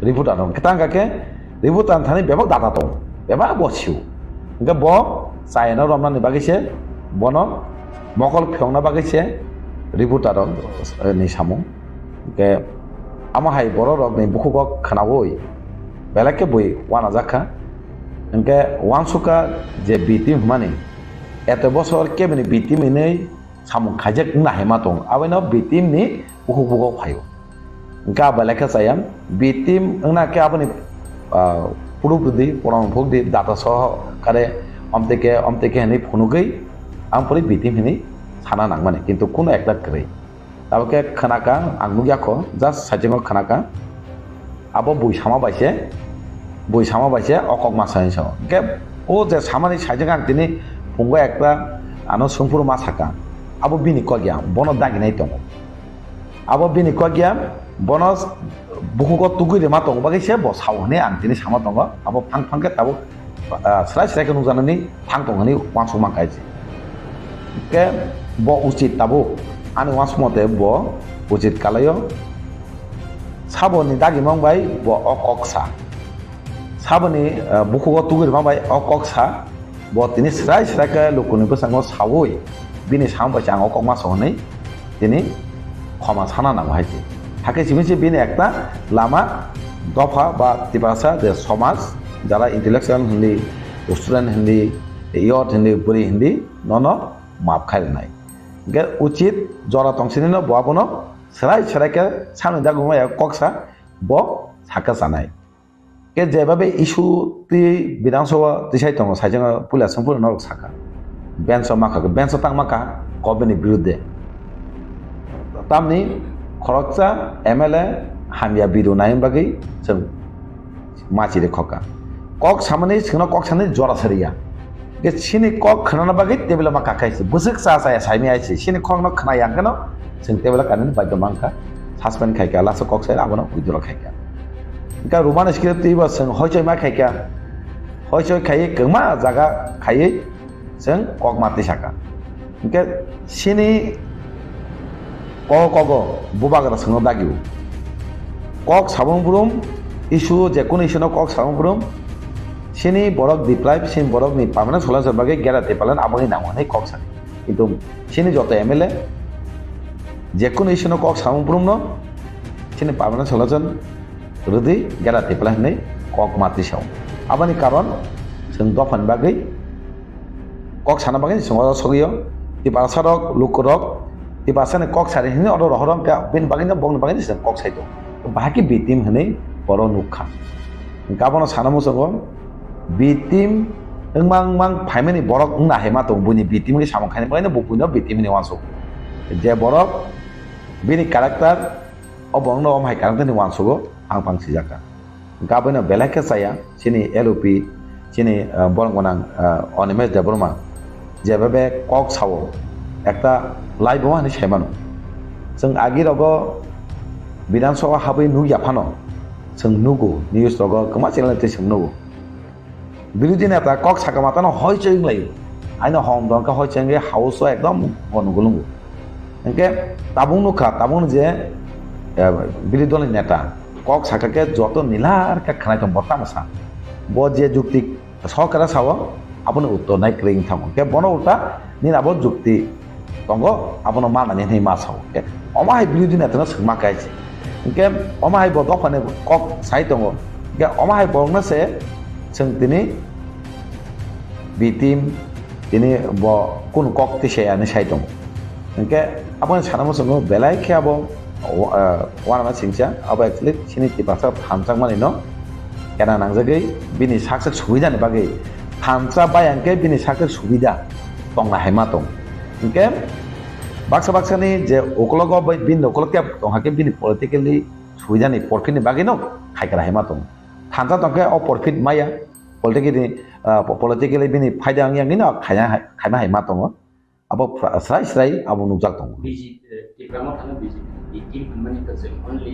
रिबुता नं केतांगाके रिबुता थानि बेबा दाता तंग बेबा बसिउ गे बो सायना रमनानि बागैसे बनो मकल फेंना बागैसे रिबुता रं नि सामु के आमाहाय बर रग नि बुखुगक खानावई बेलाके बई वाना जाखा इनके वानसुका जे बिटिम माने एत बसर केबनि बिटिम नै सामु खाजेक ना हेमा दं आबेनो बिटिम नि बुखुगक फायो इनका बेलाके सायाम बिटिम ना के आबनि पुरुबुदि परामफुगदि दाता सह कारे अमतेके हनै फनुगै आमपरि बिटिम हनै साना नां माने किन्तु कुनो एकटा क्रै ताबके खानाका आंनुयाखो जास्ट साइजिंग खानाका आबो বই সামা বাইছে অকক মাসাইছ কে ও যে সামানি সাইজিং আং তিনি ফংগা একটা আনো সংপুর মা থাকা আবো বিনি কগিয়া বন দাগিনাই দङ আবো বিনি কগিया বন বুকুক তুগুইরে মা দङ বাগैसे ब सावने आं তিনি সামা दङ आबो फांके ताबो स्राय के नुजानानि फां दङनि वांसु मांगाइছে के ब उचित ताबो आनि वांसु मते ब उचित कालायो साबनि दागि मांबाय ब अककसा साबनि बुखुग तुगिर मांबाय अककसा ब तिनि स्राय के लोकनि बसांग सावै बिनि सामबाय आं अकक मास हनै तिनि खमा साना नांबायजे हाके सिमिसे बिनि एकटा लामा दफा बा तिबासा जे समाज যারা ইন্টেলেকচুয়াল হিন্দি স্টুডেন্ট হিন্দি ইয়ত হিন্দি বুড়ি হিন্দি নন মাপ খাই নাই গে উচিত জরা তংসিনি ন বয়াবন সেরাই সেরাইকে সামনে দাগুমায় ককসা ব সাকা জানাই ke jebabe isu ti bidanshawa tisai tongo saijanga pula sampur norok saka benso maka benso tang maka kobini biruddhe tamni khoroksa MLA hamia bidu naim bagi जों माचिरे खका कक सामने सिंगना कक सामने जरा सरिया के सिनि कक खनाना बागै टेबल मा काकाइसे बुसक सा सा साइमे आइसे सिनि खक न खना यांगनो जों टेबल कानन बायद मांका सासपेन खाइका लास कक साइ आबनो उइदुरा खाइका का रुमान स्क्रिप्ट तिबा जों हयचय मा खाइका हयचय खाइ गमा जागा खाइ जों कक माते साका के सिनि कगो बुबागरा संग दागिउ कक साबुंब्रुम इशु जेकुन इशुनो कक साबुंब्रुम सिनि बरक दिप्लाइ सिनि बरक नि पार्मानेंट सलासर बागै गेराते पालन आबंनि नामनै कक सानि किन्तु सिनि जत MLA जेकुन इशुनो कक साबुंब्रुम न सिनि पार्मानेंट सलासन रुदि गेराते पालन नै कक मातिसाव आबनि कारण जों दफान बागै कक साना बागै संग सगियो तिबासारक लुकरक तिबासाने कक सारि हिनि अदर रहरम का बिन बागैनो बंग बागैनो जों कक साइतो बाहाकी बिटिम हनै बर' नुखा गाबोन सानामु जोङो बिटिम mang फाइमेनि बरक ना हेमा दं बुनि बिटिमनि सामखायनि बायनो बुपुनो बिटिमनि वानसो जे बरक बिनि क्यारेक्टार अबंनो अमहाय क्यारेक्टारनि वानसो आं फांसि जाका गाबोन बेलाके जाया सिनि LOP सिनि बरंगनां अनिमेश देबरमा जेबे कक सावो একটা लाइभ हानि सायमानो जों आगिरावबो बिधानसभा हाबै नु याफानो जों नुगो निउस रग कमा चेनेल ते जों नुगो बिरोधी नेता कक साकामातानो हय चें लायो आइनो हम दंका हय चें हाउस एकदम गनुगुलुंगु एके ताबुं नुखा ताबुं जे बिरोधी दलनि नेता कक साकाके जत निलार का खानाय दं बतामसा ब जे जुक्ति सरकारा सावो आपनो उत्तर नाय क्रें थामो के बनो उल्टा निनाबो जुक्ति दंगो आपनो मानानि नै मासाव के अमाय बिरोधी नेतानो सोंमा गायसे के अमाय ब दफाने कक साइ दंगो के अमाय बंगनासे जों दिनै बिटिम दिनै ब कुन कक तिसेयानो साइ दं के आपन सानामो जोङो बेलाय खेयाबो वाना सिंचा अब एक्चुअली सिनि तिपासा थामसां माने न केना नांजगै बिनि साक्से सुबिदानि बागै थामसा बायांके बिनि साक्से सुबिदा दंना हेमा दं के बाक्सा जे ओकलग बिन ओकलके दंहाके बिनि पलिटिकली सुबिदानि परफिटनि बागै न खायग्रा हेमा दं थामसा दंके अ परफिट माया पलिटिकली बिनि फायदा आंनि न खायना हेमा दं अब स्राय अब नुजाक दं टिप्रामा थानो बिजि टिम माने जों ओनलि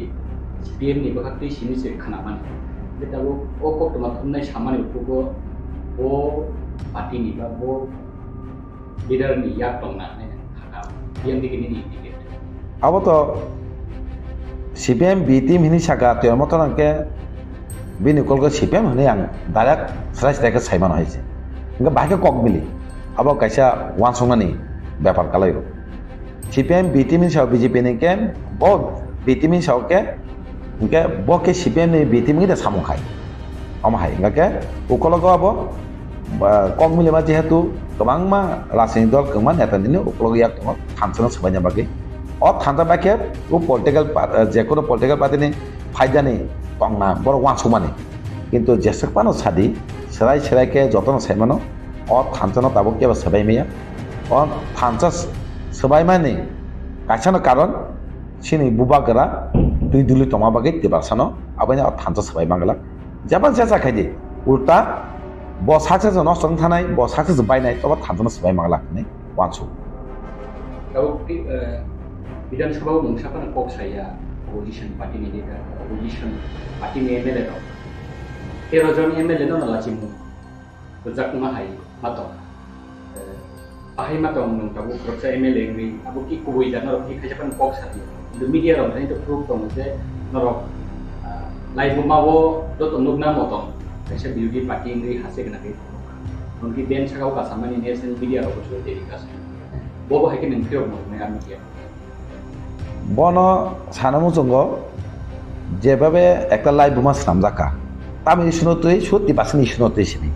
CPM नि बखा सिनि से खानामान बेटाबो ओ कक्टमा थुननाय सामानि उखुबो ओ पार्टीनि बा ओ लिडारनि याक दंना खाका बिएम दिगिनि इंडिकेट अब तो CPM B team hini saka to motonanke bini kolgo CPM hini ang direct स्राय के साइमान हाइसे इनका बाकी कक मिली अब कैसा वन सोंगनी व्यापार कलाइरो CPM B team इन साव BJP ने के बो B team इन साव के इनके बो के CPM ने B team की द सामु खाई हम हाई इनका के उकलोगो अब कक मिली मा जेहेतु गोबां मा राजनीतिक दल गोबां नेता दिनो उकलोगो याक दङ थानसना सबायना बागै और थानता बाके वो पॉलिटिकल जेकोनो पॉलिटिकल पार्टी ने फायदा नहीं तंगना बर वन सोमानी किंतु जेसेकपानो सादी स्राय के जतन साइमानो और थानसना ताबो के सबाय मैया और थानसा सबाय माने काछानो कारण सिनि बुबागरा दुई दुलि तमा बागै तिबासानो आबायना थानसा सबाय मांगला जापान से जाखायदि उल्टा ब सासे जन नस्टं थानाय ब सासे बायनाय तबा थानसना सबाय मांगला ने वानसु विधानसभा मुंसाफान कक साया अपोजिशन पार्टी नि लिडार अपोजिशन पार्टी नि MLA दं 13 जन MLA न लाचिमु जाकमा हाय मातो बाहाय मातो नंताबो प्रक्सा MLA नि आबो कि कुबोय जानो कि खायजापान कक साथि द मीडिया रम थानि त प्रूफ दं जे नरक लाइव मावो दत नुगना मतम खायसा बिरोधी पार्टी नि हासे गनाखै उनकी बेन सागाव का सामान्य नेशनल मीडिया रखो छो टेलिकास्ट बो बाहाय के नंथियो मने आमिया बनो सानामु जोंगो जेबाबे एकटा लाइभ बुमा सामजाका तामि इशुनोतै सुति बासनि इशुनोतै सिनि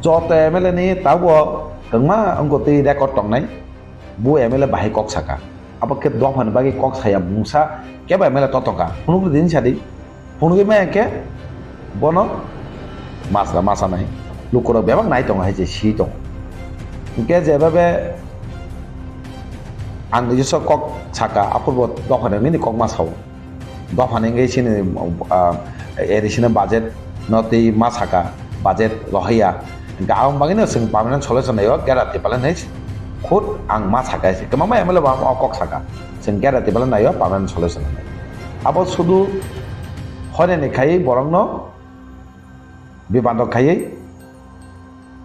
जत MLA नि ताबो गंमा अंगोतै रेकर्ड तंनाय बु MLA बाहाय कक साका अब के दफान बागै कक साया मुसा केबा MLA ततका फुनुगु दिन सादि फुनुगु मा के bono masa nai lukurok bebang nai tong hai je si tong ke je babe ang ni so kok saka apurbo dokhane ni kok masau dokhane ngai sini additional budget noti masaka budget lohia ga ang bangina sing permanent solution ayo garati palan hai khud ang masaka se kemama emele ba kok saka sing garati palan ayo permanent solution abo sudu hone ni khai borongno bibando khai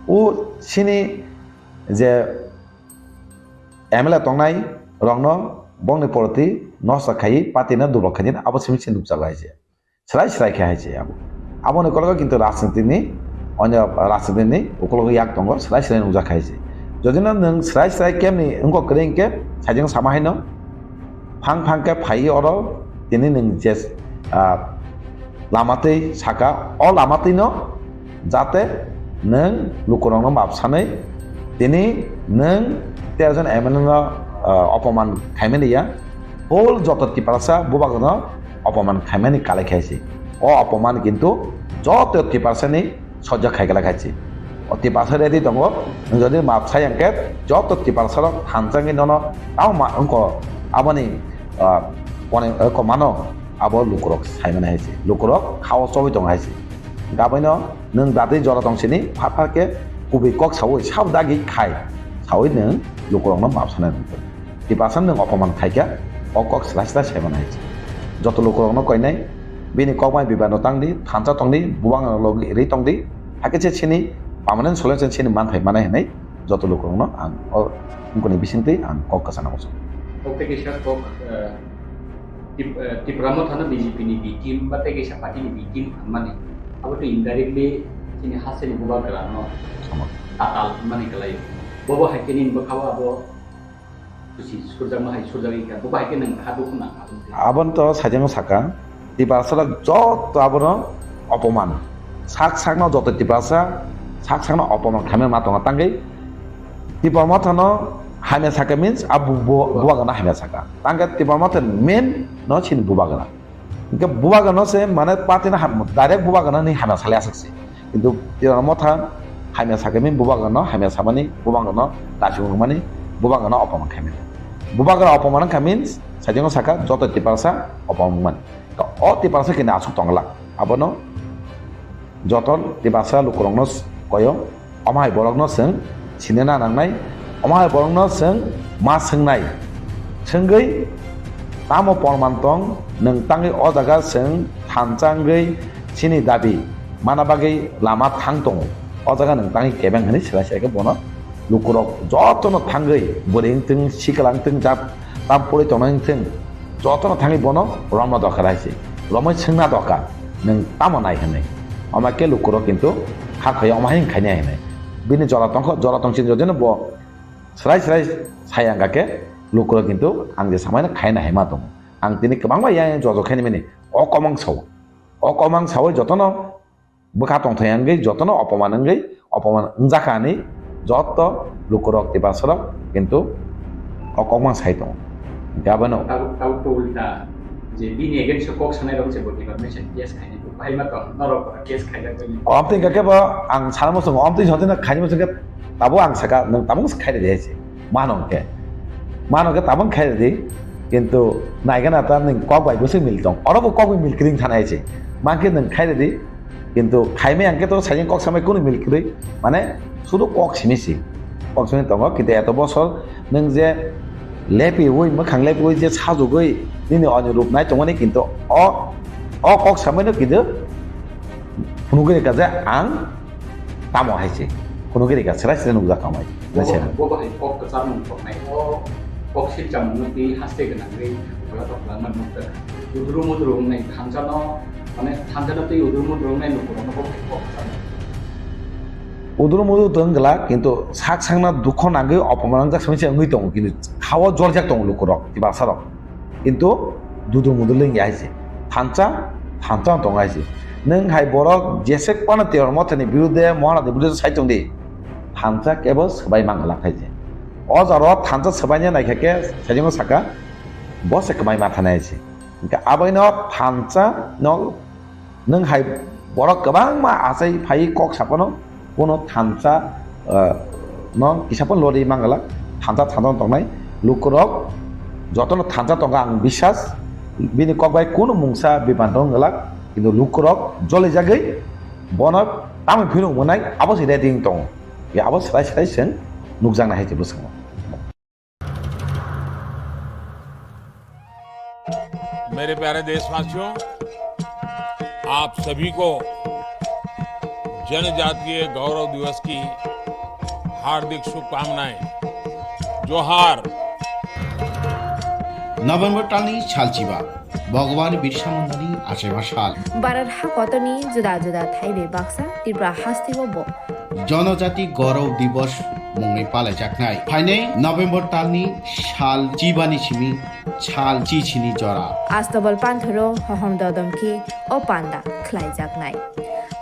u sini je emele tongnai rongno bongni porti nosa khai patina dublo khanin abo simi sin dubsa gaise srai khai haise abo ne kologo kintu rajniti ni onyo rajniti ni ukologo yak tongo srai nuja khaise jodina nang srai kemni engko kreng ke sajeng sama haino phang ke phai oro tini nang je lamatei saka o lamatei no jate nang lukurongno mapsanai tini nang terjon emelno অপমান খাইমেনি ইয়া whole যত টিপারসা বুবাগন অপমান খাইমেনি কালে খাইছে ও অপমান কিন্তু যত টিপারসানি সহ্য খাইগলা খাইছে ও টিপারসা রেডি দङ যদি মাপসাই আঙ্কে যত টিপারসা হানজাঙ্গি নন তাও মা অঙ্ক আবনি অনে কমানো আবো লুকুরক সাইমেনা হাইছে লুকুরক খাও সবই দङ হাইছে গাবैनो नों दादै जरा दंसिनि फाफाके कुबि कक सावै साव दागि खाय सावै नों लुकुरंनो मापसाना नों টিপাসান नों अपमान खायका अकक स्लास्ला सेबनाय जत लुकुरंनो कयनाय बिनि कमाय बिबानो तांदि थानसा तंदि बुबां लग रि तंदि हाकेचे सिनि पार्मानेंट सल्युशन सिनि मानथाय मानाय हनै जत लुकुरंनो आं उनकोनि बिसिंतै आं कक कसाना मसो ओके केसा कक टिप्रा मोथानो बीजेपी नि बी टीम बाते केसा पार्टी नि बी टीम माने अब तो इनडायरेक्टली सिनि हासेनि बुबा गरानो आताल माने गलाय बबो हाकेनि बखावा अब abon to sajeng saka tipasara jot abono অপমান সাকসাকনো যত টিপাসা সাকসাকনো অপমান খামে মাতঙ্গা তাঙ্গै টিপামাথানো হামে সাকা মিন্স আবু বুবাগানা হামে সাকা তাঙ্গা টিপামাথা মেন ন छिन बुबागाना इनके बुबागाना से माने पातिना डाइरेक्ट बुबागाना नि हाना साले आसक्से किन्तु टिपामाथा हामे साका मिन बुबागाना हामे सामानि बुबागाना दासिममानि बुबागाना অপমান খামে बुबागाना অপমান খামিन्स sajeng saka jot tipasa অপমান o tipasa kini asuk tongla abono jotor tipasa lukurongno koyo omai borokno seng sinena nangnai omai borokno seng ma sengnai senggei tamo pormantong neng tangi o jaga seng thanjanggei sini dabi manabagei lama thangtong o jaga neng tangi kebeng hani sila bono lukurok jotono thanggei boring ting sikalang ting jap tam pori tonang ting jotono thangi bono romno dokar haise romoi sengna dokar neng tamo nai hanai amake lukurok kintu hakhaya amahin khaini hanai bini joratongsin jodino bo srai sayangake lukurok kintu angje samaina khaina haima dong ang tini kebangba yang jojo khaini meni okomang sawo jotono bukha tongthayangei jotono opomanangei opoman unjakani joto lukurok tipasarok kintu okomang sai dong gabano tau tulta je bini again so kok sanai rong se boti permission yes khaini tu bai ma to norok case khaida ko amting ka ba ang salamo song amting jodina khaini mo sanga tabo ang saka nang tabong khaida deise manongke tabong khaida di kintu naigana ta ning kok bai bose miltong orobo kok bai milkring thanai ase mangke nang khaida di kintu khaime angke to sajeng kok samai kono milkri mane শুধু cock সিমিসি cock Simi দङ কিন্তু এত বছর नों जे लेपि ওই मोखां लेपि ওই যে সাজুগৈ নিনি অনুরূপ নাই দङনি কিন্তু অ কক সামাইनो কিন্তু ফুনুগেरि কাজে आं तामो हाइसे ফুনুগেरि का सराय सराय नुजा कामाय नसे बो बाहाय কক कचार मुं थकनाय কক सिचाम मुति हास्ते गनांगै बला तकला नमुत उद्रु मुद्रु नै थांजानो माने थांजानो तै उद्रु मुद्रु नै नुखुरनो কক उदुरु मुदु दंगला किन्तु साक सांना दुख नांगै अपमान जाक समिसे ngै दङ किन्तु खावा जरजाक दङ लुकुरक तिबासारक किन्तु दुदु मुदु लैं याइसे थांचा दङ आइसे नों हाय बरक जेसे पाना तेर मथनि बिरुदे महाराज बिरुदे साइतों दे थांचा केबो सबाय मांगला खाइसे अ जरो थांचा सबायने नायखाके साइजों साका बसे कमाय माथानायसे इनका आबायनो थांचा नों हाय borok gabang ma asai phai kok sapano bono thansa no kisapon lori mangala thansa thansa tongnai lukurok jotono thansa tonga ang biswas bini kokbai kono mungsa bibantong galak কিন্তু lukurok jole jagai bonok tami phinu monai abo sidai ding tong ya abo sai sai sen nukjang na haite busang मेरे प्यारे देशवासियों, आप सभी को जनजातीय गौरव दिवस की हार्दिक शुभकामनाएं। जोहार। नभेम्बर टालनि सालचिबा भगवान बिरसा मुंडानि आसेबा साल भारत हाकतनि जुदा जुदा थाइबे बाक्सा त्रिपुरा हास्तिबो जनजाति गौरव दिवस मुङै पालायजानाय फाइनै नभेम्बर टालनि साल चिबानि सिमी साल चिचिनि जरा आस्तबल पान्थरो हहम ददमखि ओ पान्दा ख्लाइजानाय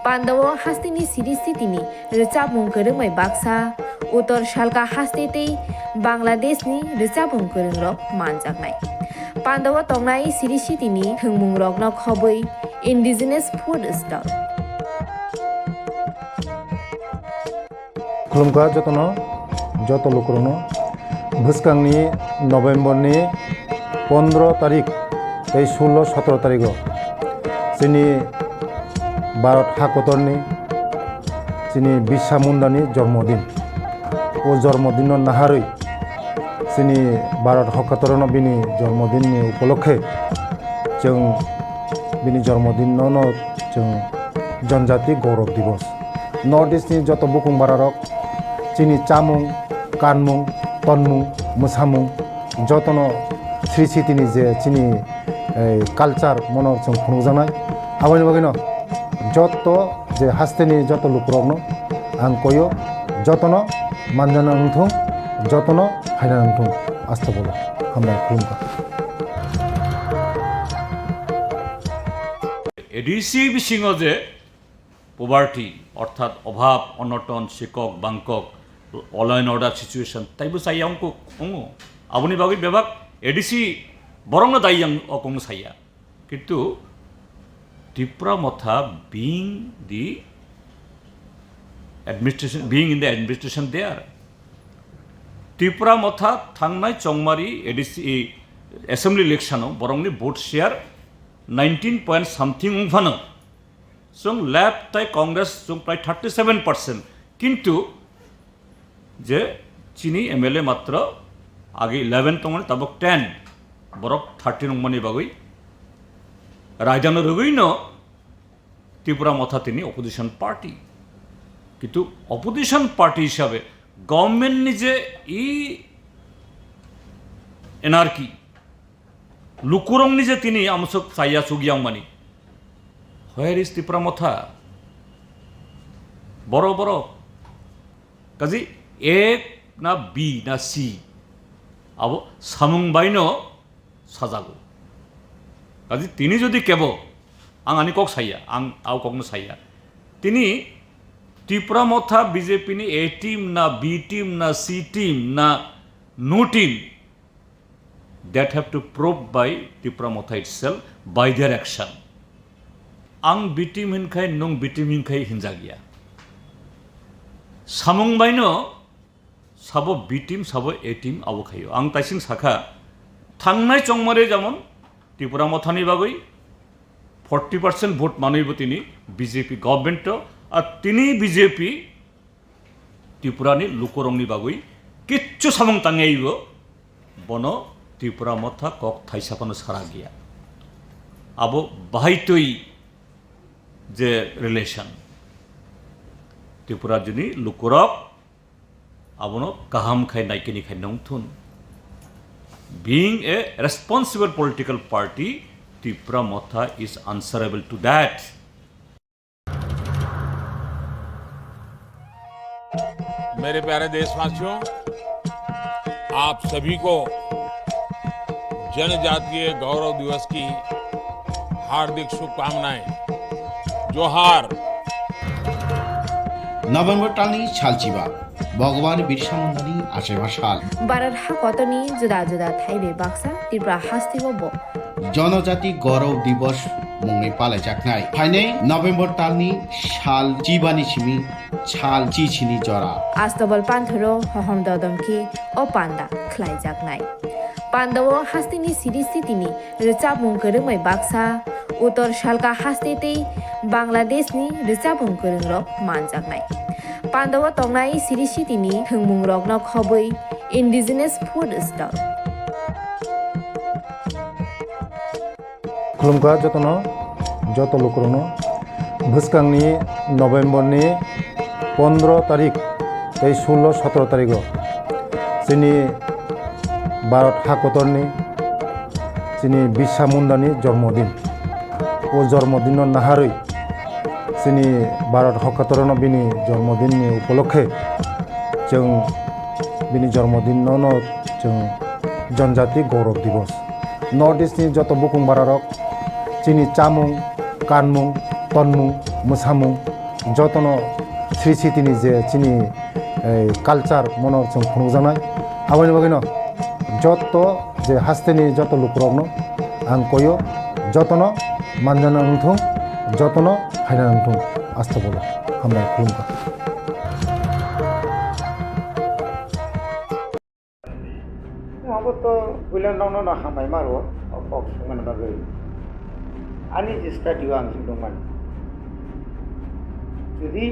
पान्दावो हास्तिनि सिरिस्थितिनि रिचाबुं गोरोङै बाक्सा उत्तर सालका हास्तेतै बांलादेशनि रिचाबुं गोरोंरक मानजानाय पान्दावो तंनाय सिरिस्थितिनि थोंमुं रगन खबै इन्डिजिनास फुड स्टल खुलुमगा जतन जत लोकरनो भुसकांनि नभेम्बरनि 15 तारिख 16-17 तारिख जोंनि भारत हाकतरनि जोंनि बिरसा मुंडानि जन्मदिन ओ जन्मदिन नाहारै जोंनि भारत हाकतरनो बिनि जन्मदिननि उपलक्षे जों बिनि जन्मदिनावनो जों जनजाति गौरव दिवस नर्थ इस्टनि जत बुकुं बारारक जोंनि चामुं कानमुं तनमुं मोसामुं जतनो श्री सिटिनि जे जोंनि कालचार मनर जों खुंजानाय आबानि बागैनो जत जे हास्तेनि जत लुकरकनो आं कयो जतनो मानजाना नंथों जतनो फायना नंथों आस्था बोलो हामबाय खुलुमबाय एडिसि बिसिङाव जे पभार्टी अर्थात अभाव Anton सिকক बांকক all and order situation ताइबो साइया अंको अंगो आबुनि बागै बेबाक एडिसि बरंनो दाइयां अकंग साइया किन्तु त्रिपुरा मथा being the administration being in the administration there Tripura Motha थांनाय चंमारी एडिसि एसेम्बली इलेक्शनाव बरंनि भोट शेयर 19 point something उंफानो जों लेफ्ट ताइ कांग्रेस जों प्राय 37% किन्तु जे चीनी एमएलए मात्र आगे 11 तंगने तबक 10 बरक 13 नंगमानि बागै रायदानो रगैनो त्रिपुरा मथा तिनि अपोजिशन पार्टी किन्तु अपोजिशन पार्टी हिसाबै गभर्नमेंट नि जे इ एनार्की लुकुरंनि जे तिनि आमसक साइया सुगियां मानि Where is Tipra Motha? Boro boro. Kazi A na B na C. Abo samung baino sajago. Kazi tini jodi kebo ang ani kok saya, ang au kok no saya. Tini Tipra Motha BJP ni A team na B team na C team na no team that have to prove by Tipra Motha itself by their action. आं बिटिम हिनखाय नों बिटिम हिनखाय हिनजागिया सामुं बायनो साबो बिटिम साबो एटिम आवो खायो आं ताइसिं साखा थांनाय चंमारे जेमन त्रिपुरा मथानि बागै 40% भोट मानैबो तिनि बीजेपी गभर्नमेंट आर तिनि बीजेपी त्रिपुरानि लुकरंनि बागै किच्छु सामुं तांगाइबो बनो त्रिपुरा मथा कक थाइसाफानो सारा गैया आबो बाहायतोय जे रिलेशन त्रिपुरा जुनि लुकुरक आबनो गाहाम खाय नायकिनि खाय नंथुन being a responsible political party Tipra Motha is answerable to that मेरे प्यारे देशवासियों, आप सभी को जनजातीय गौरव दिवस की हार्दिक शुभकामनाएं। जोहार। नभेम्बर टालनि सालचिबा भगवान बिरसा मुंडानि आसेबा साल भारत हाकतनि जुदा जुदा थाइबे बाक्सा त्रिपुरा हास्तिबो जनजाति गौरव दिवस मुंगै पालायजाखनाय फाइनै नभेम्बर तालनि साल जिबानि सिमी साल जिसिनि जरा आस्तबल पान्थरो हहम ददमकी ओ पान्दा ख्लाइजाखनाय पान्दाव हास्तिनि सिरिस्थितिनि रिचाबुं गोरोंमै बाक्सा उत्तर सालका हास्तेतै बांलादेशनि रिचाबुं गोरोंरक मानजाखनाय पान्दाव तंनाय सिरिस्थितिनि थोंमुं रकन खबै इन्डिजिनास फुड स्टल खुलुमका जतन जत लोकरनो भुसकांनि नभेम्बरनि 15 तारिख 16-17 तारिख जोंनि भारत हाकतरनि जोंनि बिरसा मुंडानि जन्मदिन ओ जन्मदिन नाहारै जोंनि भारत हाकतरनो बिनि जन्मदिननि उपलक्षे जों बिनि जन्मदिनावनो जों जनजाति गौरव दिवस नर्थ इस्टनि जत बुकुं बारारक जोंनि चामुं कानमुं तनमुं मोसामुं जतन श्री सिटिनि जे जोंनि कालचार मनर जों खुंजानाय आबानि बागैनो जत जे हास्तेनि जत लुकरकनो आं कयो जतन मानजाना नंथों जतन हायना नंथों आस्था बोलो हामनाय खुलुमका तो बुलानावनो ना हामनाय मारो अक संगन बागै आंनि जे स्टाडियाव आं दंमोन जुदि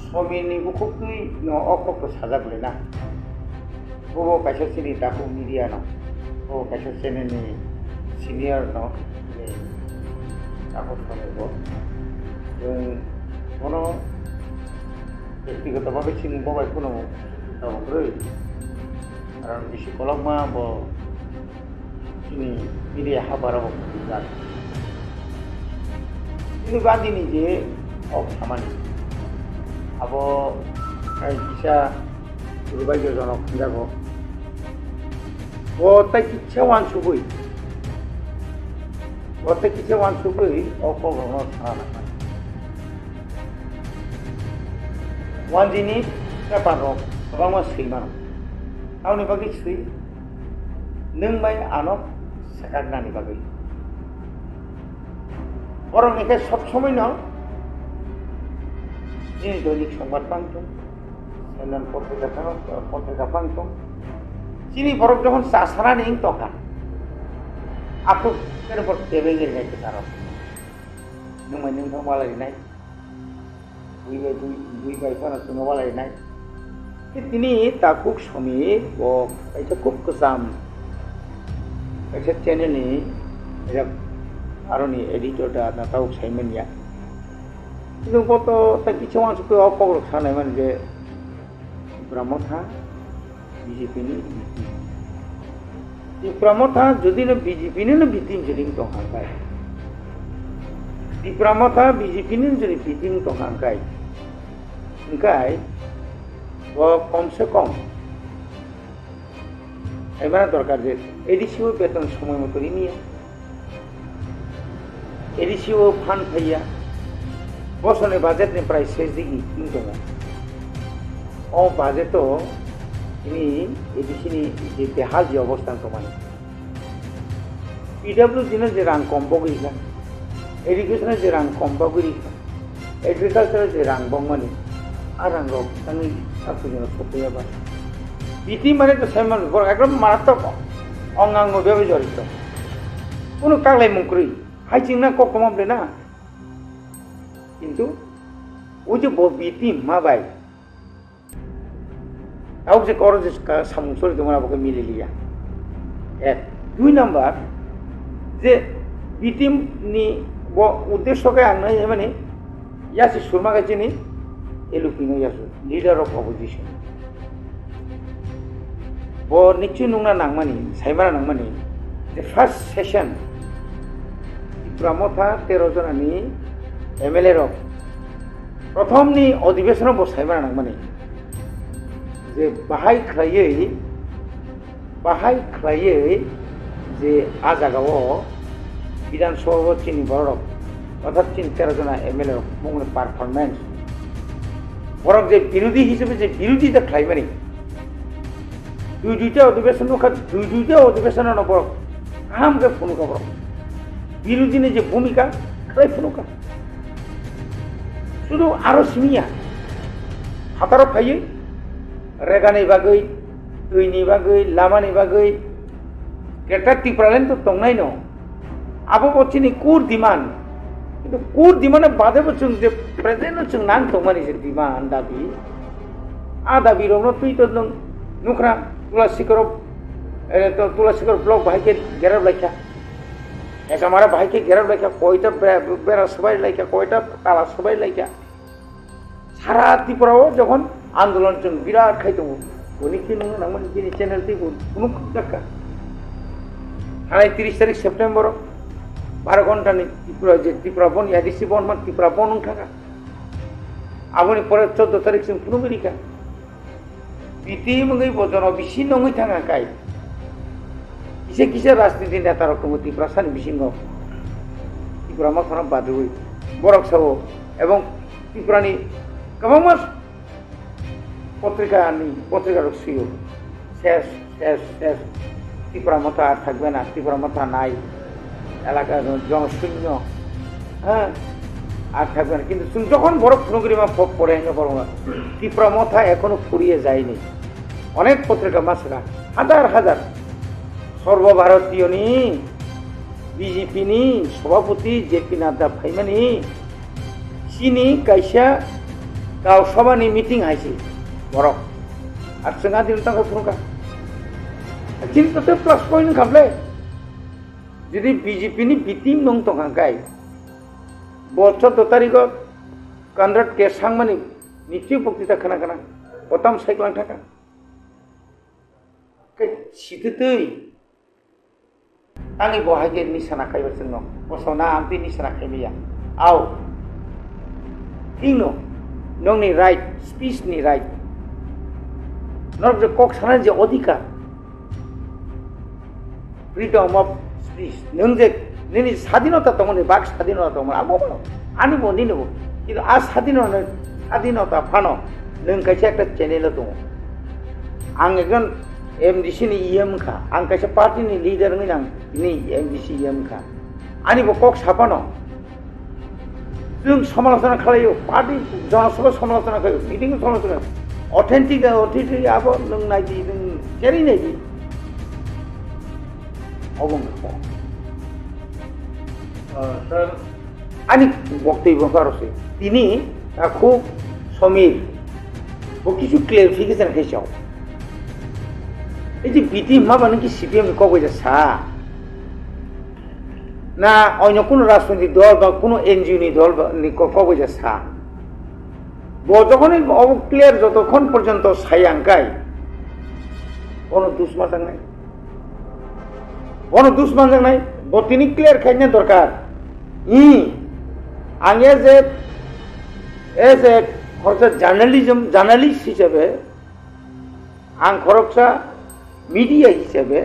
समिनि बुखुकनि न अकखौ साजाबलेना बबो कायसा सिनि दाखु मिडिया न बबो कायसा चेनेलनि सिनियर न दाखु समेबो जों कोनो व्यक्तिगतभावे सिंबबाय कोनो दावग्रै कारण बिसि कलमा बो सिनि मिडिया हाबाराव जान ini bandi ni je ok samani abo ai bisa rubai jo jono jago o ta kicha wan subui ok gono sana wan jini ka paro bangma silman awni bagi sui nung mai anok sakagna ni bagi বরং একে সবসময় না যিনি দৈনিক সংবাদ পান্তম channel পত্রিকা পান্তম যিনি বরং যখন চাষারা নেই তখন aku এর উপর টেবেঙ্গের গাইতে কারণ নমাই নং বালাইনাই দুই বাইফানা তুমি বালাইনাই তিনি তাকুক সমীর ও কাইছে খুব কসাম কাইছে চ্যানেলনি आरोनि एडिटर दा नाताव साइमनिया जों गत ता किछु मानसिखौ अकबरक सानायमोन जे ब्रह्मथा बीजेपीनि जे ब्रह्मथा जुदिनो बीजेपीनिनो बिथिं जदिं दंहांखाय दि ब्रह्मथा बीजेपीनिनो जदि बिथिं दंहांखाय ओंखाय कम से कम एबार दरकार जे एडिसिओ बेतन समय मतो निया एडिसिओ फान्ड फैया बसरनि बाजेटनि प्राय 6 डिग्री दङ अ बाजेटो इनि एडिसिनि जे बेहाल जे अवस्था दङ पिडब्ल्यू जिनो जे रां कम बगैला एडुकेशन जे रां कम बगैला एग्रीकल्चर जे रां बंगमानि आरांगो तांनि साफुजन सफैयाबा बिति माने तो साइमन बर एकदम मारात्मक अंगांग बेबे जरित कोनो कागलाय मुंक्रि हाइचिंना ककमाबले ना किंतु वो जो बीती माबाय आउ जे कर जे सामुसर तुम्हारा बके मिले लिया एक दुई नंबर जे बीती नि वो उद्देश्य के आनना है माने यासी सुरमा के चिनी एलुपिनो यासु लीडर ऑफ ऑपोजिशन वो निच्चु नुंगना नांगमानी साइमारा नांगमानी the first session Motha 13 जनानि एमएलए रक प्रथमनि अधिवेशन बसायमारा नांगमानी जे बाहाय ख्लायै जे आजागाव विधानसभा चिनि बरक अर्थात 13 जना एमएलए रक मुंगनि पारफरमेंस बरक जे विरोधी हिसाबै जे विरोधिता ख्लायमानी दुईटा अधिवेशन दुईटा अधिवेशन नबर आम के फोन खबर বিরোধীনি যে ভূমিকা Khlaithung শুধু আরো সিমিয়া হাতারো ফাইয়ে রেগানি বাগৈ दैनि बागै लामानि बागै केटा टिप्रालेन तो तंनाय न आबो बचिनि कुर डिमान्ड किन्तु कुर डिमान्ड बादेबो जों जे प्रेजेन्ट जों नां तंमानि जे डिमान्ड दाबि आ दाबि रनो तुइ तो नों नुख्रा तुलासिकर ब्लक भाइके गेराब लाइखा ऐसा हमारा भाई के घेराव लाइखा कोयटा बेरा सबाई लाइखा कोयटा ताला सबाई लाइखा सारा त्रिपुराओ जखन आंदोलन जों बिराद खायदों उनकी नों नामन की चैनल थी कुनु दक्का हाने 30 तारिख सेप्टेम्बर 12 घंटा नि त्रिपुरा बन एडिसी बन मान त्रिपुरा बन थाका आबनि परे 14 तारिख जों कुनु बिरिका बिति मंगै बजन बिसि नङै थाङा काय किसे राजनीति नेता रकम त्रिपुरा सानि बिसिंग त्रिपुरा मा खाना बादुई बरक सावो एवं त्रिपुरानि गोबां मास पत्रिका रखियो शेष त्रिपुरा मथा থাকবে না त्रिपुरा मथा নাই এলাকার জনশূন্য হ্যাঁ আর থাকবে না কিন্তু যখন বড় প্রোগ্রামে পড়ে বড় त्रिपुरा मथा এখনো ফুরিয়ে যায়নি অনেক পত্রিকা মাসরা হাজার সর্বভারতীয় নি বিজেপি নি সভাপতি জেপি নাড্ডা ফাইমানি চিনি কাইসা গাঁও সভানি মিটিং হাইছে বরক আর जोंहा दिन तक फुंका चिंता तो प्लस पॉइंट खाबले यदि बीजेपी नि बिटिं नं तंगाय बच्चा 2 तारिख कन्ड्राट के सांगमानि नित्य बक्तिता खोना ओताम साइक्लां थाका के सिथै आंनि बहागे निसाना खाइबा जोंनो बसना आंति निसाना खाइबिया आव थिंनो नंनि राइट स्पीच नि राइट नर जे कक साना जे अधिकार फ्रीडम ऑफ स्पीच नों जे नोंनि स्वाधीनता दंमोन बाक स्वाधीनता दंमोन आबो आनिबो निनोबो किन्तु आ स्वाधीनता फानो नों कायसे एकटा चैनेल दङ आं एकजन एमडीसी नि ईएम खा आं कायसे पार्टी नि लीडर नङै आं नि एमडीसी ईएम खा आनिबो कक सापानो जों समालोचना खालायो पार्टी जनसभा समालोचना खालायो मिटिं समालोचना ऑथेंटिक आबो नों नायदि नों जेरै नायदि अबं सर आनी बक्तव्य कारोसे तिनी खूब समीर वो किछु क्लियरिफिकेशन खाइसाव এই যে বিটি মাবানো কি সিপিএম কবে যা সা না অন্য কোন রাজনৈতিক দল বা কোন এনজিও নি দল কবে যা সা যখন ক্লিয়ার যতক্ষণ পর্যন্ত সাইয়াঙ্কাই কোনো দুশ্মন নাই তিনি ক্লিয়ার খাইনে দরকার আগে যে এজ এ খরচা জার্নালিস্ট হিসেবে আং খরচা মিডিয়া হিসেবে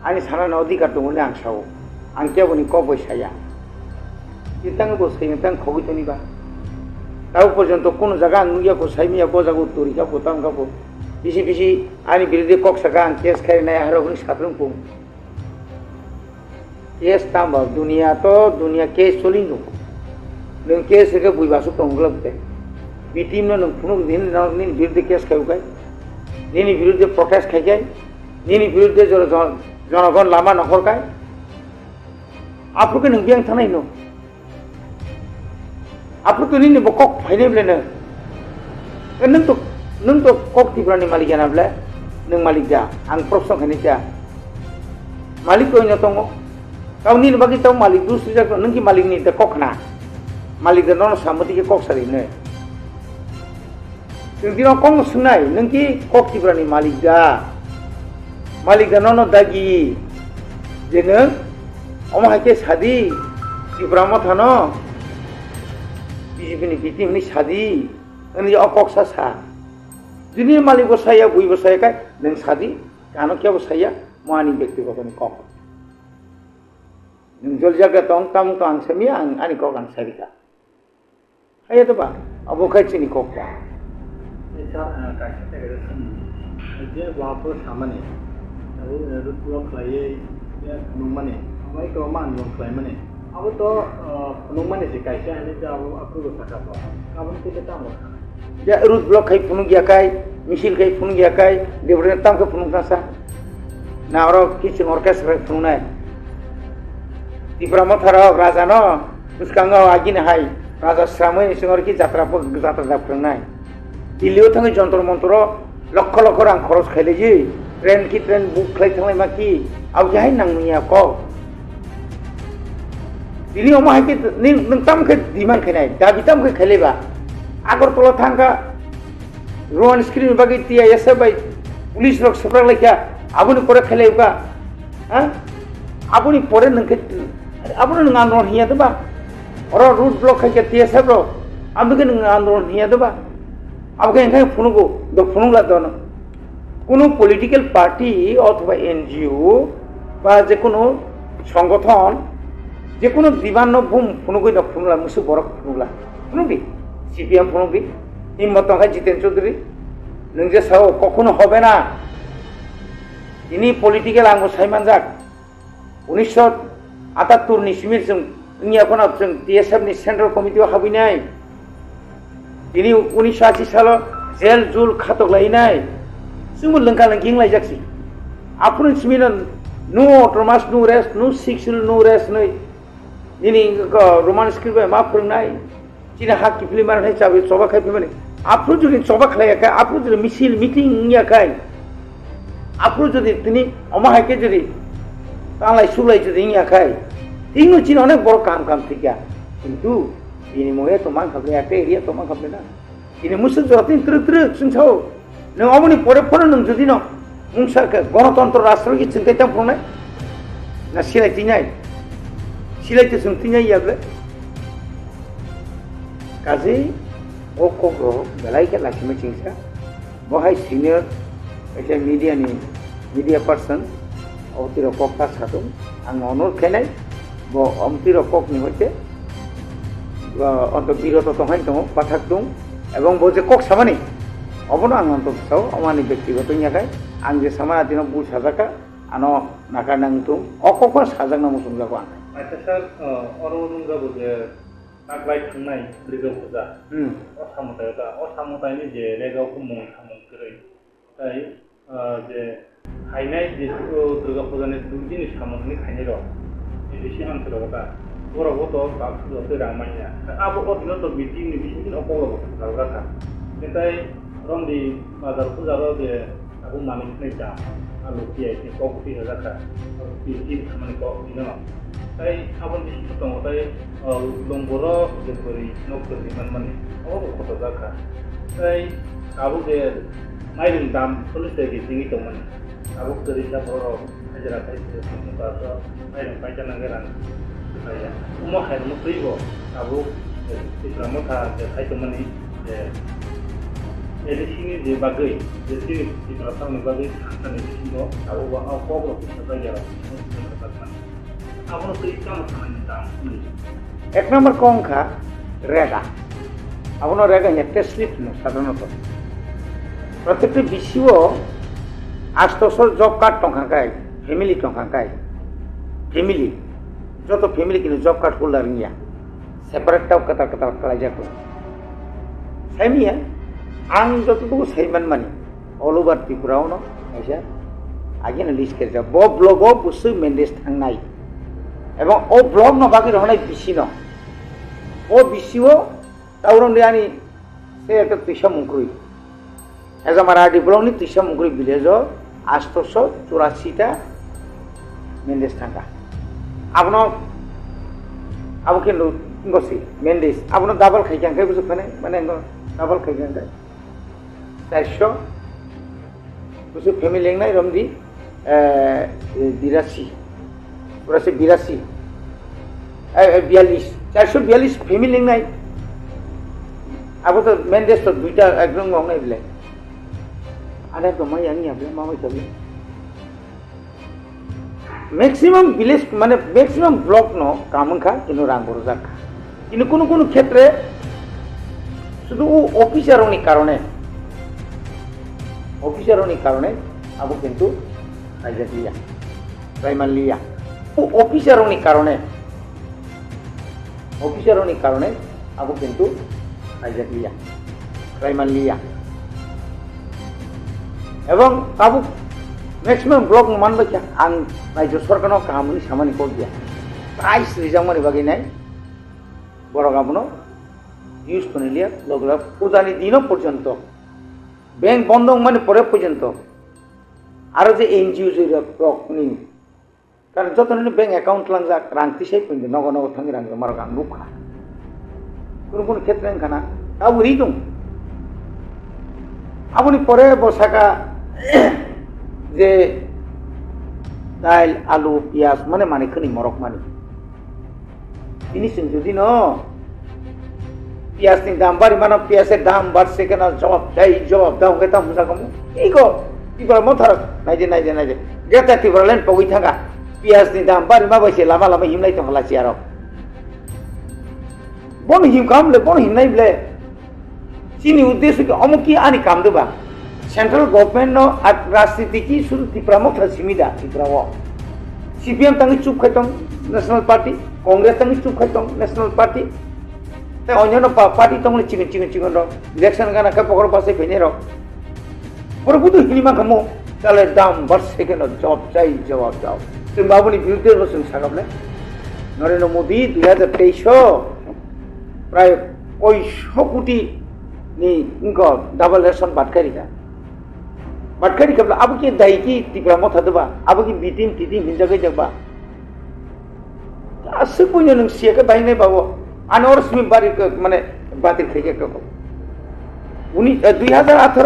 আমি সানানো অধিকার দङ आं सावो आं केवलनि कबय साया इतांगो सैनतां खगैतनिबा ताव पर्यंत कोनो जागा आं नुयाको साइमिया बजागो तोरिका बोतांगाबो बिसि आनि बिरुद्धे कक्सागा आं केस खारिनाय हारौनि सात्रंखौ केस ताम दुनिया केस चलिनो नों केस के बुइबासो दंग्लाबते बिटिमनो नों फुनु दिन बिरुद्धे केस खायगाय निनि बिरुद्धे प्रोटेस्ट खायगाय निनि बिरुद्धे जनगण लामा नहरगाय आपको नों बियां थानाय नो आपको निनि बकक फाइनेब्लेनो नों तो कक त्रिपुरानि मालिक जानाब्ला नों मालिक जा आं प्रश्न खायनिजा मालिक कोइनो दङ गावनि बागै ताव मालिक दुसरि जागोन नों कि मालिकनि दा कखना मालिक दा नन सामति के कक सारिनो जों दिनाव कम सोंनाय नों कि कक त्रिपुरानि मालिक दा नन दागि जे नों अमाहाके सादि त्रिपुरा मथानो बिजेपिनि बिटिंनि सादि नोंनि अकक्सा सा जुदि मालिक बसाया बुइ बसायखाय नों सादि कानो क्या बसाया मानि व्यक्तिगतनि कक नों जल जागा दं ताम तो आं सेमिया आंनि कक आं सारिका हाया तो बा अबखायथिनि ककआ सर कायसे जे वाफोर सामाने रुतुआ खालायै माने ओमफ्राय मान दं खालाय माने Aku to punung mana sih kaisa ini jauh aku lupa apa. Kamu tidak tahu. Ya root block kai punung ya kai, misil kai punung ya kai, dia tam ke punung nasa. Nah orang kitchen orkestra punung nai. Tipra Motha raja no, terus kanggo lagi nih hai. Raja Swrai ini sengor ki jatra punung nai. Dilihat tangga jontor montoro, lok orang koros khele ji. Tren ki tren book Khlaithung lai maki, au jahai nang niya ko. Ini omah ki neng tam ke diman khenai, dabi tam ke khele ba. Agor tolo thangka ruan screen bagi tia yasa bai police lok saprak lekya abuni pore khele ba. Ha? Abuni pore nang ke abuni nang andron hiya da ba. Oro root block khai tia sabro, abuni nang andron hiya da ba. Abke engai funugo do funula dono. কোনো political party অথবা NGO বা যে কোনো সংগঠন যে কোনো দিবান্ন ভূম ফুনুগই না ফুনুলা মুসু বরক ফুনুলা ফুনুবি CPM ফুনুবি হিম্মত নখাই জিতেন চৌধুরী নों যে সাও কখনো হবে না ইনি পলিটিক্যাল আঙ্গ সাইমান যাক 1978 नि सिमिर जों इनि এখন जों টিএসএফ नि सेंट्रल कमिटियाव हाबैनाय इनि 1980 सालाव जेल जुल खातक लायनाय Semua lengkang-lengking lah jaksi. Apa ni sembilan no autonomous no rest no sexual no rest no ini ke roman script maaf pernah Cina hak kipli mana hai cabai coba kai pemane. Apa jadi coba kai kai apa jadi misil meeting ya kai. Apa jadi tini omah hai ke jadi tanglai sulai jadi ya kai. Tinggal Cina onek borok kam tiga. Itu ini moya tomang kaple ate area tomang kaple na. Ini musuh jatuh terus suncau. नों अमनि परे परे नों जुदि न मुंसारखौ गणतन्त्र राष्ट्र की चिंतायता फुंनाय ना सिलायथिनाय सिलायथि सोंथिनाय याबले काजै ओ कग्र बेलायके लाखिमे चिंसा बहाय सिनियर एसे मीडिया पर्सन अवतिर कक्का सादों आं अनुरोध खायनाय ब अमतिर ककनि हयते अन्त बिरत तंहाय दङ पाठक दं एवं ब जे कक सामानि Obono ang untuk tahu, omani ব্যক্তিগতnya kai, ang je sama atino bu sajaka, ano nakanang tu, okokon sajak namu sungguh kuang. Acha sir, orang nunggu bude, Khlaithung nai legau kuda, osamutai ini je legau kumung kerei, tai je hainai je durga puja ni dulu ni samung ni hainai ro, ini siang terus orang foto tak sudah teramanya, apa orang itu bikin ni bikin apa lalu kata, kita Orang di bazar pujaro de aku mami ni jam, alu kiai ni KOKPIN ada bikin sama ni KOKPIN no. Tapi abang di situ tong, tapi longboro de beri nok beri man, oh kota zaka. Tapi abu de main dam polis de tinggi tong, abu dari siapa orang ajar apa itu kita so main macam negara. Saya umah hari mupribo, abu Tipra Motha de hai tong ni de Jadi sini di bagai, di sini di belakang di bagai akan di sini tahu bahwa KOKBOROK bisa belajar. Apa itu kamu sama ini? Ek number kongka rega. Apa no rega nya test slip no সাধারণত প্রত্যেকটি বিসিও 800 job card টঙ্কা কাই family টঙ্কা কাই family যত family কিনে job card holder নিয়া separate টাও কত কলা যাকো সাইমিয়া आं जतटुकु सैमान मानि अल ओभार त्रिपुराव न आइसा आगिन लिस्ट केरजा ब ब्लग बुसु मेन्डेस थांनाय एवं ओ ब्लग न बाकी रहनाय बिसि न ओ बिसिओ ताउरन यानि से एक तिसा मुंक्रुइ एजा माराडी ब्लग नि तिसा मुंक्रुइ विलेज 884 टा मेन्डेस थांगा आपन आबो केनो गसि मेन्डेस आपन डाबल खाइखांखाय बुसु फने माने डाबल खाइखांखाय 400 उसको फैमिली लेंगे ना रमदी 82 पूरा से 82 42 442 फैमिली लेंगे ना अब तो मेन देश तो दुईटा एकदम गंगा इबले ada तो मैं यांगी अब मामा चले मैक्सिमम विलेज माने मैक्सिमम ब्लॉक नो कामन खा किनो रांग बरजा खा किनो कोनो क्षेत्रे शुद्ध वो ऑफिसरों कारणें अब किंतु राइजर लिया प्राइमर लिया वो ऑफिसरों कारणें অফিসারনি কারণে আবু কিন্তু হাইজাক লিয়া ক্রাইমান লিয়া এবং আবু ম্যাক্সিমাম ব্লক মানবাই আং রাজ্য সরকার কাহামনি সামানি কর দিয়া প্রায় রিজাংমানি বাকি নাই বড় গামনো ইউজ করে লিয়া লগ লগ পূজানি দিনও পর্যন্ত ব্যাংক বন্ধ মানে পরে পর্যন্ত আরো যে এনজিও নি কারণ যত ব্যাংক অ্যাকাউন্ট লাংজাক রাংতি সেই পর্যন্ত নগ নগ থাকি রাং মারো গান লুখা কোনো কোনো ক্ষেত্রে খানা তাও রি দং আপনি পরে বসাকা যে ডাইল আলু পিঁয়াজ মানে মানে খনি মরক মানে তিনি যদি ন পিঁয়াজনি দাম বাড়ি মানে পিঁয়াজের দাম বাড়ছে কেন জবাব দাও গেতা মুসা কমু এই গো ত্রিপুরা মথার নাইজে নাইজে নাইজে গেতা ত্রিপুরা লেন পগই থাকা পিঁয়াজনি দাম বাড়ি মা বাইছে লামা লামা হিমলাই তো হলাছি আর বন হিম কামলে বন হিম নাই বলে চিনি উদ্দেশ্য কি অমুকি আনি কাম দেবা সেন্ট্রাল গভর্নমেন্ট নো রাজনীতি কি শুধু ত্রিপুরা মথা সীমিদা ত্রিপুরা সিপিএম তাঙ্গি চুপ খাইতং ন্যাশনাল পার্টি কংগ্রেস তাঙ্গি চুপ খাইতং ন্যাশনাল পার্টি তাই অন্যান্য পার্টি তখন চিকেন চিকেন চিকেন রক ইলেকশন গানা কে পকড় পাশে ফেনে রক পরে বুধ হিলিমা খামো তাহলে দাম বাড়ছে কেন জবাব দাও তুমি বাবুনি বিরুদ্ধে বসুন সাকাবলে নরেন্দ্র মোদী 2023 প্রায় 500 কোটি ni ingo double ration batkarika kabla abu ki dai ki Tipra Motha deba abu ki bitim hinjagai jaba asu punya nung sia ka dai nai babo anor smi bari mane batil khege ko uni 2018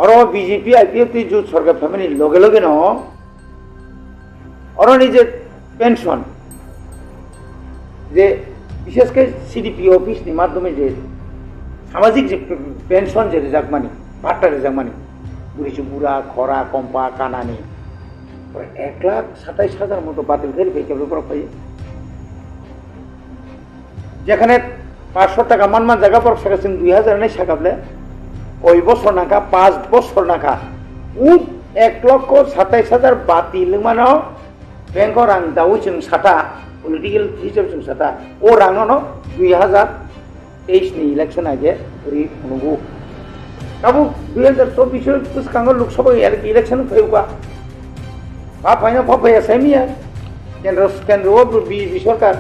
oro BJP IPF ti ju sarkar family loge loge no oro nije pension যে বিশেষ করে CDP office নি মাধ্যমে যে সামাজিক যে pension যে রেজাক মানি ভাট্টা রেজাক মানি বুড়িচু বুড়া খরা কম্পা কানানি 1,27,000 মতো বাতিল করে পেয়ে উপর পাই যেখানে 500 টাকা মান জায়গা পর সেখানে 2000 নেই সাকাবলে ওই বছর নাকা 5 বছর নাকা 1,27,000 বাতিল মানো ব্যাংক রাং দাও जों সাটা পলিটিক্যাল হিসাব जों সাটা ও রাঙানো 2023 নি ইলেকশন আগে ওই অনুভব কাবু 2024 পুস্কাঙ্গ লোকসভা ইলেকশন ফেউকা বাপাইনা বাপাইয়া সেমিয়া কেন্দ্র বি সরকার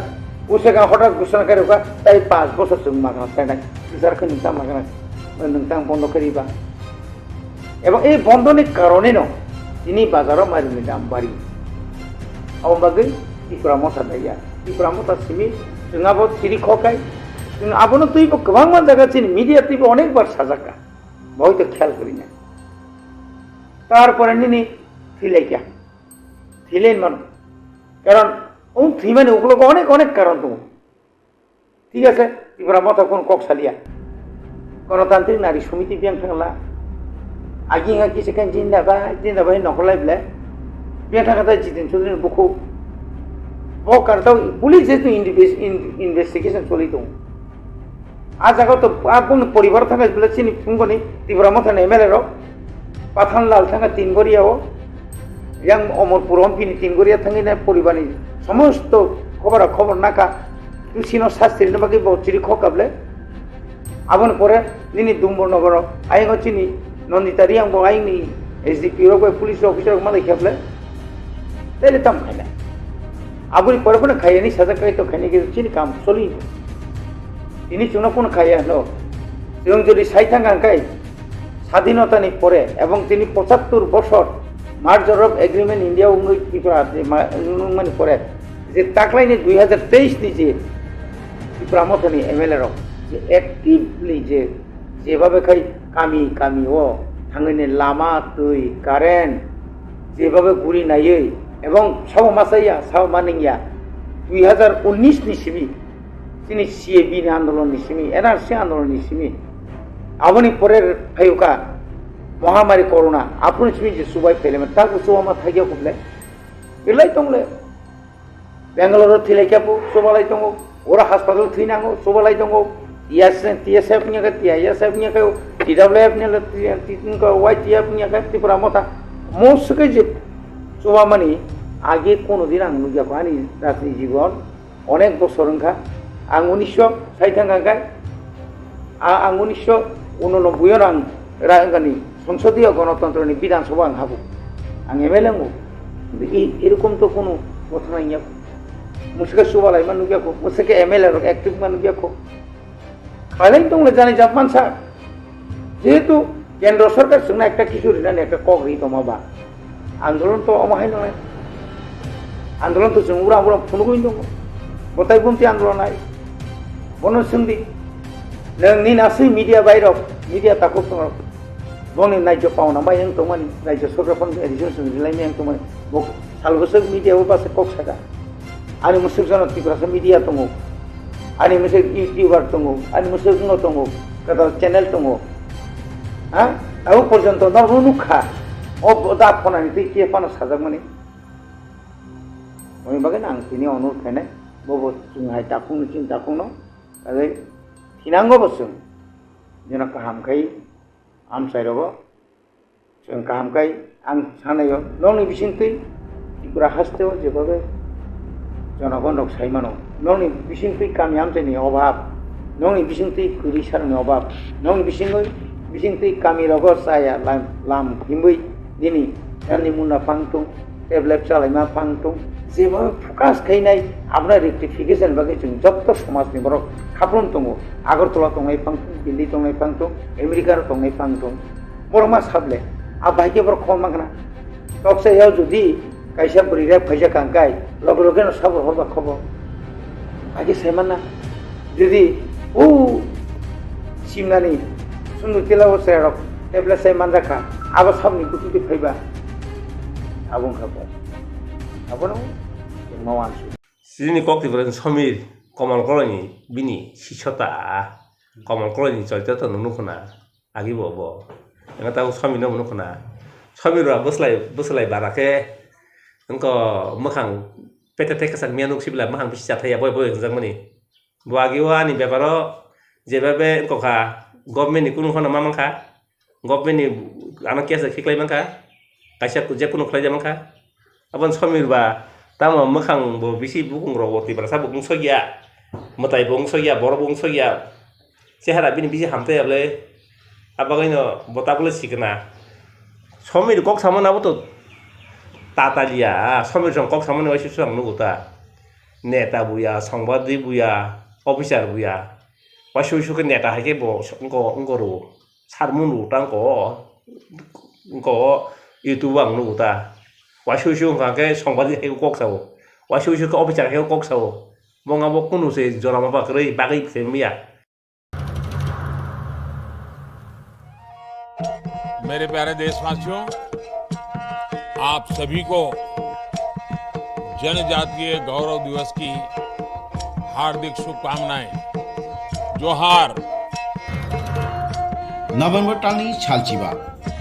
উসেকা হঠাৎ ঘোষণা করেকা তাই 5 বছর जों মাগনা তাই সরকার নিতা মাগনা নংতাং বন্ধ করিবা এবং এই বন্ধনের কারণে ন তিনি বাজারও মারিনি দাম বাড়ি awambagai Tipra Motha daya Tipra Motha simi जों आबो सिरि खकाय जों आबोनो तुइबो गोबां मान जागा चिनि मिडिया तुइबो अनेक बार साजाका बहुत खेल करिना तारपरे निनि थिलाइका थिलेन मान कारण उन थिमाने उगलो अनेक कारण दङ ঠিক আছে Tipra Motha কোন ককসালিয়া গণতান্ত্রিক নারী সমিতি বিয়াং থাকলা আগিঙা কি সেখান জিন্দাবাই নকলাইবলে বিয়াং থাকাতে জিতেন চৌধুরীর বুকু ও কারতাও পুলিশ যেহেতু ইনভেস্টিগেশন চলি দङ আজ জায়গা তো কোন পরিবার থাকা বলে চিনি ফুঙ্গনি Tipra Motha এমএলএ র পাথানলাল থাকা তিনগরিয়াও ইয়াং অমরপুর অম্পিনি তিনগরিয়া থাঙ্গিনা পরিবারনি সমস্ত খবর নাকা তুসিনো শাস্ত্রীর বাকি চিরি খকাবলে আবন পরে নিনি দুম্বরনগর আইং চিনি নন্দিতারি আং আইনি এসডিপি রক পুলিশ অফিসার মালাই খেবলে তাইলে তাম খাইনা আবুনি পরে কোনো খাইয়ানি সাজা খাই তো খাইনি কিন্তু চিনি কাম চলি তিনি চুনো কোনো খাইয়া ন এবং যদি সাইথাঙ্গাঙ্কাই স্বাধীনতানি পরে এবং তিনি 75 বছর মার্জার অফ এগ্রিমেন্ট ইন্ডিয়া উন্নয়ন ত্রিপুরা মানে পরে যে তাকলাইনি 2023 নি যে Tipra Motha নি এমএলএ র যে অ্যাক্টিভলি যেভাবে খাই কামি ও থাঙ্গিনি লামা তুই কারেন্ট যেভাবে ঘুরি নাইয়ে এবং সব মাসাইয়া সব মানিয়া 2019 নি সিমি তিনি সিএবি নি আন্দোলন নি সিমি এনআরসি আন্দোলন নি সিমি আবনি পরের ফাইউকা মহামারী করোনা আপনি সিমি যে সুবাই ফেলেমেন তাকে সুবামা থাকিয়া কুবলে এলাই তংলে বেঙ্গালোর থিলাইকাপু সুবালাই তঙ্গ ওরা হাসপাতাল থুইনাঙ্গো সুবালাই তঙ্গ টিএসএফ নিয়ে টিআইএসএফ নিয়ে টিডব্লিউএফ নিয়ে ওয়াইটিএফ নিয়ে Tipra Motha মোসকে যে সুবামানি আগে কোনোদিন আং নুজাকো আনি রাজনীতি জীবন অনেক বছর ওনখা আং 1960 থাকায় आं 1989 आं रांगानि संसदीय गणतंत्रनि विधानसभा आं हाबो आं एमएलए आंबो एरकम तो कोनो কথা নাই मुसके सुबालाय मान नुगियाखौ मुसके एमएलए रक एक्टिव मान नुगियाखौ खालाय दंले जाने जाब मानसा जेहेतु केंद्र सरकार जोंना একটা কিছু রিনানি একটা কগরি দমাবা आंदोलन तो अमाहाय नङा आंदोलन तो जों उरा उरा फुनुगै दङ गताय बुमति आंदोलन आय बन सोंदि नोंनि नासै मिडिया बायराव मिडिया ताको दङ बनि नायजो पावना बाय नों दमानि रायजो सरकारफोर एडिसन सोंजिलायनि आं दमानि सालबोसो मिडियाबो बासे कक्सागा आनि मुसुक जन त्रिपुरासो मिडिया दङ आनि मुसुक इउटिउबार दङ आनि मुसुक न दङ कदा चेनेल दङ हा आउ पर्यन्त नरुनुखा ओ दा फनानि दै के फानो साजागमनि ओइ बागै आं तिनि अनुरोध खायनाय बबो जोंहाय दाखुंनो चिन दाखुंनो आरो थिनांगौबो जों जोंना गाहामखाय आमसायरावबो जों गाहामखाय आं सानायो नंनि बिसिंथै त्रिपुरा हास्तेव जेबाबो जनगण रक साइमानो नंनि बिसिंथै गामि आमसायनि अभाब नंनि बिसिंथै गोलैसारनि अभाब नंनि बिसिंथै गामि रग साया लाम हिमै दिनै दानि मुना फांथुं डेभलप जालायमा फांथुं जेबो फकास खायनाय आपना रेक्टिफिकेशन बागै जों जत्त समाजनि बर खाफ्रोम दङ आगरतला दंनाय फांथुं दिल्ली दंनाय फांथुं आमेरिका दंनाय फांथुं बर मा साबले आ बायके बर खमागना तकसेयाव जुदि कायसा बरिरा फैसा कांकाय लगे लगे न साबर हरबा खबर आगे सेमाना जुदि ओ सिमनानि सुनु तेलाव सेरक टेबला सेमान राखा आबा साबनि गुटुति फैबा आबुं खाबाय आबनो मावानसु सिनि कक्तिपुरा समीर कमल कलनि बिनि सिसता कमल कलनि चलते तो नुनुखना आगि बबो एंगा ताउ समीर न नुनुखना समीरआ बोसलाय बाराके अंको मखां पेटे टेकसा मियानुक सिबला मखां बिसि जाथाया बय बय जागमनि बुआगिवा नि बेपारो जेबाबे अंकोखा गभर्नमेन्टनि कुनु खना मामांखा गभर्नमेन्टनि आना केसा खिख्लाय मांखा कायसा जे कुनु खलाय जामांखा अपन समीर बा तामा मखां बो बिसि बुकुं रगति ब्रासा बुकुं सगिया मताय बुकुं सगिया बर बुकुं सगिया सेहारा बिनि बिसि हामथायाबले आबागैनो बताबले सिकना समीर कक सामनाबो तो तातालिया समीर जं कक सामने वाइसु सांग नुगुता नेता बुया संबादि बुया अफिसार बुया वाइसु के नेता हाके बो अंको रो सारमुनु टांको अंको युट्युब आं नुगुता वाइसु हाके संबादि हाके कक्सावो वाइसु के अफिसार हाके कक्सावो बंगाबो कुनु से जरामा बाकरै बागै फेमिया मेरे प्यारे देशवासियों, आप सभी को जनजातीय गौरव दिवस की हार्दिक शुभकामनाएं। जोहार। नभेम्बर टालनि सालचिबा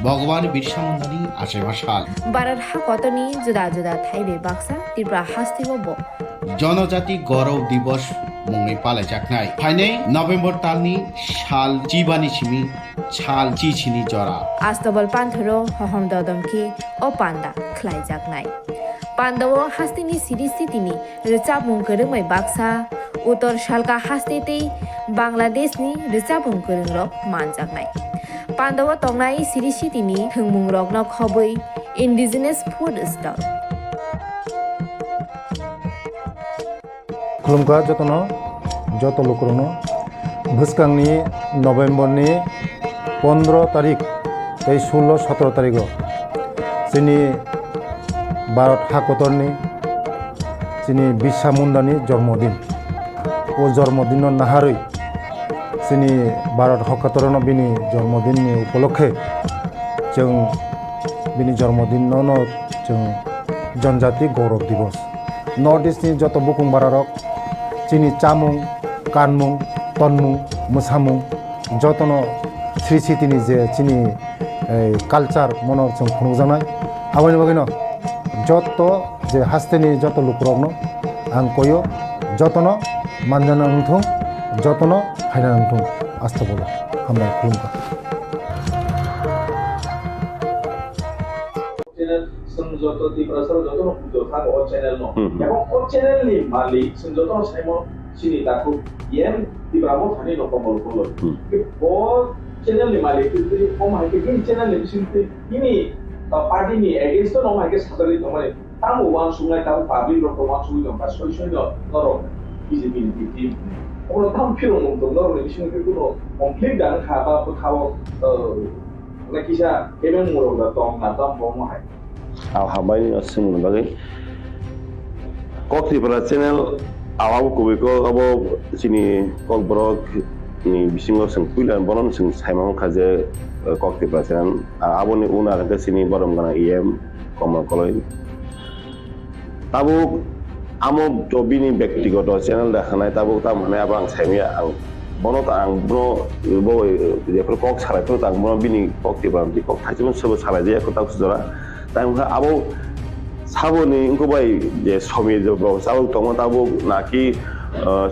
भगवान बिरसा मुंडानि आसेबा साल भारत हाकतनि जुदा जुदा थाइबे बाक्सा त्रिपुरा हास्तिबो जनजाति गौरव दिवस मुङै पालायजानाय फाइनै नभेम्बर टालनि साल चिबानि सिमी साल चिचिनि जरा आस्तबल पान्थरो हहम ददमखि ओ पान्दा ख्लाइजाकनाय पान्दावो हास्तिनि सिरिस्थितिनि रिचाबुं गोरोंमै बाक्सा उत्तर सालका हास्तेतै बांलादेशनि रिचाबुं गोरोंरक मानजाकनाय पान्दावो तंनाय सिरिस्थितिनि थोंमुं रकन खबै इन्डिजिनास फुड स्टल खुलुमगा जतनो जत लोकरनो भुसकांनि नभेम्बरनि 15 तारिख 16-17 तारिख जोंनि भारत हाकतरनि जोंनि बिरसा मुंडानि जन्मदिन ओ जन्मदिन नाहारै जोंनि भारत हाकतरनो बिनि जन्मदिननि उपलक्षे जों बिनि जन्मदिनावनो जों जनजाति गौरव दिवस नर्थ इस्टनि जत बुकुं बारारक जोंनि चामुं कानमुं तनमुं मोसामुं जतनो श्री सिटिनि जे जोंनि कालचार मनर जों खुंजानाय आबानि बागैनो जत जे हास्तेनि जत लुकरकनो आं कयो जतनो मानजाना नंथों जतनो हायना नंथों आस्था बोला हामबाय खुलुमबाय जों जत त्रिपुरा सर जत पुजो थागो ओ चैनल नो এবং ও চ্যানেল নি মালিক जों जत साइमो सिनि ताकु येन त्रिपुरा मोथानि नो कमल कोलो ओ चैनल नि मालिक तिरि ओ माइके इन चैनल नि सिनते इनि पार्टी नि एगेंस्ट नो माइके सादरि तो माने तामो वान सुनाय तामो पाब्लिक रो वान सुनाय नो का सल्यूशन नो नरो बिजेपि नि टीम ओनो ताम फिरो नो दो नरो नि सिनके कुनो कमप्लीट दान खाबा खाव नाकिसा केमें मुरो दा तong ना ताम बमो हाय हाबाय सिं बागै कक्टिपुरा चेनेल आवाबो कुबेको अब सिनि ककबरक नि बिसिङाव जों फैलान बनन जों साइमाव खाजे कक्टिपुरा चेनेल आबोनि उना के सिनि बरम गना एम कमल कलय ताबो आमो जबिनि व्यक्तिगत चेनेल देखानाय ताबो ता माने आबो आं साइमिया आं बनत आं ब्रो बो जेफोर कक सारायफोर तां ब्रो बिनि कक्टिपुरा बि कक थाइजों सबो साराय जे खता सुजरा तांहा आबो साबोनि इनको बाय जे समी जब साबो तंग ताबो नाकि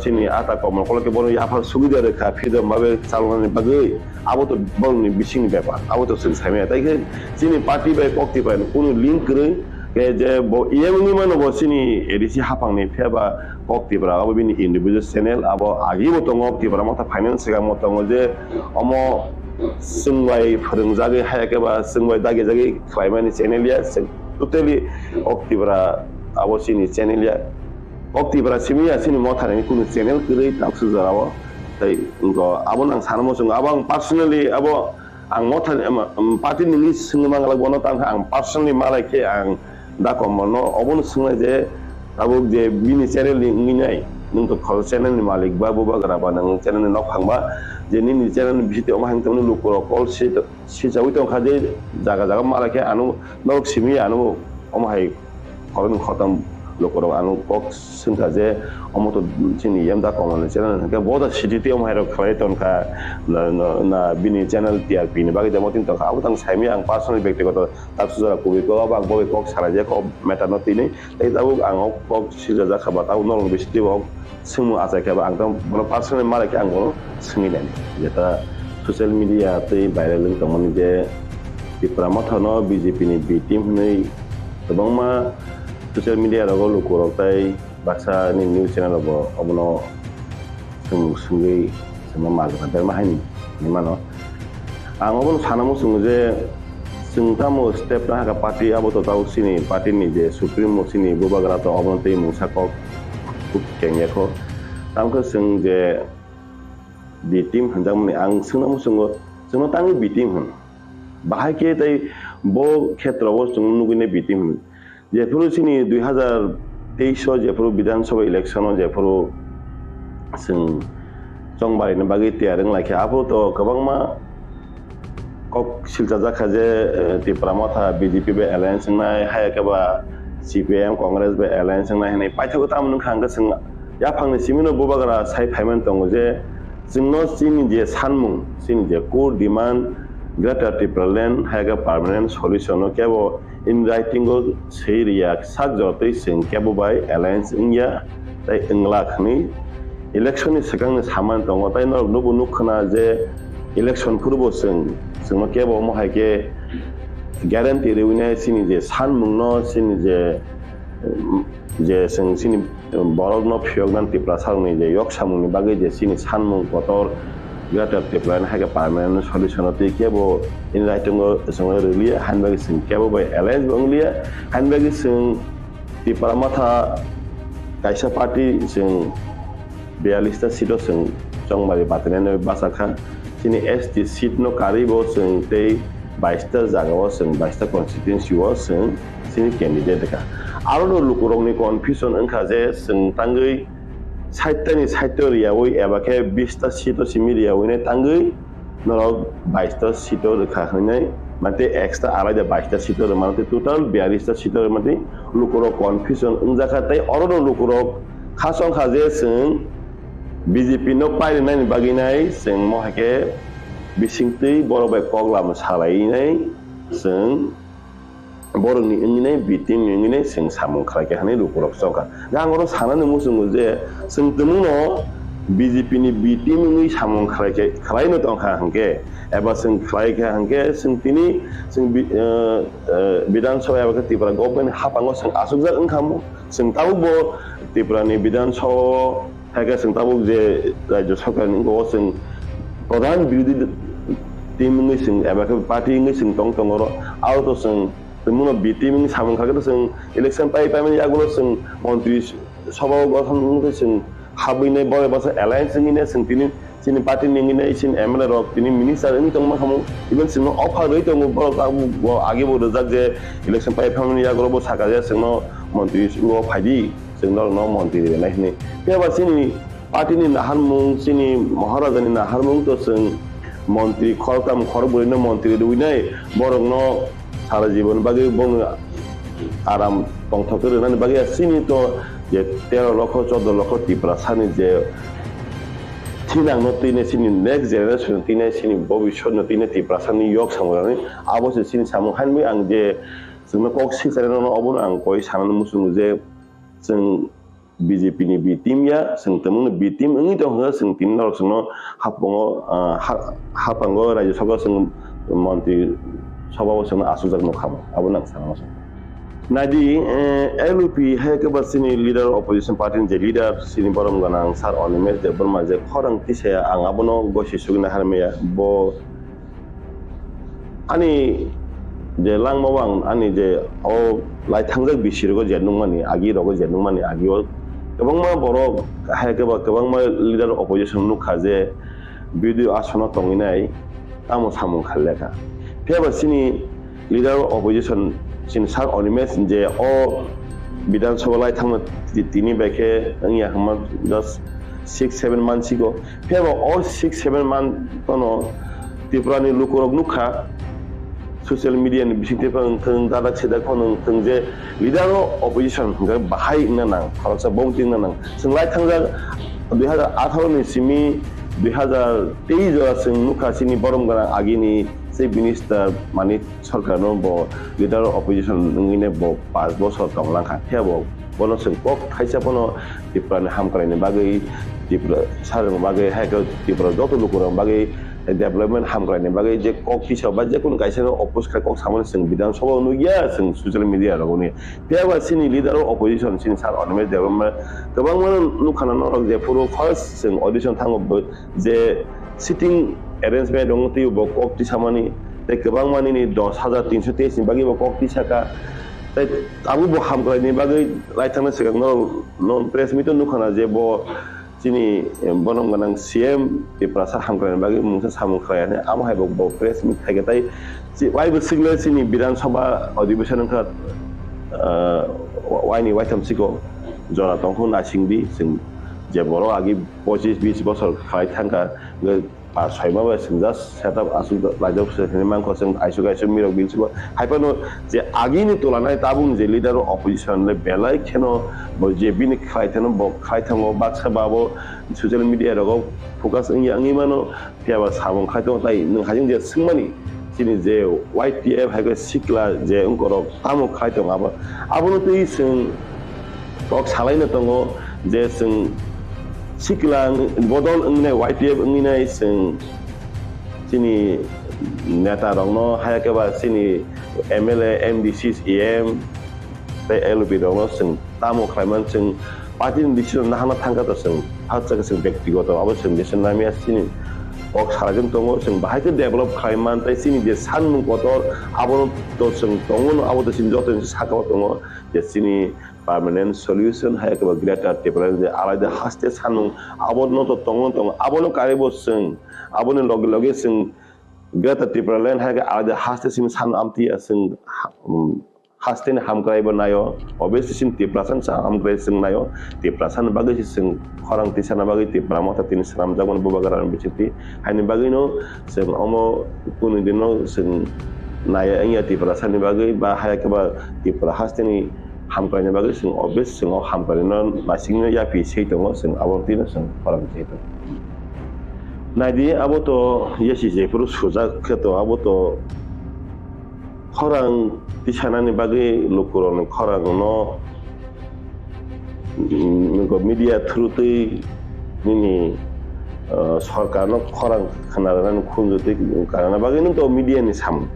सिनि आता कमल कलके बनो याफा सुबिदा रेखा फिदम माबे चालनानि बागै आबो तो बंनि बिसिंनि बेपार आबो तो जों साइमिया ताइके सिनि पार्टी बाय कक्टिपुरा कुनु लिंक गरै के जे बो इएमनि मानो बो सिनि एडिसि हाफांनि फेबा कक्टिपुरा आबो बिनि इन्डिभिजुअल चेनेल आबो आगिबो तंग कक्टिपुरा मथा फाइनान्स गा मतंग जे अमो Swrai फोरोंजागै हायाखैबा Swrai दागे जागै क्लाइमानि चेनेलिया टोटली कक्टिपुरा आबोसिनि चेनेलिया कक्टिपुरा सिमिया सिनि Mothani कुनु चेनेल गरै ताक्सु जरावो तै उनको आबो नां सानमो जों आबो आं पर्सनली आबो आं Mothani पार्टी नि सिंग मांगला बनो तां आं पर्सनली मालायखे आं दाको मनो अबोन सुंनाय जे आबो जे बिनि चेनेल नि नगिनाय नों तो खल चेनेल नि मालिक बा बबा गराबा नों चेनेल नि नक फांबा जे नि चेनेल नि बिसिते अमा हांतम लोकर कल सि जावि तो खाजे जागा जागा मालाके आनु नक सिमि आनु अमा हाय खरन खतम लोकर आनु कक सिंगा जे अमो तो सिनि यम दा कमल चेनेल के बोदा सिटिते अमा हाय खलाइतन का ना बिनि चेनेल टीआरपी नि बागे जमतिन तो आबो तां साइमि आं पर्सनल व्यक्तिगत ताक्सु जरा कुबिको बा बबे कक साराजे क मेटा नतिनि तै ताबो आं कक सिजा जाखाबा ताउ नरं बिसिते Semua asal kaya ang tong kalau personal malah kaya ang kalau sengilan. Jata sosial media tu viral lagi teman je Tipra Mothano BJP ni B team ni tebang ma sosial media rago lu kurang tay bahasa ni news channel rago abono sungai sama malu kan termah ni mana. Ang abono sana mu sungai je sungtamu step lah ke parti abo to tahu sini parti ni je supreme sini bubagra to abono tay musa kok kengnya ko tamko sung je bi team hanjang ni ang sungna musungo sungno tangi bi team hun bahai ke tai bo khetra bo sung nugine bi team hun je puru sini 2023 je puru bidhan sabha election je puru sung chongbai na bagi tiareng lakhe apo to kabang ma Koksilchagui je Tipra Motha BJP be alliance nai hayake ba CPM Congress be alliance nai nei paithago tamnu khanga sing ya phangni simino bobagara sai phaiman tongo je jingno sini je sanmung sini je core demand greater Tipra land haga permanent solution no kebo in writing go seria sak jotei sing kebo by alliance india tai ingla khani election ni sakang saman tongo tai no nubu nukhna je election purbo sing singno kebo mo haike guarantee rewine sini je sanmung no sini je sing sini borok no phiognan Tipra sarni je yok samuni bagai je sini sanmung kotor greater Tipra haga permanent solution oti kebo in writing go song relia hanbagi sing kebo by alliance banglia hanbagi sing Tipra Motha kaisa party sing 42 ta sito sing chongmari batene basakha sini ST seat no karibo sing tei 22 ta jagao sing 22 ta constituency o sing sini candidate ka aro lukurong ni confusion angkha je sing tangui saitani saitoria oi ebake 20 ta seat o simiria oi ne tangui noro 22 ta seat o rekha hoinai mate extra alada 22 ta seat o mate total 42 ta seat o mate lukuro confusion unjaka tai aro lukuro khasong khaje sing BJP no pai nai baginai sing mohake bisingtei borobai koglam salai nai sing boroni inginai bitim inginai sing samung khlake hanai lukurok soka gangoro sanane musung je sing tumuno BJP ni B team ni samong khalai no tong hangke eba sing khlai ke hangke sing tini sing bidan sabha eba Tripura government hapango sing asukjak engkam sing tabu bo Tripura ni bidan sabha haga sing tabu je rajya sarkar ni go sing pradhan birodhi team ni sing eba ke party ni sing tong ro auto sing temuno B team ni samong khage sing election pai mani agulo sing montri sabha gothan sing habine boy basa alliance ngine sing tini sini party ngine sin MLA rok tini minister ini tong mahamu even sin offer rei tong bo age bo rejak je election pai family ya gro bo saka je sing no montri go phaidi sing no montri nai ni pe ba sini party ni nahar mung sini maharaja ni nahar mung to sing montri khorkam khorburi no montri duinai borong no sara jibon bagi bong aram tong thokre nan bagi sini to যে 13 লক্ষ 14 লক্ষ Tripura sani je tinang no tine sini next generation tine sini bobishot no tine Tripura sani yok samorani abo se sini samung hanmi ang je sungna Koksilchagui no obon ang koi sanan musung je sung BJP ni B team ya sung temung B team ngi to ha sung tin no sung hapango rajya sabha sung mantri sabha sung asujak no kham abo nang sanang Nadi LP hai ke sini leader opposition party je leader sini borom ganang sar on mes de berma je khorang ti se ang abono gosi sugna harmeya bo ani je lang mawang ani je o lai thangjak bisir go je nungmani agi rogo je nungmani agi o kebang ma boro hai ke kebang ma leader opposition nu khaje video asono tonginai tamo samung khalleka pheba sini leader opposition sin sar onimes je o bidan sobalai thang tini beke angya hamma just 6-7 months ago pheba all 6-7 months tono Tripura ni lukorok nukha social media ni bising tepang thang dada cheda khonung thang je leader opposition ga bahai na nang kharsa bongting na nang singlai thangja 2018 ni simi 2023 sing nukha sini borom gara agini se minister mani sarkar no bo leader opposition ngine bo 5 bosor tong langkha thebo bono sing kok khaisa bono Tripura ni ham karaini bagai Tripura sarang bagai haika Tripura joto lukurang bagai development ham karaini bagai je kok pisa ba je kun kaisa no oppose kha kok samane sing bidan sabha nu ya sing social media ro ni theba sini leader opposition sini sar onme development gobang man nukhana no je puro first sing audition thango je sitting arrangement dong ti bo kok ti samani te kebang mani ni 10323 ni bagi bo kok ti saka te abu bo ham krai ni bagi lai thana se no non press meet nu khana je bo sini bonom ganang CEM Tipra sa ham krai bagi mungsa samung krai ne am hai bo press meet thage tai si wai bo signal sini bidan sabha ଅଧିবেশন kha wai ni waitam siko jora tongkhon asingdi sing je boro agi 25-20 bosor khai thangka pa soima ba sing just set up asu lajok se man ko sing aisu gai sumi rok bilsibo haipano je agi ni tolanai tabung je leader opposition le belai kheno bo je bini khai thano bo khai thango baksa babo social media ro focus angi mano piaba samong khai to tai nung hajing je singmani sini je YTF haga sikla je ungkoro tamo khai to aba abono tei sing kok salai na tongo je sing siklang bodol ngne YTF ngne sing sini neta rong no haya ke ba sini MLA MDC CEM te LB rong no sing tamo klaiman sing party decision na hana thangka to sing hatsa sing ব্যক্তিগত abo sing decision namia sini ok sarajun tongo sing bahai ke develop klaiman tai sini je san kotor abo to sing tongo no abo to sing joto Sakao tongo je sini permanent solution hai ke greater Tripura je alada haste sanung abono to tongon abono karibo sing abono loge sing greater Tripura land hai ke alada haste sim san amti sing haste ne ham krai banayo obviously sing Tripura san ham krai sing nayo Tripura san bagai sing khorang tisana bagai Tripura Motha tin saram jagon bubagaran bichiti hani bagai no sing omo kun dino sing naya anya Tripura san bagai ba hai ke ba Tripura haste ni hamkanya bagai sing obvious sing hamkanya masing ya pi sei to sing abortina sing parang sei to nadi abo to yesi je puru suja kheto abo to khorang tisana ni bagai lukuron khorang no media through te nini sarkar no khorang khanaran khunjoti karana bagino to media ni samung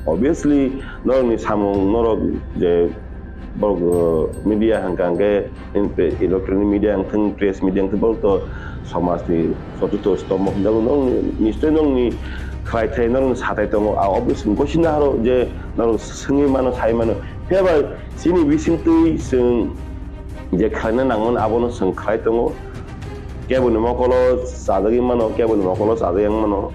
obviously norok ni samung norok je media hangkangke electronic media hangkang press media hangkang bol to समाज नि सतुतो stomach नंग निश्चय नंग नि Khlaithung nang satai tong a obviously gosin haro je nang sengi mano sai mano peba sini bising tui sing je khana nangon abono sing Khlaithung kebun mokolo sadagi mano kebun mokolo sadagi mano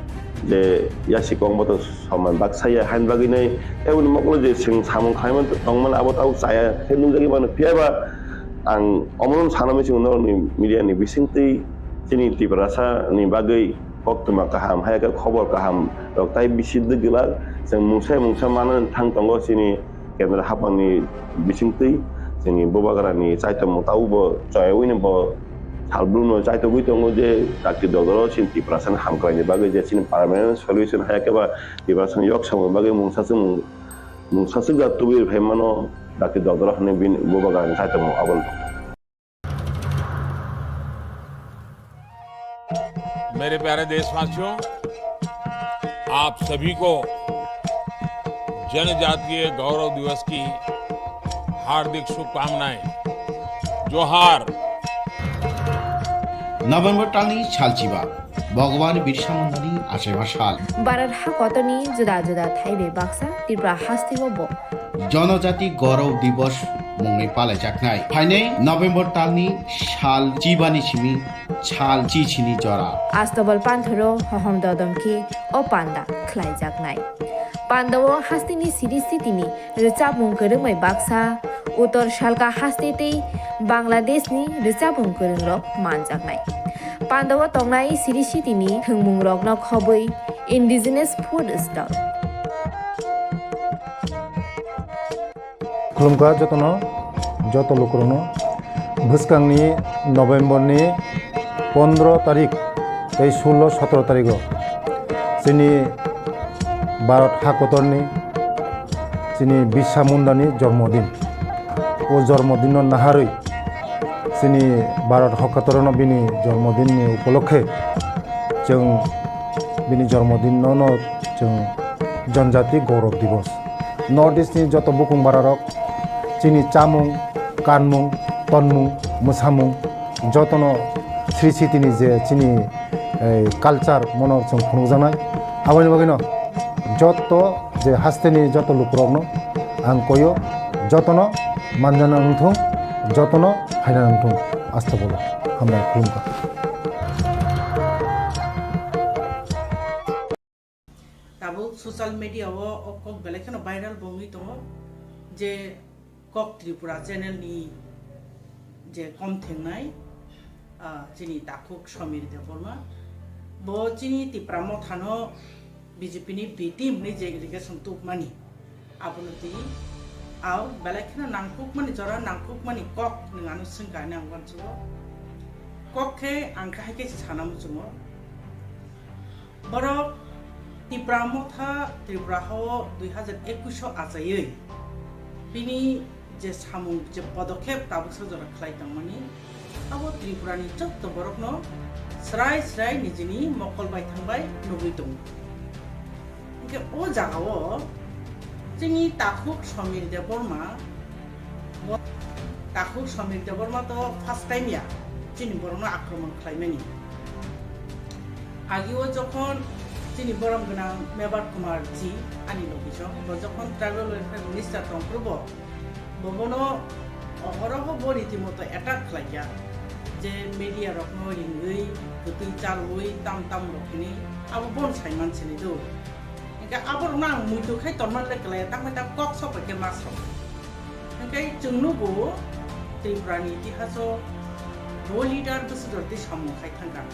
je yasikong boto saman bak saya han bagi nei kebun mokolo je sing samong khaiman tongman abo tau saya hendung jagi mano peba ang omon sanami sing nang ni media ni bising tui sini tibrasa ni bagai Koktuma kaham, hai ka khobor kaham, rok tai bisid gila, sing mungsa mana thang tonggo sini kendra hapang ni bising tui, sini bobagara ni chaitom tau bo choywi ni bo salbluno chaito gui tongo je takti dogoro sin tiprasan hamkrai ni bagai je sin permanent solution hai ka ba tiprasan yok sam bagai mungsa sing ga tubir phemano takti dogoro ne bin bobagara ni chaitom abol मेरे प्यारे देशवासियों, आप सभी को जनजातीय गौरव दिवस की हार्दिक शुभकामनाएं। जोहार। नभेम्बर टालनि सालचिबा भगवान बिरसा मुंडानि आसेबा साल बारार हा कतनि जुदा जुदा थाइबे बाक्सा त्रिपुरा हास्तिबो बो जनजाति गौरव दिवस मुङै पालायजानाय फाइनै नभेम्बर टालनि साल चिबानि सिमी छाल चिचिनि जरा आस्तबल पान्थरो हहम ददमखि ओ पान्दा ख्लाइजानाय पान्दावो हास्तिनि सिरिस्थितिनि रिचाबुं गोरोंमै बाक्सा उत्तर सालका हास्तेतै बांलादेशनि रिचाबुं गोरोंरक मानजानाय पान्दावो तंनाय सिरिस्थितिनि थोंमुं रकनो खबै इन्डिजिनास फुड स्टल खुलुमगा जतनो जत लोकरनो भुसकांनि नभेम्बरनि 15 तारिख 16-17 तारिख जोंनि भारत हादरनि जोंनि बिरसा मुंडानि जन्मदिन ओ जन्मदिन नाहारै जोंनि भारत हादरनो बिनि जन्मदिननि उपलक्षे जों बिनि जन्मदिनावनो जों जनजाति गौरव दिवस नर्थ इस्टनि जत बुकुं बारारक जोंनि चामुं कानमुं तनमुं मोसामुं जतनो श्री सिटिनि जे जोंनि कालचार मनर जों खुंजानाय आबानि बागैनो जत जे हास्तेनि जत लुकरकनो आं कयो जतनो मानजाना नंथों जतनो हायना नंथों आस्था बोलो हामबाय खुलुमगा दाबो ससियेल मिडियाव कक बेलेखनो भाइराल बंगै दङ जे कक त्रिपुरा चेनेलनि जे कमथेंनाय जिनि दाखुक समीर देवबर्मा बो जिनि तिप्रा मथानो बीजेपी बी टीम नि जे इरिगेशन तुकमानी आबुनति आव बेलेखनो नांकुकमानी जरा नांकुकमानी कक नङानो सिंगाने आंगनसो ककखे आंखाहायके सानामुजुमो बरक तिप्रा मथा त्रिपुरा हो 2021 आजायै बिनि जे सामुं जे पदक्षेप ताबुक जरा ख्लाइथंमानी आबो त्रिपुरानि चत्त बरकनो स्राय स्राय निजिनि मकलबाय थांबाय नुबै दं इनके ओ जागाव जोंनि ताखुक समीर देवबर्मा तो फार्स्ट टाइम या जोंनि बरनो आक्रमण खालामनायनि आगियाव जखन जोंनि बरम गोनां मेबार कुमार जी आनि लोकेशन जखन ट्राइबल वेलफेयर मिनिस्टार दंप्रबो बबनो अहरह बरीतिमतो एटाक खालाया जे मीडिया रखनो रिंगै गतै चालुयै ताम ताम रखिनि आबो बन साइमान सिनि दो इनका आबो ना मुइदो खाय तनमान लेकलाय तांमै ता कक सपके मासो इनका जोंनुबो त्रिपुरानि इतिहासो रो लीडर बसुदरति सामु खाय थांगा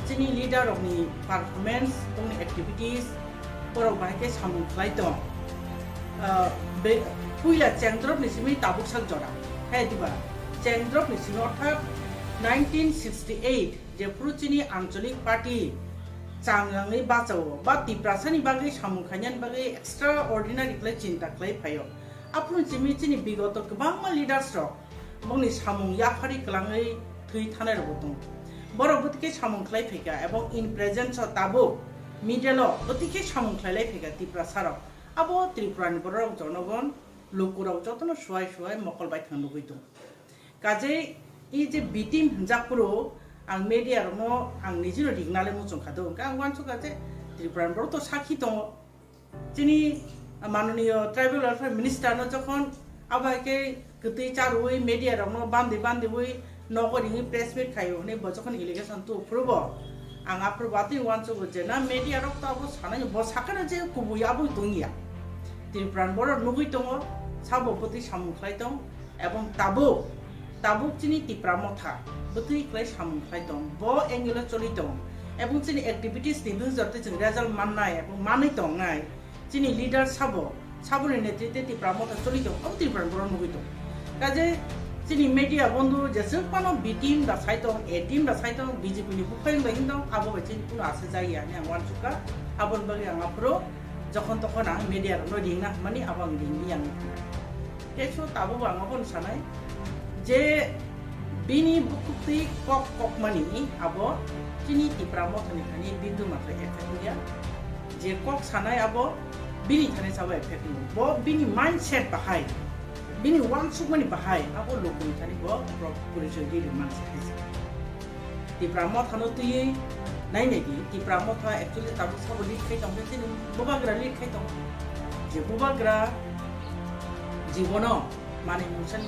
जोंनि लीडर रकनि परफॉर्मेंस तंनि एक्टिविटीज बरक बाहायके सामु खाय दं बे पुइला चेंद्रब निसिमि ताबुक सल जरा है दिबा चेंद्रब निसिमि अर्थात 1968 जे फ्रुचिनी आंचलिक पार्टी चांगलाङै बाचाव बा तिप्रासानि बागै सामु खायनानि बागै एक्सट्रा अर्डिनारि क्लाय चिन्ता क्लाय फायो आपुन जिमि चिनि बिगत गोबां लिडार्स रक बंनि सामु याफारि कलाङै थै थानाय रबो दं borok butike samung khlai phega ebong in presence of tabo middle of butike samung khlai phega Tipra sarok abo Tripura ni borok jonogon lukurok jotono swai mokol bai thang lugui dong kaje i je bitim jakpro ang media rmo ang nijino dignale muchung khado ka ang wanchu kaje Tripura ni borok to sakhi dong jini মাননীয় tribal welfare minister যখন আবাকে গতি চারুই media রং বান্ধে ওই নগরী press meet খাইও নে যখন ইলিগেশন তো প্রব আং আপ্রবাতি ওয়ানসো যে না মিডিয়া রক তাবো সানাই ব সাকানা যে কুবুই আবু দংইয়া Tripura বড় নুগুই দङ সাবপতি সামুখলাই দং এবং তাবো চিনি Tipra Motha বতি ক্লাই সামুখলাই দং ব এঙ্গেলে চলি দং এবং চিনি অ্যাক্টিভিটিস নি বুঝতে जों রেজাল্ট মাননাই এবং মাनै দং নাই Chini leader sabone netrite Tipra Motha choli dong ab Tripura borok nugui dong kaje chini media bondhu jesuk pano B team da saitong A team da saitong BJP ni bufaing bai dong abo bai chini kuno ase jaya ni angwan suka abon bagi angapro jokhon tokhon ang media no dingna mani abang dingni yang keso tabo angapon sanai je bini bukti kok mani abo chini Tipra Motha ni khani bindu matra ekhaia je kok sanai abo bini thane sawa effect no bo bini mindset bahai bini wansuk mani bahai abo lokuni thane bo policy di mindset Tipra Motha no tuyi nai nei di Tipra Motha actually tabu sabo lit khai tong jeni bobagra lit khai tong je bobagra jibono mane musan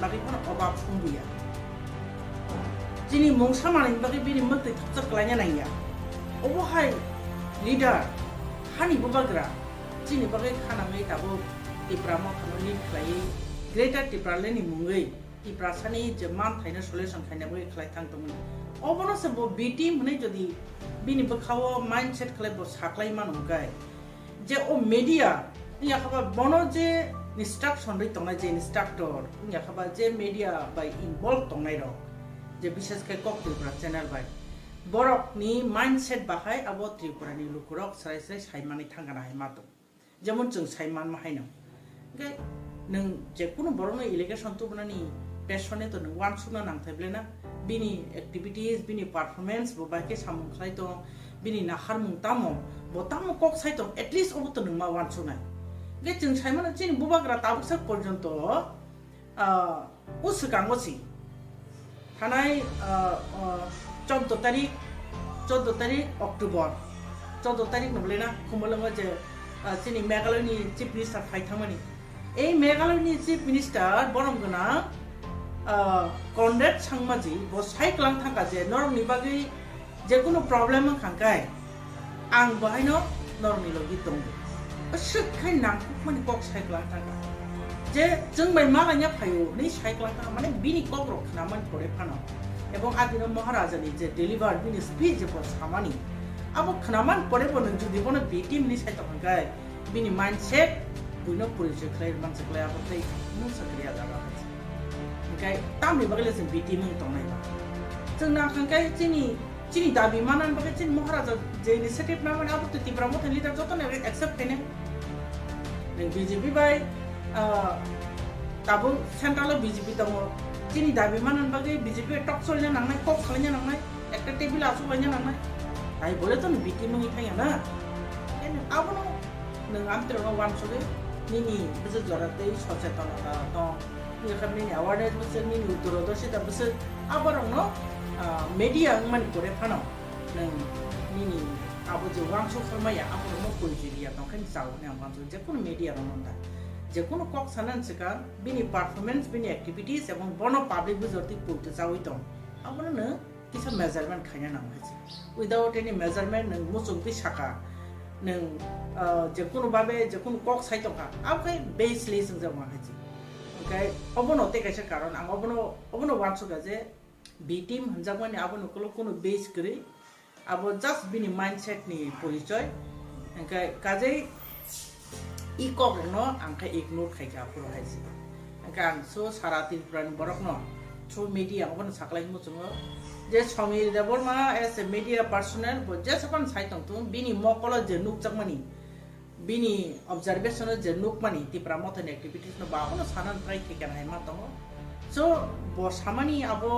bagi kono obab sumbuya jini mongsa mane bagi bini mate thapchak klanya naiya obo hai leader hani bobagra chini bagai khana ngai tabo Tipra Motha no lead khlai greater Tipra leni mungai Tipra sani je man thaina solution khaina bai Khlaithung tong obono se bo B team hne jodi bini bakhawo mindset khlai bo saklai man ugai je o media ya khaba bono je instruction ri tongnai je instructor ya khaba je media bai involve tongnai ro je bishesh kai KOKPIN channel bai borok ni mindset bahai abo Tripura ni lukurok sarai saimani thangana hai mato যেমন जों সাইমান মাহাইনো গে नों जेकुनु बरनो इलिगेशन तो बनानि पेशने तो नों वान सुना नांथायब्लेना बिनि activities बिनि performance बो बाके सामुखलाय तो बिनि नाखार मुंतामो बोतामो कक साइतो एटलिस्ट ओबो तो नों मा वान सुनाय गे जों साइमान चिनि बुबाग्रा ताबुसर पर्यन्त उसगांगोसि थानाय 14 तारिख अक्टोबर 14 तारिख नबलेना खुमलंगा जे चिनि मेघालयनि चीफ मिनिस्टार Khlaithung এই মেঘালয়नि चीफ मिनिस्टार বরমগনা কনরেড সাংমাজি ব সাইক্লাং থাকা যে নরমনি বাগै যে কোনো প্রবলেম খাंखाय आं बहायनो नरमनि लगि दं असुखाय नांखुक माने कक साइक्लां थाका जे जों बाय मागायना फायो नै साइक्लां थाका माने बिनि ककरक खानामन परे फानो এবং আদিনো মহারাজানি যে ডেলিভার বিনি স্পিচ যে সামানি আবো খানামান পরে বন যদি বন বিটিম নি সাইতো খাंखाय बिनि माइंडसेट बुनो पुलिस क्लाइर मानसे क्लाइ आबथै नु सक्रिया जाबा ओंखाय तामनि बगले जों बिटि मुं तंनाय जों ना खांखाय चिनि दाबि मानान बगे चिनि महाराजा जे इनिशिएटिभ ना माने आबो Tipra Motha लिडार जतने एक्सेप्ट खायने नै बीजेपी बाय ताबो सेन्ट्रल बीजेपी दङ चिनि दाबि मानान बगे बीजेपी टक सलnya नांनाय कक खालायnya नांनाय একটা টেবিল আসু লাইnya नांनाय তাই বলে তো বিটি মুং थाया ना आबो नों आमत्रनो वानसुगे निनि बिसो जराते सचेतनता दं निखामनि अवेयरनेस बिसो निनि दूरदर्शिता बिसो आबारनो मीडिया मन करे फानो नों निनि आबो जे वानसु खरमाया आबो न पुलिसिया दं खान जाव ने वानसु जे कोनो मीडिया रनदा जे कोनो कक सानान सिका बिनि परफॉर्मेंस बिनि एक्टिविटीज एवं बनो पब्लिक बिजरति पुलते जावै दं आबो न किसा मेजरमेंट खायना नाम है विदाउट एनी मेजरमेंट नों मुसुं बि साका नों जेकुनु बाबे जेकुनु कक साइतोका आबखाय बेसलि जों जामा हाजि ओंखाय अबनो तेकायसे कारण आं अबनो वानसुगा जे बि टीम हनजामानि अबनो कोनो बेस गरै आबो जस्ट बिनि माइंडसेट नि परिचय ओंखाय काजै इ कक न आंखाय इग्नोर खायगा पुरो हाजि ओंखाय आं सो सारा Tripuraनि बरक न थ्रु मीडिया अबनो साखलाय मुचुङो जे Samir Debbarma as a media personal जे सपन साइतंग तुम बिनि मकल जे नुक जगमनि बिनि ऑब्जर्वेशन जे नुक मनि Tipra Motha एक्टिविटीज न बावनो सानन ट्राई केकन हाय मा दङ सो बो सामानि आबो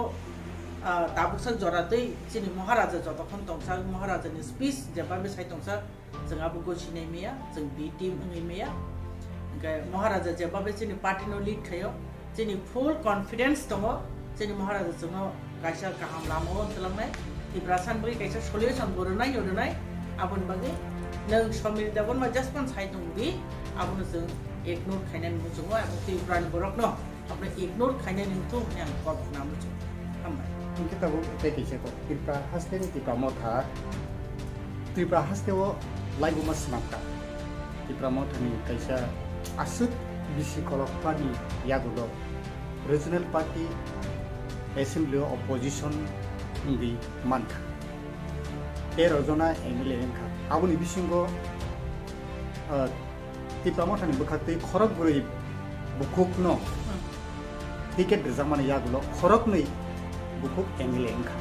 tabuksa joratei chini maharaja jotokon tongsa maharaja ni speech jebabe sai tongsa jeng abu gochine meya jeng B team ngi meya ga maharaja jebabe chini party no lead khayo chini full confidence tongo chini maharaja jongo kaisa kaham lamo telamnai ibrasan bagi kaisa solution bornai yodnai abon bagi nang somir dabon ma just one sai tongbi abon jeng ignore khainan mu jongo abu Tipra borok no apne ignore khainan tu yang kop namu jong ambai kita bu tekisnya kok Tipra haste ni Tipra Motha Tipra haste wo laibu mas maka Tipra Motha ni kaisa asut bisi kolok pani yagulo regional party assembly opposition di manka rojona emile enka abuni bisingo Tipra Motha ni bukhate khorok buri bukuk no tiket rezamane yagulo khorok nei bukuk emile enka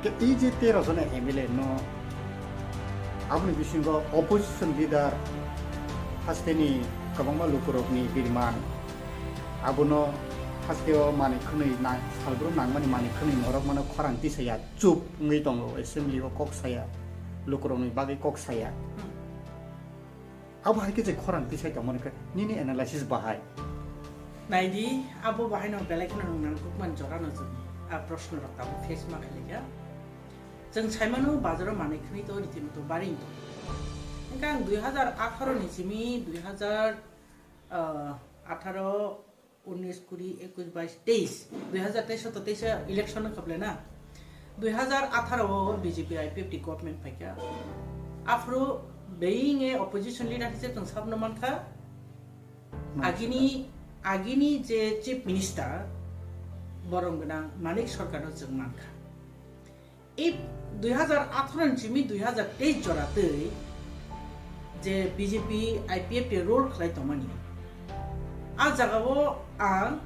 ke ije 13 jona emile no abuni bisingo opposition leader hasteni kabangma lukurokni birman abuno hasteo mani khunui na salbro nangmani mani khunui norok mano khorang tisaya chup ngi tongo assembly o koksaya lukurokni bagi koksaya abu haike je khorang tisai tomone ka nini analysis bahai naidi abu bahai no belai kono nang kukman jora no jung a proshno rakta bu face ma khaliga jeng saimano bazaro mani khuni to riti to baring to engkang 2018 ni simi 2018 19 20 21 22 2023 to 23 election khable na 2018 BJP IPFT government paikya afro being a opposition leader hisab tong sabno manka agini je chief minister borong gana manik sarkar no jeng manka if 2018 jimi 2023 jorate je BJP IPFT role Khlaithung a jagao ang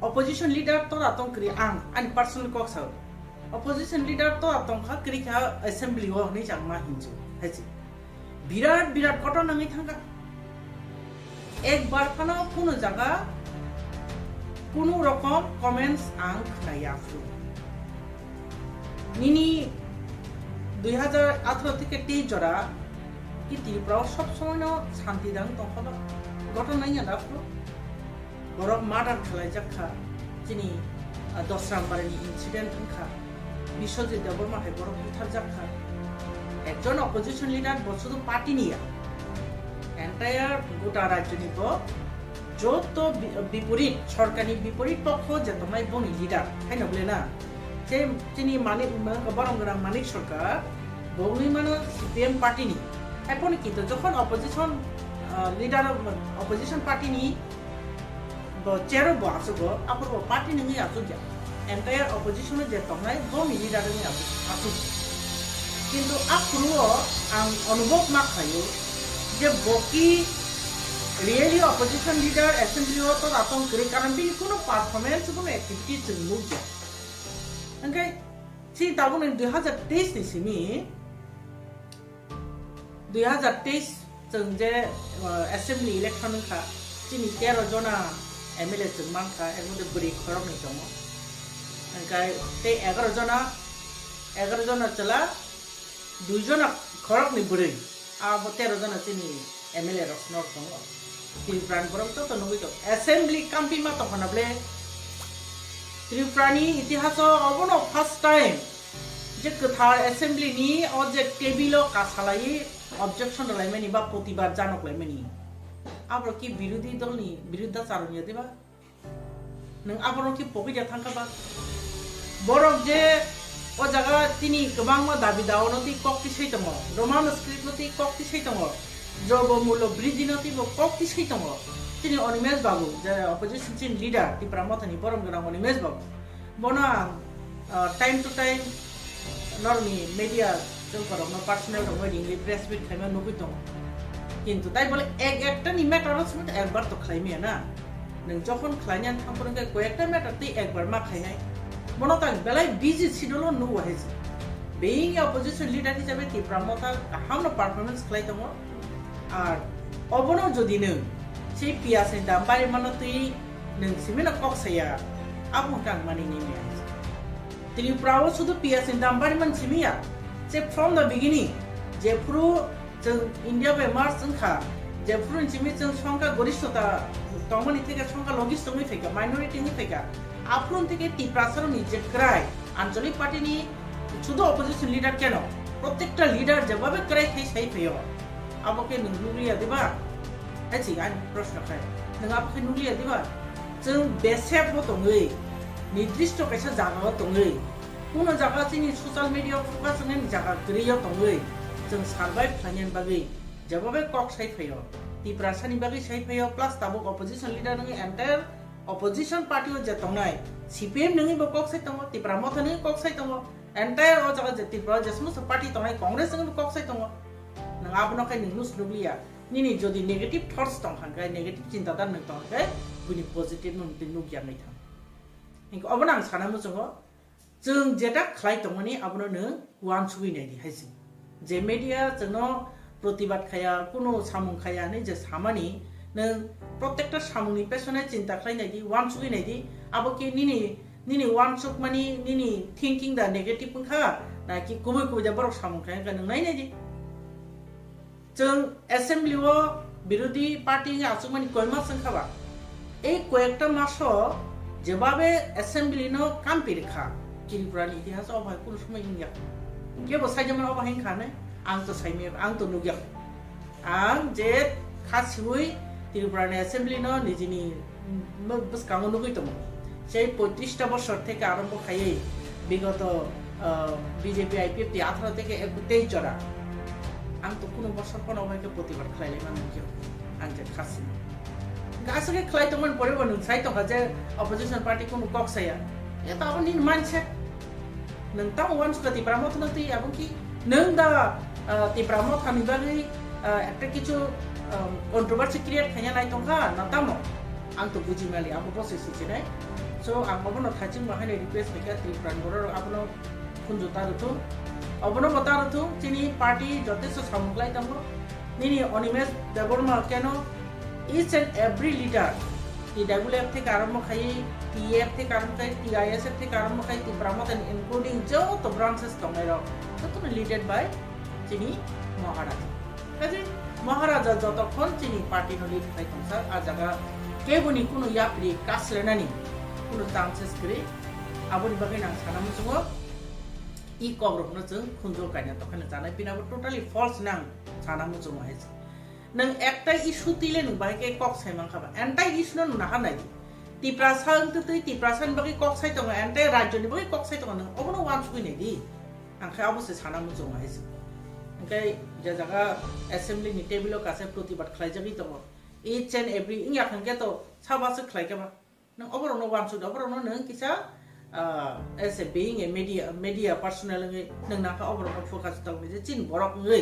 opposition leader to atong kri ang ani personal koksa opposition leader to atong kha kri kha assembly ho ni jangma hinju haji birat koto nangi thanga एक बार खाना पुनो जगह पुनो रकम comments आंक नया flow निनी 2018 থেকে 23 জরা কি ত্রিপুরা সব সময় না শান্তি দান তখন ঘটনা নাই না ফ্লো বরক মার্ডার খেলাই যাখা যিনি 10 নাম্বারনি ইনসিডেন্ট খা বিশ্বজিৎ দেববর্মা হে বরক উঠার যাখা একজন অপোজিশন লিডার বছর পার্টি নিয়া एंटायर गोटा राज्य निब जो तो विपरीत सरकारनि विपरीत पक्ष जे तमाय बनि लिडार खाइनो ब्लेना जे जिनि मानिक बरंगरा मानिक सरकार बंगनि मानो सीपीएम पार्टी नि एपन किन्तु जखन अपोजिशन लिडार अपोजिशन पार्टी नि चेरो बासुगो आपर पार्टी नङि आसुजा एंटायर अपोजिशन जे तमाय बनि लिडार नि आसु किन्तु आपुरो आं अनुभव मा खायो जे बोकी रियली ऑपोजिशन लीडर असेंबली हो तो आतंक करे कारण भी कोनो परफॉर्मेंस कोनो एक्टिविटी जों नुजा ओंखाय सि दाबो 2023 नि सिमी 2023 जों जे असेंबली इलेक्शन खा जिनि 13 जना एमएलए जों मानखा एमोदे बरि खरम नि दङ ओंखाय ते 11 जना चला 2 जना खरक नि बरि अब 13 जना चिनी एमएलए रसनर दङ त्रिपुरान बरम तो नगै तो असेंबली काम्पि मा तो हनब्ले त्रिपुरानि इतिहास अबनो फर्स्ट टाइम जे कथार असेंबली नि अ जे टेबिलो कासालाई ऑब्जेक्शन लाइमेनि बा प्रतिबाद जानक लाइमेनि आब्रो कि विरोधी दलनि विरुद्धाचारनि देबा नों आब्रो कि पगिजा थांखाबा बरक जे ओ जगह तिनी गोबां मा दाबि दावनति कक्ति सैतङ रोमान स्क्रिप्टति कक्ति सैतङ जब मूल्य ब्रिज नति बो कक्ति सैतङ तिनी अनिमेश बाबू जे अपोजिशन चिन लीडर टिप्रा मथानि परम गरां अनिमेश बाबू बना टाइम टू टाइम नरनि मीडिया जोंफोराव न पर्सनल दङ इंग्लिश प्रेस मिट खायमा नुबि दङ किन्तु ताइ बोले एकटा नि मैटर समेत एकबार तो खायमिया ना नों जखन खायनान थांफोरनके कयेकटा मैटर ति एकबार मा खायनाय Monotan belai busy sidolo no wahes. Being a opposition leader is a bit Motha, how no performance Khlaithung are Obono Jodino, Chipias and Dampari Manoti, Nunsimina Koksaya, Abang kang mani ni ni. Tripura sudah pias indam bari man simia. Je from the beginning. Je pro jeng India be Mars engkha. Je pro simi jeng sangka gorishota Tongmano থেকে সংখ্যা লঘিষ্ঠ হয়ে থাকে minority হয়ে থাকে আপন থেকে টিপ্রাসারও নিজে Cry আঞ্চলিক পার্টি নিয়ে শুধু অপোজিশন লিডার কেন প্রত্যেকটা লিডার যেভাবে ক্রাই সেই ফেয় আমাকে নুলিয়া দিবা আছি আন প্রশ্ন খাই নों আমাকে নুলিয়া দিবা जों बेसेबो दङै निर्दिष्ट कायसा जागा दङै কোনো জায়গা जोंनि ससियेल मिडिया फकास होनायनि जागा गैया दङै जों सार्भाइभ खालामनायनि बागै जेबाबे कक साइफायो टिप्रासानि बागै साइफायो प्लास ताबो अपोजिशन लिडार नों एन्टायर अपोजिशन पार्टियाव जे दंनाय सीपीएम नोंनि बो कक साइ दङ टिप्रा मथानि कक साइ दङ एन्टायर ओ जागा जे टिप्रा जेसमुस पार्टी दंनाय कांग्रेस नों कक साइ दङ नों आबनखाय नुस नुलिया निनि जदि नेगेटिभ थट्स दं हांगाय नेगेटिभ चिन्तादार नों दंखाय बुनि पजिटिभ नों नुगिया नै थां इनखौ अबन आं सानामो जों जेटा खालाय दंमोन आबनो नों वान सुगिनाय दि हायसि जे मिडिया जोंनो प्रतिबाद खाया कोनो सामुं खाया नै जे सामानि नों प्रत्येकटा सामुंनि पेसने चिन्ता खालायनाय दि वान सुगिनाय दि आबो के निनि वान सुग मानि निनि थिंकिं दा नेगेटिभ खा ना कि गुबै गुबै दा बरक सामुं खाया का नों नायनाय दि जों एसेम्बलिव बिरोधी पार्टी आसुमानि कयमा संखाबा এই কয়েকটা মাস যেভাবে অ্যাসেম্বলি নো কাম পেরেখা ত্রিপুরার ইতিহাস অবাই কোনো সময় ইন্ডিয়া কেবল সাইজমান অবাই খানে আং তো সাইমে আং তো নুগিয়া আং যে খাসিবই ত্রিপুরার অ্যাসেম্বলি নো নিজেনি বসকাঙ্গ নুগিতম সেই 35টা বছর থেকে আরম্ভ খাইয়ে বিগত বিজেপি আইপিএফ 18 থেকে 23 জরা আং তো কোনো বছর পর অবাইকে প্রতিবাদ খাইলে মানে কি আং যে খাসি गासैबो Khlaithung परेबो नों साइ दं जे अपोजिशन पार्टी को कक साया ए त अब निन मानसे नों ता वान सुका टिप्रा मथ नति अब कि नों दा टिप्रा मथ नि बागै একটা কিছু কন্ট্রোভার্সি ক্রিয়েট খাইয়া নাই দंखा ना तामो आं तो बुझि मालि आबो बसे सिसिनाय सो आं अबनो थाचिं बाहायनो रिक्वेस्ट बेका टिप्रा बर अबनो खुनजुता रथु अबनो बता रथु चिनि पार्टी जतेसो सामुखलाय दंग निनि अनिमेश देबरमा केनो each and every leader TWF থেকে আরম্ভ খাই TF থেকে আরম্ভ খাই TISF থেকে আরম্ভ খাই টিপ্রামতন ইনক্লুডিং যত ব্রাঞ্চেস দংনাই রক তত লিডেড বাই চিনি মহারাজা কাজে মহারাজা যতক্ষণ চিনি পার্টি নো লিড খাই তংসা আ জায়গা কেবনি কোনো ইয়াপ্রি কাসলেনানি কোনো চান্সেস করে আবনি বাগে না সানামু সঙ্গ ই কবরকনো जों খুনজো কাইনা তখন জানাই পিনাবো টোটালি ফলস নাং সানামু সঙ্গ হাইছে नों एकटा इशू तिले नों बाहाय कक साइमां खाबा एन्टाइ इशू नों नाहा नाय टिप्रासा तै टिप्रासान बागै कक साइ दङ एन्टाइ राज्यनि बागै कक साइ दङ नों अबनो वान सुगिनाय दि आंखाय अबसे साना मुजों हायस ओंखाय जे जागा एसेम्बली नि टेबुलाव कासे प्रतिबाद खालायजागि दङ इच एन्ड एभ्रि इया खांगे तो साबासो खालायगाबा नों अबनो वान सुद अबनो नों किसा S a being a media personal नों नाखा अबनो फोकास दङ जे चिन बरक नै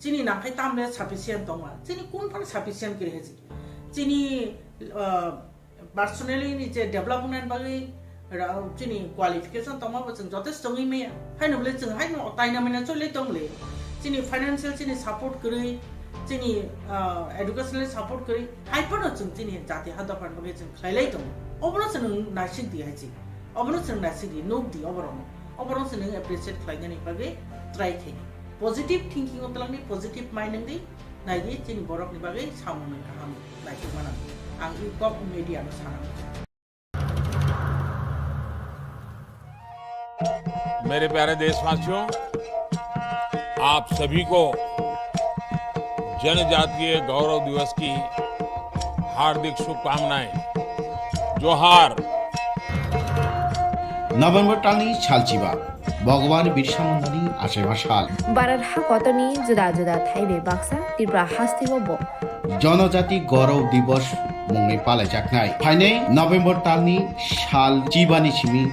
चिनी नाखाय तामले साफिसियेंट दंमा चिनी कोन फार साफिसियेंट करे हेजि चिनी पर्सनली नि जे डेभलपमेंट बागै चिनी क्वालिफिकेशन दंमा जों जथेष्ट दङै मे फाइनबले जों हाय न ताइनामिना चले दंले चिनी फाइनान्शियल चिनी सपोर्ट करै चिनी एडुकेशनल सपोर्ट करै हायपन जों चिनी जाति हादफान बागै जों खायलाय दं अबनो जों नासिक दि हायजि अबनो जों नासिक दि नोक दि अबनो जों एप्रिशिएट खालायनानै बागै ट्राइ खाय पजिटिव थिंकिंग तलांनि पजिटिव माइंड दि नायदि चिनि बरकनि बागै सामनो गाहाम नायखौ माना आं इ कक मीडिया नो साना मेरे प्यारे देशवासियों आप सभी को जनजातीय गौरव दिवस की हार्दिक शुभकामनाएं जोहार नभेम्बर टालनि सालचिबा भगवान बिरसा मुंडानि आशेबा साल भारत हाकतनि जुदा जुदा थाइबे बाक्सा त्रिपुरा हास्तिबो जनजाति गौरव दिवस मुङै पालायजानाय फाइनै नभेम्बर टालनि साल चिबानि सिमी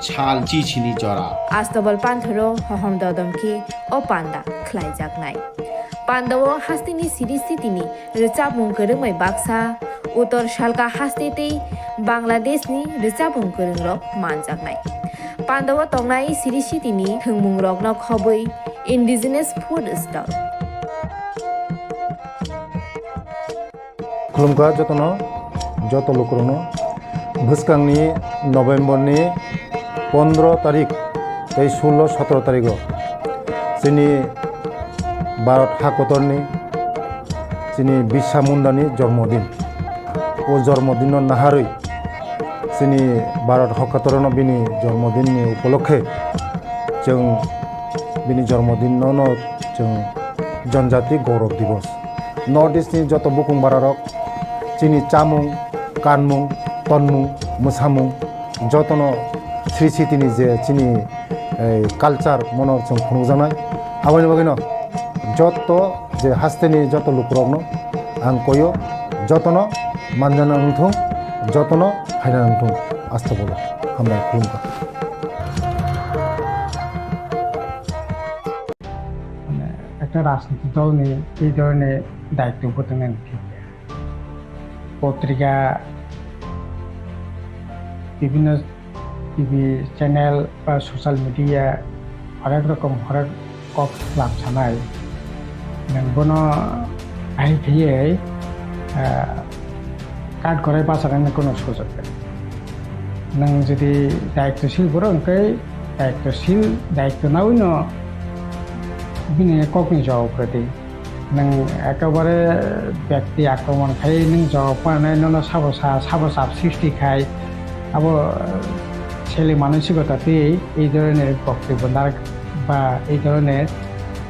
साल चिचिनि जरा आस्तबल पान्थरो हहम ददमखि ओ पान्दा ख्लाइजानाय पान्दावो हास्तिनि सिरिस्थितिनि रिचाबुं गोरोङै बाक्सा उत्तर सालका हास्तेतै बांलादेशनि रिचाबुं गोरोंरक मानजानाय पान्दाव तंनाय सिरिसितिनि थोंमुं रगन खबै इन्डिजिनास फुड स्टल खुलुमगा जतन जत लोकरनो भुसकांनि नभेम्बरनि 15 तारिख 16-17 तारिखआव जोंनि भारत हादरनि जोंनि बिरसा मुंडानि जन्मदिन ओ जन्मदिन नाहारै जोंनि भारत हादराव बिनि जन्मदिननि उपलक्षे जों बिनि जन्मदिनावनो जों जनजाति गौरव दिवस नर्थ इस्टनि जत बुकुं भारतक जोंनि चामुं गानमुं तनमुं मोसामुं जतनो श्री सिटिनि जे जोंनि कालचार मनर जों खुंजानाय आबायनि बागैनो जत जे हास्तेनि जत लुकरकनो आं कयो जतनो मानजाना नंथों जतनो फायना नंथों आस्था बोलो हामलाय खुलुमबाय একটা রাজনৈতিক দল নিয়ে এই ধরনের দায়িত্ববোধ নেন ঠিক পত্রিকা বিভিন্ন টিভি চ্যানেল বা সোশ্যাল মিডিয়া হরেক রকম হরেক কক লাভ সানাই नोंबोनो आइथियै काट गराय बासारानो कोनो सुजुग नों जुदि दायित्वशील बरंकै दायित्वशील दायित्व नावैनो बिनि ककनि जवाब प्रति नों एकेबारे व्यक्ति आक्रमण खाय नों जवाब पानाय नों साबसाब सृष्टि खाय अब ছেলে মানসিকতাতে এই ধরনের বক্তব্য বা এই ধরনের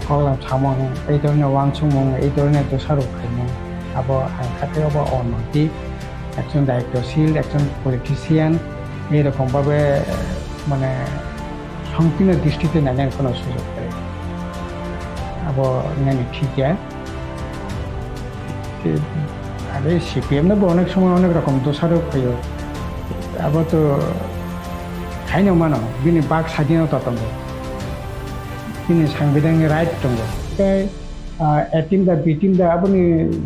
কলাম সামং এই ধরনের ওয়াংসুমং এই ধরনের দোষারোপ খাইমং আবো আংখাতে আবো অনৈতিক একজন দায়িত্বশীল একজন পলিটিশিয়ান এইরকমভাবে মানে সংকীর্ণ দৃষ্টিতে নেওয়ার কোনো সুযোগ নেই আবো নেন ঠিক আরে সিপিএম অনেক সময় অনেক রকম দোষারোপ হইও আবার তো খাইনো মানো বিনি বাক স্বাধীনতা দङ बिनि सांविधानिक राइट दङ ओमफ्राय ए टिम दा बि टिम दा आबोनि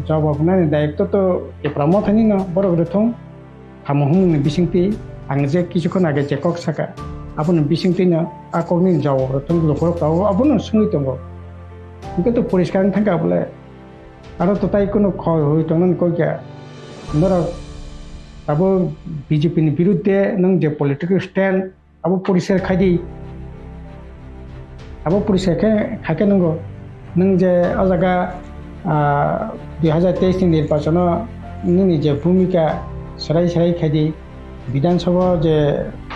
जवाब नायनो दायित्व तो टिप्रा मथानि न बरक रथं हामहुंनि बिसिंति आं जे किछुखन आगे जे कक साका आबोनि बिसिंति न आकनि जवाब रथं लखरकाव आबोनो सुनि दङ इनके तो परिष्कार थांगा बोले आरो तो ताइ कोनो खय होय तंगन कइया नर आबो बीजेपी नि बिरुद्धे नों जे पॉलिटिकल स्टैंड आबो परिष्कार खादि आबो परिष्कार खाके नंगो नों जे अजागा 2023 नि निर्वाचन नोंनि जे भूमिका सराय खादि विधानसभा जे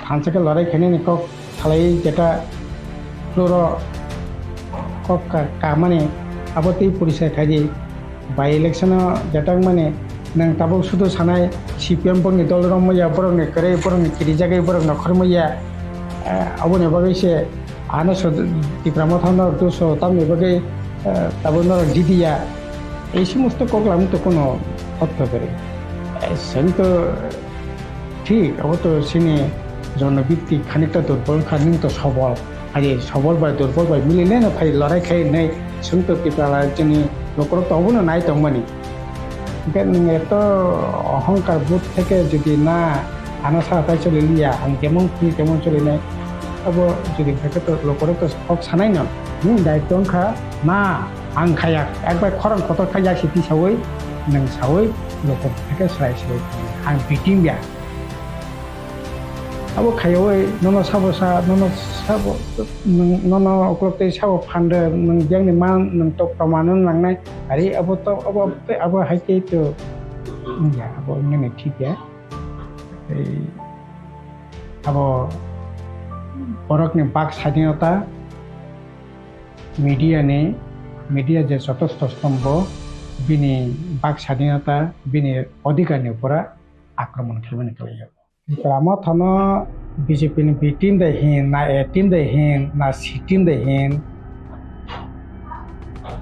थांसाके लड़ाई खाने कक खालाय जेटा फ्लोर कक कामाने आबो तै परिष्कार खादि बाय इलेक्शन जेटा माने नों ताबो सुदु सानाय सीपीएम बंनि दल रमैया बरंनि करे बरंनि किरि जागाय बरं नखरमैया आबोनि बागैसे आनो टिप्रा मथानो दोसो तामनि बागै ताबो नर दिदिया এই সমস্ত কগলাম তো কোনো অর্থ করে সেন তো ঠিক আবার তো সিনে জনভিত্তিক খানিকটা দুর্বল খানিক তো সবল আরে সবল বা দুর্বল বা মিলিলে না ভাই লড়াই খাই নাই সেন তো টিপ্রা जोंनि নকর তো হবো না নাই তংমানি এত অহংকার বোধ থেকে যদি না আনা সাহায্য চলে লিয়া আং কেমন খুনি কেমন চলে নাই अब যদি থাকে তো লোকর তো হক সানাই না দায়িত্ব খা না आं खाया एक बार खरं खतर खाया सिटी सावै नों सावै लोकर थाके स्राय आं बिटिं बिया अब खायावै ननो साबसा ननो साब ननो अक्लते साब फान्द नों जोंनि मा नों तंगमानो लांनाय आरे अब हाइके तो या अब नों ठीक है अब बरकनि बाक स्वाधीनता मीडिया जे चतुर्थ स्तम्भ बिनि बाक स्वाधीनता बिनि अधिकारनि उपरा आक्रमण खालामनो ग्राम थानो बीजेपी नि बी टीम दे हिन ना ए टीम दे हिन ना सी टीम दे हिन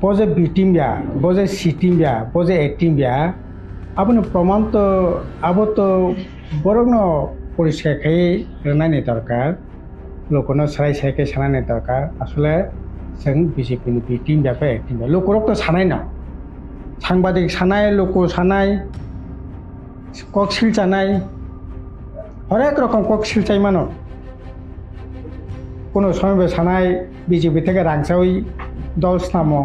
बजे बी टीम या बजे सी टीम या बजे ए टीम या आपनि प्रमाण तो अब तो बरगनो परिष्कार खाय नायनो दरकार लोकनो स्राय सायके सानायनो दरकार आसले जों बीजेपी नि बी टीम या ए टीम या लोकरक तो सानाय ना सांबादिक सानाय लोक सानाय ककसिलचानाय हरेक रकम ककसिलचाय मानो कोनो समय सानाय बीजेपी থেকে রাংসাই দল নামো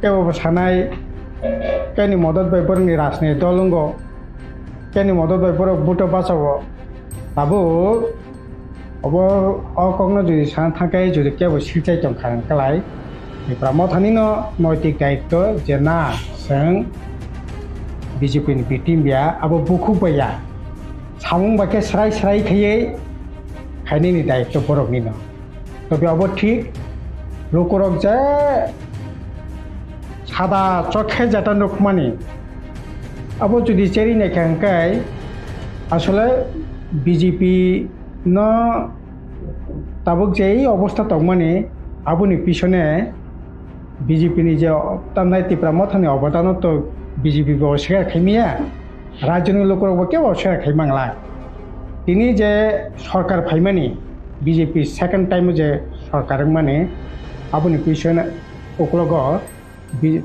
কেউ সানায় কেনি মদত বাইবরনি রাজনীতি দলঙ্গ কেন মদত বড় বুটো বাঁচাবো তাবো अब अकग्न जुदि सान थांखाय जुदि केबो सिलचाय दं खालाय बेफ्रा मथानि न नैतिक दायित्व जे ना जों बीजेपी नि बिटिम बिया अब बुखु बया सामुं बाके स्राय स्राय खायै खायनि नि दायित्व बरकनि न तो बे अब ठीक लोकरक जे सादा चखे जाता नखमानि अब जुदि चेरि नायखांखाय आसले बीजेपी न ताबुक जे अवस्था तंगमानि आबुनि पिछने बीजेपी नि जे तामनाय तिप्रा मथानि अबदान तो बीजेपी बो शेयर खाइमिया राज्यनि लोकरबो के शेयर खाइमांला तिनि जे सरकार फाइमानि बीजेपी सेकेंड टाइम जे सरकार माने आबुनि पिछने ओकलग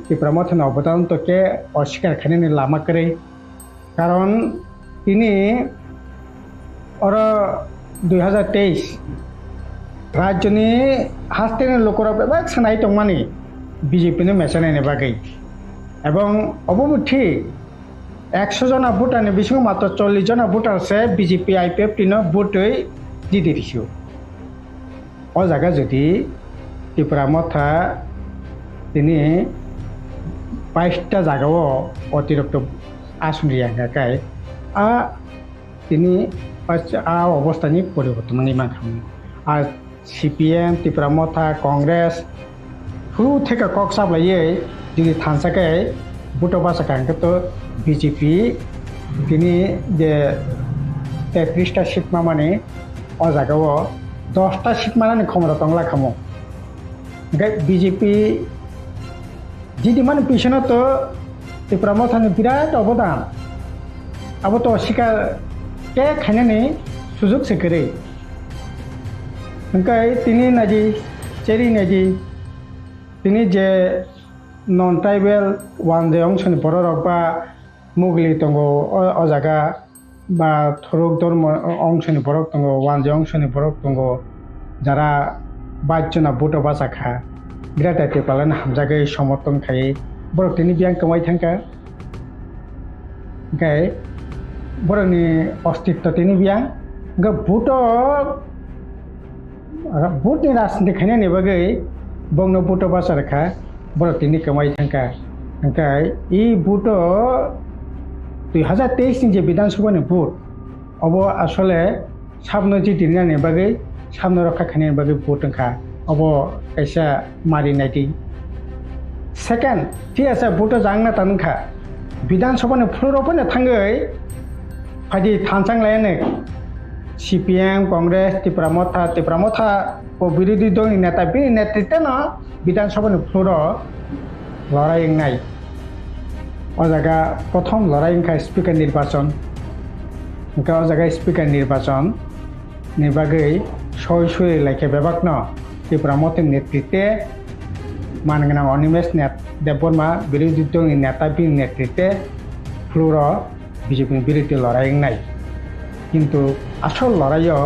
तिप्रा मथानि अबदान तो के अस्वीकार खाइनि लामा करे कारण तिनि और 2023 राज्यनि हास्टेनि लोकरा बेबाक सानाय दंमानि बीजेपी नि मेसानायनि बागै एवं अबबो ठीक 100 जना भोटारनि बिसिङाव मात्र 40 जना भोटारसे बीजेपी आईपीएफ टिनो भोटै दिदिरिसु अ जागा जुदि त्रिपुरा मथा तिनि 22टा जागाव अतिरिक्त आसुनि यागाय आ तिनि अवस्थानि परिवर्तन और CPM त्रिपुरा मथा कांग्रेस फुल थेका कक साबलायै जुदि थानसाकै बुटो बासाखांखो तो बीजेपी तिनि जे 33टा सीट माने अ जागाव 10टा सीट माने खमरा तंगला खामो बीजेपी जिदि माने पिछनो तो त्रिपुरा मथानि बिराद अबदान अब तो शिकार के खाने सुजुग से करे उनका तिनी नाजी चेरी नाजी तिनी जे नन ट्राइबल वन जे अंशनि बररक बा मुगली तंगो अजागा बा थरक धर्म अंशनि बरक तंगो वन जे अंशनि बरक तंगो जरा बाजना बुटो बासाखा ग्रेटाते पालन हामजागै समर्थन खायै बरक तिनी बियां कमाय थांका गाय बरनि अस्तित्व तिनी बियां ग बुटो बुटनि राजनीति खायनायनि बागै बंनो बुटो बासा रखा बर तिनी कमाय थांका ओंखाय इ बुटो 2023 नि जे विधानसभानि बुट अब आसले साबनो जि दिननायनि बागै साबनो रखा खायनायनि बागै बुट ओंखा अब कैसा मारि नायदि सेकेंड ठीक আছে बुटो जांना तानखा विधानसभानि फ्लोरावनो थांगै फादि थानसांलायानो CPM कांग्रेस त्रिपुरा मथा को विरोधी दल नेता बे नेतृत्व विधानसभानि फ्लोराव लड़ाई नाय अजागा प्रथम लड़ाई स्पीकर निर्वाचन उनका अजागा स्पीकर निर्वाचन निबागै सय सय लाइके बेबाक न त्रिपुरा मथानि नेतृत्व मानगोनां अनिमेश देबबर्मा विरोधी दल नेता बे नेतृत्व फ्लोराव बीजेपी विरुद्ध लड़ाई नाय किंतु आसल लड़ाइयो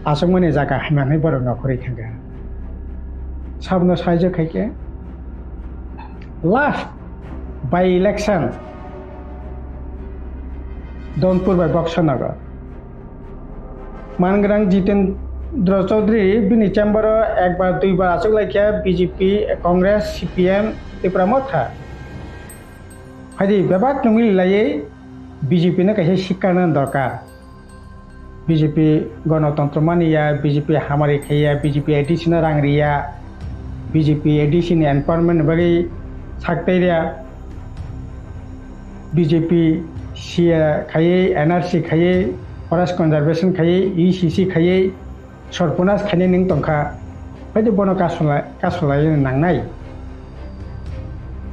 आसमनि जागा हामनानै बर नखरै थांगा साबनो साइजो खायके last by election Dhanpur by बक्सनगर मानगोनां जितेन्द्र चौधरी बिनि चेम्बर एक बार दुई बार आसक लाइके बीजेपी कांग्रेस CPM त्रिपुरा मथा फायदि बेबाक नमिलि लायै बीजेपी ने कैसे शिक्षानो दरकार बीजेपी गणतंत्र मानिया बीजेपी हमारी खाया बीजेपी एडिशन रांगरिया बीजेपी एडिशन एनपावरमेंट बागै साकतैरिया बीजेपी सीए खायै NRC खायै फरेस्ट कन्जारभेशन खायै ECC खायै सरपनास खायनाय नों दंखा बायदि बन कासलाय नांनाय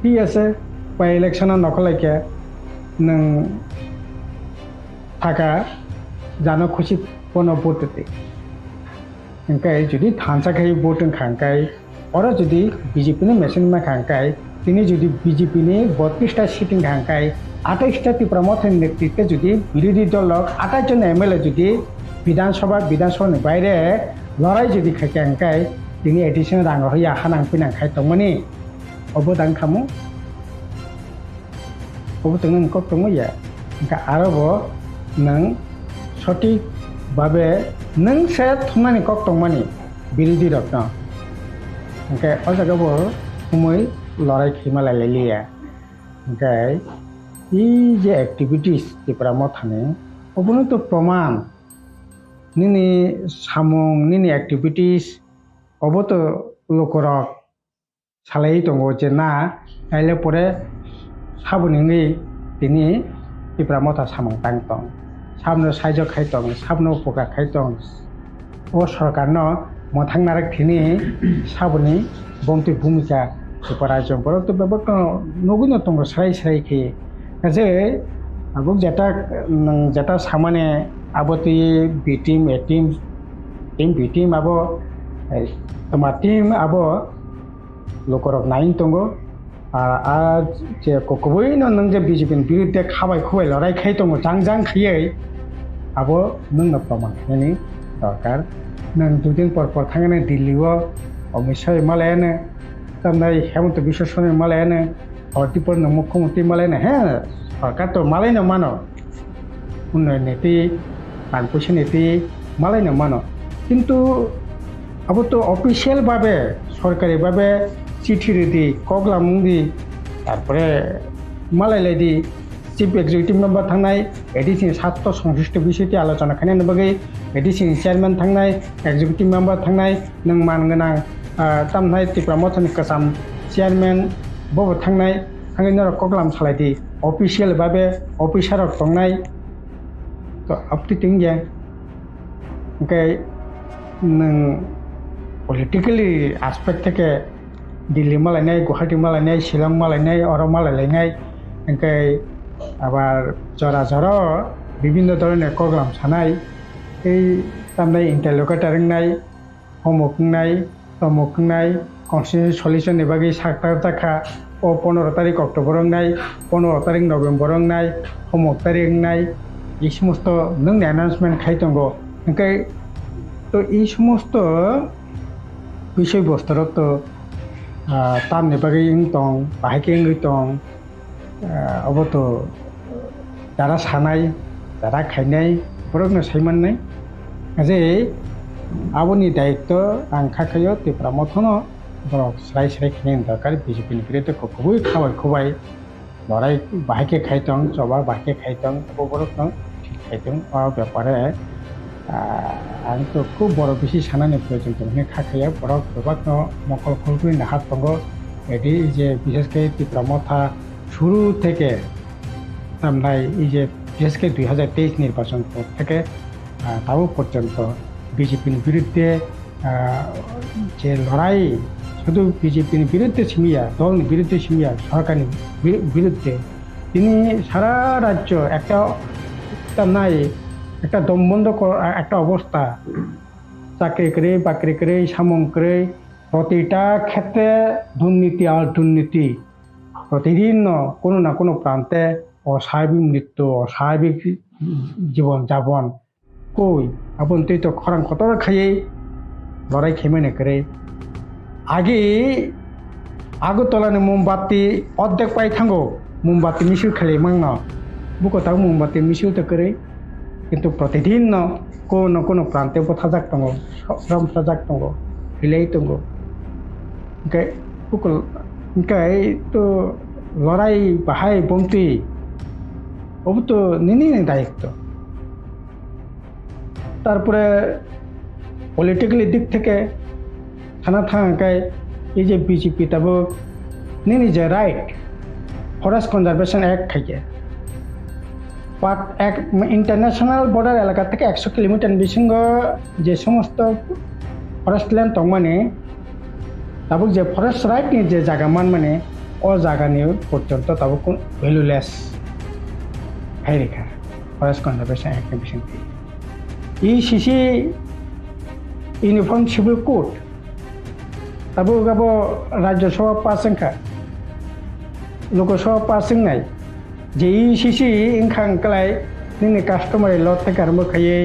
ठीक আছে बाय इलेक्शन नखलायके नों थाका जानो खुशी बनो बोटते ओंखाय जुदि थानसाखाय बोट ओंखांखाय और जुदि बीजेपी नि मेसिन मा खांखाय तिनि जुदि बीजेपी नि 32टा सीट ओंखांखाय 28टा त्रिपुरा मथानि नेतृत्व जुदि विरोधी दल 28 जन MLA जुदि विधानसभानि बायरे लड़ाई जुदि खायखांखाय तिनि एडिशन रां होया हानां फैनांखाय तंमनि अबदान खामु अबो तंनो नखर तंमया ओंखाय आरोबाव नों सঠিকভাবে नों से थुमनानै कक दंमानि बिरोधी रक न ओंखाय अ जायगायावबो खुमै लड़ाई खैमालायलायलिया ओंखाय इ जे एक्टिविटीज त्रिपुरा मथानि अबनो तो प्रमाण निनि सामुं निनि एक्टिविटीज अबो तो लोकरक सालाय दङ जे ना आइले परे साबुनिङै तिनि त्रिपुरा मथा सामुं तां दं साबनो साइज खाइ दं साबनो उपकार खाइ दं ओ सरकारनो मथांनारक थिनि साबुनि बंति भूमिका त्रिपुरा राज्यफोर तो बेबक नगुनो दङ स्राय स्राय खै जे आबो जेटा सामाने आबोति बी टीम ए टीम बी टीम आबो तमा टीम आबो लोकरक नाइन दङ আর যে ককবই নং যে বিজেপির বিরুদ্ধে খাবাই খুবাই লড়াই খাই দङ জাং খাইयै আবো नोंनो प्रमाण होनायनि दरकार नों दुदिन पर थांनानै दिल्लीआव अमित शाह मालायानो तामनाय हेमন্ত বিশ্ব শর্মা मालायानो हरदीपर मुख्यमंत्री मालायानो हे सरकार तो मालायनो मानो उन्नयन नीति बानपयसा नीति मालायनो मानो किन्तु अब तो अफिशियल भावे सरकारी भावे चिठी दी कगलामुं दी तारपरे मालायलाय दी चिफ एक्जिक्यूटिव मेम्बर थांनाय एडिशनल छात्र संश्लिष्ट विषयटी आलोचना खालामनो बागै एडिशनल चेयरमैन थांनाय एक्जिक्यूटिव मेम्बर थांनाय नों मानगोनां तामनाय त्रिपुरा मथानि कसाम चेयरमैन बबो थांनाय थांनायनो कगलाम सालायदि अफिशियल भावे अफिसार दंनाय तो अपटिटिं जे ओंखाय नों पलिटिकली एस्पेक्ट থেকে दिल्ली मालायनाय गुवाहाटी मालायनाय शिलं मालायनाय अर मालायलायनाय ओंखाय আবার জরা জরা বিভিন্ন ধরনের প্রোগ্রাম সানাই এই তামনাই ইন্টারলোকেটার নাই হোমওয়ার্ক নাই তমক নাই কনস্টিটিউশন সলিউশন এবাগে সাকটা দেখা ও 15 তারিখ অক্টোবর নাই 15 তারিখ নভেম্বর নাই হোমওয়ার্ক তারিখ নাই এই সমস্ত নং অ্যানাউন্সমেন্ট খাইতঙ্গ ওংখাই তো এই সমস্ত বিষয়বস্তুর তো তামনে বাগে ইং দं বাহাইকে ইং दं अब तो जारा सानाय जारा खायनाय बरकनो सायमाननाय जे आबोनि दायित्व आं खाखायो त्रिपुरा मथनो बरक स्राय स्राय खायनायनि दरकार बिजेपिनि बिरुद्धे खुबै खाबाय खुबाय लड़ाई बाहायके खायदों जबा बाहायके खायदों बरकनो ठीक खायदों आ ब्यापारे आं तो खूब बड़ बेसि सानानि प्रयोजन दं खाखाया बरक गोबांनो मकल खुलबैनो हात दङ एदि जे बिसेसके त्रिपुरा मथा शुरू থেকে তামনাই এই যে বিশেষকে 2023 নির্বাচন থেকে তাও পর্যন্ত বিজেপির বিরুদ্ধে যে লড়াই শুধু বিজেপির বিরুদ্ধে সীমিয়া দলের বিরুদ্ধে সীমিয়া সরকারের বিরুদ্ধে তিনি সারা রাজ্য একটা তামনাই একটা দমবন্ধ একটা অবস্থা চাকরি করে বাকরি করে সামং করে প্রতিটা ক্ষেত্রে দুর্নীতি আর দুর্নীতি प्रतिदिन कोनो ना कोनो प्रांते अस्वाभाविक मृत्यु अस्वाभाविक जीवन जापन कई अपन तो खरां खतर खाई लड़ाई खेमेने करे आगे आगरतलानि मोमबाती अर्धेक पाई थांगो मोमबाती मिছিল खाली मांगना बुकता मोमबाती मिছিল तो करे किन्तु प्रतिदिन कोनो प्रांते थाजाक दङ सम थाजाक दङ हिलाय दङ ओंखाय तो लड़ाई बाहाय बंती अब तो निनी दायित्व तारपरे पलिटिकली दिक থেকে थाना थांगाय এই যে বিজেপি তাবো নিনি যে রাইট ফরেস্ট কনজারভেশন অ্যাক্ট থাকে পার্ট এক ইন্টারন্যাশনাল বর্ডার এলাকা থেকে 100 কিলোমিটার বিসঙ্গ যে সমস্ত ফরেস্ট ল্যান্ড তংমানে তাবুক যে ফরেস্ট রাইট नि যে জায়গা মানে ও জায়গানি পর্যন্ত তাবুক ভ্যালুলেস হাই রেখা ফরেস্ট কনজারভেশন অ্যাক্ট বিসঙ্গে ইসিসি ইউনিফর্ম সিভিল কোড তাবুক গাবো রাজ্যসভা পাস সংখ্যা লোকসভা पास जोंनाय जे इसिसि इंखां कलाय नोंनि कास्टमारि ल'ट থেকে आरम्भ खायो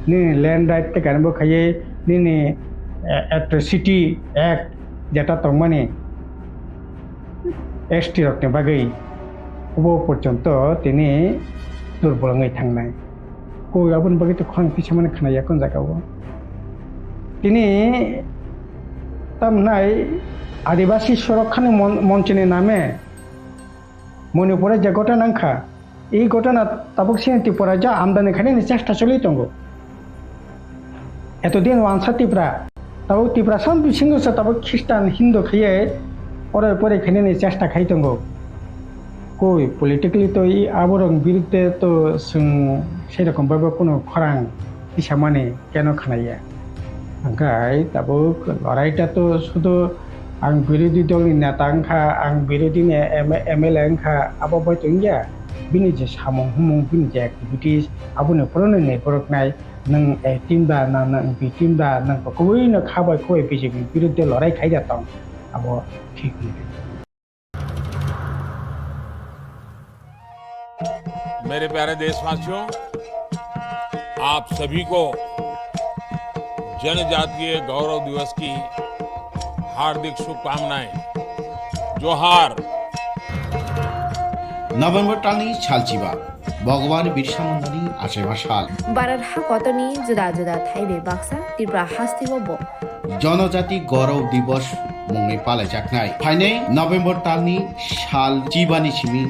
नोंनि लैंड राइट থেকে आरम्भ खायो नोंनि एट्रसिटी एक्ट যেটা তংমানে এসটি রকনে বাগৈ অব পর্যন্ত তিনি दुर्बलङै थांनाय कय आबुन बागै तो खां किसुमान खोनाया कोन जायगायाव दिनै तामनाय आदिबासी सुरक्षानि मन्चनि नामे मणिपुरे जे घटना नांखा এই ঘটনা তাবক সিং ত্রিপুরা যা আমদানি খাইনি চেষ্টা চলি দङ এতদিন ওয়ানসা ত্রিপুরা তাবক ত্রিপুরা সাম সিংহসা তাবক খ্রিস্টান হিন্দু খাইয়ে পরে পরে খাইনি চেষ্টা খাই দङ কই পলিটিক্যালি তো এই আবরং বিরুদ্ধে তো সেরকম ভাবে কোনো খরাং হিসাব মানে কেন খানাইয়া ओमफ्राय তাবক লড়াইটা তো শুধু आं বিরোধী দলनि नेता ओंखा आं বিরোধীनि एमएलए ओंखा आबो बायतोंगिया बिनि जे सामं हुमं बिनि जे एक्टिविटीज आबुनो पुरनो नेटवर्कनाय नों ए टीम दा ना नों बि टीम दा नों कोइनो खाबाय कोइ बीजेपी विरुद्ध लड़ाई खाइ जाता अब ठीक नहीं। मेरे प्यारे देशवासियों, आप सभी को जनजातीय गौरव दिवस की हार्दिक शुभकामनाएं। जोहार। नभेम्बर टालनि सालचिबा भगवान बिरसा मुंडानि आसेबा साल भारत हाकतनि जुदा जुदा थाइबे बाक्सा त्रिपुरा हास्तिबो जनजाति गौरव दिवस मुंनि पालायजाखनाय फाइनै नभेम्बर टालनि साल चिबानि सिमि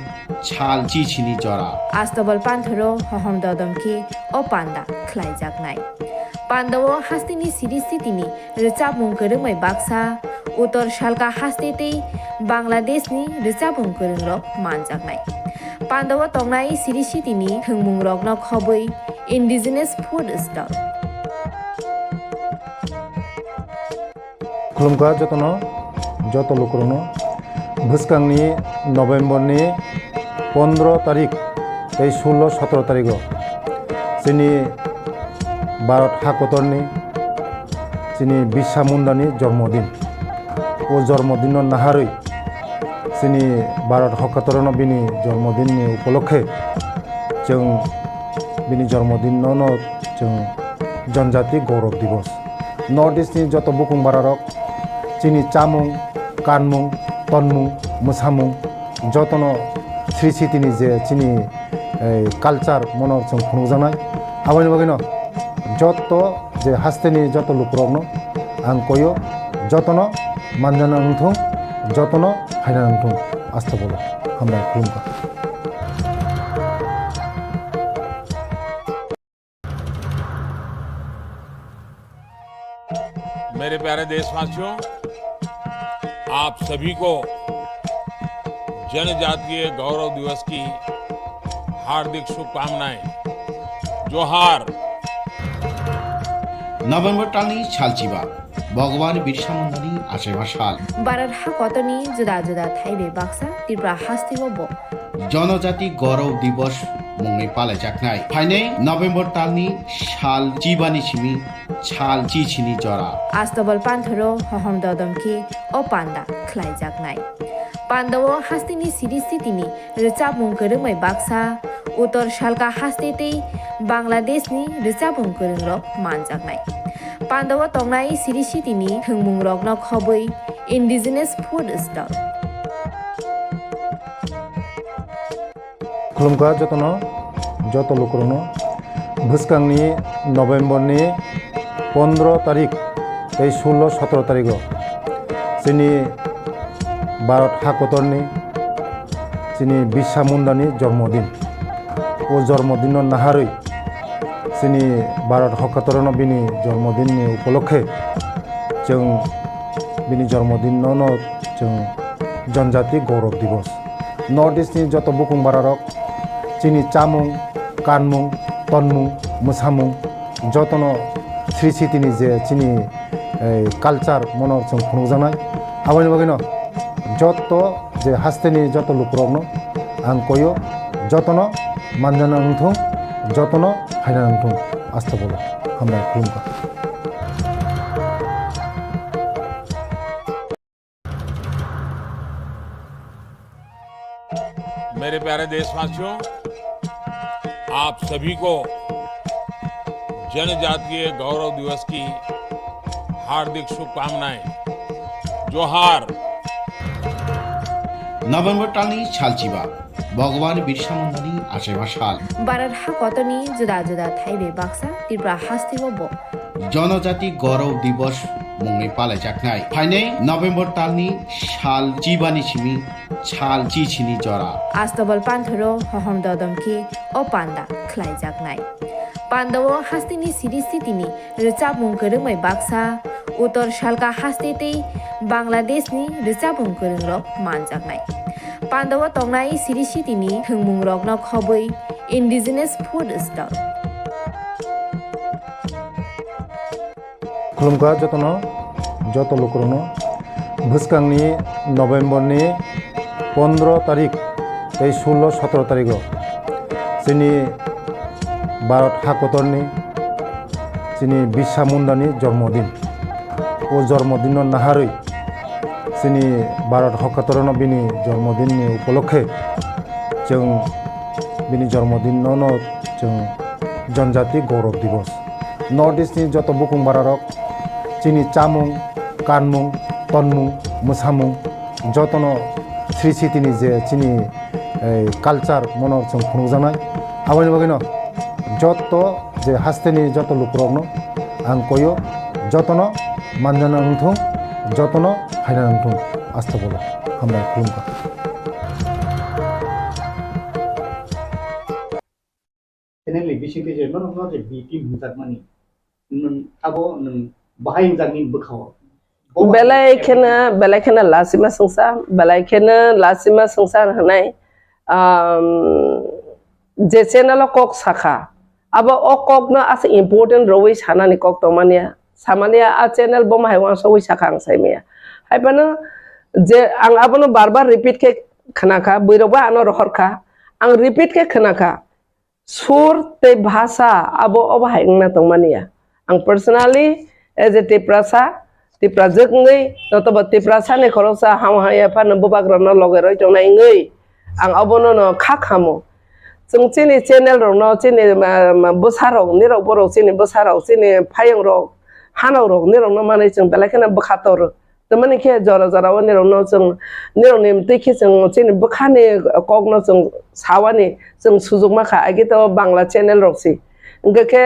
साल चिचिनि जरा आस्तबल पान्थरो हहम ददमखि ओ पान्दा ख्लाइजाखनाय पान्दाव हास्तिनि सिरिस्थितिनि रोचाबुं गोरोंमै बाक्सा उत्तर सालका हास्तेतै बांलादेशनि रोचाबुं गोरोंरक मानजाखनाय पान्दाव तंनाय सिरिस्थितिनि थोंमुं रगन खबै इन्डिजिनास फुड स्टल खुलुमखा जतनो जत लोकरनो भुसकांनि नभेम्बरनि 15 तारिख 16-17 तारिख जोंनि भारत हाकतरनि जोंनि बिरसा मुंडानि जन्मदिन ओ जन्मदिन नाहारै जोंनि भारत हाकतरनो बिनि जन्मदिननि उपलक्षे जों बिनि जन्मदिनावनो जों जनजाति गौरव दिवस नर्थ इस्टनि जत बुकुं बारारक जोंनि चामुं कानमुं तनमुं मोसामुं जतनो श्री सिटिनि जे जोंनि कालचार मनर जों खुंजानाय आबानि बागैनो जत जे हास्तेनि जत लुकरकनो आं कयो जतनो मानजाना नंथों जतनो हायना नंथों आस्था बोलो हामबाय खुलुमबाय। मेरे प्यारे देशवासियों, आप सभी को जनजातीय गौरव दिवस की हार्दिक शुभकामनाएं। जोहार। नभेम्बर टालनि सालचिबा भगवान बिरसा मुंडानि आसेबा साल भारत हाकतनि जुदा जुदा थाइबे बाक्सा त्रिपुरा हास्तिबो जनजाति गौरव दिवस मुंनि पालायजाखनाय फाइनै नभेम्बर टालनि साल चिबानि सिमि साल चिचिनि जरा आस्तबल पान्थरो हहम ददमखि ओ पान्दा ख्लाइजाखनाय पान्दाव हास्तिनि सिरिस्थितिनि रोचाबुं गोरोंमै बाक्सा उत्तर सालका हास्तेतै बांलादेशनि रोचाबुं गोरोंरक मानजाखनाय पान्दाव तंनाय सिरिस्थितिनि थोंमुं रगन खबै इन्डिजिनास फुड स्टल खुलुमखा जतनो जत लोकरनो भुसकांनि नभेम्बरनि 15 तारिख 16-17 तारिख जोंनि भारत हाकतरनि जोंनि बिरसा मुंडानि जन्मदिन ओ जन्मदिन नाहारै जोंनि भारत हाकतरनो बिनि जन्मदिननि उपलक्षे जों बिनि जन्मदिनावनो जों जनजाति गौरव दिवस नर्थ इस्टनि जत बुकुं बारारक जोंनि चामुं कानमुं तनमुं मोसामुं जतनो श्री सिटिनि जे जोंनि कालचार मनर जों खुंजानाय आबानि बागैनो जत जे हास्तेनि जत लुकरकनो आं कयो जतनो मानजाना नंथों जतनो हायना नंथों आस्था बोलो हामबाय खुलुमबाय। मेरे प्यारे देशवासियों, आप सभी को जनजातीय गौरव दिवस की हार्दिक शुभकामनाएं। जोहार। नभेम्बर टालनि सालचिबा ভগবান বিরসা মুন্ডানি আশেপাশাল বারার হাকতনি জুদা জুদা থাইবে বাক্সা ত্রিপুরা হাস্তিব জনজাতি গৌরব দিবস মুংনি পালাইজাকনাই ফাইনাই নভেম্বর তালনি সাল জিবানি সিমি ছাল চিছিনি জরা আস্তবল পান্থরো হহম দদমকি ও পান্ডা খ্লাইজাকনাই পান্ডাও হাস্তিনি সিরিস্থিতিনি রিচাবুং গরংমাই বাক্সা উত্তর শালকা হাস্তেতেই বাংলাদেশনি রিচাবুং গরংরক মানজাকনাই পান্ডাও তংনাই সিরিস্থিতিনি থংমুং রকন খবই ইন্ডিজিনাস ফুড স্টল खुलुमगा যত লোকরনো ভুসকাংনি নভেম্বরনি 15 তারিখ এই 16-17 তারিখ যিনি ভারত হাকতরনি যিনি বিরসা মুন্ডানি জন্মদিন ও জন্মদিন নাহারই যিনি ভারত হাকতরন বিনি জন্মদিননি উপলক্ষে जों বিনি জন্মদিন जों जनजाति गौरव दिवस नर्थ इस्टनि যত बुकुं बारारक চিনি চামুং কানমুং তন্মুং মোসামুং যতন শ্রী স্মৃতিনি যে চিনি কালচার মনৰ जों खुंजानाय आबानि बागैनो যত যে हास्तेनि যত लोकरकनो आं कयो যতन मानजाना नंथुं যতन हायना नंथुं आस्था बोलो हामबाय खुलुमगा Teneli bising ke no no je bi tim hunjak mani nun abo nun bahain jagni bukhaw belai khena lasima sungsa hanai je channel kok sakha abo o kok na as important roi sana ni kok tomania samania a channel bom haiwan so sakha ang saimia haibana je ang abono barbar repeat ke khanaka buiroba ano rohorka ang repeat ke khanaka sur te bhasa abo obhaingna tongmania ang personally as a tipra jekngai notoba tipra sane khorosa ham haya pan bubagrana logeroi tongnai ngai ang abono no khakhamo जों चिनि channel रनो चिनि बसारक निरक बरक चिनि बसारक चिनि फायं रक हानाव रक निरक माने जों बेलाखेना बखातर तमाने के जरा जरा निरक जों निरक name तैखे जों चिनि बखाने कगनो जों सावानि जों सुजुग माखा आगे तो बांला चैनल रकसि गके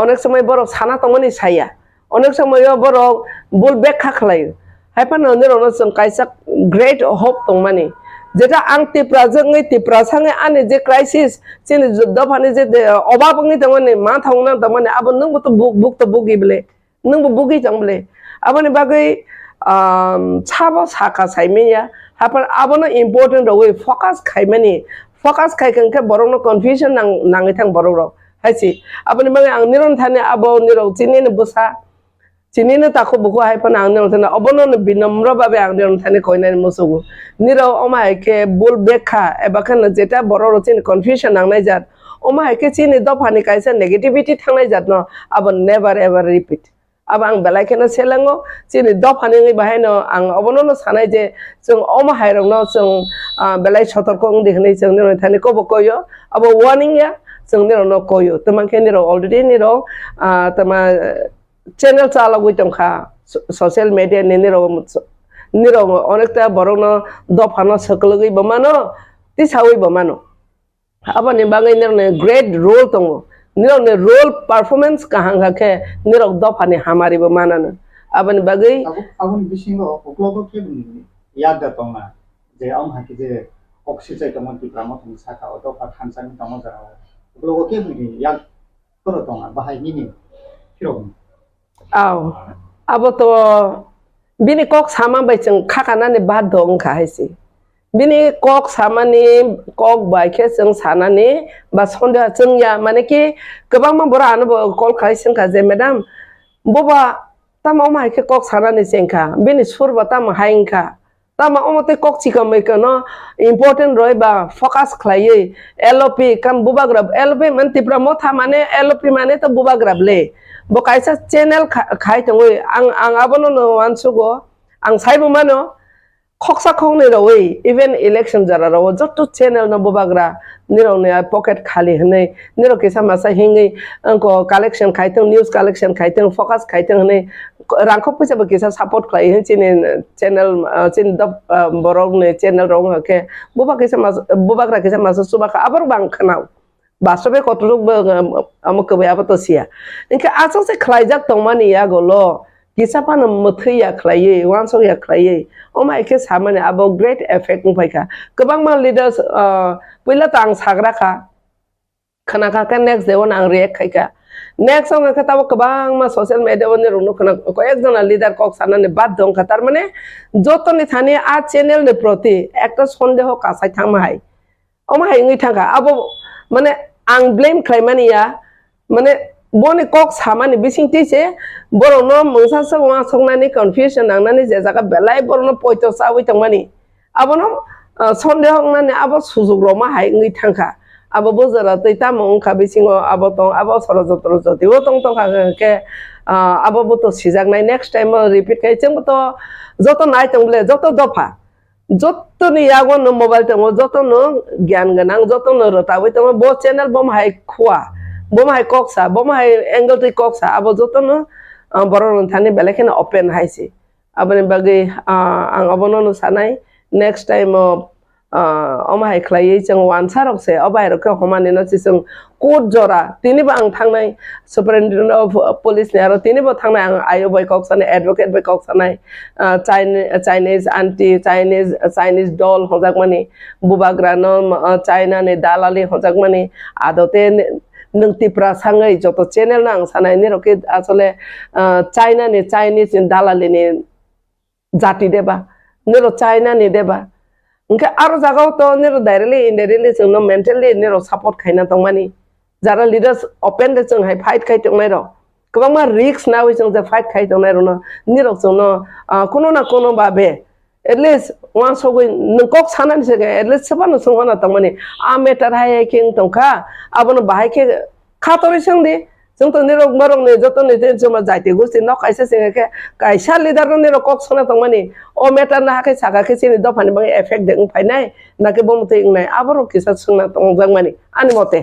अनेक समय बरक साना तमनि साया अनेक समय बरक बुल बेखा खलायो हायफान निरक जों कायसा ग्रेट होप तंमानि যেটা আং টিপ্রা জঙ্গই টিপ্রা সাঙ্গে আনে যে ক্রাইসিস চিনি যুদ্ধ ফানে যে অভাবনি তমনে মা থাংনা তমনে আব নংবো তো বুক তো বুগিবলে নংবো বুগি জাংবলে আবনি বাগৈ ছাবো সাকা সাইমেয়া হাপার আবনো ইম্পর্টেন্ট রই ফোকাস খাইমানি ফোকাস খাইখানকে বরনো কনফিউশন নাঙै থাং বরरो हायसि आबनि बागै आं निरन थाने आबो निरौ चिनिनो बुसा चिनिनो ताखो बुखो हायफान आं निरन थाने अबनो बिनम्र भाबे आं निरन थाने कयनाय मोसुगु निरौ अमायके बुल बेखा एबाखन जेटा बररो चिनि कन्फ्यूजन नांनाय जात अमायके चिनि दफानि कायसा नेगेटिविटी थांनाय जात न अब नेभार एभार रिपीट अब आं बेलायखेनो सेलाङो चिनि दफानि बाहायनो आं अबनो सानाय जे जों अमाहायरनो जों बेलाय सतर्क दिखनै जों निरन थाने कबो कयो अब वार्निं या जों निरन कयो तमाखे निरौ अलरेडी निरौ तमा चैनल चालगुइ तंखा सोशल मीडिया निरौ अनेकटा बरनो दफानो सकलगै बमानो तिसावै बमानो आबानि बागै निरने ग्रेट रोल दङो निरने रोल परफॉर्मेंस काहांगाखे निरौ दफानि हामारि बमानानो आबानि बागै आबुनि बिसिङो अक्लबो के बुनि याद दतंना जे आम हाकि जे अक्सिजन तमन ति प्रामो थं साका दफा खानसानि तमन जाराव अक्लबो के बुनि याद करो दंना बाहाय निनि फिरो आव अब तो बिनि कक सामा बायजों खाखानानै बाद दं खाहायसि बिनि कक सामानि कक बायखे जों सानानि बा सन्देह जोंया माने कि गोबां मानसिफोरानो कल खालायसिनखा जे मेडाम बबा तामा मायखे कक सानानि जेंखा बिनि सुरबा तामा हायंखा तामा अमते कक चिकमैखो न इम्पोर्टेन्ट रय बा फोकास खालायै एलओपि काम बुबाग्राब एलओपि माने तिप्रा मथा माने एलओपि माने त बुबाग्राबले बकायसा चैनल खाय तंगै आं आबनो वानसुगो आं साइबो मानो Koksakhong ni rawi even election jara rawo jotto channel no bobagra niro ne pocket khali hne niro kisa masa hingi ko collection khaithung news collection khaithung focus khaithung hne rangkho puja ba kisa support khlai hin chin channel chin da borok ne channel rong ke boba kisa mas bobagra kisa masa suba ka abar bang khanau basobe kotluk amuk ke ba to sia inka aso se khlaijak tongmani ya golo kisa pan Motha ya khlaiye wanso ya khlaiye oma eke samane abo great effect ngpaika kobang ma leaders puila tang sagra kha khana ka next day on ang react khaika next song ka tabo kobang ma social media on rungno khana ko ekjona leader kok sanane bad dong khatar mane joto ni thani a channel ne proti ekta sondeho kasai thangma hai oma hai ngi thanga abo mane ang blame khlaimani ya mane boni kok samani bising tise borono mungsa sangwa songnani confusion nangnani je jaga belai borono poito sawi tangmani abono sonde hongnani abo sujug roma hai ngi thangka abo bozara toita mong kha bisingo abo tong abo sorojotro joti o tong tong ke abo boto sijak nai next time repeat kai cheng boto joto nai tongle joto dofa joto ni yago no mobile tong joto no gyan ganang joto no rotawi tong bo channel bom hai khwa bom hai koksa bom hai angle ti koksa abo joto no boron thani belekena open haisi abani bagi ang abono no sanai next time oma hai khlai chang wan sarok se obai ro ka homani no chisung court jora tini ba ang thangnai superintendent of police ne aro tini ba thangnai ang ayo boy koksa ne advocate boy koksa nai Chinese anti Chinese doll hojak mani bubagra no China ne dalali hojak mani adote nung Tipra sangai joto channel nang sanai ni roke asole China ni Chinese in dalali ni jati deba nero China ni deba ngka aro jagao to nero directly indirectly sungno mentally nero support khaina tongmani jara leaders open de chung hai fight khai tongnai ro kwbangma risk na wi chung je fight khai tongnai ro no nero sungno kono na kono babe at least one so going nungkok sanan se at least sabano sungona tongmani a meter hai king tongkha abono bahai ke khatori sungdi जों तो निरो मरंग ने जतो ने जमा जाते गुस्ति न काइसा से के काइसा लिडर ने रो कक सना तंगमानि ओ मेटर ना के सागा के सिनि दफानि बंग इफेक्ट दें फाइनाय ना के बम ते इंगनाय आबरो किसा सुंना तंगजांगमानि आनि मते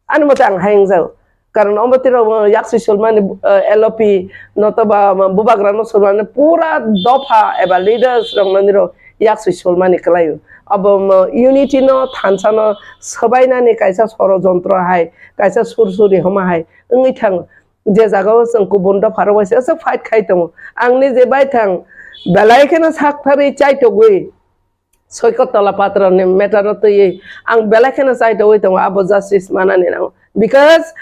आं हायं जाव कारण अमतिरो याक्सि सलमानि एलओपी नतबा बुबाग्रा न सलमानि पूरा दफा एबा लिडर्स रंग निरो याक्सि सलमानि कलायो अब यूनिटी न थानसा न सबायनानि काइसा षड़यंत्र हाय काइसा सुरसुरि हमा हाय ओंगै थां जे जागाव जों गुबुन दफाराव एसे फाइट खाय दङ आंनि जे बाय थां बेलायखेनो साखथारि चाइटगुइ सयकतला पात्रनि मेटार तयै आं बेलायखेनो चाइटगुइ दङ आबो जस्टिस मानानि नाव बिकज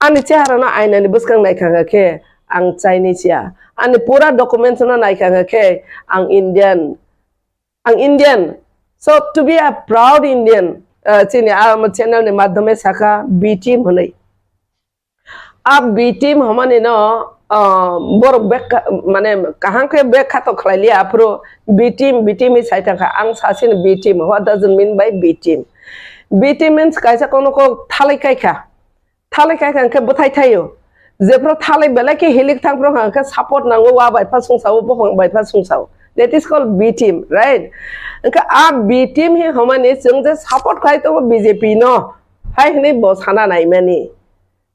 आंनि चेहारानो आयनानि बुसखां नायखाङाखे आं चाइनिसिया आंनि पूरा डकुमेन्ट्सनो नायखाङाखे आं Indian. So to be a proud Indian, chini channel ne madhyame saka B team honai. Ab B team हमने ना बोर बैक माने कहाँ के बैक खातो खलाइली आपरो B team इस साइट का आंग सासिन B team. What does it mean by B team? B team means कैसा कोनो को थाले काय का के बताई थायो. जेप्रो थाले बेला के हिलिक थांग प्रो के सपोर्ट नांगो वा बाइफा सुंसाव बफां बाइफा सुंसाव. That is called B team, right? Enka a B team hi हमने जों जे सपोर्ट खाय तो BJP no. हाय हने बस हाना नाय माने.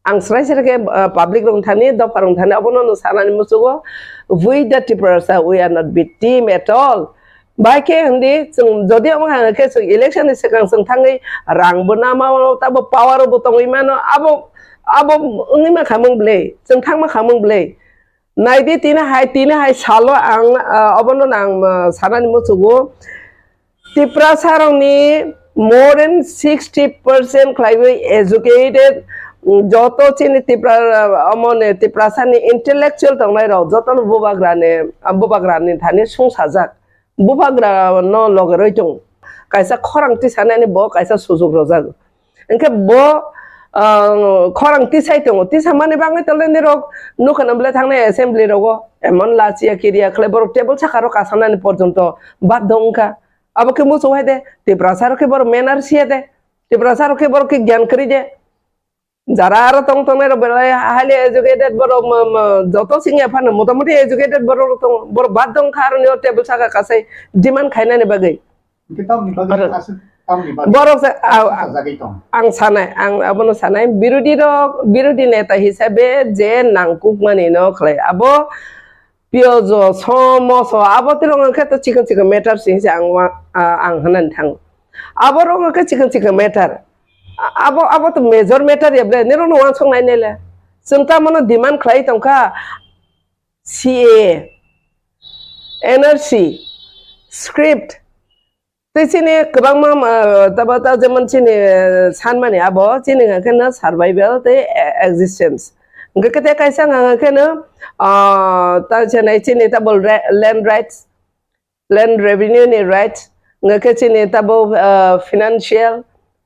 आं स्राय के पब्लिक रंग थानी दफा रंग थानी अबनो न सानानि मुसुगो we the Tipra we are not B team at all. Baike हंदी जों जदि हम के जों इलेक्शन से सिगां जों थाङै रांबो नामा ताबो पावर बो तंगै मानो आबो उनि मा खामों ब्ले जों थां मा खामों ब्ले नाइदि तीन हाय सालो आं अबनो नां सानानि मुसुगो Tipra sarongनि more than 60% क्लाइबे educated joto chini Tipra amone Tipra sani intellectual tangnai ro joto bubagrani thani sungsajak bubagra no logoroi tung kaisa khorang ti sanani bo kaisa sujug rojak enke bo khorang ti sai tung ti samani bangai tole ni rok nukhana bla thangnai assembly rogo emon lacia kiria khlebor table sakaro kasanani porjonto badongka abo ke musu haide Tipra saro ke bor manner siade Tipra saro ke bor ke gyan kari je যারা আরো তংতংয়ের বেলায় highly educated বড় যত সিঙ্গে Fanon মোটামুটি educated বড় বড় বাদ দং কারণে টেবিল সাকা কাছে ডিমান্ড খাইনানি বাগै বড় आं सानाय आं आबनो सानाय बिरोधी नेता हिसाबै जे नांकुक माने न खलाय आबो पियज समस आबो तिरंग खेत चिकन मेटार सिंसे आं होननानै थाङो आबो रंग के चिकन मेटार आबो तो मेजर मेटार याबले निरो नवा संनाय नेले जोंता मनो डिमांड खलाय तंका CA एनआरसी स्क्रिप्ट तिसिने गोबां मा तबता जेमन सिने सान माने आबो सिने खना सर्वाइवल ते एक्जिस्टेंस गकते कायसा खना ता चेनाय सिने तबल लैंड राइट्स लैंड रेवेन्यू नि राइट्स गके सिने तबो फाइनेंशियल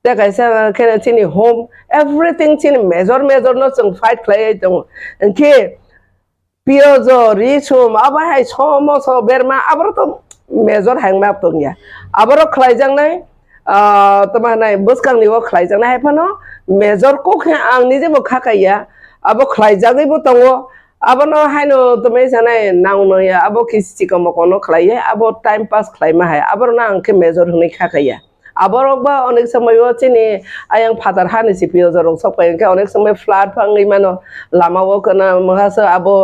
ता कायसा खना सिने होम एवरीथिंग सिने मेजर नो जों फाइट खालाय दं के पियोजो रिसुम आबाहाय समस बेरमा आबरो तो मेजर हांमा तंगिया आबरो खलायजांनाय तमानाय बसकांनिबो खलायजांनाय हायफानो मेजर को आंनि जेबो खाखाया आबो खलायजागैबो दङो आबनो हायनो तमे जानाय नावनया आबो किसिको मकोनो खलायो आबो टाइम पास खलायमा हाय आबरो ना आंखे मेजर होनै खाखाया आबरोबा अनेक समयबो चिनि आयं फादार हानि सिपियो जरं सपायनके अनेक समय फ्लाड फांगै मानो लामावो कना महासो आबो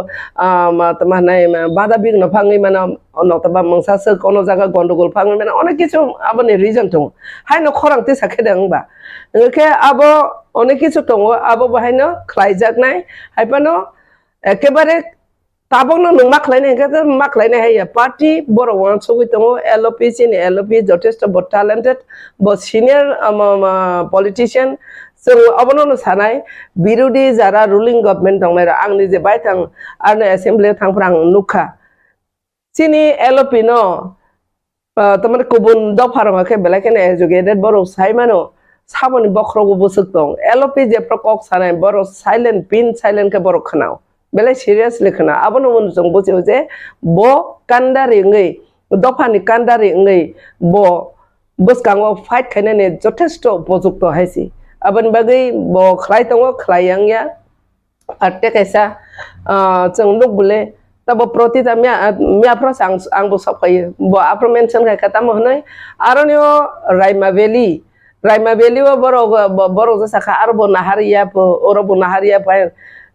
तमानाय बादा बिगनो फांगै मानो नतबा मंसासो कोनो जागा गन्डगोल फांगै मानो अनेक किछु आबोनि रिजन दं हायनो खरांते साखेदोंबा ओके आबो अनेक किछु दङ आबो बाहायनो खलायजागनाय हायपानो एकेबारे ताबंनो नोंमा खलायनाय हेंगा मा खलायनाय हाया पार्टी बर' वान सगै दङ एलओपि सिनि एलओपि जथेस्ट बहुत टैलेंटेड बहुत सीनियर पलिटिशियन जों अबनो सानाय बिरोधी जारा रुलिं गभर्नमेंट दंनाय आंनि जे बाय थां आरो एसेम्बली थांफ्रा आं नुखा सिनि एलओपि नो तमने गुबुन दफारङाखे बेलाखेने एजुकेटेड बर' साइमानो साबनि बख्रगो बुसुक दं एलओपि जे प्रकक सानाय बर' साइलेंट पिन साइलेंट के बर' खनाव बेले सीरियसली खना आबनो मन जों बुझियो जे बो कान्दारि ngै दफानि कान्दारि ngै बो बसकांगो फाइट खायनाने जथेस्ट उपयुक्त हायसि आबन बागै बो खलाय दङो खलायांया आटे कैसा जों लुगबुले तब प्रतिता म्या प्रस आंबो सफायो बो आपरो मेंशन खाय खाता महनै आरनियो रायमा भेली वो बरो जसा आरबो नाहारिया ओरबो नाहारिया पाय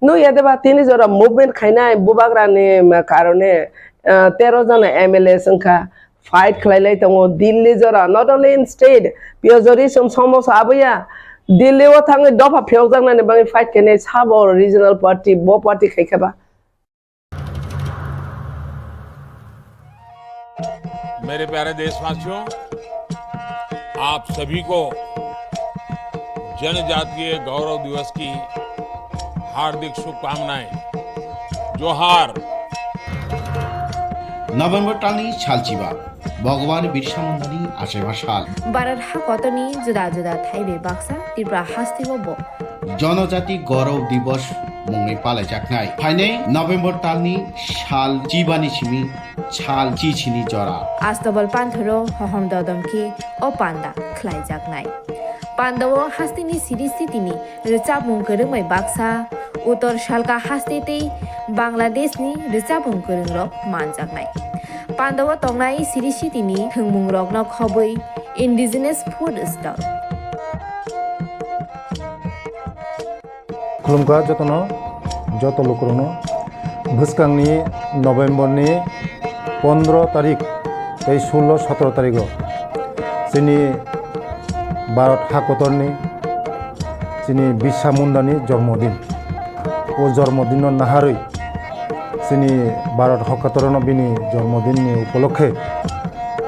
नो यादेबा तिनि जरा मूवमेंट खायनाय बुबाग्रानि कारणे 13 जन एमएलए संखा फाइट खलायलाय दङ दिल्ली जरा नट ओनली इन स्टेट पियजरी समस आबैया दिल्ली वो थाङै दफा फेवजांनानै बाङै फाइट केने साबो रीजनल पार्टी बो पार्टी खायखाबा मेरे प्यारे देशवासियों आप सभी को जनजातीय गौरव दिवस की हार्दिक शुभकामनाएं जोहार नभेम्बर टालनि सालचिबा भगवान बिरसा मुंडानि आसेबा साल भारत हाकतनि जुदा जुदा थाइबे बाक्सा त्रिपुरा हास्तिबो जनजाति गौरव दिवस मुङै पालायजानाय फाइनै नभेम्बर टालनि साल चिबानि सिमी साल चिचिनि जरा आस्तबल पान्थरो हहम ददमकी ओ पान्दा खलायजानाय पान्दाव हास्तिनि सिरिस्थितिनि रिचाबुं गोरोंमै बाक्सा उत्तर शालका हास्तेते बांलादेशनि रिचाबुं गोरोंरक मानजानाय पान्दाव तंनाय सिरिस्थितिनि थोंमुं रकन खबै इन्डिजिनास फुड स्टल खुलुमका जत लोकरनो भुसकांनि नभेम्बरनि 15 तारिख 16-17 तारिख जोंनि भारत हाकतरनि जोंनि बिरसा मुंडानि जन्मदिन ओ जन्मदिन नाहारै जोंनि भारत हाकतरनो बिनि जन्मदिननि उपलक्षे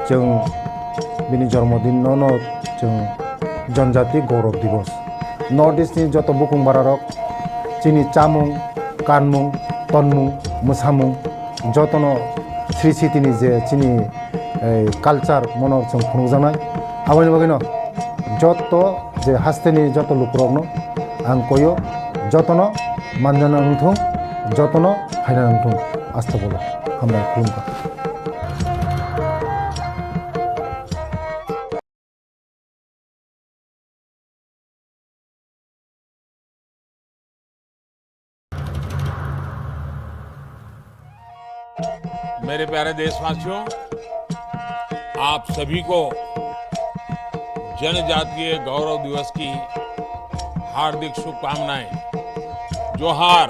जों बिनि जन्मदिनावनो जों जनजाति गौरव दिवस नर्थ इस्टनि जत बुकुं बारारक जोंनि चामुं कानमुं तनमुं मोसामुं जतनो श्री सिटिनि जे जोंनि कालचार मनो जों खुंजानाय आबानि बागैनो जत जे हास्तेनि जत लुकरकनो आं कयो जतनो मानजाना नंथों जतनो हायना नंथों आस्था बोलो हामबाय खुलुमबाय। मेरे प्यारे देशवासियों, आप सभी को जनजातीय गौरव दिवस की हार्दिक शुभकामनाएं। जोहार।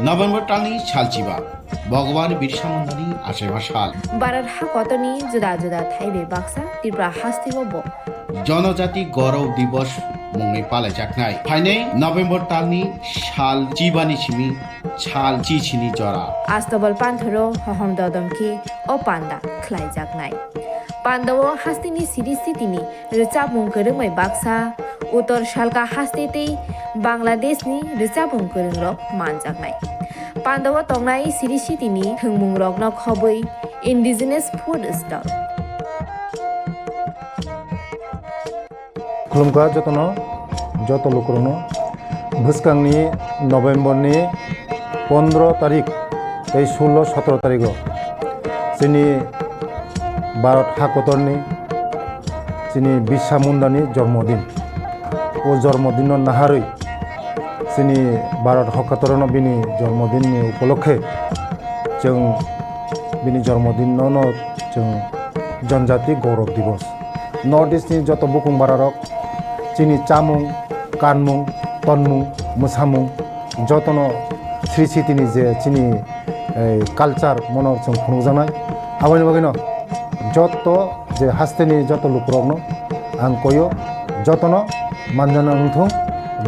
नभेम्बर टालनि सालचिबा भगवान बिरसा मुंडानि आसेबा साल भारत हाकतनि जुदा जुदा थाइबे बाक्सा त्रिपुरा हास्तिबो जनजाति गौरव दिवस मुङै पालायजानाय फाइनै नभेम्बर टालनि साल चिबानि सिमि साल चिचिनि जरा आस्तबल पान्थरो हहम ददमखि ओ पान्दा ख्लाइजानाय पान्दावो हास्तिनि सिरि सितिनि रिचाबुं गोरोङै बाक्सा उत्तर सालका हास्तेतै बांलादेशनि रिचाबुं गोरोंरक मानजानाय पान्दावो तंनाय सिरि सितिनि थोंमुं रकनो खबै इन्डिजिनियास फुड स्टल खुलुमगा जतनो जत लोकरनो भुसकांनि नभेम्बरनि 15 तारिख 16-17 तारिख जोंनि भारत हाकतरनि जोंनि बिरसा मुंडानि जन्मदिन ओ जन्मदिन नाहारै जोंनि भारत हाकतरनो बिनि जन्मदिननि उपलक्षे जों बिनि जन्मदिनावनो जों जनजाति गौरव दिवस नर्थ इस्टनि जत बुकुं बारारक जोंनि चामुं कानमुं तनमुं मोसामुं जतनो श्री सितिनि जे जोंनि कालचार मनर जों खुंजानाय आबानि बागैनो जत जे हास्तेनि जत लुकरकनो आं कयो जतनो मानजाना नंथों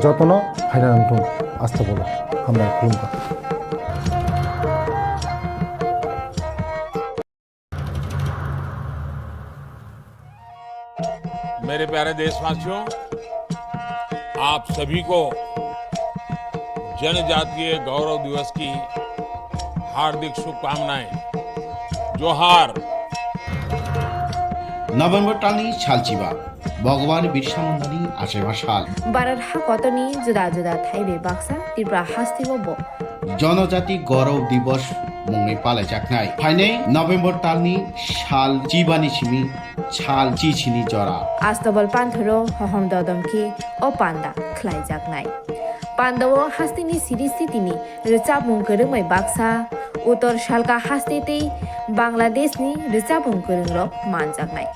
जतनो हायना नंथों आस्था बोलो हामबाय खुलुमगा। मेरे प्यारे देशवासियों, आप सभी को जनजातीय गौरव दिवस की हार्दिक शुभकामनाएं। जोहार। नभेम्बर टालनि सालचिबा भगवान बिरसा मुंडानि आसेबा साल भारत हाकतनि जुदा जुदा थाइबे बाक्सा त्रिपुरा हास्तिबो जनजाति गौरव दिवस मुङै पालायजानाय फाइनै नभेम्बर टालनि साल चिबानि सिमि साल चिचिनि जरा आस्तबल पान्थरो हहम ददमखि ओ पान्दा ख्लाइजानाय पान्दावो हास्तिनि सिरि सितिनि रिचाबुं गोरोङै बाक्सा उत्तर सालका हास्तेतै बांलादेशनि रिचाबुं गोरोंरक मानजानाय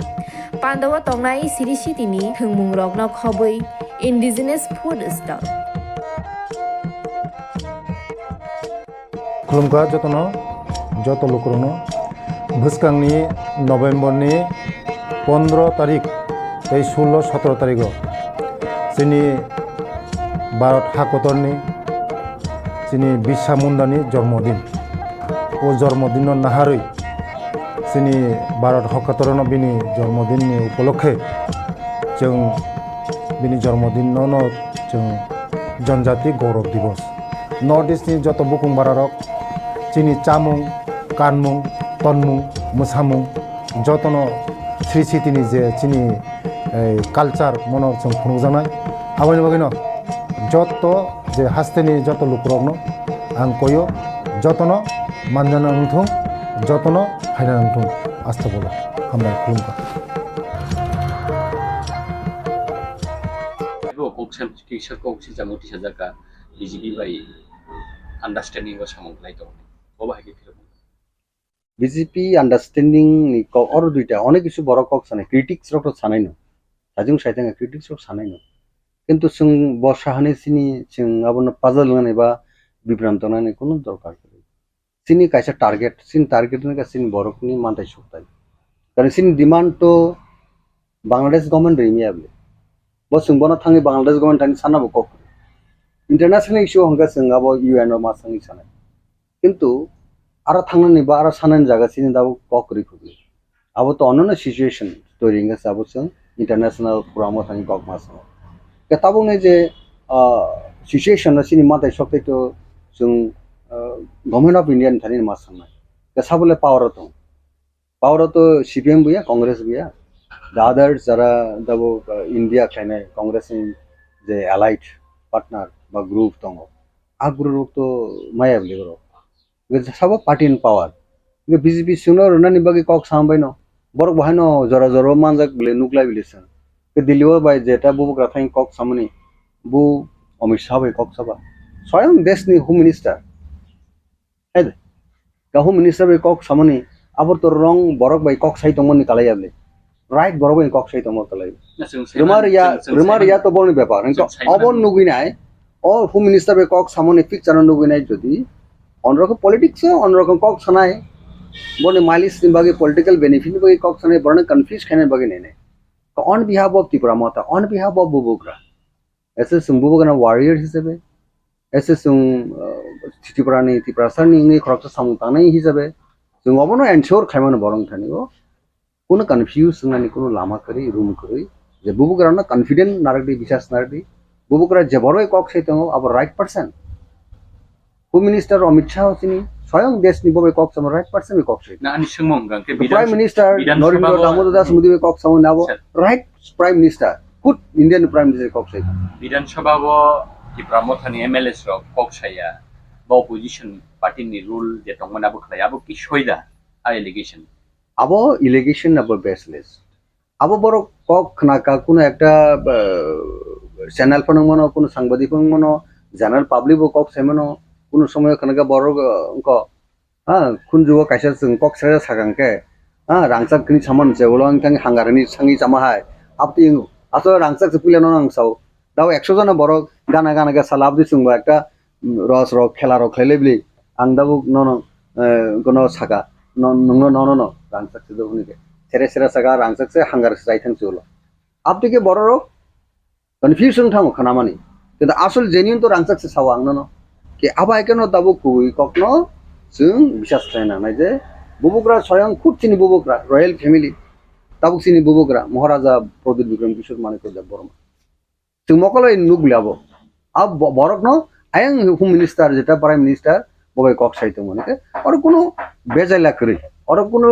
पान्दावो तंनाय सिरि सितिनि थोंमुं रकनो खबै इन्डिजिनियास फुड स्टल खुलुमगा जतनो जत लोकरनो भुसकांनि नभेम्बरनि 15 तारिख 16-17 तारिख जोंनि भारत हाकतरनि जोंनि बिरसा मुंडानि जन्मदिन ओ जन्मदिन नाहारै जोंनि भारत हाकतरनो बिनि जन्मदिननि उपलक्षे जों बिनि जन्मदिनावनो जों जनजाति गौरव दिवस नर्थ इस्टनि जत बुकुं बारारक जोंनि चामुं कानमुं तनमुं मोसामुं जतनो श्री सितिनि जे जोंनि कालचार मनर जों खुंजानाय आबानि बागैनो जत जे हास्तेनि जत लुकरकनो आं कयो जतनो मानजाना नंथों जतनो हायना नंथों आस्था बोलो हामबाय खुलुमगा। Koksilchagui tisajaka BJP by understanding was among like BJP understanding or দুইটা অনেক কিছু বড় কক সানাই ক্রিটিক্স রক সানাই ন সাজুং সাইতাং ক্রিটিক্স রক সানাই ন কিন্তু जों বর্ষাহানি সিনি जों আবন পাজল নানে বা বিভ্রান্ত নানে কোনো দরকার নেই সিনি কাইসা টার্গেট সিন টার্গেট নে সিন বড়কনি মানতাই সপ্তাই কারণ সিন ডিমান্ড তো বাংলাদেশ গভর্নমেন্ট রিমিয়াবলে বসুং বনা থাঙ্গি বাংলাদেশ গভর্নমেন্ট আনি সানাবো কক ইন্টারন্যাশনাল ইস্যু হंगा जों আবো ইউএন ও মাসাঙ্গি সানাই কিন্তু आरो थांनानै बा आरो सानानै जागासिनो दाबो ककरि खुबि आबो तो अन्य सिचुएशन तोरिंगा साबो जों इंटरनेशनल फोरामाव थांनि कक मासो केताबो ने जे सिचुएशन सिनि माथाय सप्ताय तो जों गभर्नमेंट ऑफ इंडिया नि थानि मासनाय केसाबले पावर तो सीपीएम गया कांग्रेस गया द अदर्स जरा दाबो इंडिया खायनाय कांग्रेस नि जे एलाइड पार्टनर बा ग्रुप दङ आ ग्रुप तो मायाबले गरो सब पार्टी इन पावर बीजेपी सिंह रुनानी बाकी कक सामबाय न बरक बाहाय न जरा जरा मानजाक बिले नुकलाय बिलेसन के दिल्लीव बाय जेटा बुबु ग्राथाय कक सामनि बु अमित शाह बाय कक साबा स्वयं देशनि home minister Ede ka home minister be kok samani abor to rong borok bai kok sai tongmoni kalai able right borok bai kok sai tongmo kalai rumar ya to boni ব্যাপার কিন্তু অবন নুগি নাই ও home minister বে cock সামনে picture নুগি নাই যদি অন্যরকম politics অন্যরকম cock শোনায় বনে মালিশ বাগে পলিটিক্যাল বেনিফিট বাগে কক শোনায় বড় কনফিউজ খানে বাগে নেই on behalf of Tipra Motha, on behalf of Bubukra, ऐसे सुन बुबुकरा warrior हिसाबे ऐसे सुन Tipra नहीं Tipra सर नहीं इंगे खराब से सामुता नहीं हिसाबे सुन अब ना ensure खाइमान बरंग थानी को कोनो confuse सुनानी कोनो लामा करी रूम करी जे बुबुकरा ना confident नारडी विश्वास नारडी बुबुकरा जबरो एक कॉक से तो अब right person home minister Amit Shah सिनी स्वयं देश नि बबे कॉक सम राइट पर्सन में कॉक से ना अनि सुमंग गंके प्राइम मिनिस्टर नरेंद्र दामोदर दास मोदी में कॉक सम नाबो right prime minister good Indian prime minister कॉक से विधानसभा वो Tipra Mothani एमएलएस रो कॉक छाया बो पोजीशन पार्टी नि रूल जे तंगमना बो खलाय आबो कि सयदा आ एलिगेशन আবো ইলিগেশন আবো বেসলেস আবো বড় কক খনাকা কোনো একটা চ্যানেল ফনমনো কোনো সাংবাদিক ফনমনো জেনারেল পাবলিক বো কক সেমনো কোনো সময় খনাকা বড় অঙ্ক হ্যাঁ খুন যুগ কাইসা जों কক সেরা সাগাংকে হ্যাঁ রাংসাক কিনি সামান যেগুলো আং হাঙ্গারানি সাঙ্গি জামাহাय আপনি আসলে রাংসাক পিলানো নাংসাও দাও 100 জন বড় গানা গানা গে সালাব দি সুংবা একটা রস রক খেলা রক খেলেবলি আং দাবু নন কোনো সাকা নন রাংসাক से दोहनिके सेरे सेरा सागा रांगसाक से हांगार जाइथां चलो आपटे के बड़रो कन्फ्यूजन थांगो खानामानि किंतु आसल जेन्युइन तो रांगसाक से सावा आंनो कि आबा एकेनो दाबो कुइ कखनो जों बिसास खायना नाय जे बुबुकरा स्वयं खुद चिनि बुबुकरा रय्याल फैमिली ताबुक चिनि बुबुकरा महाराजा प्रदीप विक्रम किशोर मानिक देव बर्मा जों मकलै नुगलाबो अब बरकनो आयं होम मिनिस्टार जेटा प्राइम मिनिस्टार बबे कक साइतो मानिके और कोनो बेजाइला करै और कोनो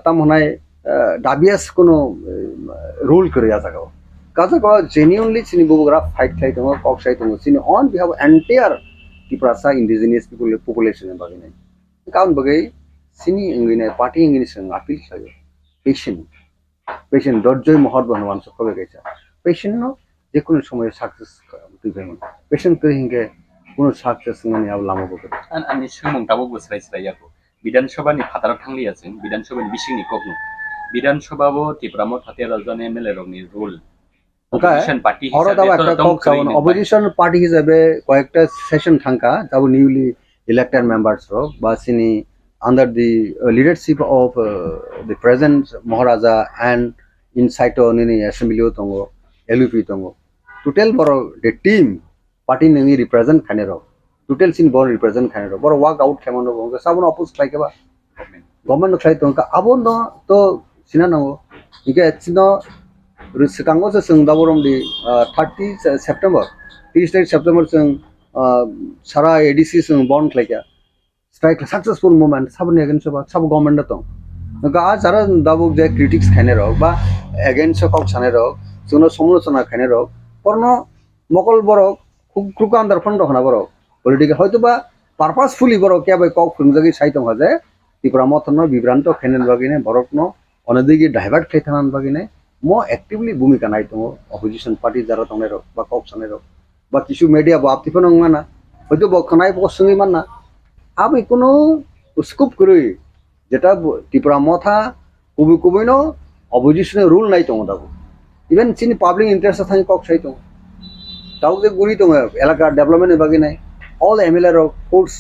तामहनाय दाबियास कोनो रूल करे आ जागो काजा को जेन्युइनली चिनि बुबुकरा फाइट खाइतो कक साइतो चिनि on behalf entire Tiprasa indigenous people population bagi nai kaun bagai sini ingine party ingine sang appeal sayo patient dorjoy mohor banwan sokobe gaisa patient no je kono somoy success tuiben patient to hinge kono success ngani ab lamo boke ani sumong tabo bosrai srai yako বিধানসভা নি ফাতারা থাংলি আছেন বিধানসভা নি বিশিংনি কখনো বিধানসভা বো Tipra Motha 13 জন MLA রংনি role opposition party opposition party হিসাবে কয়েকটা সেশন থাকা যাব নিউলি ইলেক্টেড মেম্বার্স র বা সিনি under the leadership of the present Maharaja and inside ni assembly tongo LUP tongo total boro the team party ni represent khanero total sin boro represent khanero boro work out khemono bongo sabon oppose khai ke ba government khai tonga abon no to sinanango ike chino Sakao se जों दाबरम di 30 September 30 September जों सारा ADC जों बन्द खालाया strike successful movement सबनि against सब government दं गा Zara दाबो जे critics खाने रक बा अगेंस्ट कक साने रक जोंनो समालोचना खाने रक परनो मकल बरक खुक आन्दार फन दखना बरक पॉलिटिकल हयतो बा पारपासफुली बरक के बा कक फुंजागि साइतम हाजे Tipra Motha no बिभ्रांत खाने बागिने बरक no अनदिगि डाइवर्ट खाइथानान बागिने मो एक्टिवली भूमिका नाइतो अपोजिशन पार्टी जारा तंगने रक बा कक साने रक बा किछु मीडिया बा आपतिफोन नंगाना हयतो बखनाय बसुङै मानना आबे कोनो स्कोप करै जेटा Tipra Motha कुबि कुबिनो अपोजिशन रूल नाइ तंग दाबो इवन चिनि पब्लिक इंटरेस्ट थाङै कक साइतो दाउ जे गुरि तंग एलाका डेभलपमेन्ट बागि नाइ ऑल एमएलए रक फोर्स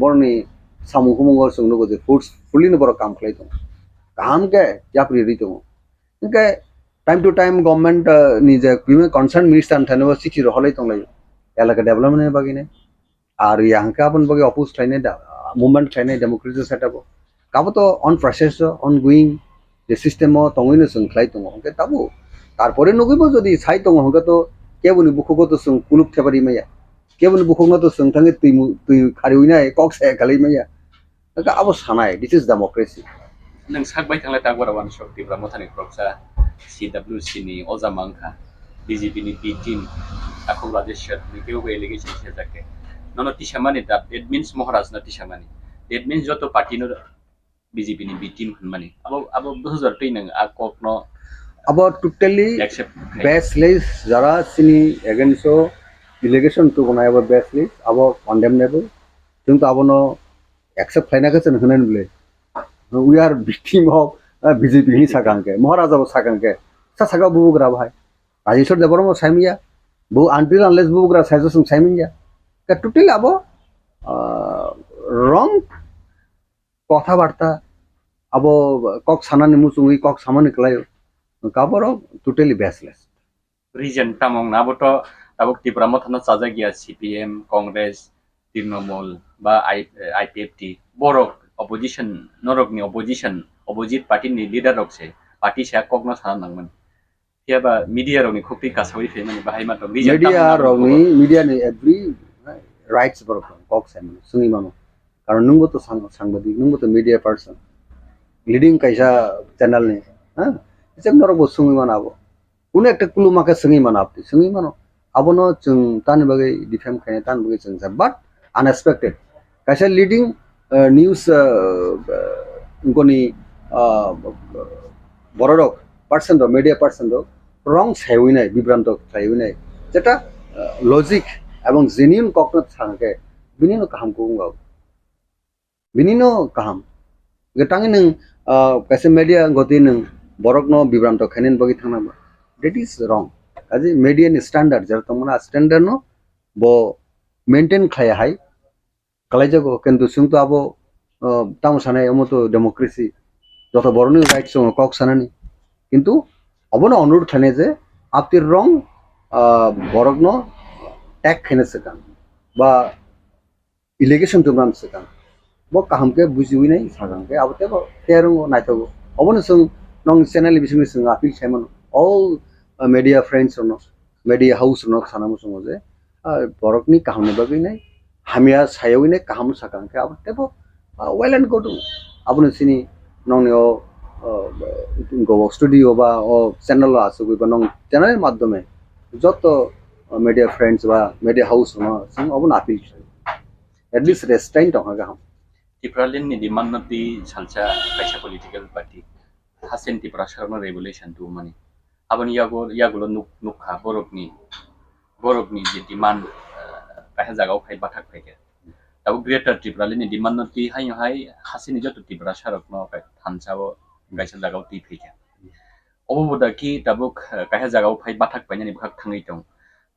बरनि सामुखुमंगर सोंनो गजे फोर्स फुलिनो बर काम खालाइतो काम के जाप्रि रितो इनके टाइम टू टाइम गवर्नमेंट निजे क्विमे कंसर्न मिनिस्टर थानेबो सिखि रहलै तंगलाय एलाका डेभलपमेन्ट बागिने आरो यांका अपन बगे अपोज खाइने मूवमेंट खाइने डेमोक्रेसी सेटअप काबो तो ऑन प्रोसेस ऑन गोइंग जे सिस्टेम तंगैनो जों खाइ तंग ओके ताबो तारपरे नगैबो जदि साइ तंग होगा तो केबुनि बुखुगो तो जों कुलुप थेबारि मैया केबुनि बुखुगो तो जों थाङै तुइ खारिउइनाय कक्से खालै मैया का अब सानाय दिस इज डेमोक्रेसी नों सागबाय थांलाय तागबरा वान शक Tipra Mothani प्रक्सा CWC नि अजामांखा बीजेपी नि बी टीम आखौ राजेश्वर नि केबो एलिगेशन से जाके ननो तिसामानि दैट मींस महाराज न तिसामानि दैट मींस जतो पार्टी न बीजेपी नि बी टीम हनमानि अब 2003 नों आ ककनो अब टोटली बेसलेस जरा सिनि एगेंस्ट एलिगेशन तो बनाय अब बेसलेस अब कन्डेमनेबल जों तो अब एक्सेप्ट खालायनायखौ जों होनाय नुले we are victim of BJP नि सागांके महाराजा सागांके सागा बुबुग्रा भाई राजेश्वर देवरम साइमिया बु until unless बुबुग्रा साइजो जों साइमिया का टोटल अब रंग কথাবার্তা अब कक सानानि मुसुङै कक सामानि क्लायो काबरो टोटली बेसलेस रिजन तामंग नाबोto tabuk Tipra Mothano sajagia CPM Congress Trinamool ba IPFT borok opposition norokni opposite party ni leader rokse party sa kokno sana nangman tiaba media rokni khokti kasawi femani bahai mato media ni every rights borok kok saimani sungi mano karon nungbo to sangbadik nungbo to media person leading kaisa channel ni ha isem norok bo sungi mano abo kuno ekta kulu maka sungi mano apti sungi mano abono chung tan bagai defame khaine tan bagai chung sa but unexpected kaisa leading news ngoni borok person do media person do wrong sahui nai bibranto sahui nai jeta logic এবং genuine kokno thangke binino kaham ko ngau binino kaham getangi nang kaisa media goti nang borok no bibranto khainen bagi thangna that is wrong kaji media ni standard jar tomna standard no bo maintain khlaya hai kalai jago kintu sung to abo tamu sanai amoto democracy joto boroni rights so kok sanani kintu abono onurod thane je apti wrong borok no tag khaine sekan ba allegation tumran sekan bo kaham ke bujiwi nai sagang ke abote bo terung naithago abono sung nong channel bising sung appeal chairman all media friends no media house no sanamu sung je borok ni kaham ne bagi nai hamia sayawi nai kaham sagang ke abote bo well and good abono sini nong ne go studio ba o channel lo asu ba nong channel er madhyome joto media friends ba media house no sung abono appeal at least restraint ong gaham Tipralin ni demand nati salcha kaisa political party hasen Tipra sharma revolution tu mani abon yagulo nukha borokni je demand kaisa jagao khai bathak pheke tabu greater Tipralin ni demand nati hai hasini joto Tipra sharok no kai thanchabo kaisa jagao ti pheke oboboda ki tabuk kaisa jagao phai bathak painani bukhak thangai tong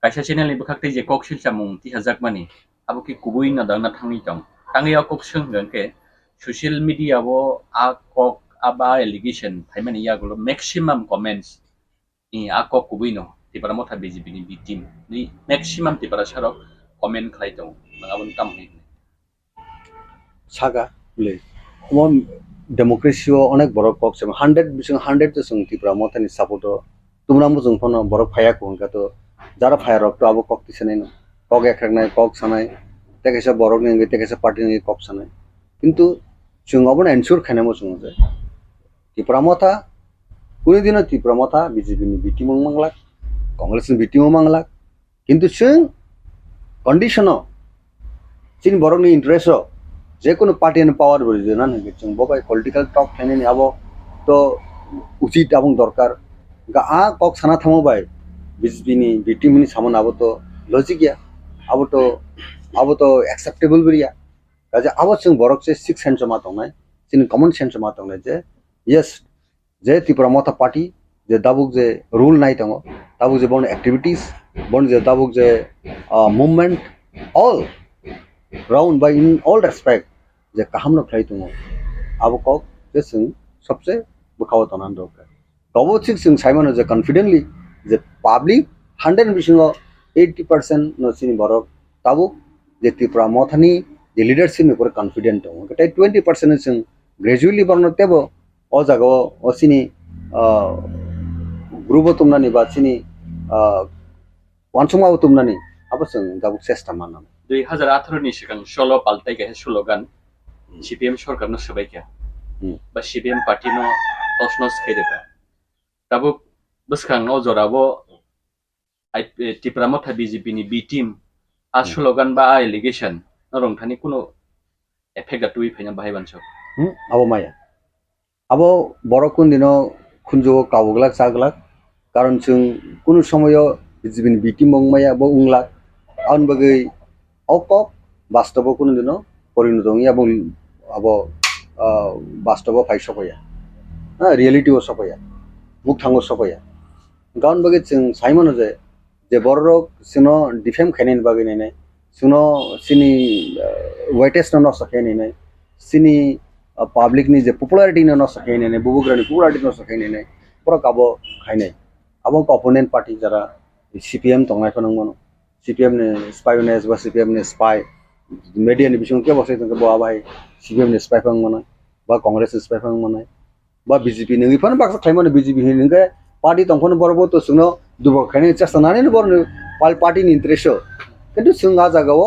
kaisa channel ni bukhak te je Koksilchagui ti hajak mani abo ki kubui na dang na thangai tong tangi akok sunggan ke social media wo akok aba allegation thaimani yagulo maximum comments I akok kubuino Tipra Motha BJP ni victim ni maximum Tipra sharok comment khlaitong nangabon tam ni saga le mon democracy o onek borok kok sem 100 bising 100 to sung Tipra Motha ni support tumra mu jung phono borok phaya ko ka to jara phaya rok to abo kok tisane no kok ekrak nai kok sanai tekesa borok ni tekesa party ni kok sanai কিন্তু जों अब ensure खानामो जों जे Tipra Motha कुनै दिन Tipra Motha BJP नि victim मंगलाक Congress नि victim मंगलाक किन्तु जों कन्डिसन चिन borok ni interest जे कोनो पार्टी नि पावर बरि जे ना जों बबाय पॉलिटिकल टॉक खाने नि अब तो उचित आबं दरकार गा आ कक साना थामो बाय BJP नि victim नि सामन अब तो लॉजिक या अब तो एक्सेप्टेबल बरिया kaja abo chung borok che 6 sense ma tongnai sin common sense ma tongnai je yes je Tipra Motha party je dabuk je rule nai tongo dabuk je bon activities bon je dabuk je movement all round by in all respect je kaham no Khlaithung abo kok je sung sabse bukhaw tonan dok tobo chik sung saimano je confidently je public 100 bising 80% no sin borok tabuk je Tipra Motha ni the leadership ni pura confident ho tai 20% sing gradually barno tebo o jago o sini grupo tumna ni ba sini wansuma tumna ni abasung jabuk chesta manam 2018 ni sikang solo paltai ke slogan CPM sorkar no sebaiknya ba CPM party no tosnos khedeka tabuk buskang no jorabo Tipra Motha BJP ni B team a slogan ba allegation norong thani kuno effect atui phaina bahai bancho abo maya abo borok kun dino khunjo kawglak saglak karon chung kuno somoyo BJP ni BT mongmaya bo unglak an bagai okok bastobo kuno dino porinosong ya bong abo bastobo phai sopoya reality o sopoya muk thango sopoya gaun bagi ching saimono je borok sino defame khainin bagi nei suno sini weightage no sakhaini nei sini public ni je popularity no sakhaini nei bubugrani popularity no sakhaini nei pura kabo khainai abo opponent party jara CPM tongnai ko nangmono CPM ne spionage ba CPM ne spy media ni bisong ke bosai tong bo abai CPM ne spy phang manai ba Congress spy phang manai ba BJP ni phan ba khaimano BJP ni nge party tongkhon borbo to suno dubo khaini chesta nani ne borno party ni interest কিন্তু जों आ जागाव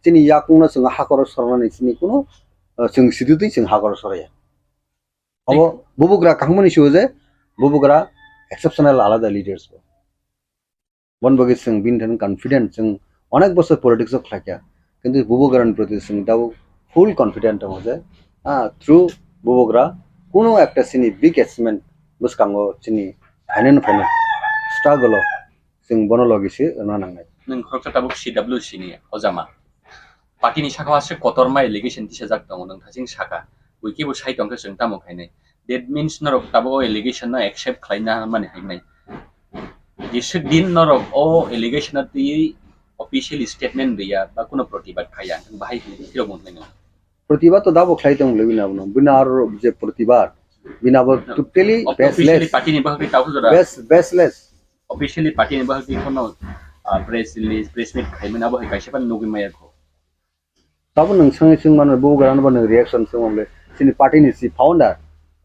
जोंनि याकुंना जों हाखर सरनानै जोंनि कुनु जों सिदुतै जों हाखर सराया अब बुबुग्रा कांमनि सो जे बुबुग्रा एक्सेप्शनल आलादा लिडार्स बन बगे जों बिनथन कन्फिडेंट जों अनेक बছর पलिटिक्स खाया किंतु बुबुग्रानि प्रति जों दाव फुल कन्फिडेंट दङ जे थ्रु बुबुग्रा कुनु একটা सिनि बिग अचिभमेंट बसकांगो जोंनि फाइनेन स्ट्रागल जों बनलगिसे नानांनाय नों खरखा ताबुक CWC नि अजामा पार्टीनि साखावासे कतरमा एलिगेशन दिसे जाक दङ नों थासिं साखा उइकिबो साइटंखौ जों तामो खायनाय दैट मीन्स नरक ताबो एलिगेशन ना एक्सेप्ट खायना माने हायनाय दिसे दिन नरक ओ एलिगेशन ति ऑफिशियल स्टेटमेंट दिया बा कोनो प्रतिबाद खाया बाहाय हिरो मोननाय न प्रतिबाद तो दाबो खायदों लेबिना बिनार जे प्रतिबाद बिनाबो टोटली बेसलेस पार्टीनि बाहाय ताबो जरा बेसलेस ऑफिशियली पार्टीनि बाहाय कोनो प्रेस रिलीज प्रेस मीट खायमोनाबो है कायसेबा नगि मायाखौ ताबो नोंसों जों माने बुगारान बनो रिएक्शन सोमले सिनि पार्टीनि सि फाउंडर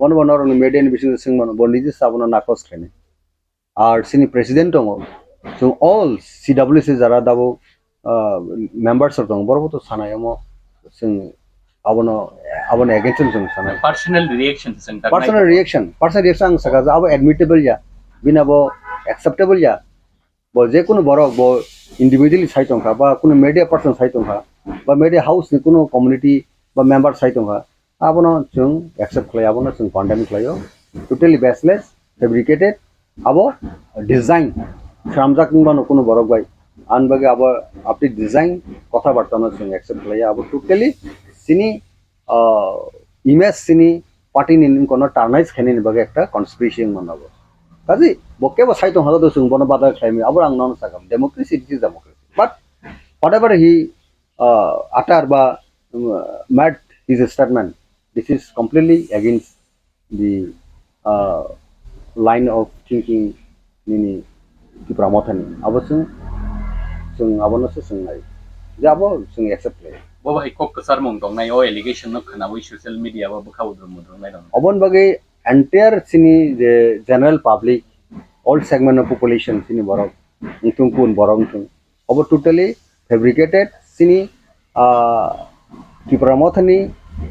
वन वन और मेडियन बिसिन जों माने बनिजि साबना नाकस खायने आर सिनि प्रेसिडेंट दङ सो ऑल CWC जरा दाबो मेंबर्स दङ बरबो तो सानायमो जों आबनो एगेंस्ट जों सानाय पर्सनल रिएक्शन जों पर्सनल रिएक्शन आं सका जाबो एडमिटेबल या बिनाबो एक्सेप्टेबल या bo je kono borok bo individually saitongkha ba kono media person saitongkha ba media house ni kono community ba member saitongkha abono जों accept khlai abono जों condemn khlaio totally baseless fabricated abo design samjak ningbano kono borok bai anbage abo apni design kotha bartano जों accept khlai abo totally sini image sini party ni kono tarnish khani ni bage ekta conspiracy manabo kaji bokkebo saitong hado जों bono bada khlaimi abo ang non sakam democracy is democracy but whatever he utter ba mad his statement this is completely against the line of thinking nini Tipra Mothani abo जों abono se sungai jabo जों accept le bo bai kok kasar mong dong nai o allegation no khana wi social media ba bukha udrum nai dong obon bage entire sini the general public all segment of population sini borok untung kun borok untung over totally fabricated sini Tipra Mothani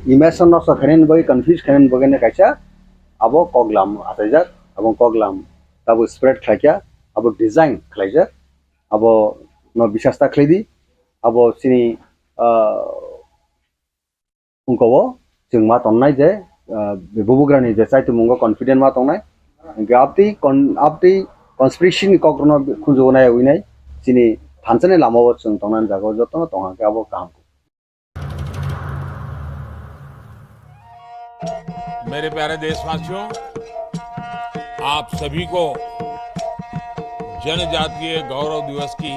image no sakhanen bage confuse khanen bage ne kaisa abo koglam atajak abong koglam tabo spread khlakya abo design khlaijak abo no bishasta khlidi abo sini ungkobo जों मा तन्नाय जे बुबुग्रानि जे Saito मंगो confident मा तंनाय आपति conspiracy नि कक्रनो खुजोनाय उइनाय सिनि थानसने लामाव जों तंनान जागो जतन तंहा के आबो काम मेरे प्यारे देशवासियों आप सभी को जनजातीय गौरव दिवस की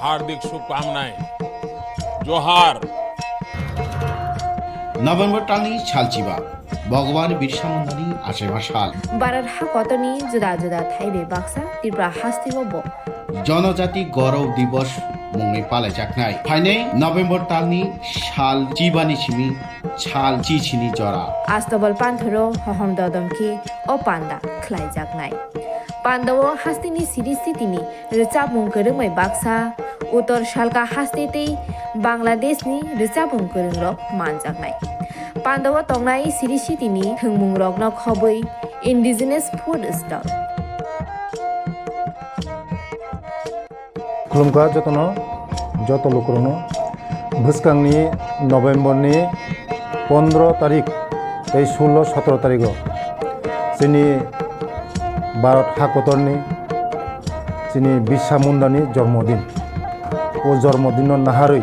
हार्दिक शुभकामनाएं जोहार नभेम्बर टालनि सालचिबा भगवान बिरसा मुंडानि आसेमा साल भारत हाकतनि जुदा जुदा थाइबे बाक्सा त्रिपुरा हास्तिबो जनजाति गौरव दिवस मुङै पालायजानाय फाइनै नभेम्बर टालनि साल चिबानि सिमी साल चिचिनि जरा आस्तबल पान्थरो हहम ददमखि ओ पान्दा खलायजानाय पान्दावो हास्तिनि सिरिस्थितिनि रिचाबुं गोरोङै बाक्सा उत्तर सालका हास्तेतै बांलादेशनि रिचाबुं गोरोंरक मानजानाय पान्दावो तंनाय सिरिस्थितिनि थोंमुं रगन खबै इन्डिजिनास फुड स्टल खुलुमखा जतनो जत लोकरनो भुसकांनि नभेम्बरनि 15 तारिख 16-17 तारिख जोंनि भारत हाकतरनि जोंनि बिरसा मुंडानि जन्मदिन ओ जन्मदिन नाहारै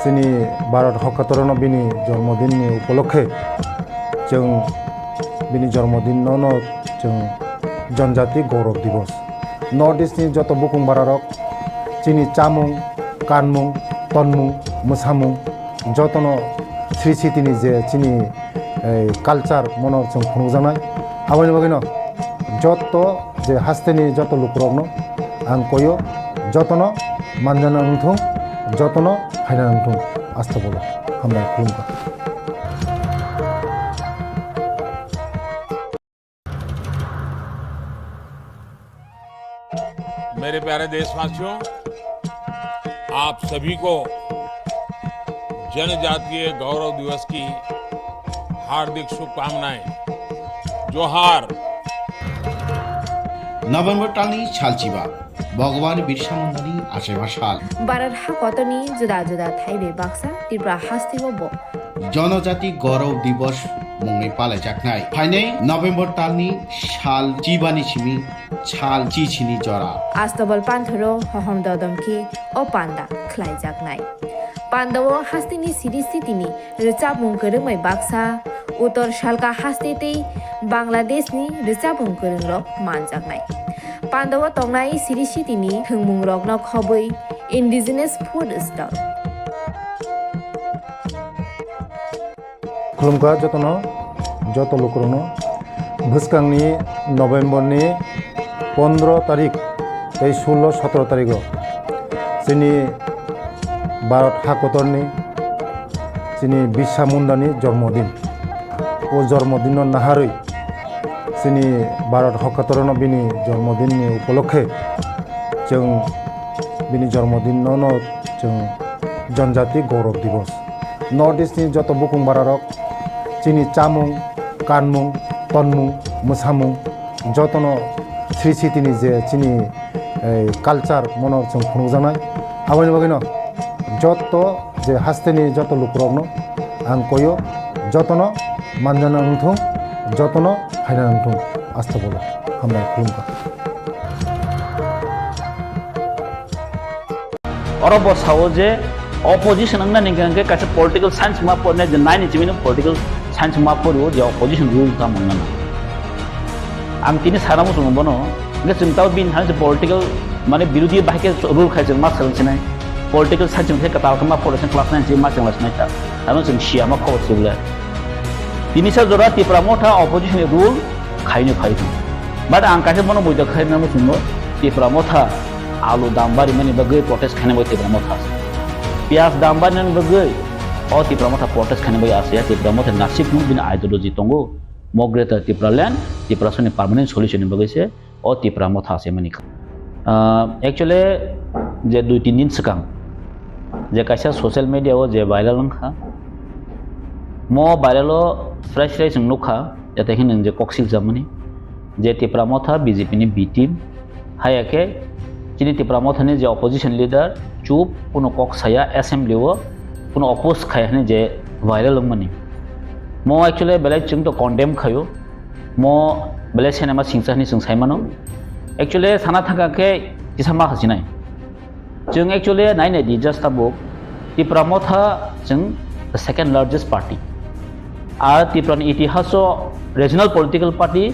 जोंनि भारत हकातरन बिनि जन्मदिननि उपलक्षे जों बिनि जन्मदिनावनो जों जनजाति गौरव दिवस नर्थ इस्टनि जत बुकुं बारारक जोंनि चामुं कानमुं तनमुं मोसामुं जतनो श्री सिटिनि जे जोंनि कालचार मनर जों खुंजानाय आबायनि बागैनो जत जे हास्तेनि जत लुकरकनो आं कयो जतनो मानजाना नुथुं जतनो फायना नुथुं आस्था बोलो हामबाय खुलुमबाय। मेरे प्यारे देशवासियों, आप सभी को जनजातीय गौरव दिवस की हार्दिक शुभकामनाएं। जोहार। नभेम्बर टालनि सालचिबा भगवान बिरसा मुंडानि आशेबा साल भारत हाकतनि जुदा जुदा थाइबे बाक्सा त्रिपुरा हास्तिबो जनजाति गौरव दिवस मुङै पालायजानाय फाइनै नभेम्बर टालनि साल चिबानि सिमी साल चिचिनि जरा आस्तबल पान्थरो हहम ददमखि ओ पान्दा ख्लाइजागनाय पान्दावो हास्तिनि सिरि सिटिनि रिचाबुं गोरोंमै बाक्सा उत्तर सालका हास्तेतै बांलादेशनि रिचाबुं गोरोंरक मानजागनाय पान्दावो तंनाय सिरि सिटिनि थोंमुं रकनो खबै इन्डिजिनियास फुड स्टल खुलुमगा जतनो जत लुकरनो भुसकांनि नभेम्बरनि 15 तारिख 16-17 तारिख जोंनि भारत हाकतरनि जोंनि बिरसा मुंडानि जन्मदिन ओ जन्मदिन नाहारै जोंनि भारत हकातरन बिनि जन्मदिननि उपलक्षे जों बिनि जन्मदिनावनो जों जनजाति गौरव दिवस नर्थ इस्टनि जत बुकुं बारारक जोंनि चामुं कानमुं तनमुं मोसामुं जतनो श्री सिटिनि जे जोंनि कालचार मनर जों खुंजानाय आबायनि बागैनो जत जे हास्तेनि जत लुकरकनो आं कयो जतनो मानजाना नुथुं जतनो फायना नुथुं आस्था बोलो हामबाय खुलुमबाय। अरब सावो जे opposition ang naningkang kasi political science ma po na nine chimino political science ma po ro je opposition rule ta mong na ang tini sara mo sumo bono nga sintaw bin han political mane birodi bahike rule khai ma sal sinai political science me katal kama po sen class 9 ma sal sinai ta ano sing shia ma ko sibla tini sa jora Tipra Motha opposition rule khai ne khai but ang kasi bono boida khai na mo sumo Tipra Motha alu dambari mane bagai protest khane mo Tipra Motha pias dambanan bagai oh Tipra Motha protest khane bagai asia Tipra Motha nasib nu bin ideology tongo mogreta Tipra land Tipra sone permanent solution bagai se oh Tipra Motha ase mani actually je 2-3 din sekang je kaisa social media o je viral langkha mo viral o fresh nukha jate hin je Koksilchagui je Tipra Motha BJP ni B team hayake chini Tipra Motha ni je opposition leader चुप पुनो Kock साया assembly वो पुनो oppose खाया ने जे viral money मो actually बेले चिंग तो कॉन्डेम खायो मो बेले सिनेमा सिंगसानी सिंगसाई मानो एक्चुअली साना थाका के किसामा हसिनाय जों एक्चुअली नाइन दी जस्ट अबुक Tipra Motha जों द सेकंड लार्जेस्ट पार्टी आर Tipraनि इतिहासो रीजनल पॉलिटिकल पार्टी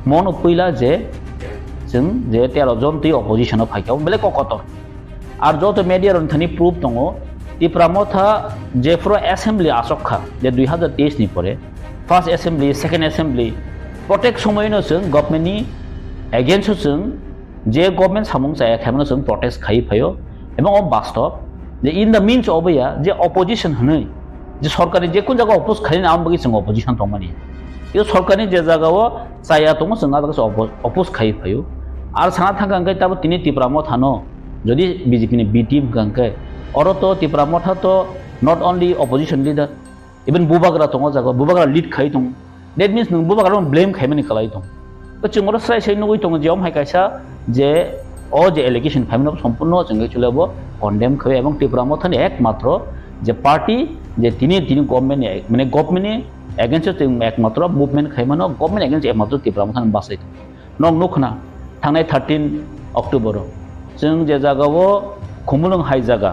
मन पहिला जे जों जे 13 जन ति अपोजिशन फाइकाव बेले ककतर আর যত মিডিয়ার অন্থানি প্রুফ দङ Tipra Motha যেফ্রো অ্যাসেম্বলি আসক্ষা যে 2023 নি পরে ফার্স্ট অ্যাসেম্বলি সেকেন্ড অ্যাসেম্বলি প্রত্যেক সময়নো जों गभर्नमेन्टनि एगेन्स्ट जों जे गभर्नमेन्ट सामुं जाया खामनो जों प्रोटेस्ट खाइ फायो এবং বাস্তব যে इन द मीन्स अबया जे अपोजिशन हनै जे सरकारनि जे कोन जागा अपोज खालिन आम बगि जों अपोजिशन दंमानि यो सरकारनि जे जागाव जाया दङ जों आदागो अपोज खाइ फायो আর साना थांगांगै ताबो तिनि Tipra Motha नो যদি BJP ni B team kangke oro to Tipra Motha to not only opposition leader even bubagra tongo jago bubagra lead khai tong that means nung bubagra blame khai mani kalai tong to chungoro sai sai nugui tong jom hai kaisa je o je allegation khai mani সম্পূর্ণ জঙ্গে চলেবো condemn খাবে এবং Tipra Motha ni একমাত্র যে party যে তিনি government মানে government against একমাত্র movement খাই মানো গভর্নমেন্ট এগেইনস্ট একমাত্র Tipra Motha বাসাই নং নুখনা थांनाय 13 अक्ट'बर जों जे जागाव खुमुलुं हाइ जागा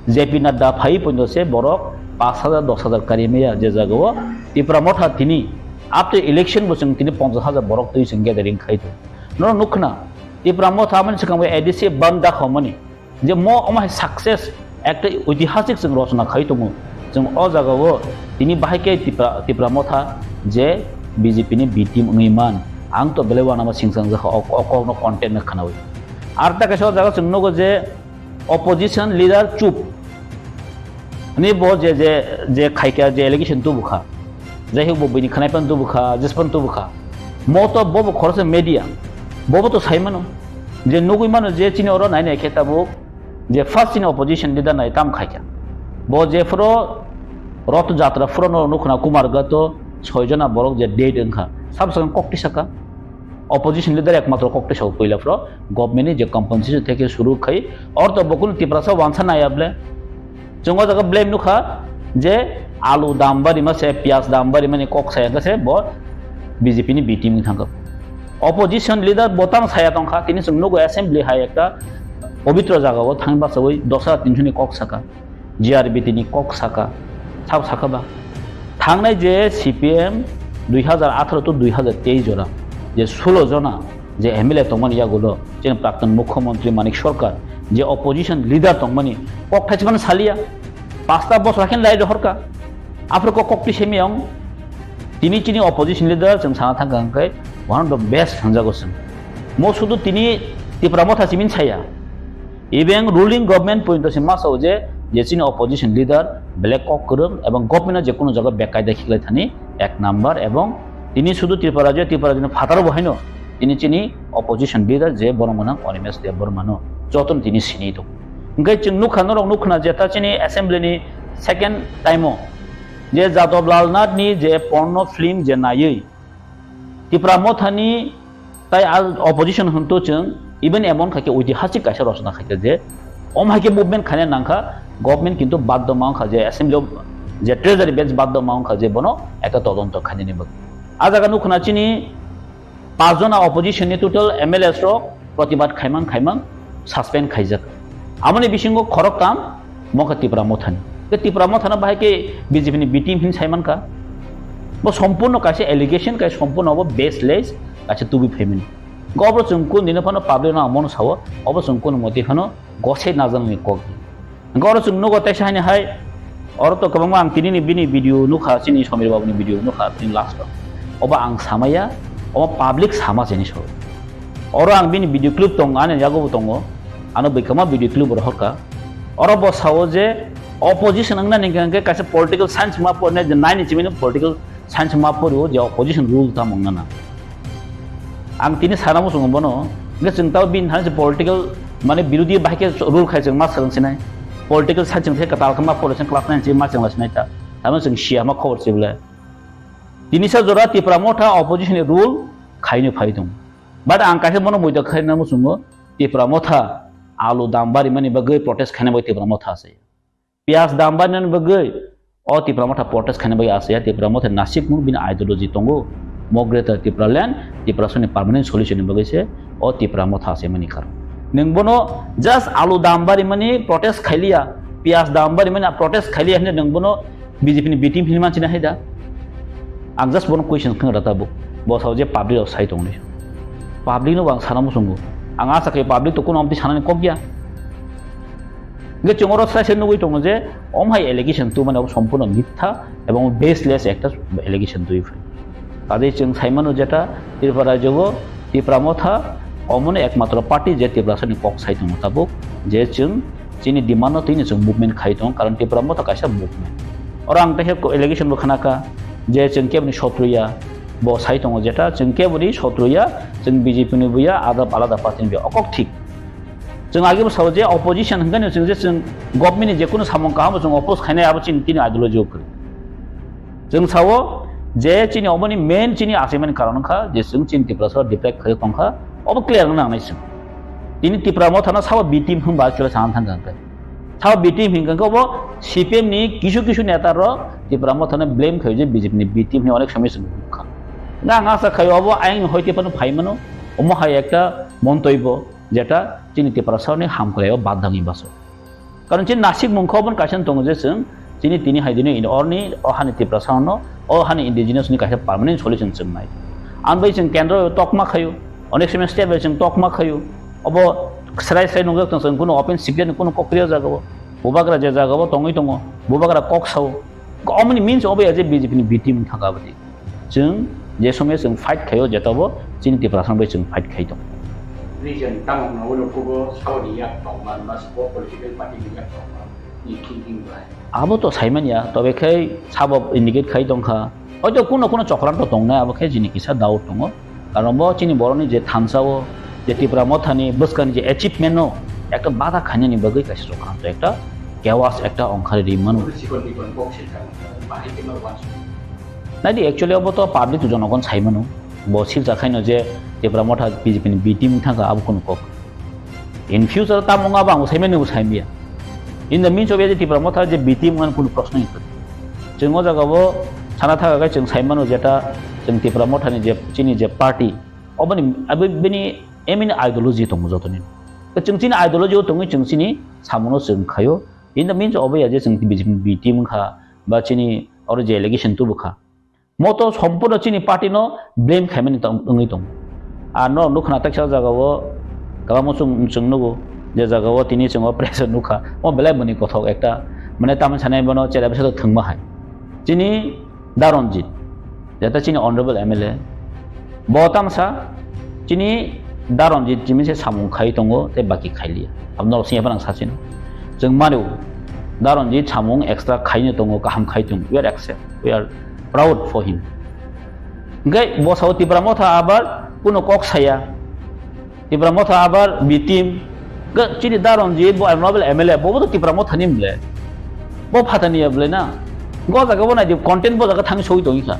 JP Nadda Pai Pundose Borok, 5,000 10,000 Karimia, Jezagawa, Tipra Motha Tini, after election was in Tini Ponza Borok to gathering Kaito. No Nukna, Tipra Motha Manchakam EDC Banda Homoni. The more of my success acted with the Hasics and Rosna Kaitomu, some Ozagawa, Tini Bahike Tipra Motha, J, BJP team Uniman, Angto Belewana Sings and the Okono content Kanawi. Arta Kasho Zagas no opposition leader Chup. Ni bo je khaika je allegation tu bukha jahi bo bini khanaipan tu bukha jaspan tu bukha moto bo khorse media bo to saimano je nugui mano je chini oro nai nai kheta bo je first in opposition leader nai tam khaika bo je fro rot jatra fro no nukhna kumar gato 6 jona borok je date engkha sab sang kokti saka opposition leader একমাত্র kokti shau koila fro government je compensation থেকে শুরু খাই और तो बकुल तिप्रासा वांसा नाय आपले जोंगो जगह blame नुखा जे आलू दाम बारी मासे प्याज दाम बारी माने कक साया गसे बो बीजेपी नि बी टीम थांगो opposition leader बोताम साया तंखा तिनि जोंनो assembly हाय एकटा पवित्र जागाव थांबा सबै 10,300 नि कक साका जीआरबी तिनि कक साका साब साकाबा थांनाय जे सीपीएम 2018 to 2023 जरा जे 16 जना जे एमएलए तंगमनि यागुलो जेन प्राक्तन मुख्यमंत्री मानिक सरकार जे opposition leader तंगमनि कक थाचमान सालिया 5 बस राखेन लाइ हरका आफ्रको ककटी सेमियं तिनि चिनि opposition leader जों साना थांगांकै one of the best थांजागोसं मो सुदु तिनि तिप्रा मथा सिमिन छाया इबें ruling government पॉइंट से मासौ जे चिनि opposition leader ब्लैक कक करम एवं गवर्नमेंट जे कोनो जगह बेकायदा खिलाय थानि एक नम्बर एवं तिनि सुदु त्रिपुरा जन फातार बहायनो तिनि चिनि opposition leader जे बरमना अनिमेश देव बर्मानो जतन तिनि सिनि दं ओंखाय जों नुखना जेता चिनि assembly नि second time जे जादव लालनाथ नि जे porno film जे नायै त्रिपुरा मथानि ताइ opposition हंतो जों इवन एमन खाके ऐतिहासिक कासे रचना खाके जे अमहाके मुभमेंट खाने नांखा गवर्नमेंट किन्तु बाध्य मांखा जे assembly जे ट्रेजारी बेंच बाध्य मांखा जे बनो एका तदন্ত खाने निबक आजागा नुखना चिनि 5 जना opposition नि टोटल एमएलए रो प्रतिबाद खाइमां सस्पेंड खाइजाक आमनि बिसिंगो खरकताम मखा त्रिपुरा मथानि के त्रिपुरा मथाना बाहायके बीजेपी नि बी टीम हिन साइमान का बो संपूर्ण कासे एलिगेशन का संपूर्ण अब बेसलेस कासे टुबि फेमिनि गब्र जोंको निनफानो पाब्लिक ना मन साव अब जोंको मति खानो गसे नाजाननि कक गब्र जोंनो गते साइने हाय और तो कबंग आं तिनि बिनि भिडियो नुखा चिनि समीर बाबुनि भिडियो नुखा तिन लास्ट अब आं सामाया अब पाब्लिक सामा जेनि सो और आं बिनि भिडियो क्लिप दं आने जागो दङ आनो बैखमा भिडियो क्लिप हरका और बसाव जे opposition angna ningke kaise political science ma porne je nine chimino political science ma porio je opposition rule ta mongna ang tini saramu sungbono nge chingtaw bin han je political mane birodi bahike rule khaiseng ma sarang sinai political science the katal kama policy class 9 chi ma changla sinai ta tamo sing shia ma khobor sibla tini sa jora Tipra Motha opposition rule khaini phaidum but ang kaise mono moida khaina mu sungo Tipra Motha alu dambari mani bagai protest khane bai Tipra Motha ase प्याज दाम बानन बगै ओ त्रिपुरा मथा ports खाने बगै आसे त्रिपुरा मथा नासिक मु बिन ideology तंगो मग्रेता Tripura land Tripura सनि permanent solution बगै से ओ त्रिपुरा मथा से मनि खार नंगबनो जस्ट आलु दाम बारि मनि प्रोटेस्ट खाइलिया प्याज दाम बारि मनि प्रोटेस्ट खाइलिया ने नंगबनो बीजेपी नि बीटीम फिन मानसि ना हैदा आं जस्ट बनो क्वेश्चन खं रता बु बसाव जे पब्लिक साइ तंगनि पब्लिक नो बां साना मुसंगो आं आसा के पब्लिक तो कोनो अमति सानानि कगिया गे चंगरो साइसे नुगै दङ जे अमहाय एलिगेशन तु माने सम्पूर्ण मिथ्या एवं बेसलेस एकटा एलिगेशन दुइ फै तादै जों साइमानो जेटा त्रिपुरा जगो त्रिपुरा मथा अमने एकमात्र पार्टी जे त्रिपुरा सनि कक साइ दङ ताबो जे जों चिनि डिमान्ड तिनि जों मुभमेंट खाइ दङ कारण त्रिपुरा मथा कासा मुभमेंट और आं तहे एलिगेशन बखानाका जे जों केबनि शत्रुया बो साइ दङ जेटा जों केबनि शत्रुया जों बीजेपी नि बुया आलादा पार्टी नि अकक ठीक जों आगे बसाव जे opposition हंगन जों जे जों गवर्नमेंट जे कोनो सामं काहाम जों अपोज खायनाय आबो चिनि तिनि आइडियोलॉजी ओकर जों सावो जे चिनि अबनि मेन चिनि आसेमन कारणखा जे जों चिनि त्रिपुरा सर डिफेक्ट खय तंखा अब क्लियर नांनायसो तिनि त्रिपुरा मथाना साव बी टीम हम बाचुला सान थांगांखा साव बी टीम हिंगांखा अब सीपीएम नि किछु नेता र त्रिपुरा मथाना ब्लेम खय जे बीजेपी नि बी टीम नि अनेक समस्या खा ना आसा खय अब आइन हयते पन फाइमानो अमहा एकटा मन्तब्य जेटा चिनि त्रिपुरा सरनि हाम करे बादांगि बासो karon chin nasik mungkho bon kaisen tongo je sung chini tini haidini in orni ohani tipra sauno ohani indigenous ni kaisa permanent solution chung nai an bai chung kendro tokma khayo onek semester step bai chung tokma khayo obo Swrai nungak tong sung kuno open secret kuno kokriya jagabo bobagra je jagabo tongi tongo bobagra kok sau omni means obo aje BJP ni B team thakabati chung je somye chung fight khayo jetabo chini tipra sang bai chung fight khai tong region tang na ulo ko saudi ya tongman mas political party ya tongman ni thinking bai abo to saiman ya tobe khai sabab indicate khai tong kha ojo kuno chokran to tong na abo khai jini kisa doubt tongo karon bo chini boroni je thamsao je Tipra Mothani buskani je achievement no ekta bada khanyani bagai kaisa chokran to ekta chaos ekta onkhari ri manu nadi actually abo to public to jonogon saimano bo sil jakhaino je Tipra Motha BJP ni B team thanga abo kono kok in future ta monga bang saimani saimia in the means of je Tipra Motha je B team ngan kono प्रश्न ito jengo jagabo sana thaga ga jeng saimano jeta jeng Tipra Motha ni je chini je party obani abini emin ideology tong jotoni ke jeng chini ideology tong jeng chini samono jeng khayo in the means of je jeng BJP B team kha ba chini or je allegation tu bukha moto সম্পূর্ণ chini party no blame khamani tong tong no nukhna taksa jagao kabamo chung nugo je jagao tini chungo pressure nukha mo belai bani kothok ekta mane taman sanai bono chera besa thangma hai chini daronjit jeta chini honorable MLA botamsa chini daronjit jimi se samung khai tongo te baki khailiya abnor siya panang sasin jeng maru daronjit samung extra khaine tongo kaham khai tung we are accept we are proud for him gai bosau Tipra Motha abar kuno kok saya Tipra Motha abar B team ga chini daronjit bo honorable MLA bo to Tipra Motha nim ble bo phatani ble na go jaga bo na je content bo jaga thang soi tongi kha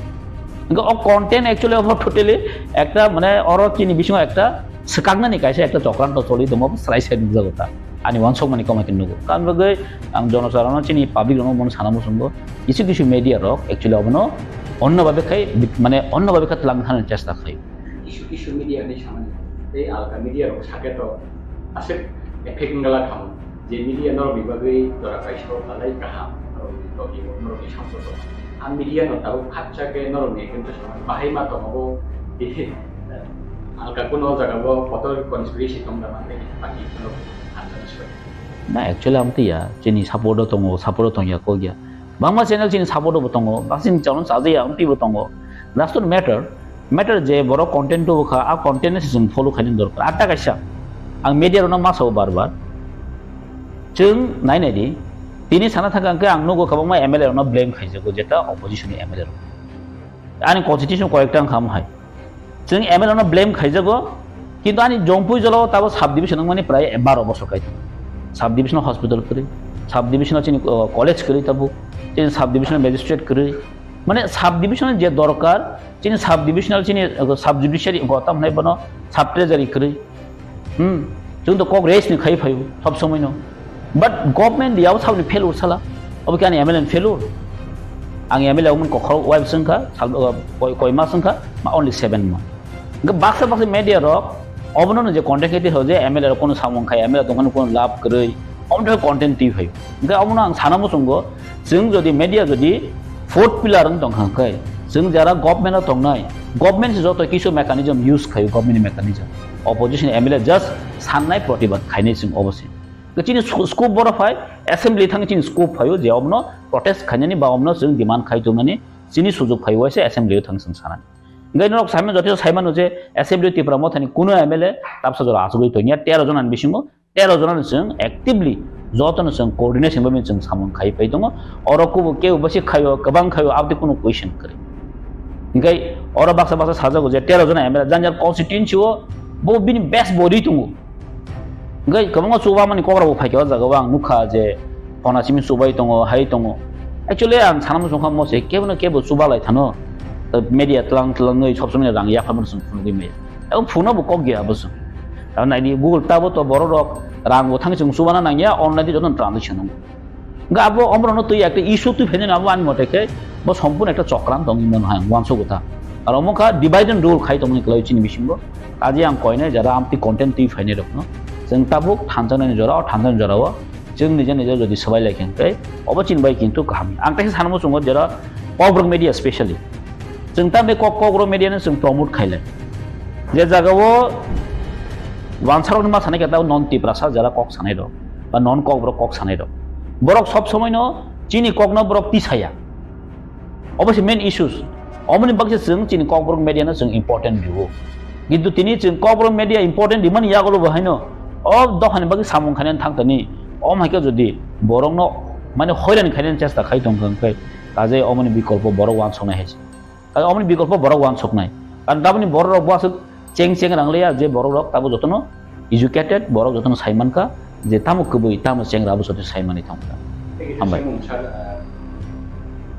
ga o content actually of totally ekta mane oro chini bisho ekta sekagna ni kaisa ekta chokran to choli domo Swrai side jagota ani wansok mani kamakin nugo kan bagai ang jonosarono chini public no mon sanamo sungo কিছু media rok actually obono onno babe khai mane onno babe khat lang thanar chesta khai কিছু media ni samane ei alka media rok sake to ase effect ngala kham je media nor bibagai dora kaiso alai kaham to ki nor ki samso am media no tau khatcha ke nor ni kintu samane bahai ma to mogo alka kuno jaga bo photo conspiracy tom na mane paki no na actually amti ya chini support tong ya ko gya bangma channel chini support bo tongo basin channel saje ya amti bo tongo that's not matter je boro content to kha a content ni season follow khalin dorkar atta kaisa ang media ro na maso barbar chung nai nai di tini sana thaka ang ang nugo kabang ma MLA ro na blame khaije ko jeta opposition ni MLA ro ani constitution correct ang kham hai chung MLA ro na blame khaije go কিন্তু ani jongpui jolo tabo sub division mane pray 12 বছর kai sub division hospital kare sub division chini college kare tabo chini sub division magistrate kare mane sub division je dorkar chini sub divisional chini sub judiciary gotam nai bano sub treasury kare chung to kok race ni khai phayu sob samai no but government diaw sab ni failure sala ob kani MLN failure ang MLA mun ko khol web sangka koima sangka ma only 7 month ga baksa media rock অবনো যে content খেতে হয় যে MLA র কোনো সামং খায় MLA তখন কোনো লাভ করে অমন কন্টেন্ট টি হয় গে অমনো আং সানামো সঙ্গ जों যদি মিডিয়া যদি फोर्थ पिलार दं खाय जों जारा गभर्नमेन्ट दंनाय गभर्नमेन्ट जत किसु मेकानिजम यूज खायो government mechanism opposition MLA just साननाय प्रतिबाद खायनाय जों अबसे गचिनि स्कोप बरफाय एसेम्बली थांग चिनि स्कोप फायो जे अबनो प्रोटेस्ट खायनानि बा अबनो जों डिमान्ड खायजोंनानि चिनि सुजुग फायो एसे एसेम्बली थांग जों सानानि गैनरक साइमन जति साइमन जे एसेम्बली टिप्रा मथानि कुनो MLA तापसा जरा आसुगै तनिया 13 जन आन बिसिमो 13 जन जों एक्टिवली जतन जों कोऑर्डिनेशन बमे जों सामन खाय फै दङ अरको के बसि खायो गोबां खायो आबदि कुनो क्वेश्चन करे गै अर बाक्सा बाक्सा साजागो जे 13 जन MLA जानजार कन्स्टिट्युएन्सी हो बो बिनि बेस्ट बडी दङ गै गोबां सुबा मानि कग्राबो फाइके जागाव आं नुखा जे पनासिमि सुबाय दङ हाय दङ एक्चुअली आं सानाम संखा मसे केबनो केबो सुबालाय थानो media telang सब समय rang ya famon sung phunu me ang phunu bo kok gya bos ang nai google ta bo to boro rok rang bo thang chung subana nang ya online di joton transaction ga abo omrono tui ekta issue tui phene abo an moteke bo সম্পূর্ণ একটা চক্রান্ত ইমন হয় ওয়ানসো কথা আর অমকা divide and rule খাই তমনি ক্লাই চিনি বিসিমবো আজি আং কয়নে যারা আমতি কন্টেন্ট তুই ফাইনে রকনো जों ताबुक थानजानानि जरा थानजानानि जराव जों निजे निजे जुदि सोलायलायखांबाय अबा चिनबाय खिन्थु गाहाम आं ताइसे सानमु सङो जेरा ककब्रक मिडिया स्पेशली जों दा बे ककब्रक मिडियानो जों प्रमोट खायलाय जे जागायाव वानसारावनो मा सानाय केटा नन टिप्रासा जरा कक सानाय दं बा नन ककब्रक कक सानाय दं बरक सब समय न चिनी ककनो बरक तिसाया अबश्य मेन इश्यूज अमनि बागसे जों चिनी ककब्रक मिडियानो जों इम्पोर्टेन्ट दिउ किन्तु तिनि जों ककब्रक मिडिया इम्पोर्टेन्ट दिमन यागलो बहायनो अब दखान बागै सामुं खायनान थांतनि अमाइके जुदि बरकनो माने हयरान खायनान चेष्टा खाय दंखाय काजे अमनि विकल्प बरक वान संनाय हेस काजे अमनि विकल्प बरक वान सकनाय कारण दाबनि बरक बासो चें चें रांगलिया जे बरक ताबो जतनो एजुकेटेड बरक जतनो साइमानका जे तामु कबुई तामु चेंग्राबो सते साइमानि थांका हामबाय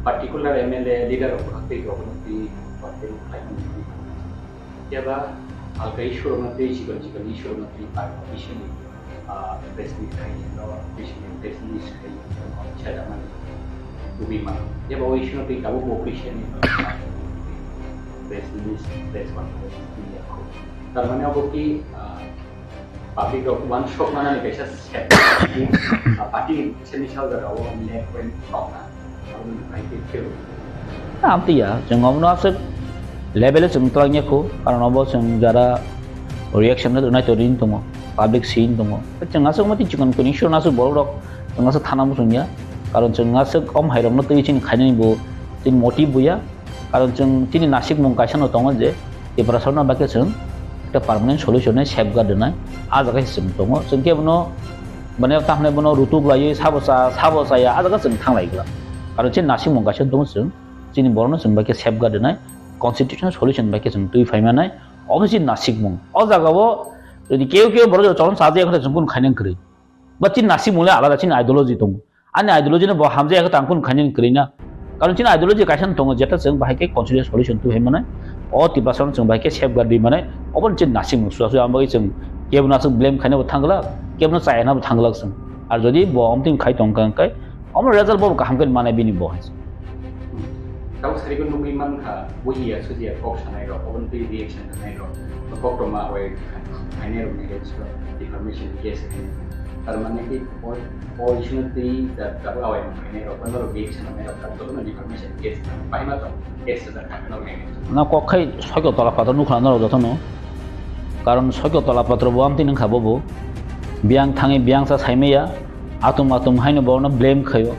particular MLA leader of the government याबा alga issue na te chigal issue na te partition president kai no president kai chada man to be man याबा वो issue na te kabu cooperation president conference तार माने अब कि public of one shop mana ni kaisa party seni chal da वो ले कोई problem आमतिया जों अमनो आसे लेभेल जों तलांयाखौ कारण अब जों जारा रिएक्शन ना नाय तरिन दङ पाब्लिक सीन दङ जों आसे मति चिकन कोनि शो नासो बरक जों आसे थाना मुसुनिया कारण जों आसे कम हाइरमनो तै चिन खायनि बो तिन मोटिव बुया कारण जों तिनि नासिक मुं कायसानो दङ जे एप्रासना बाके जों একটা পার্মানেন্ট সলিউশনে সেফগার্ড নাই আজাগাय जों दङ जों केबनो माने ताहने बनो रुतुक लायो साबसाया आजागा जों थांलायग्रा कारण चिन नासिक मुं कायसन दङ जों चिनि बरनो जों बाके सेफगार्ड নাই কনস্টিটিউশনাল সলিউশন বাকি जों তুই ফাইমা নাই অবশ্যই নাসিক মুং অ জাগাবো যদি কেউ বড় চলন সাজে একটা जों কোন খাইনেন করি বা চিন নাসিক মুলে আলাদা চিন আইডিওলজি দङ আনি আইডিওলজিনে ব হামজে একটা তাं কোন খাইনেন করি না কারণ চিন আইডিওলজি কাইसन दङ যেটা जों বাহাইকে কনস্টিটিউশনাল সলিউশন তুই ফাইমা নাই অ টিপাसन जों বাহাইকে सेफगार्ड দি মানে অবন চিন নাসিক মুং সুসু আমবাই जों কেবনাসो ব্লেম খাইনাबो थांगला केबना चायनाबो थांगला जों আর যদি ব অমতিম খাই दंकांकाय अमर रिजल्ट बो कामगन माने बिनि बहाय tahu sering nunggu iman kah buaya sudah kok sana itu open to reaction sana itu kok rumah awal ini rumah itu information case karena ini originally that tahu awal ini itu kalau reaction sana itu kan itu information case paham atau case itu kan itu na kok kai soal tolak patron nukhna na roda tono karon soal tolak patron bo amti nang khabo bo biang thangi biang sa saimaya atum haino bo na blame khayo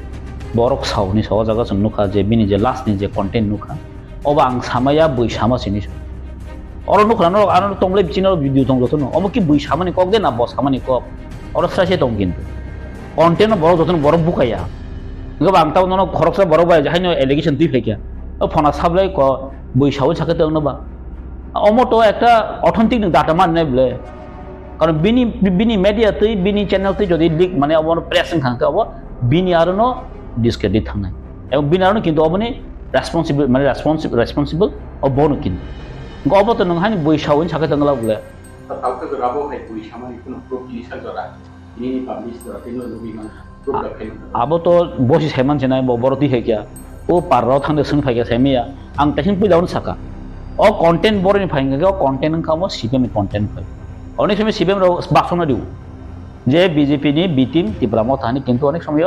borok sauni saw jaga जों नुखा जे बिनि जे last नि जे content नुखा अबा आं सामाया बै सामा सिनि अर नुखा न आरो तंले बिचिनो video दं जतन अबो कि बै सामानि कक दे ना बस सामानि कक अर सासे दं किन्तु कन्टेन्ट बरक जतन बरक बुकाया गबा आं ताव न खरकसा बरक बाय जाहायनो एलिगेशन दुइ फेकिया फना साबलाय क बै साव साके दं नबा अमतो একটা অথেন্টিক ডাটা মান নাই বলে কারণ বিনি মিডিয়া তৈ বিনি চ্যানেল তৈ যদি লিক মানে অবন প্রেসিং খাঙ্কা অব বিনি আরো ন ডিসক্রেডিট থাকনাय এবং বিনারनो কিন্তু अबनि रेस्पॉन्सिबल माने रेस्पॉन्सिबल अबनो किन्तु गबत नंहानि बैसावनि साके दंला बुले tahu ke berapa hai buih sama itu proof ini saja ini publish ini lebih mana proof dah abo to bosi seman jenai boroti hekia o parro thangde sung phaiga semia ang tasin pui daun saka o content boroni phainga o content kamo CPM content phai অনেক সময় CPM ro বাসনা দিও যে BJP নি B team Tripura মথানি কিন্তু অনেক সময়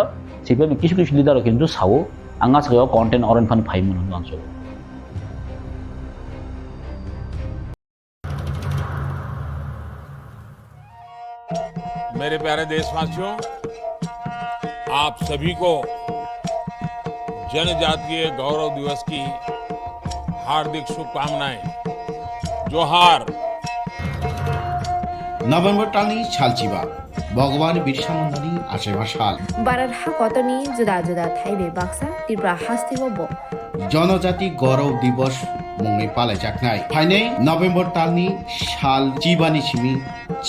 CPM কিছু লিডার কিন্তু সাও आंगा सायाव कन्टेन्ट अरेन फान फाइमोन आंसो मेरे प्यारे देशवासियों आप सभी को जनजातीय गौरव दिवस की हार्दिक शुभकामनाएं जोहार नभेम्बर टालनि सालचिबा भगवान बिरसा मुंडानि आसेबा साल बारार हा कतनि जुदा जुदा थाइबे बाक्सा त्रिपुरा हास्तिगो बो जनजाति गौरव दिवस मुंगै पालायजाखनाय फाइनै नभेम्बर टालनि साल जिबानि सिमि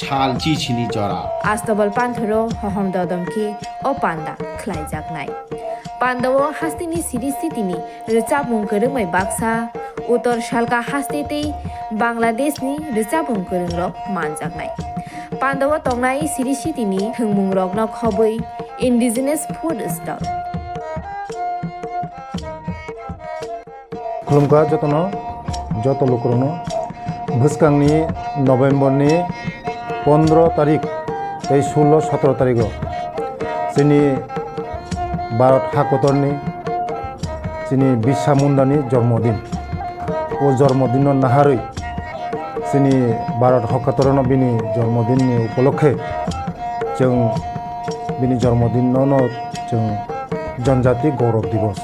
साल चिचिनि जरा आस्तबल पान्थरो हहम ददमखि ओ पान्दा ख्लाइजाखनाय पान्दाव हास्तिनि सिरिस्थितिनि रिचाबुं गोरोंमै बाक्सा उत्तर सालका हास्तेतै बांलादेशनि रिचाबुं गोरोंरक मानजाखनाय पान्दाव तंनाय सिरिस्थितिनि थोंमुं रकन खबै इन्डिजिनास फुड स्टल खुलुमखा जत लोकरनो भुसकांनि नभेम्बरनि 15 तारिख 16-17 तारिखआव जोंनि भारत हादरनि जोंनि बिरसा मुंडानि जन्मदिन ओ जन्मदिन नाहारै जोंनि भारत हादरनो बिनि जन्मदिननि उपलक्षे जों बिनि जन्मदिनावनो जों जनजाति गौरव दिवस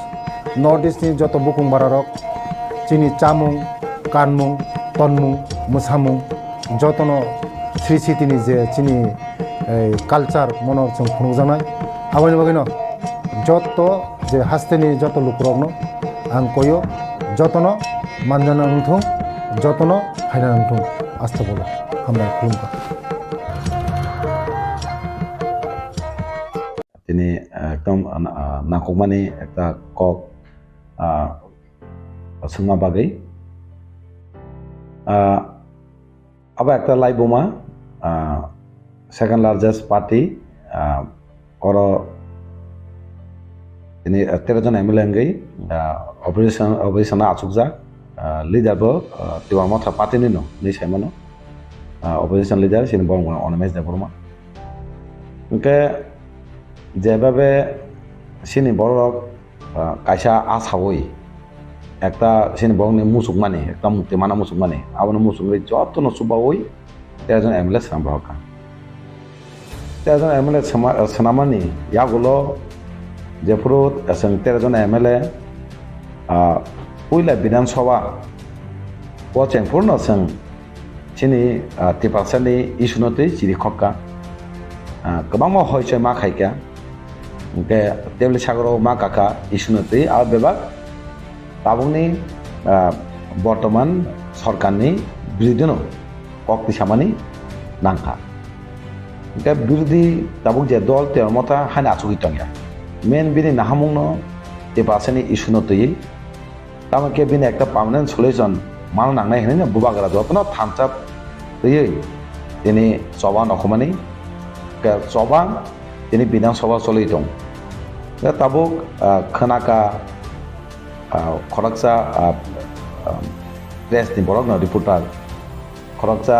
नर्थ इस्टनि जत बुकुं बारारक जोंनि चामुं कानमुं तनमुं मोसामुं जतनो श्री सिटिनि जे जोंनि कालचार मनर जों खुंजानाय आबानि बागैनो जत जे हास्तेनि जत लुकरकनो आं कयो जतनो मानजाना नंथों जतनो हायना नंथों आस्था बोलो हामबाय खुलुमबाय তিনি একদম নাকমানি একটা কক সোংমা বাগৈ আবার একটা লাইবোমা সেকেন্ড লার্জেস্ট পার্টি और ini 13 জন এমএলএ গই অপারেশন আচুকজা লিডারবো টিবা মথা পার্টিনি ন নি সাইমানো অপারেশন লিডার সিন বং অনমেজ দে বর্মা ওকে যেভাবে সিনি বড় কাইসা আসাবই একটা সিনি বংনি মুসুক মানে একটা মুক্তি মানা মুসুক মানে আবার মুসুক যত নসুবা ওই 13 জন এমএলএ সামবাহকা 13 জন এমএলএ সানামানি ইয়াগুলো যেফুরু এসং 13 জন এমএলএ পুইলা বিধানসভা পচেংপুর নসং সিনি টিপাসানি ইসুনতে চিরি খক্কা गोबां हयसय मा खायका ओमफ्राय टेबल सागराव मा काका इसुनते आरो बेबा ताबुंनि बर्तमान सरकारनि बिरुदिनो कक्ति सामानि नांखा ओमफ्राय बिरुदि ताबुं जे दल तेर मथा हाना आचुगि तंया मेन बिनि नाहामुंनो टेपासानि इसुनते तामाके बिनि एकटा पार्मानेंट सल्युशन मान नांनाय होनो बुबाग्रा जतनो थामसाब होयै दिनै सभा नखमानि सभा दिनै बिधानसभा चलि दं ताबुक खोनाका खरकसा प्रेसनि बरक न रिपोर्टार खरकसा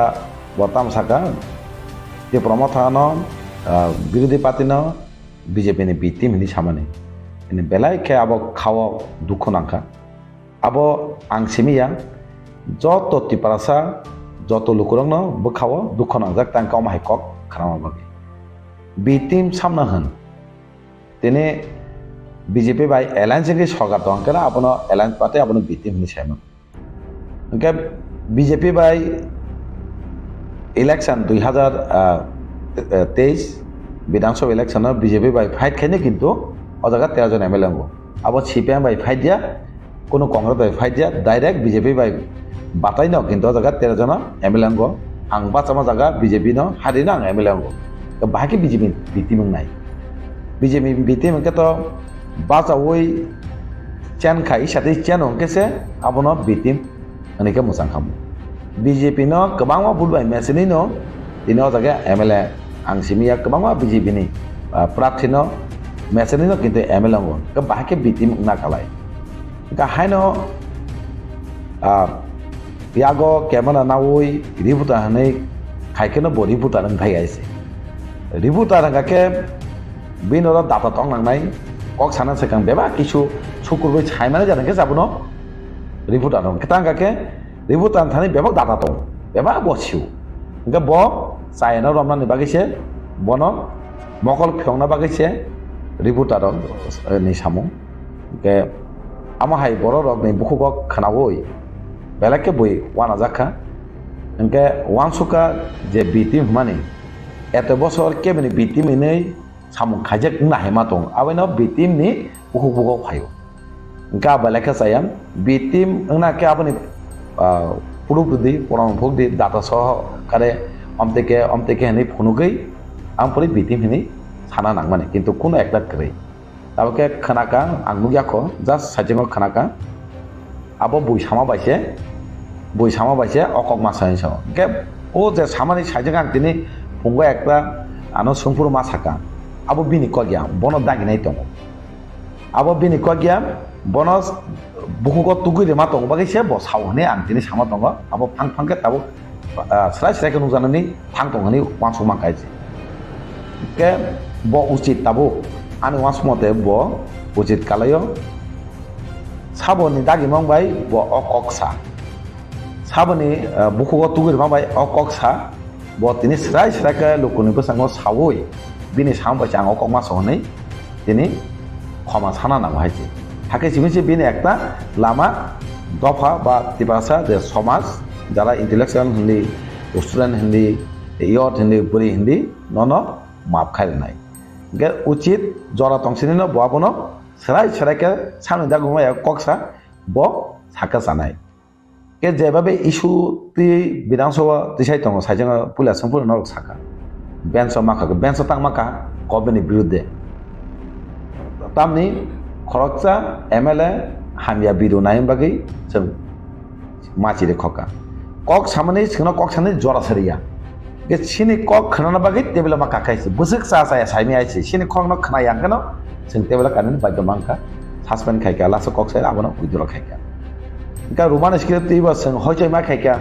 बताम साका जे प्रमथानो बिरोधी पार्टीनो बिजेपिनि बि टीमनि सामानि ini belai ke abo khawa dukho nangka abo angsimia joto tiparasa joto lukurangno bo khawa dukho nangjak tangka omai kok kharama bagi B team সামনা হন তিনি বিজেপি বাই এলায়েন্স এর সরকার দং কেন আপন এলায়েন্স পাতে আপন বি টিম নি সাইমন ওকে বিজেপি বাই ইলেকশন 2023 বিধানসভা ইলেকশন বিজেপি বাই ফাইট খাইনে কিন্তু অজাগা 13 জন এমএলএ গো আব সিপিএম বাই ফাইট দিয়া কোনো কংগ্রেস বাই ফাইট দিয়া ডাইরেক্ট বিজেপি বাই বাতাই ন কিন্তু অজাগা 13 জন এমএলএ গো আং বাচামা জায়গা বিজেপি ন হারি না এমএলএ গো बाकी बीजेपी बीती मंगनाय बीजेपी बीती मंके तो बाजा वई चैन खाई साथै चैन अंकेसे आबनो बीती अनेके मोजां खाम बीजेपी न गोबांवा बुलबाय मेसेनि न दिनो जागे एमएलए आंसिमिया गोबांवा बीजेपी नि प्रार्थी न मेसेनि न किन्तु एमएलए गो बाकी बीती मंगना खालाय गाहायनो यागो केमना नावई रिपुता हनै खायकेनो बरि पुता नों थाय आइसे रिपुता रंगाके बिनर दाता तंग नांनाय कक साना सेकां बेबा किछु सुकुरबै छायमाने जानांके जाबनो रिपुता दं केतांगाके रिपुता थानि बेबा दाता दं बेबा बसिउ इंगा ब सायना रमनानि बागैसे बनो मकल फ्यंना बागैसे रिपुता दं नि सामु के आमाहाय बर रक नि बुखुक खानावै बेलाके बय वाना जाखा इंके वानसुका जे बिति माने এত বছর কেমনি বিটিম নেই সামু খাইজাক না হেমা দং আবাইনো বিটিম নি বুকুক বুকুক ফায়ো গা বালাকা সায়াম বিটিম না কে আপনি পুরুদি পরম ভোগদি দাতা সহ কারে অমতেকে হেনি ফনুগৈ আমপরি বিটিম হেনি সানা নাং মানে কিন্তু কোন একটা করে তাবকে খানাকা আংনুগিয়াখো জাস্ট সাইজেঙ্গ খানাকা আবো বইসামা বাইছে অকক মাসাইছ কে ও যে সামানি সাইজেঙ্গ আং তিনি फंबाय एकटा आनो सोंफुर मा साका आबो बिनि कगिया बन दागिनाय दं आबो बिनि कगिया बन बुकुको तुगुरे मा दं बागैसे ब सावहने आं दिनै सामा दं आबो फांके ताबो स्राय स्रायखौ नुजानानै फां दंनि वानसु मांखायजे के bo ucit tabu ani wasmote bo ucit kalayo saboni dagi mangbai bo okoksa saboni bukugo tugir mangbai okoksa bo tini srai srai ke lukuni besango sawoi bini sampai chang okok maso nei tini khoma sana nang haiji থাকে চিমিছে বিন একটা লামা দফা বা তিবাসা যে সমাজ যারা intellectual Hindi student Hindi ইয়ত হিন্দি বুড়ি হিন্দি নন মাপ খাই নাই গে উচিত জরা তংসিনি ন বাবন সেরাই সেরাইকে সামনে দা ঘুমায় কক্সা ব সাকা জানাই কে যেভাবে ইস্যু তি বিধানসভা দিশাই দङ সাইজং পুলিশ সম্পূর্ণ নরক সাকা বেঞ্চ মাখা বেঞ্চ তাং মাখা গভর্নমেন্টनि বিরুদ্ধে তামনি খরকsa MLA hamya bidu naim bagi जों माचिरे खका कक सामने सिंनो कक सामने जरा सरिया के सिनि कक खनाना बagi टेबल मा काकाइसे बुसक सा सा साइमे आइसे सिनि कक न खना यांगनो जों टेबल कानन बायद मांका सासपेन खाइका लास कक साइ आबनो उइदुरा खाइका का रोमान स्क्रिप्ट तिबा जों हयचय मा खाइका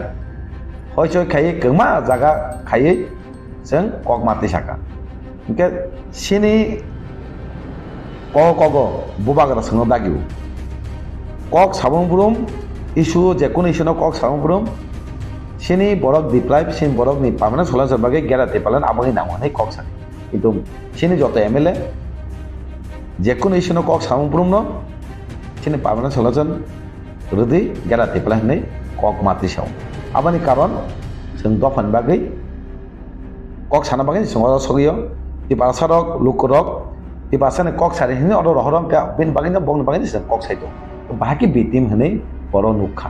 हयचय खाइ गमा जागा खाइ जों कक माते साका के सिनि कको बुबागरा संग दागिउ कक साबुंब्रुम इशु जेकुन इशुनो कक साबुंब्रुम सिनि बरक दिप्लाइ सिनि बरक नि पार्मानेंट सलासर बागे गेरा तेपालन आबंनि नामने कक सानि किन्तु सिनि जत MLA जेकुन इशुनो कक साबुंब्रुम न सिनि पार्मानेंट सलासन रुदि गेरा तेपालन नै कक मातिसाव आबनि कारण जों दफान बागे कक साना बागे संग सगियो तिबासारक लुकरक di bahasa kok sari ini orang ke bin bagainya bong bagainya sedang kok saya itu bahagi bitim ini poro nukha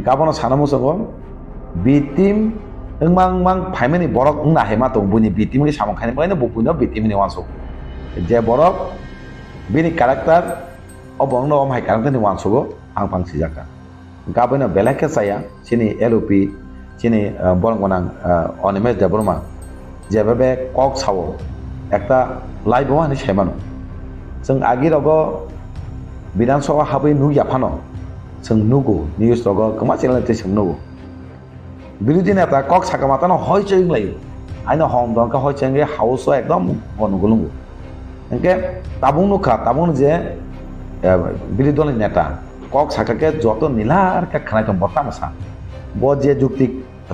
kapan sana musuh bitim mang payment ini borok nggak hemat tuh bunyi bitim ini sama kayaknya bagainya bukunya bitim ini wansuk jadi borok bini karakter obong no hai karakter ini wansuk ang sijaka kapan belakang saya sini LOP sini borong menang onimes development jadi kok sawo একটা live মানে সেমানো जों आगिरावबो বিধানসভা हाबै नुयाफानो जों नुगो news रग गोमा चेनेलते जों नुगो बिरोधी नेता कक साकामातानो हयचों लायो आइनो हम दंका हयचोंगे हाउस एकदम बनगुलुंगो एंके ताबुं नुखा ताबुं जे बिरोधी दलनि नेता कक साकाके जत निलार का खानायखौ बर्तामसा ब जे जुक्ति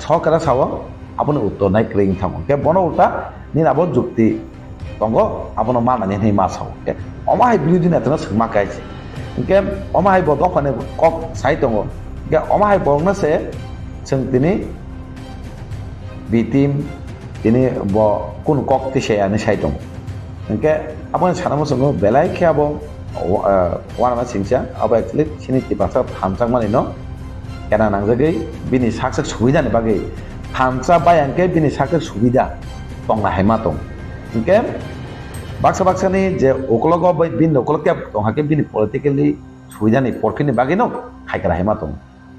सरकारा सावो आपनो उत्तर नाय क्रेइं थामो के बनो उल्टा निनाबो जुक्ति तंगो आपनो मानानि नै मासाव के अमाहाय बिरोधी नेतानो सोंमा गायसे के अमाहाय ब दफाने कक साइ दंगो के अमाहाय बंगनासे जों दिनै बिटिम दिनै ब कुन कक तिसायानो साइ दं के आपन सानामो जोङो बेलाय खेयाबो वाना सिंसा अब एक्चुअली सिनि तिबासा थामसां माने न केना नांजगै बिनि साक्सेस सुबिदानि बागै थामसा बायांके बिनि साक्सेस सुबिदा दंना हायमा दं के बाक्सा जे ओकलग बिन ओकलके दंहाके बिनि पलिटिकली सुबिदानि प्रफिटनि बागै न खायग्रा हायमा दं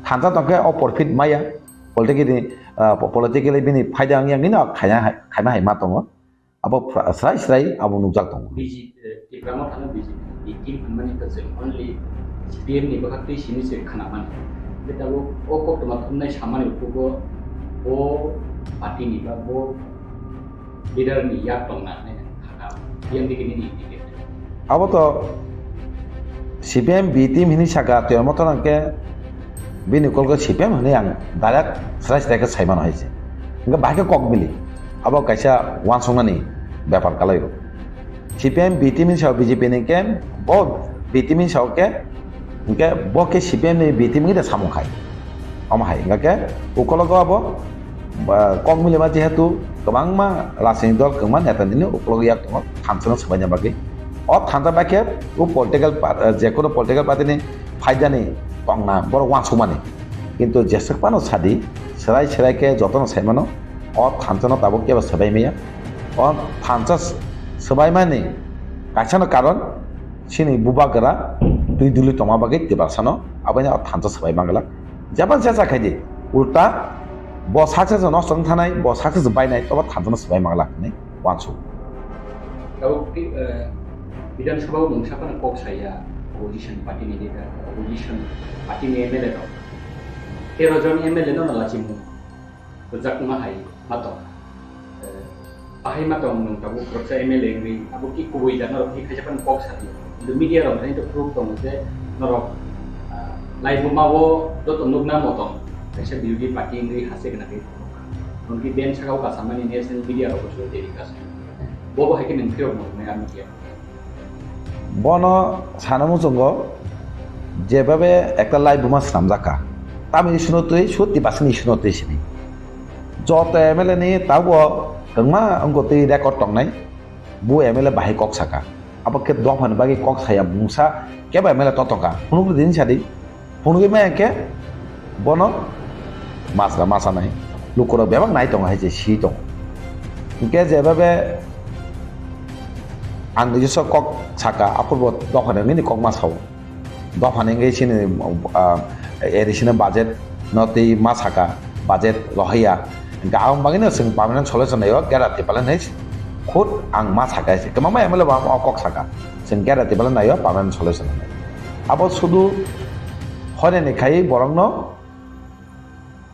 थामसा दंके अ प्रफिट माया पलिटिकली बिनि फायदा आंनि न खायमा हायमा दं अब स्राय अब नुजाक दं टिप्रामा थानो बिजि टिम खामानि जों अनलि CPM नि बाखै सिनिसे खानामान बेटाबो अ कक्टमा थुननाय सामानि उखुबो ओ पार्टीनि बा ओ लिडारनि याक दंना खाना बियाम दिगिनि इन्डिकेट अब तो CPM बि टीम हिनि सागा तो मतनके बिनि कलको CPM हने आं डाइरेक्ट स्राय साइमान हाइसे इनका बाके कक मिली अब कैसा वान संनानि व्यापार कालायो CPM बि टीम हिसाब BJP नि के ब बि टीम हिसाब के इनके ब के CPM नि बि टीम नि सामु खाय अमाहाय इनके उकलको अब कक मिले मा जेहेतु गोबां मा राजनीतिक दल गोबां नेतानिनो उकलग याक दङ थामसना सबायना बागै अ थामसा बाके उ पलिटिकल जेकुनो पलिटिकल पार्टीनि फायदानि दंना बर वानसमानि किन्तु जेसेबानो सादि सराय के जतन सायमानो अ थामसना ताबो केबा सबायमाया अ थामसा सबायमानि कायसानो कारण सिनि बुबागरा दुइ दुलि तमा बागै देबासानो आबायना थामसा सबायमागला जाबान सेसा खायदि उल्टा ब साक्सेस नष्ट थानाय ब साक्सेस बायनाय तब थामसना सबायमागला नै वानसु विधानसभा मोनसाफोरा कक साया अपोजिशन पार्टीनि लिडार अपोजिशन पार्टीनि MLA दं 13 जन MLA दं लाचिमु जाकमा हाय मातो bahai ma tong nung tabu proksa MLA ngi abu ki kubui dan norok ki khajapan kok sati the media rom thani to proof tong je norok lai buma wo do to nugna motong kaisa beauty party ngi hase kana ki unki ben Sakao ka samani national media ro ko deri ka bobo hakin nang kyo mo me media bono sanamu jongo যেভাবে একটা live বোমা সামজাকা তামি শুনতই সত্যি পাসনি শুনতই সিনি যত MLA নি তাও গংমা অঙ্গতি record টংনাই বু MLA বাহাই cock সাকা আবকে দফান বাকি cock সায়া মুসা কেবা এমএলএ ততকা ফুনুক দিন সাদি ফুনুকি মে একে বন মাসা মাসা নাই লুকর বেবাং নাই টং হাইছে সি টং কে যেভাবে আং নিজস্ব কক সাকা অপূর্ব দফান নি cock মাসাও দফানেঙ্গে sini additional budget noti masaka budget lohaya gaung bagino sing permanent solution ayo garati palan hai khud ang masaka ise kemama emele ba okok saka sing garati palan ayo permanent solution abo sudu hone ne khai borongno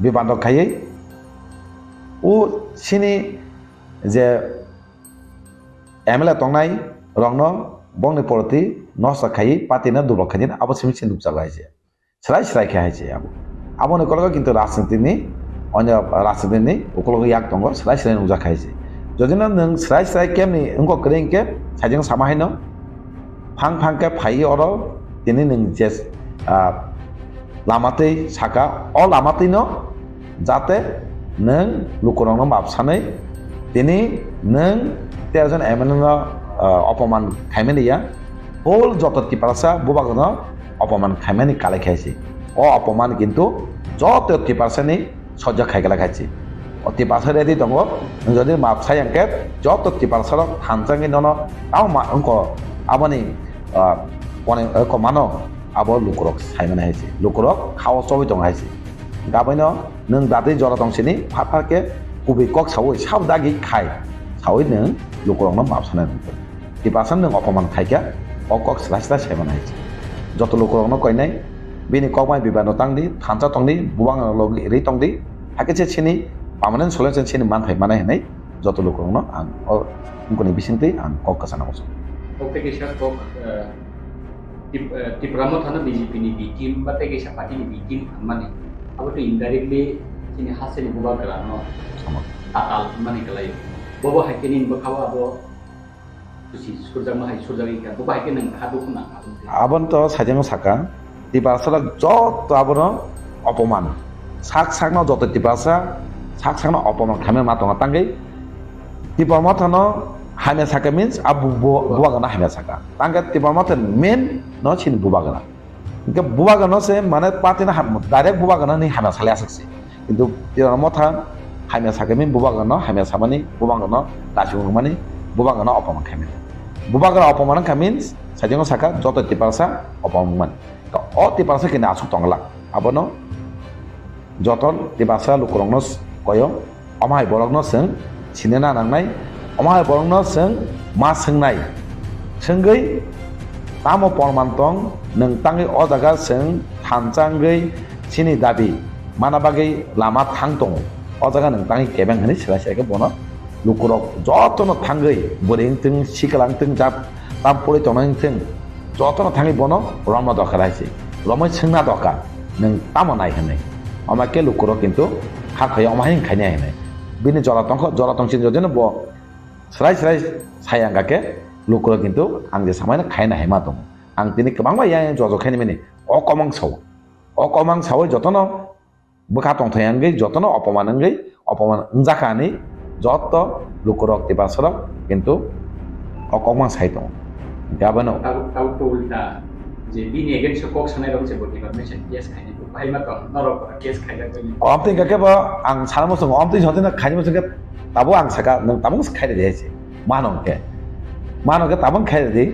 bibando khai u sini je emele tongnai rongno bongni porti nosa khai patina dublo khajin abo simsin dubja gaise srai srai khaise abo ne kolaga kintu rajniti ni onya rajniti ni ukologo yak tongo srai srai nuja khaise jodina nang srai srai kemni unko kreng ke sajeng samahai no phang phang ke phai oro tini nang jes lamatei saka o lamatei no jate nang lukorong no mapsanai tini nang teজন MLA no অপমান খাইমেনি ইয়া whole যত টিপারসা বুবাগন অপমান খাইমেনি কালে খাইছে ও অপমান কিন্তু যত টিপারসানি সহ্য খাইগলা খাইছে ও টিপারসা রেডি দঙ্গ যদি মাপসাই আঙ্কে যত টিপারসা হানজাঙ্গি নন তাও মা অঙ্ক আবনি কোনে কমানো আবো লুকরক সাইমেন হাইছে লুকরক খাও চবি দং হাইছে গাবৈন নং দাদি জরা দংसिनि ফাফাকে কুবি কক সাवै সাবদাগি খাই সাवै नों লুকরক মাপসানা টিপারসা नों অপমান খাইকা অকক স্লাইসলা সাইমেন হাইছে যত লুকরক কইনাই বিনি কমাই বিবানো তাংদি থানসা তংদি বুবাং লগ রে তংদি হাকেছে সিনি পার্মানেন্ট সলিউশন সিনি মানফাই মানাय হনাय যত লুকরক আं उनकोनि बिसिंति आं कक कासाना मसो ओके केसा कक त्रिपुरा मोथानो बीजेपी नि बिटिम बाते केसा पार्टी नि बिटिम माने अब तो इनडाइरेक्टली सिनि हासेनि बुबा गलानो आताल माने गलाय बबो हाइकेनि बखावा अब खुशी सुरजामा हाइ सुरजागि का बबो हाइके नों हादु खुना आबन तो साजेंग साका तिबासला जत आबनो अपमान साक साकनो जत तिबासा साक साकनो अपमान खामे मातंगा तांगै तिपा मोथानो हामे साका means abu buwagana hame saka tangga tiba moten main no chin buwagana ke buwagana se mane patina direct buwagana ni hame sale asakse kintu tiba motha hame saka min buwagana hame samani buwagana tasung mani buwagana opama khame buwagana opama ka means sajeng saka joto tipasa opama man to o tipasa kina asuk tongla abono joton tipasa lukurongnos koyo amai borogno seng sinena nangnai amai borongno seng ma sengnai senggei tamo pormantong neng tangi o jaga seng thanjanggei sini dabi mana bagai lama thangtong o jaga neng tangi kebeng hani sila sila ke bono lukurok jotono thanggei boring ting sikalang ting jap tam pori tonang ting jotono thangi bono rama dokar haise ramai sengna dokar neng tamo nai hani amake lukurok kintu hakaya amahin khaini hani bini jolatongsin jodino bo Swrai sayang kake lukuro kintu ang je samai na khaina hema dong ang tini kebangba yang jojo khaini meni okomang sawo jotono bukha tong thayangei jotono opoman njakani joto lukurok tipasrok kintu okomang sai dong gabano tau tulta je bini again sokok sanai rong se boti permission yes khaini bai ma to norok case khaina ko amti kake ba ang salmo song amti jodina khaini mo song tabu ang saka nang tabung khaire deise manongke tabung khaire di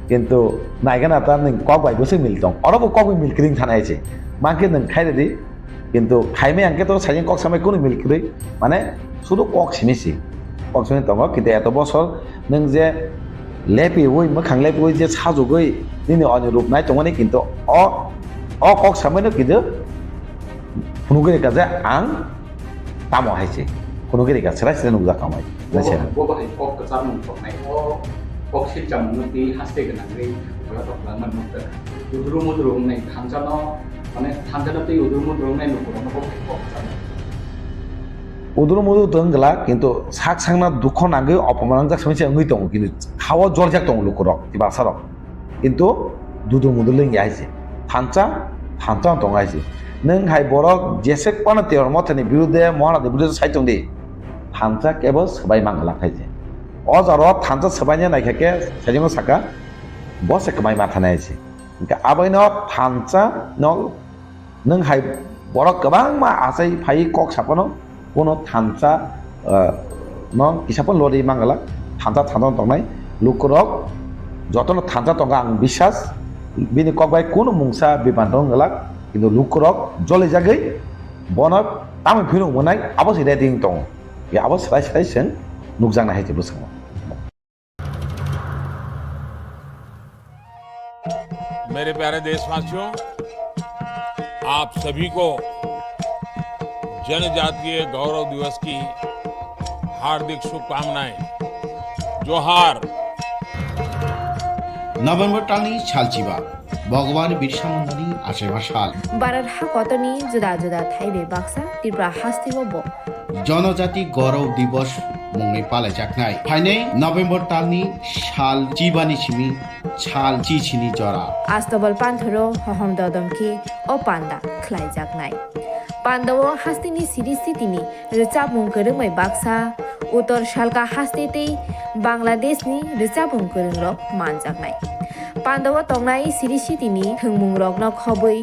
kintu naigana ta ning kok bai gusing miltong orobo kok milkring thanaise mangke nang khaire di kintu khaime angke to sajeng kok samai kunu milkri mane sudu kok simisi tongo kite eto bosor nang je lepi oi mokhang lepi oi je sajugoi nini oni rup nai tongani kintu o kok samai no kidu phunugoi kaje ang tamo haise কোনো গেরি গা সেরাই সেরাই নুকজা কামাই Bobo hai kok kecamu kok naik kok sih jamu di hasil kena gay kalau tak lama nukter uduru naik hanjano mana hanjano tuh uduru naik nukur kok kecamu উদুর মধু দঙ্গলা কিন্তু সাক সাংনা দুঃখ নাগে অপমান যাক সময় ওই দং কিন্তু খাওয়া জল যাক দং লোক রক কিবা সারক কিন্তু দুদুর মধু লই আইছে থানচা দং আইছে নং হাই বরক যেসে পানা তের মথানি বিরুদ্ধে মহারাজের বিরুদ্ধে সাইতং দি থানচা কেবল সবাই মাংলা খাইছে অজার থানচা সবাইনে নাইখাকে সাইজং সাকা বসে কমাই মাথা নাইছে আবাইন থানচা নং হাই বরক গোबां मा आसाय फाय कक सापनो কোনো থানচা কিসাপন লরি মাঙ্গালা থানচা দংনাই লুকরক যতন থানচা দং আং বিশ্বাস বিনি ককবাই কোনো মুংসা বিমান দংলা কিন্তু লুকরক জলে জাগৈ বনক তামে ফিরু মনাই আবো রেডিং দं बे आबो साइ जों नुकजांना हायजे बोसों मेरे प्यारे देशवासियों, आप सभी को जनजातीय गौरव दिवस की हार्दिक शुभकामनाएं। जोहार। नभेम्बर टालनि सालचिबा भगवान बिरसा मुंडानि आसेबा साल भारत हाकतनि जुदा जुदा थाइबे बाक्सा त्रिपुरा हास्तिबो जनजाति गौरव दिवस मुंगै पालायजाखनाय फाइनै नभेम्बर टालनि साल चिबानि सिमि साल चिचिनि जरा आस्तबल पान्थरो हहम ददमखि ओ पान्दा ख्लाइजाखनाय पान्दाव हास्तिनि सिरिस्थितिनि रिचाबुं गोरोंमै बाक्सा उत्तर सालका हास्तेतै बांलादेशनि रिचाबुं गोरोंरक मानजाखनाय पान्दाव तंनाय सिरिस्थितिनि थोंमुं रकन खबै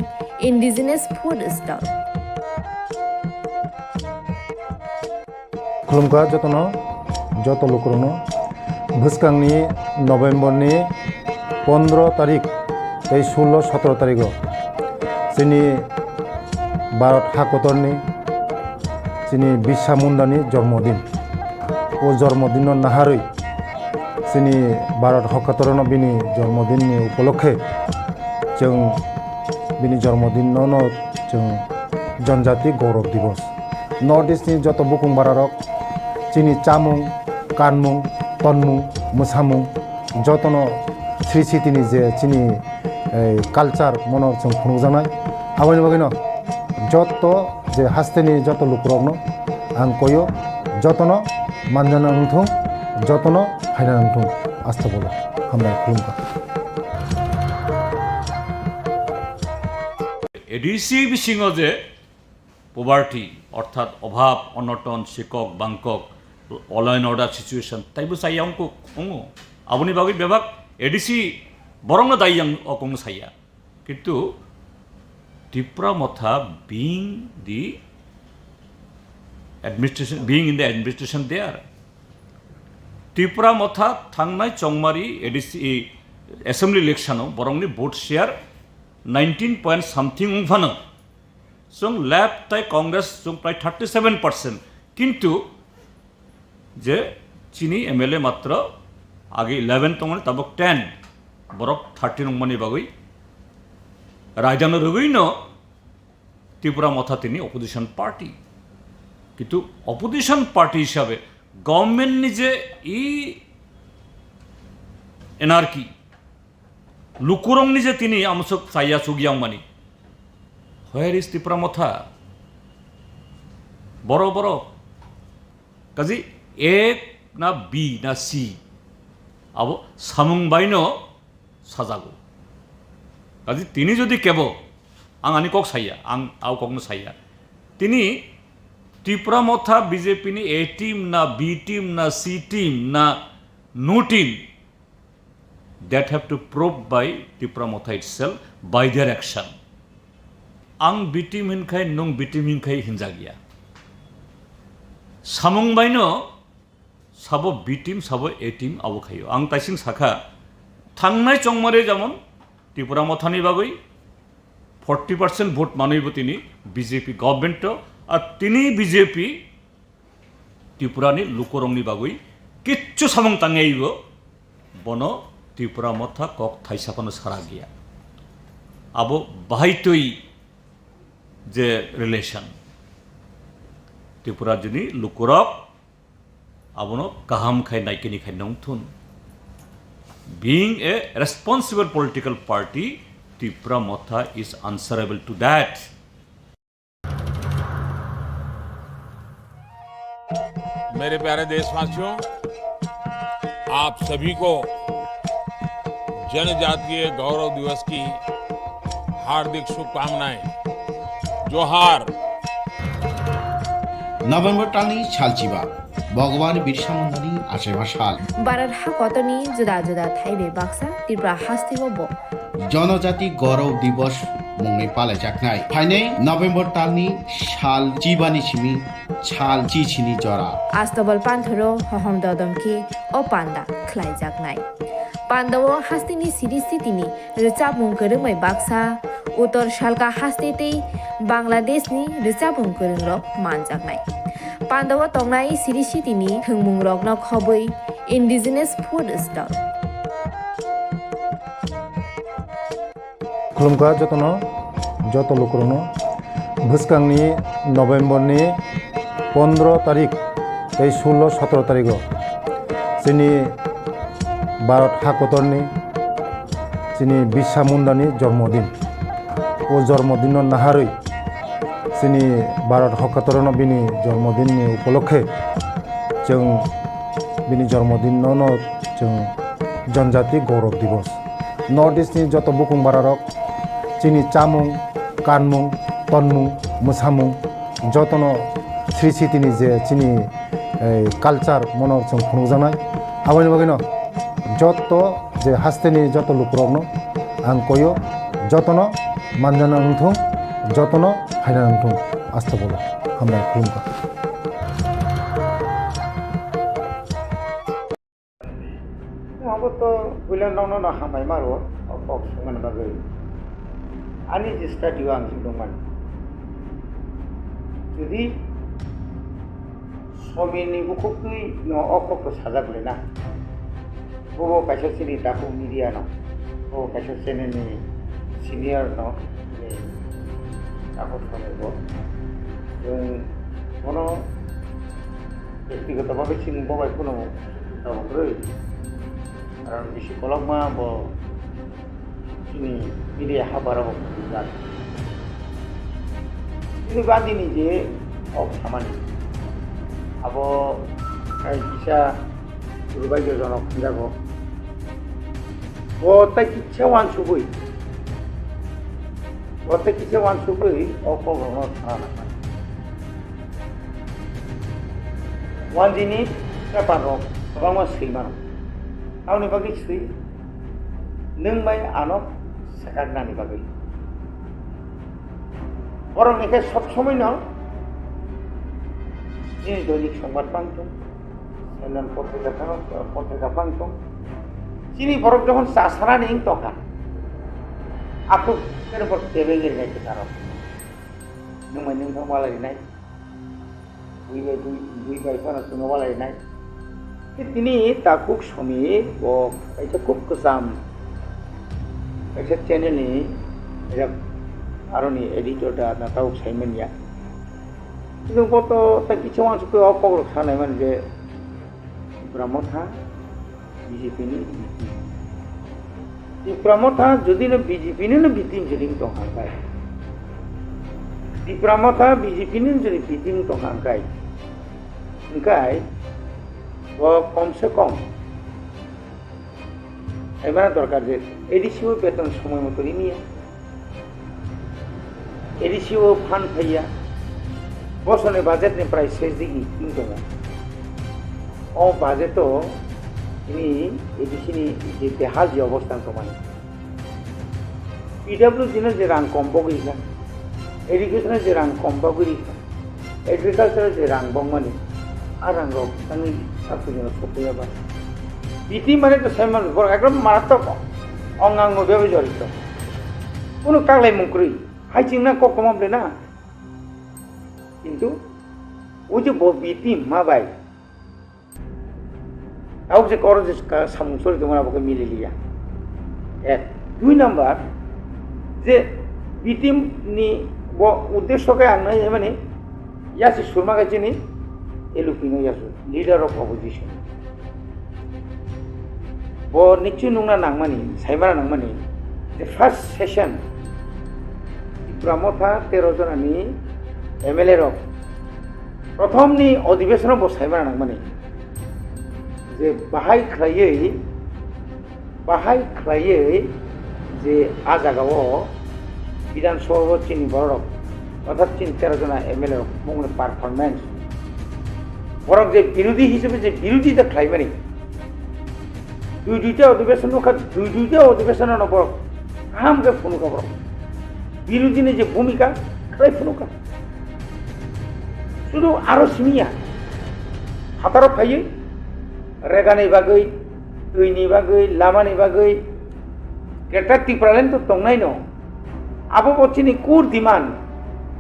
इन्डिजिनास फुड स्टल खुलुमका যত লোকরনো ভুসকাংনি নভেম্বরনি 15 তারিখ এই 16-17 তারিখ যিনি ভারত হাকতরনি যিনি বিরসা মুন্ডানি জন্মদিন ও জন্মদিন নাহারই যিনি ভারত হাকতরন বিনি জন্মদিননি উপলক্ষে जों बिनि जन्मदिन जों जनजाति गौरव दिवस नर्थ इस्टनि जत बुकुं बारारक चिनि चामुं कानमुं तनमुं मोसामुं जतन श्री सिटिनि जे चिनि कालचार मनर जों खुंजानाय आबानि बागैनो जत जे हास्तेनि जत लुकरकनो आं कयो जतन मानजाना नंथुं जतन हायना नंथुं आस्था बोलो हामबाय खुलुमका एडिसि बिसिङाव जे पभार्टी अर्थात अभाव Anton शिকক बांকক all and order situation ताइबो साइ अंको अंगो आबुनि बागै बेबाक एडिसि बरंनो दाइ आं अकंनो साइया किन्तु Tripura Motha being the administration being in the administration there Tripura Motha थांनाय चंगमारी एडिसि एसेम्बली इलेक्शनाव बरंनि भोट शेयर 19 point something उंफानो जों लेफ्ट ताइ कांग्रेस जों प्राय 37% किन्तु जे चिनी एमएलए मात्र आगे 11 तंगने ताबक 10 बरक 13 नंगमानि बागै रायजानो रगैनो त्रिपुरा मथा तिनि अपोजिशन पार्टी किन्तु अपोजिशन पार्टी हिसाबै गभर्नमेंट नि जे इ एनार्की लुकुरंनि जे तिनि आमसक साइया सुगियां मानि व्हेयर इज त्रिपुरा मथा बरो बरो काजी एक ना बी ना सी अब सामुं बाइनो साजागो काजी तिनि जदि केबो आं आनि कक साइया आं आव ककनो साइया तिनि त्रिपुरा मथा बीजेपी नि ए टीम ना बी टीम ना सी टीम ना no team that have to prove by Tipra Motha itself by their action. Ang bitim hinkai nung bitim hinkai hinjagia. Samung baino sabo bitim sabo a team abo khayo. Ang taising sakha thangnai chongmare jamon Tipra Motha ni bagoi 40% vote manuibo tini BJP government to ar tini BJP Tipura ni lukorong ni bagoi kichu samung tangeibo bono Tripura मथा कक थाइसापनो सारा गया अब बाहायतोई जे relation Tripura जुनि लुकुरक abono kaham khai naikini khai nongthun. Being a responsible political party, Tipra Motha is answerable to that. मेरे प्यारे देशवासियों, आप सभी को जनजातीय गौरव दिवस की हार्दिक शुभकामनाएं। जोहार। नवेम्बर टालनी सालचिबा भगवान बिरसा मुंडानि आसेबा साल भारत हाकतनी जुदा जुदा थाइबे बाक्सा त्रिपुरा हास्तिगबो जनजाति गौरव दिवस मुंगै पालायजाखनाय फाइनै नवेम्बर टालनि साल चिबानि सिमि साल चिचिनि जरा आस्तबल पान्थरो हहम ददमखि ओ पान्दा ख्लाइजाखनाय पान्दाव हास्तिनि सिरिस्थितिनि रिचाबुं गोरोंमै बाक्सा उत्तर सालका हास्तेतै बांलादेशनि रिचाबुं गोरोंरक मानजाखनाय पान्दाव तंनाय सिरिस्थितिनि थोंमुं रकन खबै इन्डिजिनास फुड स्टल खुलुमखा जतनो जत लोकरनो भुसकांनि नवेम्बरनि 15 तारिख 16-17 तारिख जोंनि भारत हाकतरनि जोंनि बिरसा मुंडानि जन्मदिन ओ जन्मदिन नाहारै जोंनि भारत हाकतरनो बिनि जन्मदिननि उपलक्षे जों बिनि जन्मदिनावनो जों जनजाति गौरव दिवस नर्थ इस्टनि जत बुकुं बारारक जोंनि चामुं कानमुं तनमुं मोसामुं जतनो श्री सिटिनि जे जोंनि कालचार मनर जों खुंजानाय आबानि बागैनो जत जे हास्तेनि जत लुकुरकनो आं कयो जतनो मानजाना नंथों जतनो हायना नंथों आस्था बोलो हामबाय खुलुमखा तो बुलानावनो ना हामबाय मारो अक संगन बागै आनि जे स्टाडियाव आं दंमोन जुदि समिनि बुकुकै न अकखौ साजाबलेना बबो कायसा सिनि दाखौ मिडिया न बबो कायसा चेनेलनि सिनियर न दाखौ समेबो जों कोनो व्यक्तिगतभावे सिंबबाय कोनो दावब्रै कारण बिसि कलमा बो सिनि मिडिया हाबाराव जान ini bandi ni je of samani abo kai bisa rubai jo jono jago o ta kicha wan subui o ta kicha wan subui o ko no sana wan dini ka paro bangma sima awni bagi sui nung mai anok sakagna ni bagi orang ini सब समय ना ini दैनिक संबाद पांचों CNN पत्रिका पांचों sini borok जखन सासरा नहीं तो kan aku kena buat TV gini naik kita orang nung malah naik dui bayi mana semua malah naik ini takuk sami oh itu kuk kesam itu channel ni ada आरोनि editor दा नाताव साइमनिया जों गत ताकि चवां सुको अपग्र खानाय मान जे ब्रह्मथा बीजेपी नि ब्रह्मथा जदि न बीजेपी नि बिथिं जदिं तो हांकाय ब्रह्मथा बीजेपी नि जदि बिथिं तो हांकाय इंकाय वो कम से कम एबार दरकार जे एडिसिओ बेतन समय मतो निया एडिसिओ फान्ड फैया बसरनि बाजेटनि प्राय 6 डिग्री दङ अ बाजेटो ini एडिसिनि जे देहा जे अवस्था समान पीडब्ल्यू जिन जे रां कम बगैला एडुकेशन जे रां कम बगैरि एग्रीकल्चर जे रां बंगमानि आरांगो तांनि साफुजन सफैयाबा बिदि माने तो साइमन बर एकदम मारात्मक अंगांग बेबे जरित कोनो कागलाय मुंक्रि हाइचिंना ककमाम लेना किंतु वो जो बीती माबाई अब जे करो जे सामुसोर तुम्हारा बके मिले लिया एक 2 नंबर जे बीती नि वो उद्देश्य के आंगना है माने Yasi surma ka chini elupino yasu leader of opposition. Bo nichu nungna nangmani saimara nangmani the first session Tripura Motha 13 jona ni MLA rok prothom ni अधिवेशन bo saimara nangmani je bahai khlaiye je ajagao বিধান সভা চিনি বড় অর্থাৎ 13 জনা MLA মঙ্গল performance বরং যে বিরোধী হিসেবে যে বিরোধিতা খাইবানি দুইটা অধিবেশন নব হামকে ফুনুকা বড় বিরোধী যে ভূমিকা খাই ফুনুকা শুধু আরো সিমিয়া হাতারো ফাইয়ে রেগানি বাগৈ दैनि बागै लामानि बागै ग्रेटार त्रिपुरालेण्ड तो दंनाय न आबो बचिनि कुर डिमान्ड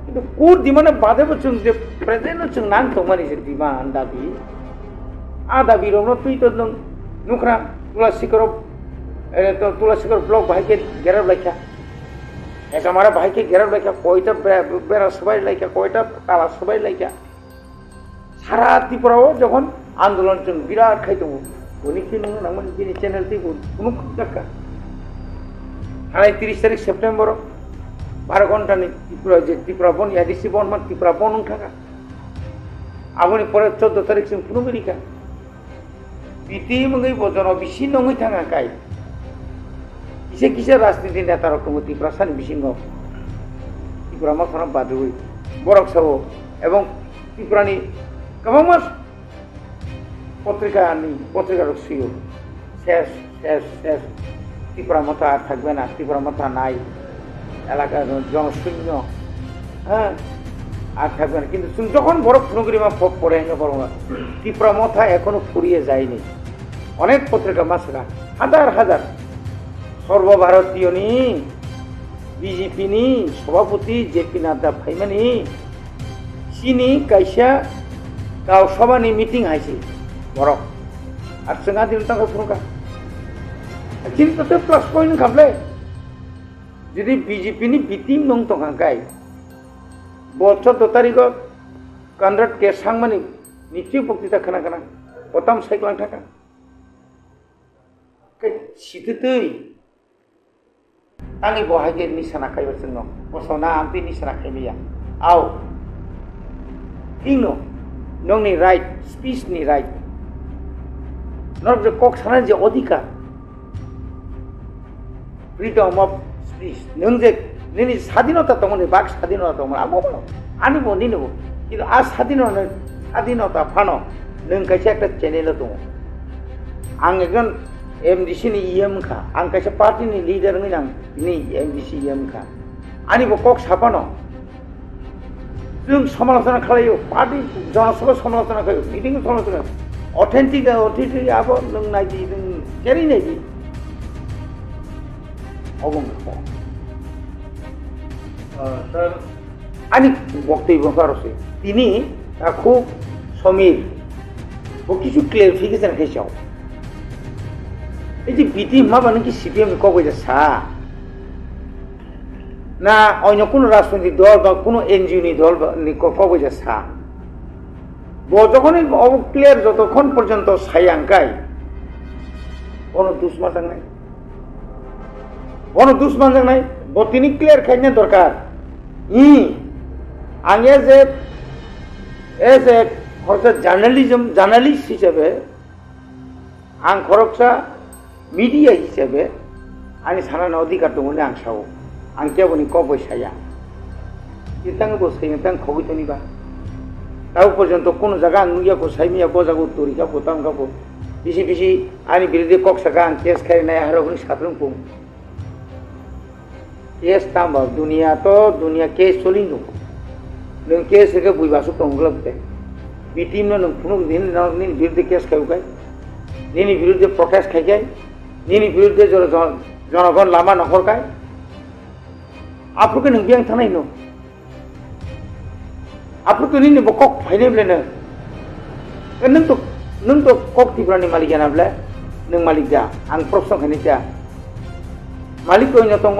किन्तु कुर डिमान्ड बादेबो जों जे प्रेजेन्ट जों नां दंमानि जे डिमान्ड दाबि आ दाबि रनो तुइ तो नों नुख्रा तुलासिकर ब्लक भाइके गेराब लाइखा एकामारा भाइके गेराब लाइखा कयटा बेरा सबाय लाइखा कयटा ताला सबाय लाइखा सारा त्रिपुराओ जखन आन्दोलन जों बिराद खायदों उनकी नों नामन की चैनल थी कुनु का हाय 30 तारिख सेप्टेम्बर 12 घंटा नि त्रिपुरा बन यादिसी बन मन त्रिपुरा बन उठाका आबोनि परे 14 तारिख सिम कुनु मेरिका बिति मंगै बजन बिसि नङै थाङा काय किसे राजनीति नेता रकम त्रिपुरा सानि बिसिंग त्रिपुरा मा खना बादुइ बरक साव एवं त्रिपुरानि गोबां पत्रिका रखियो शेष त्रिपुरा मथा থাকবে না त्रिपुरा मथा নাই এলাকা জনশূন্য হ্যাঁ আর থাকবে না কিন্তু যখন বড় ফুনগিরিমা পড়ে না বড় त्रिपुरा मथा এখনো ফুরিয়ে যায়নি অনেক পত্রিকা মাসরা হাজার সর্বভারতীয় নি বিজেপি নি সভাপতি জেপি নাড্ডা ফাইমানি সিনি কাইসা গাঁও সভানি meeting হাইছে borok arsenga din tangko funuka kini tote plus point kable jadi BJP ni bitim nong tongangkai bocor 2 tarik kandrat ke sangmani nichi poktita kana otam saiklang thaka ke situtui tangi bohage ni sana kai basno posona ampi ni sana kemiya au ino nong ni right speech ni right নর যে cock সানা যে অধিকার freedom of speech নং যে নিনি স্বাধীনতা তমনে বাক স্বাধীনতা তমনে আবো আনিব নিনব কিন্তু আ স্বাধীনতা ফানো নং কাছে একটা চ্যানেল দङ आं एकन एमडीसी नि इएम खा आं कासे पार्टी नि लीडर नि आं नि एमडीसी इएम खा आनिबो কক सापानो जों समालोचना खालायो पार्टी जनसभा समालोचना खायो मिटिं समालोचना authentic abo nung naji nung keri naji obong ko sir ani বক্তব্য করছে তিনি খুব সমীর ও কিছু ক্লিয়ারিফিকেশন খাইছাও এই যে বিটি মাবানো কি সিপিএম কবে যা না অন্য কোনো রাজনৈতিক দল বা কোনো এনজিও নি দল কবে যা যখনই ক্লিয়ার যতক্ষণ পর্যন্ত সাইয়াঙ্কাই কোনো দুশ্মন নাই তিনি ক্লিয়ার খাইনে দরকার আগে যে এজ এ জার্নালিস্ট হিসেবে আং খরকসা মিডিয়া হিসেবে আমি সানানো অধিকার দङ আं সাও आं केवल कबय साया इतांग बसाय तां खबितनिबा ताव पर्यंत कोनो जगह आं नुया को साइमिया बजागो तोरिका बोतांगा बो बिसि आनि बिरुद्धे कक्सागा आं केस खारिनाय हारगनि सात्रं बुं केस ताम दुनिया केस चलिनो नों केस के बुइबासो तंगलबते बिटिमनो नों फुनु दिन नि बिरुद्धे केस खायगाय निनि बिरुद्धे प्रोटेस्ट खायगाय निनि बिरुद्धे जनगण लामा नखरगाय आपको नों बियां थानाय नो आपको निनि बकक फाइनेब्लेनो नों तो कक तिब्रानि मालिक जानाब्ला नों मालिक जा आं प्रश्न खानि जा मालिक कोइनो दङ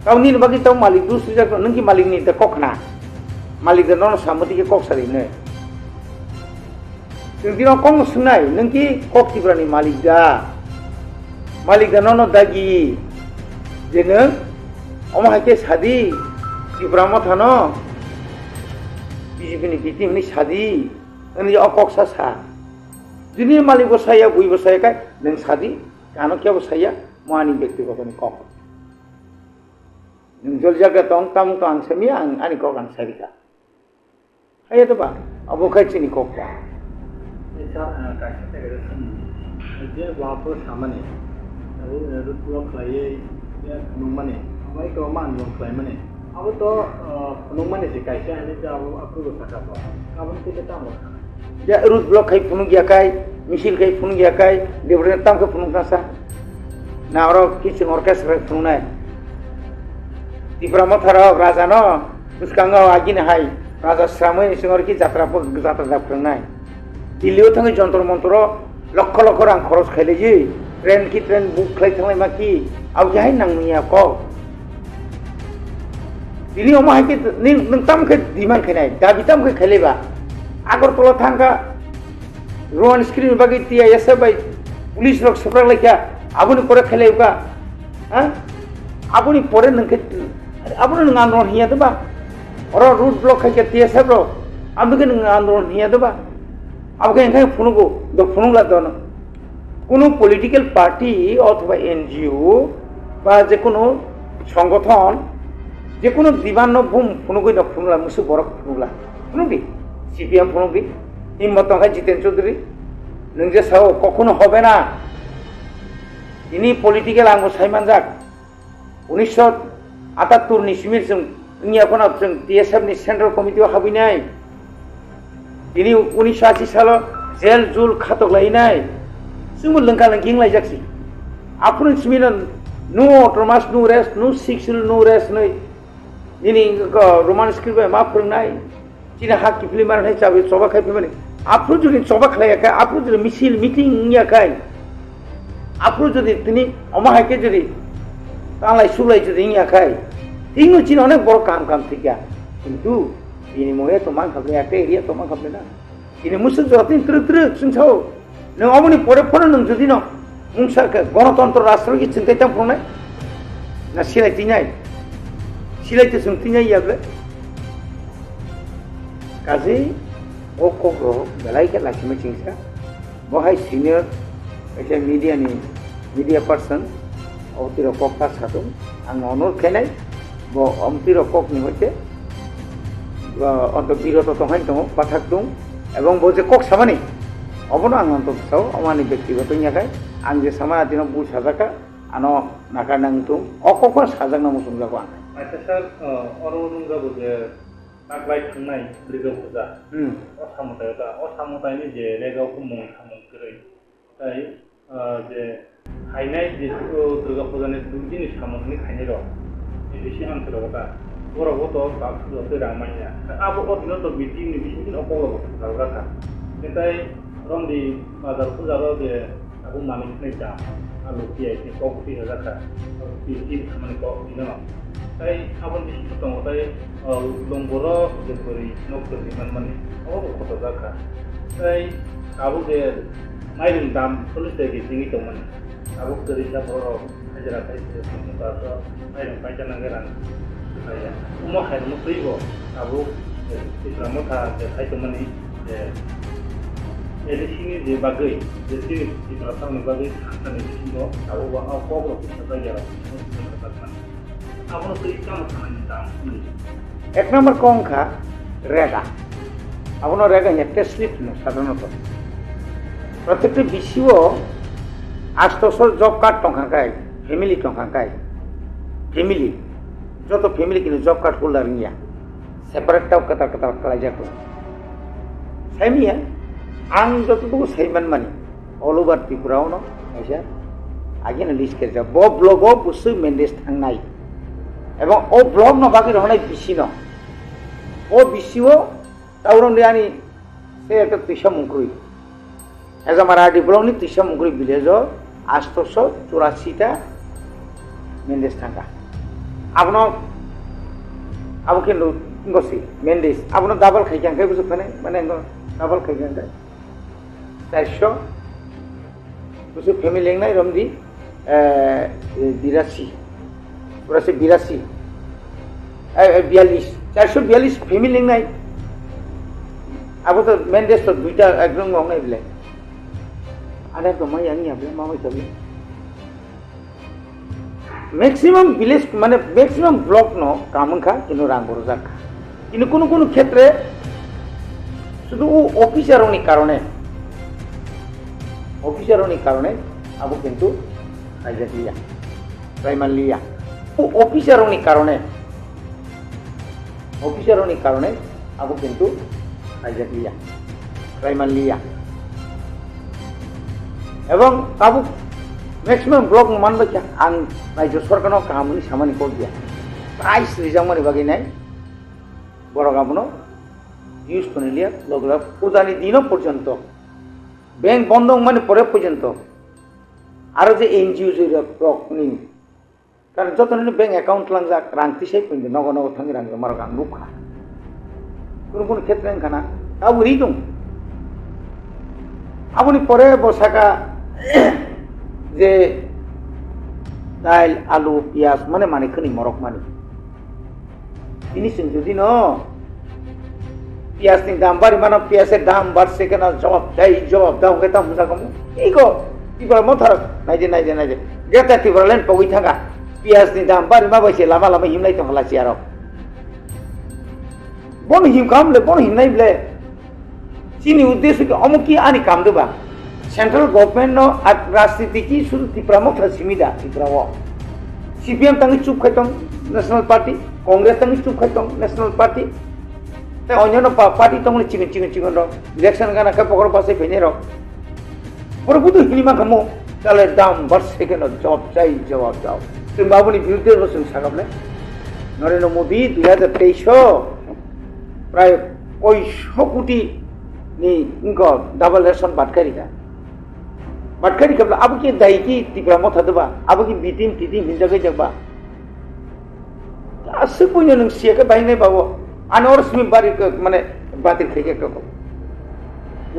गावनि बागै ताव मालिक दुसु जागो नों कि मालिकनि द कखना मालिक नों सामती के कॉक सारी ने दिनों कौन सुनाई नंकी कॉक त्रिपुरा नि मालिक दा नों दागी जेने अमा के शादी त्रिपुरा मोथा नो बीजेपी नि बीटी नि शादी नंकी अकॉक सा जिनी मालिक बसाया बुई बसाया का नंग शादी कानो क्या बसाया मानी व्यक्तिगत नि कॉक जल जाके तोंग ताम तो आंसमी आनी कॉक आंसरी का है तो बा अब वो कैसे नि कॉक का जे वापर सामाने अब रुट ब्लॉक लाये या नुमाने हमारे तो मान लोग लाये मने अब तो नुमाने से कैसे आने से अब आपको सका तो अब उनके बेटा होगा या रुट ब्लॉक कहीं पुनु गया काय मिशिल कहीं पुनु गया काय देवरे ताम के पुनु का सा ना और किसी ऑर्केस्ट्रा पुनु ना त्रिपुरा मोथा रहा राजा नो उसका अंगा आगे न हाई राजा श्रामय सिंगर की जात्रा दापना दिल्ली थांगे जंतर मंतर लक्ष लक्ष रां खरच खाइले जी ट्रेन बुक खालायथांलाय मा की आव जाय नांनिया क दिल्ली अमा हाइके नों तामखे दिमान खायनाय दाबि तामखे खाइलेबा आगरतला थांगा रोहन स्क्रीन बागै तिया एसे बाय पुलिस रक सप्रा लायखा आबुनि परे खाइलेबा हां आबुनि परे नोंखे आबुनि नों आन्दोलन हिया दबा और रूट ब्लॉक खाइके तिया सबरो आबुके नों आन्दोलन हिया दबा अब कहीं फुनुगो दो फुनुला दोनों कोनो पॉलिटिकल पार्टी अथवा एनजीओ बा जे कोनो संगठन जे कोनो दिवान बुम फुनुगो न फुनुला मुसु बरक फुनुला फुनुगि सीपीएम फुनुगि हिम्मत का जितेन चौधरी नोंजे साव कखनो হবে না इनी पॉलिटिकल आंगो साइमान जाक 1978 नि सिमिर जों इनियाफोना जों टीएसएफ नि सेंट्रल कमिटियाव हाबैनाय ini 1980 साल जेल जुल खातक लायनाय जोंबो लंका लंकिं लायजाक्सि आफुन सिमिन नो ऑटोमास नो रेस्ट नो सिक्सुअल नो रेस्ट नै दिनै रोमान स्क्रिप्ट मा फोरोंनाय दिनै हा किफलि मारनाय जाबे सबा खाय फैमाने आफुन जुदि सबा खालायाखै आफुन जुदि मिसिल मिटिं याखाय आफुन जुदि दिनै अमा हायके जुदि तांलाय सुलाय जुदि याखाय दिनो चिन अनेक बड़ काम थिका किन्तु ini moya to mang khabre ate area to mang khabre na ini musul jotin truk singchao nang amuni pore pore nang jodi no mungsa ka ganatantra rashtra ki chintai tam phone na silai te sung tinai yable kazi o kokro belai ke lakshmi chingsa bohai senior ese media person autiro kokka satum ang honor khenai bo amtiro kok ni hote untuk biro to tonghain tong pathak dong ebong boje kok samani obono ang antok saw amani ব্যক্তিগত nyakai ang je samana dino bu sajaka ano naka nang tung okok sajak na musung jago an আচ্ছা sir অরুণ যাবো যে তাকলাই থাংনাই রেগাও পূজা অসামতায়নি যে রেগাওखौ मुं खामोखरै তাই যে খাইনাই যে দুর্গা পূজাनि দুদিন সামগ্রী খাইনাই र एसे आंतरगता बर'बोथ' बाक्सुल'सो रामायना आबहावाखौनो बिदि बिसिनि अकल जाग्राखा नाथाय रंदी बाजार फुजाराव जे आबु मानिनाय जा आलु पियाइनि कफि जाखा बिदि खामानिखौ बिनो ताई आबुन बिसिनि दङ ताई लंबर जेरै नखरनि माने अबखौथ' जाखा ताई आबु जे माइरं दाम पुलिसै गिदिङि दंमोन आबु गोरिसा बर' हाजिरा थाइसे बासो माइरं बायजानांगोन saya umah hari mesti go abu Tipra Motha je hai to mani je ele sini je bagai je sini Tipra sang bagai sana ni sini abu wa ko ko kita ya abu no teri kam sana tam এক নম্বর কংখা রেগা Abu no রেগা একটা slip না সাধারণত প্রত্যেকটি বিসিও 800 job card টঙ্কা কাই family টঙ্কা কাই family যত family কিনে job card holder নিয়া সেপারেটটাও কথা করা যাক সাইমিয়া आं যতটুকু সাইমান মানি অল ওভার ত্রিপুরাও ন আইসা আগে না লিস্ট করে যা ব ব্লগও বুসু মেন্ডেস থাংনাই এবং ও ব্লগ ন বাকি রহনাই বিসি ন ও বিসিও তাউরন আনি সে একটা তিসা মুংকুরি এজ মারাঠি ব্লগ নি তিসা মুংকুরি ভিলেজ 884টা মেন্ডেস থাকা আপনার আবু কিন্তু gossi mendes abono double khaikang kai busu khane mane double khaikang kai 400 busu family lengnai romdi 82 berarti 82 42 442 family lengnai abo to mendes to duita ekdom ngongai bile ada to mai ani able mamai tabi maximum village মানে maximum block no কামখা কিন্তু রাং বড় কিন্তু কোন কোন ক্ষেত্রে শুধু অফিসারনি কারণে আবু কিন্তু আইজালিয়া প্রাইমারিলিয়া অফিসারনি কারণে আবু কিন্তু আইজালিয়া প্রাইমারিলিয়া এবং Abu maximum block manba kya ang rajyo sorkar kamuni samani kor dia price rijamani bagi nai borok abuno use kone liya logla pujani dino porjonto bank bondong mane pore porjonto aro je NGO jira block ni karon jotoni bank account langjak rangti sei pinde nogo nogo thangi rang marok ang lukha কোন ক্ষেত্রে খানা তাও রিদুম আপনি পরে বসাকা যে ডাইল আলু পিঁয়াজ মানে মানে খনি মরক মানে জিনিস যদি ন পিঁয়াজ নি দাম বাড়ি মানে পিঁয়াজের দাম বাড়ছে কেন জবাব দাও কেতা মুসা কম এই গো ত্রিপুরা মথার নাইজে গেতা ত্রিপুরা লেন পগই থাকা পিঁয়াজ নি দাম বাড়ি মা বাইছে লামা লামা হিমলাই তো হলাছি আর বন হিম কামলে বন হিম নাই বলে চিনি উদ্দেশ্য কি অমুকি আনি কাম দেবা Central government no at rastiti ki suru Tipra Motha simida Tipra wo CPM tangi chup khaitong National Party Congress tangi chup khaitong National Party ta onyono party tong ni chicken ro election gana ka pokor pase phene ro por budu hilima kamo tale dam barse ke no job chai jawab dao tin babuni biruddhe rosun sagable Narendra Modi 2023 প্রায় 500 কোটি ni inko double ration batkari kabla abu ki dai ki Tipra Motha deba abu ki bitim hinjagai jagba asu punya nung sia ke bainai bawo anor smi bari mane batil khege to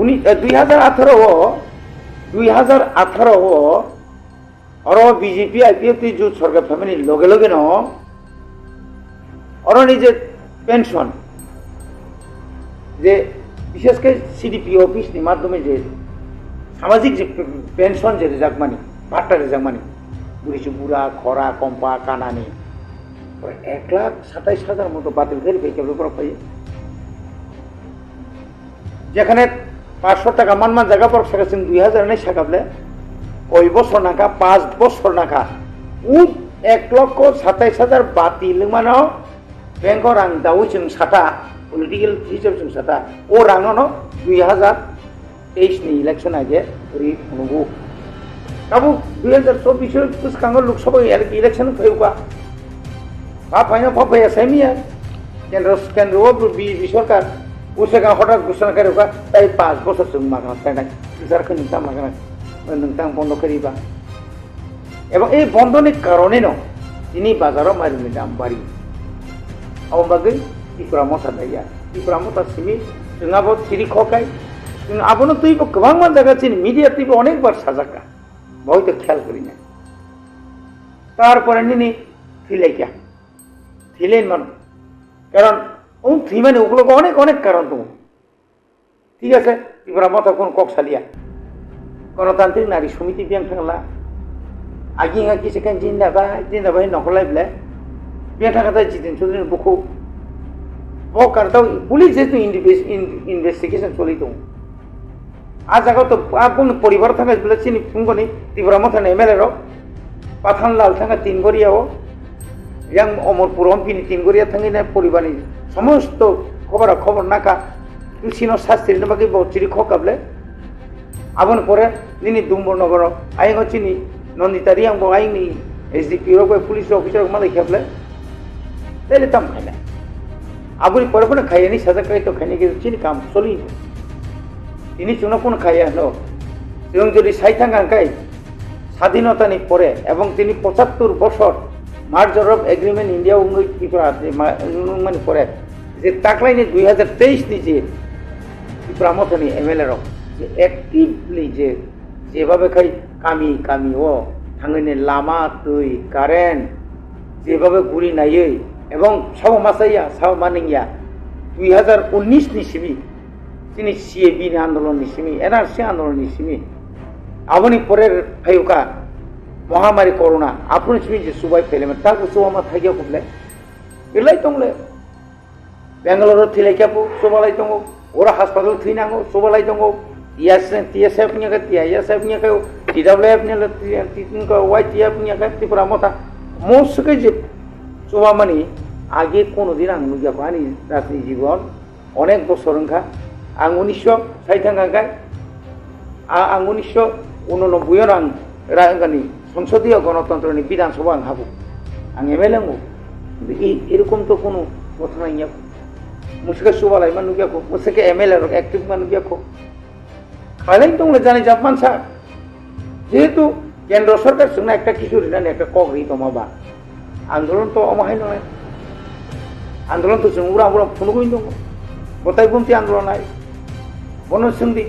uni 2018 ho oro BJP IPF ti ju sorgar family loge no oro ni je pension যে বিশেষ করে CDP office নি মাধ্যমে যে সামাজিক যে pension যে রেজাক মানি ভাট্টা রেজাক মানি বুড়িচু বুড়া খরা কম্পা কানানি 1,27,000 মতো বাতিল করে পেয়ে উপর পাই যেখানে 500 টাকা মান জায়গা পর সেখানে 2000 নাই সাকাবলে ওই বছর নাকা 5 বছর নাকা 1,27,000 বাতিল মানো ব্যাংক রাং দাও जों সাটা political হিসাব जों সাটা ও রাঙনো 2023 ni election aje ri nugu kabu 2024 puskango loksabai election pheuka ba paina phapaya semia kendro bi sarkar usega hotak ঘোষণা করেবা তাই 5 বছর जों মাগনা তাই সরকার নিতা মাগনা নংতাং বন্ধ করিবা এবং এই বন্ধনের কারণে ন তিনি বাজারও মারিনি দাম বাড়ি আববাগৈ Tipra Motha daya Tipra Motha simi जों आबो सिरि खकाय जों आबोनो तुइबो गोबां मान जागा चिनि मिडिया तुइबो अनेक बार साजाका बहुत खेल करिना तारपरे निनि थिलाइका थिलेन मान कारण उन थिमाने उगलो अनेक कारण दं ঠিক আছে Tipra Motha কোন ককসালিয়া গণতান্ত্রিক নারী সমিতি বিয়াং থাংলা আগিঙা কি সেখান জিন্দাবাই নকলাই বলে বিয়াং থাকাতে জিতেন চৌধুরী বুকু वो करता हूँ पुलिस जैसे इन्वेस्टिगेशन चली तो आज अगर तो आपको परिवार था बोले चिनी तुमको नहीं Tipra Motha MLA रो पाथान लाल था 3 गोरिया हो yang अमरपुर पिनी 3 गोरिया थांगी ना परिवार नहीं समस्त खबर नाका तुसिनो शास्त्री ने बाकी बहुत चिरी खकाबले आबन परे निनी दुम्बर नगर आइंग चिनी नंदितारी आंग आइंग नि एसडीपी रो पुलिस ऑफिसर माले खेबले तेले तम खाइना आबुनि परे परे खाइनी साजा खाइ तो खाइनी के चिनी काम चली তিনি চুনো কোন খাইয়া নো এবং যদি সাইথাঙ্গাঙ্কাই স্বাধীনতানি পরে এবং তিনি 75 বছর মার্জার অফ এগ্রিমেন্ট ইন্ডিয়া উঙ্গই ত্রিপুরা মানে পরে যে তাকলাইনি 2023 ni যে ত্রিপুরা মথানি এমএলএ রক যে অ্যাক্টিভলি যেভাবে খাই কামি ও থাঙ্গিনি লামা তুই কারেন্ট যেভাবে গুড়ি নাইयै এবং সাব মাসাইয়া সাব মানিয়া 2019 ni simi তিনি সিএবি ni আন্দোলন ni simi এনআরসি আন্দোলন ni simi আবনি পরের ফাইউকা মহামারী করোনা আপনি simi যে সুবাই ফেলে তার সুবামা থাকিয়া কুবলে এলাই তংলে বেঙ্গালুরু থিলাইকাপু সবালাই দङ ওরা হাসপাতাল থিনাঙ্গো সবালাই দङ টিএসএফ নিয়ে টিআইএসএফ নিয়ে টিডব্লিউএফ নিয়ে তিনকা ওয়াইটিএফ নিয়ে ত্রিপুরা মথা মোসকে যে সবামানি আগে কোনোদিন আং নুজাকো আনি রাজনীতি জীবন অনেক বছর ওঙ্কা আং 1960 আং 1989 আং রাঙ্গানি সংসদীয় গণতন্ত্রনি বিধানসভা আং হাবো আং এমএলএ এরকম তো কোনো কথা নাই मुझके सुबालाई मा नुगियाखौ मुझके एमएलए रक एक्टिव मा नुगियाखौ खालाय दंले जाने जापान सा जेहेतु केंद्र सरकार संना একটা কিছু রিনানি একটা কগরি তমাবা আন্দোলন তো অমাহাই নয় আন্দোলন তো जों উড়া ফুনুগুই দङ গতাই বুমতি আন্দোলন আই বন सिंदि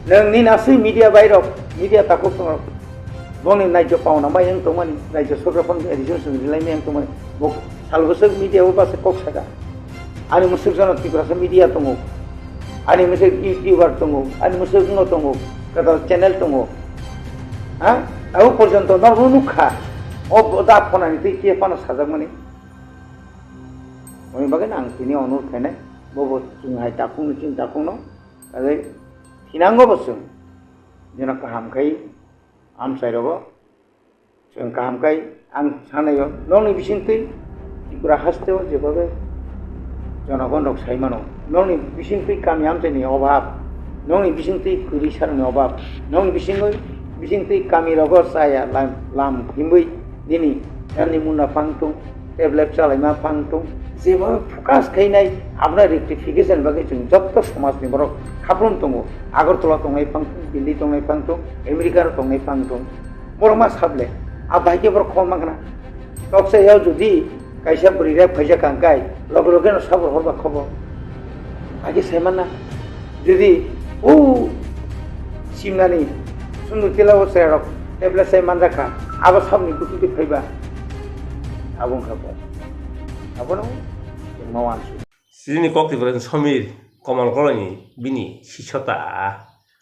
नोंनि नासै मिडिया बायराव मिडिया ताको दङ बनि नायजो पावना मायं तमानि नायजो सरकारफोर एडिसन संगिलायनि आं तमानि सालबोसो मिडियाबो बासे कक्सागा ani musik jana Tipra media tongo ani musik youtuber tongo ani musik ngo tongo kata channel tongo ha au porjonto no nukha o da phona ni tie pano sajak mani oni bagen ang tini onur khane bobo chung takung no ade thinango bosung jena kaham kai am sairobo chung kaham kai ang sanayo noni bisintui Tipra hasteo jebabe জনগণ rock সাইমানো নংনি বিসিংতই কামি আমতেনি অভাব নংনি বিসিংতই কুরি সারনি অভাব নংনি বিসিংতই কামি Rogor সায়া লাম হিমবই দিনি জানি মুনা ফাংতুং tablet চালাইমা ফাংতুং যেভাবে ফোকাস খাইনাই আপনার রেক্টিফিকেশন বাকি जों যত সমাজনি বড় খাপ্রম দङ আগরতলা দंनाय ফাংতুং দিল্লি দंनाय ফাংতুং আমেরিকার দंनाय ফাংতুং বড় মা সাবলে আ ভাইকে বড় খম মাগনা তকসায়াও যদি kaisa berirak kaisa kangkai log-logan sabur horba khobor age semana jadi simnani sundu tilawo serok tebla sai mandaka aba sabni kututi phaiba abung khabo abono mawan sini koktivren Samir Kamal colony বিনি শিক্ষতা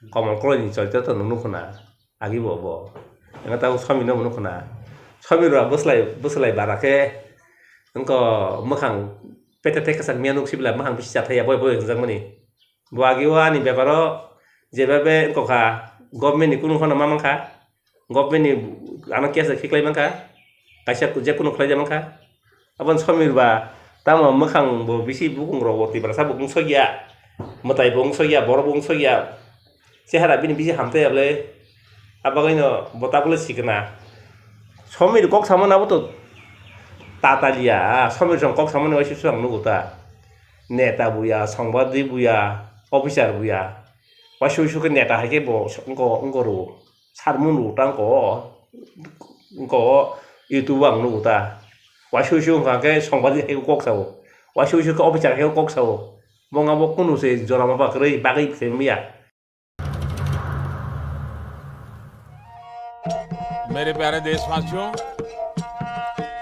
কমল কলনি চলতে তো নুনুখনা আগিব ব এঙ্গা সমীর নুনুখনা সমীররা বসলাই বারাকে engko mokhang pete kesan mianuk sibla mokhang bisa thaya boy jang mani buagi wani bebaro jebabe engko kha government ni kunu khona mamangkha government ni ana kiasa khiklai mangkha kaisa je kunu khlai jamangkha abon Samir ba tamo mokhang bo bisi bukung rogoti bara sa bukung sogia motai bung sogia bor bung sogia sehara bini bisi hamte able abagaino botabule sikna Samir kok samona boto তাতালিয়া সমীর কক সামনে ওই শিশু নুগুতা নেতা বুয়া সংবাদী বুয়া officer বুয়া ওই শিশুকে নেতা হাইকে বঙ্গরু সারমুনু টাঙ্ক ইউটিউব নুগুতা ওই শিশু কাকে সংবাদী হাইকে কক সাও ওই শিশুকে অফিসার হাইকে কক সাও বঙ্গাবো কোনো সে জরামা বাকরে বাকি ফেমিয়া मेरे प्यारे देशवासियों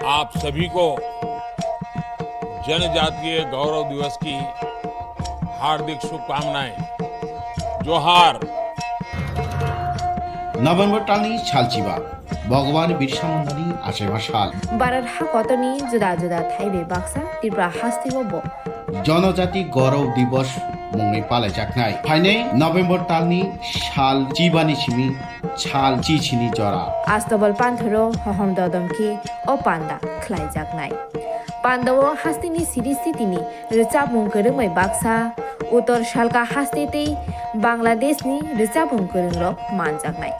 आप सभी को जनजातीय गौरव दिवस की हार्दिक शुभकामनाएं जोहार नभेम्बर टालनि सालचिबा भगवान बिरसा मुंडानि आशेबा साल बारार हा कतनि जुदा जुदा थाइबे बाक्सा त्रिपुरा हास्तिबो ब जनजाति गौरव दिवस मुंगै पालायजाखनाय फाइनै नभेम्बर टालनि साल चिबानि सिमि छाल चिचिनि जरा आस्तबल पान्थरो हहम ददमखि ओ पान्दा ख्लाइजाखनाय पान्दावो हास्तिनि सिरिस्थितिनि रिचाबुं गोरोंमै बाक्सा उत्तर सालका हास्तेतै बांलादेशनि रिचाबुं गोरोंरक मानजाखनाय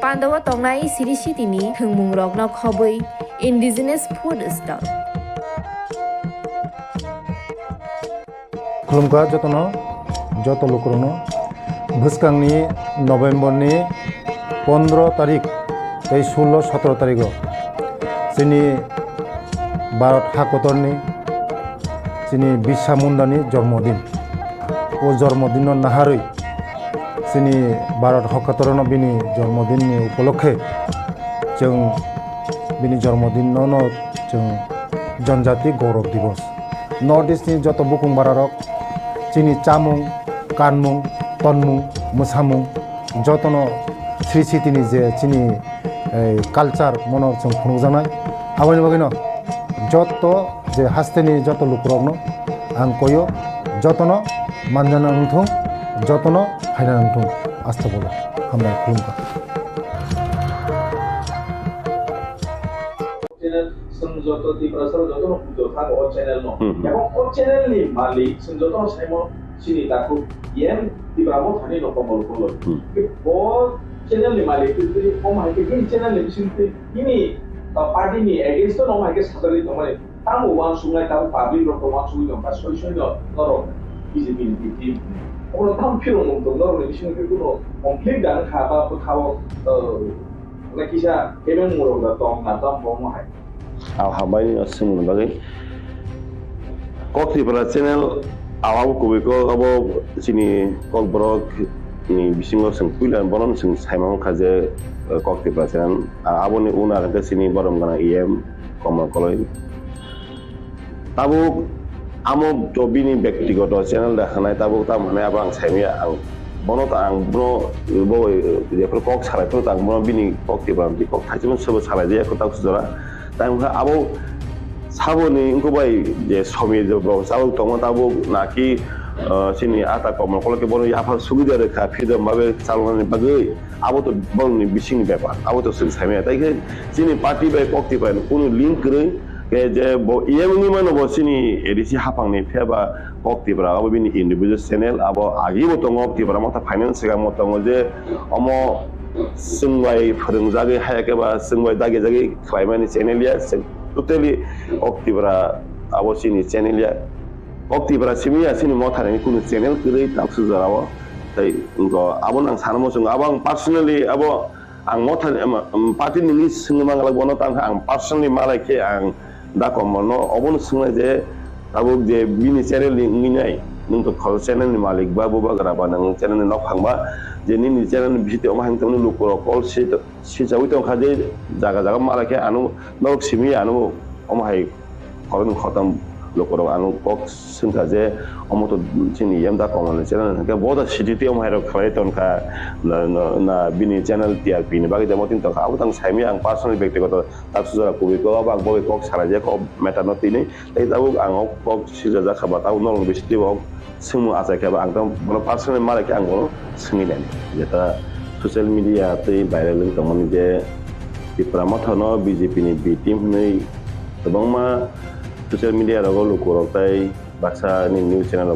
पान्दावो तंनाय सिरिस्थितिनि थोंमुं रकनो खबै इन्डिजिनास फुड स्टल खुलुमगा যত লোকরনো ভুসকাংনি নভেম্বরনি 15 তারিখ এই 16-17 তারিখ যিনি ভারত হাকতরনি চিনি বিরসা মুন্ডানি জন্মদিন ও জন্মদিন নাহারই চিনি भारत हकातरन बिनि जन्मदिननि उपलक्षे जों बिनि जन्मदिनावनो जों जनजाति गौरव दिवस नर्थ इस्टनि जत बुकुं बारारक चिनि चामुं कानमुं तनमुं मोसामुं जतनो श्री सिटिनि जे चिनि कालचार मनर जों खुंजानाय आबायनि बागैनो जत जे हास्तेनि जत लुकरकनो आं कयो जतनो मानजाना नोंथों जतनो फायना नोंथों आस्था बोला हामलाय खुलुमबाय channel sung joto Tipra sar joto no pujo thak o channel no ebong o channel ni malik sung joto no saimo sini taku yen Tipra Mothani no komol kolor o channel ni malik tu o mai ke channel ni sini ini party ni against no mai ke sadari to mai tamu wan sungai tamu public ro wan sungai no pas solution no no BJP ni team 오늘 다음 필요 없는 너는 미션 그거로 complete 안 가봐 가고 나 기사 개명으로 갔다 나도 뭐 해. hambai asung bagai KOKPIN channel awam kubiko abo sini KOKBOROK ni bisingo sing pulan bonon sing saimang kaje KOKPIN channel abo ni una ke sini borom gana CEM komal koloi tabu amo jobini ব্যক্তিগত channel দেখানায় তাবো তা মানে আবার আং সাইমিয়া আং বনো তা আং বনো বো যেফোর কক সারাইতো তা বনো বিনি KOKPIN বি কক থাইজমন সব সারাই দিয়ে কথা সুজরা তাই আবো সাবনি ইনকোবাই যে সমি যে সাবো তমা তাবো নাকি সিনি আতা কম কলকে বনো আফা সুবিধা রেখা ফিদম ভাবে চালনানি বাগে আবো তো বলনি বিসিং ব্যাপার আবো তো সিং সাইমিয়া তাই সিনি পার্টি বাই KOKPIN কোনো লিংক করে যে ইয়েমনি মানে বসিনি এডিসি হাফাংনি ফেবা KOKPIN আবো বিনি ইন্ডিভিজুয়াল চ্যানেল আবো আগেও তো KOKPIN মতা ফাইন্যান্স গা মতা যে অমো Swrai फोरोंजागै हायाखैबा Swrai दागे जागे खालामनायनि चेनेलिया टोटेलि KOKPIN आबो सिनि चेनेलिया KOKPIN सिमिया सिनि Mothani कुनु चेनेल गरै ताक्सु जराव ताइ उनको आबो आं सानमो जों आबो आं पार्सनेलि आबो आं Mothani पार्टी नि सिंग मांगला बनो तां आं पार्सनेलि मालायखे आं दाको मनो अबोन सिंनाय जे आबो जे बिनि चेनेल नि नगिनाय नोंखौ खल चेनेल नि मालिक बा बबा गराबा नों चेनेल नि नखांबा जे नि चेनेल नि भिडिअ मा हांतमनो लुकरो कल सि जावि तंखा जे जागा जागा मालायखे आनु नक सिमि आनु अमहाय खरन खतम लुकरो आनु कक सिंखा जे अमतो चिनि यम दा कमन चेनेल के बोदा सिटिति अमहाय खलाय तंखा ना बिनि चेनेल TRP नि बागे जमतिन तंखा आबो तंग साइमि आं पार्सनेल व्यक्तिगत ताक्सु जरा कुबिको आबो आं बगे कक सारा जे कक मेटा नतिनि तै ताबो आं कक सिजा जाखाबा ताबो नरम बिस्ति बक सिमु आसायखाबा आं तम बनो पार्सनेल मालायखे आं बनो सिंगिनाय जेता ससियेल मिडिया तै भाइरेल तमनि जे Tipra Mothano BJP ni B team नै गोबां मा ससियेल मिडिया रगो लुकरक तै बाक्सा नि निउज चेनेल